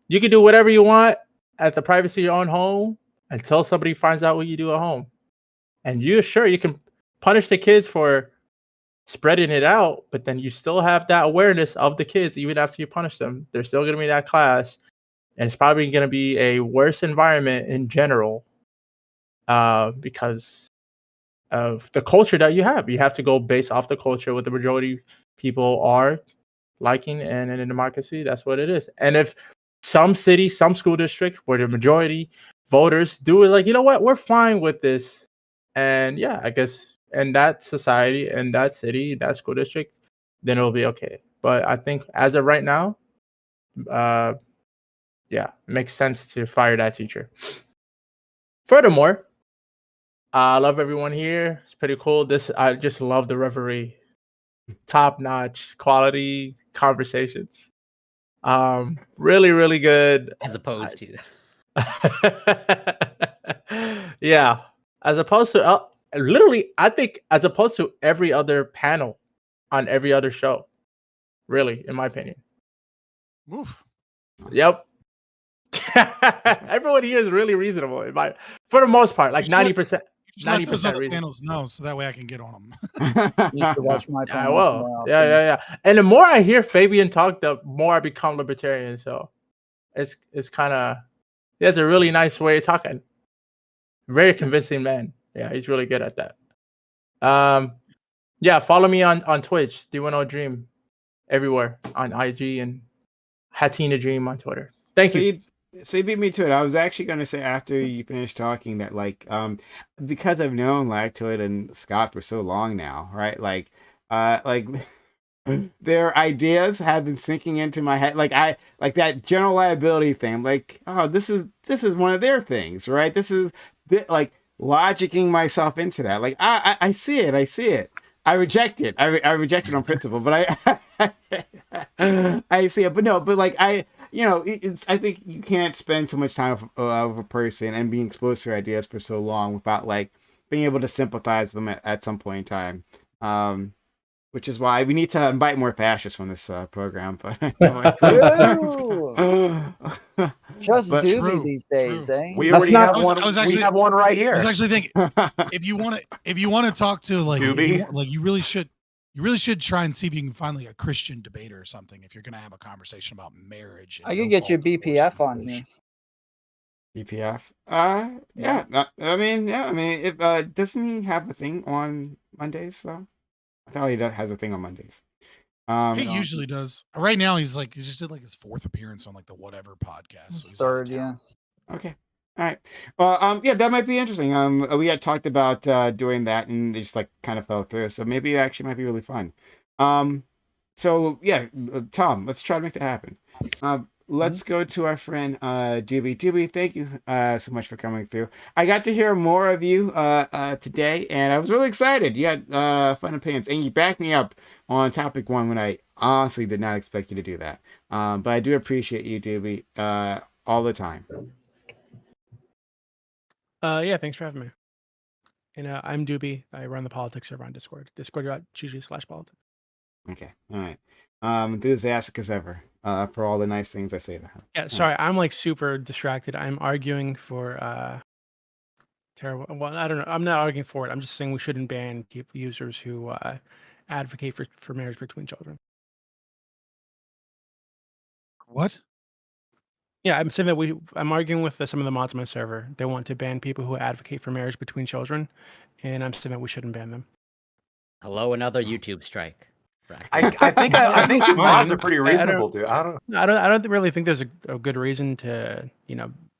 You can do whatever you want at the privacy of your own home until somebody finds out what you do at home. And you can punish the kids for spreading it out, but then you still have that awareness of the kids even after you punish them. They're still going to be in that class, and it's probably going to be a worse environment in general because of the culture that you have. You have to go based off the culture what the majority people are liking, and in a democracy, that's what it is. And if some city, some school district where the majority voters do it, like, you know what, we're fine with this, and yeah, I guess in that society, in that city, that school district, then it'll be okay. But I think as of right now, yeah, it makes sense to fire that teacher. Furthermore, I love everyone here. It's pretty cool. I just love the Reverie. Top-notch quality conversations. Really, really good. As opposed to yeah, as opposed to literally, I think as opposed to every other panel on every other show. Really, in my opinion. Oof. Yep. Everyone here is really reasonable. For the most part, like 90%. 90% panels no, so that way I can get on them. You should watch my I will. Yeah. And the more I hear Fabian talk, the more I become libertarian. So it's kind of, he has a really nice way of talking. Very convincing man. Yeah, he's really good at that. Yeah, follow me on Twitch, D10 Dream, everywhere on IG, and Hatina Dream on Twitter. Thank you. So you beat me to it. I was actually going to say after you finished talking that like because I've known Lactoid and Scott for so long now, right? Like their ideas have been sinking into my head. Like that general liability thing. Like, oh, this is one of their things, right? This is like logicking myself into that. Like I see it. I see it. I reject it. I reject it on principle, but I see it. But no, but like it's. I think you can't spend so much time with a person and being exposed to their ideas for so long without like being able to sympathize with them at some point in time. Which is why we need to invite more fascists from this program. But just but, doobie these days, eh? We already have one. We have one right here. I was actually thinking, if you want to talk to like, you really should try and see if you can find like a Christian debater or something. If you're going to have a conversation about marriage, I can get your BPF on me. BPF? Yeah. I mean, if doesn't he have a thing on Mondays though? I thought he has a thing on Mondays. He usually does. Right now, he just did like his 4th appearance on like the whatever podcast. So he's third, yeah. Okay. All right. Well, yeah, that might be interesting. We had talked about doing that, and it just like kind of fell through. So maybe it actually might be really fun. So yeah, Tom, let's try to make that happen. Let's go to our friend Doobie. Doobie, thank you so much for coming through. I got to hear more of you today, and I was really excited. You had fun opinions, and you backed me up on topic 1 when I honestly did not expect you to do that. But I do appreciate you, Doobie, all the time. Yeah, thanks for having me. And I'm Doobie. I run the politics server on Discord. Discord.gg/politics. Okay. All right. Enthusiastic as ever for all the nice things I say to her. Yeah, sorry, I'm like super distracted. I'm arguing for terrible. Well, I don't know. I'm not arguing for it. I'm just saying we shouldn't ban users who advocate for marriage between children. What? Yeah, I'm saying that I'm arguing with some of the mods on my server. They want to ban people who advocate for marriage between children, and I'm saying that we shouldn't ban them. Hello, another YouTube strike. I think the mods are pretty reasonable, dude. I don't really think there's a good reason to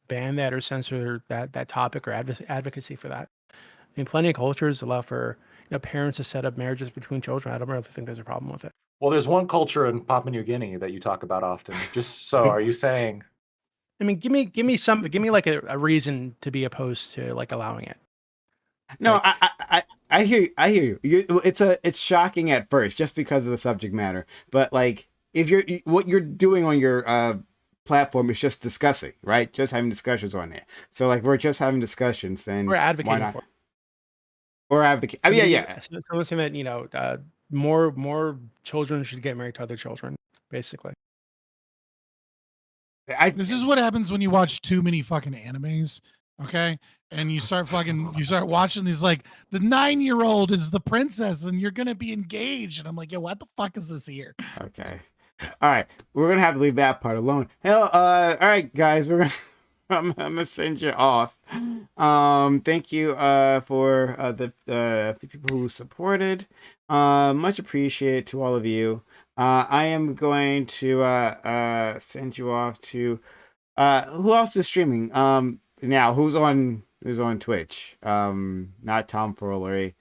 ban that or censor that topic or advocacy for that. I mean, plenty of cultures allow for parents to set up marriages between children. I don't really think there's a problem with it. Well, there's one culture in Papua New Guinea that you talk about often. Just so, are you saying? I mean, give me like a reason to be opposed to like allowing it. No, like, I hear you. It's shocking at first just because of the subject matter, but like if what you're doing on your platform is just discussing, right? Just having discussions on it. So like we're just having discussions, then we're advocating for it. Or advocate. I mean, yeah. So I'm saying that more children should get married to other children, basically. This is what happens when you watch too many fucking animes, okay? And you start watching these, like, the 9-year-old is the princess and you're gonna be engaged. And I'm like, yo, what the fuck is this here? Okay. All right. We're gonna have to leave that part alone. Hell, all right, guys, I'm gonna send you off. Thank you for the people who supported. Much appreciated to all of you. I am going to send you off to who else is streaming now, who's on Twitch, not Tom Furlery.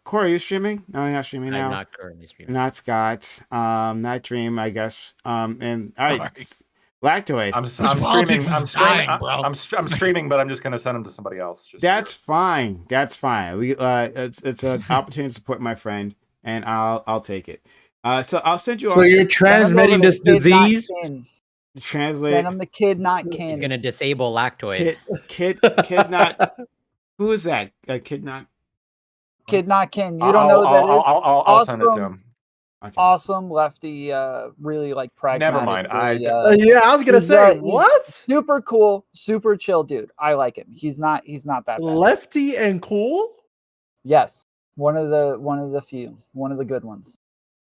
Corey, are you streaming? No, you're not streaming now. I'm not currently streaming. Not Scott, not Dream, I guess. And all right. Lactoid. I'm streaming. I'm streaming, but I'm just gonna send them to somebody else. That's fine. That's fine. We it's an opportunity to support my friend, and I'll take it. So I'll send you. So you're transmitting this disease. Translate. Send him the kid, not Ken. You're gonna disable Lactoid. Kid not. Who is that? Kid not. Kid not Ken. You don't know who that is. I'll send it to him. Okay. Awesome lefty, really like pragmatic. Never mind. Yeah, I was gonna say what? Super cool, super chill dude. I like him. He's not that bad. Lefty and cool. Yes, one of the few, one of the good ones.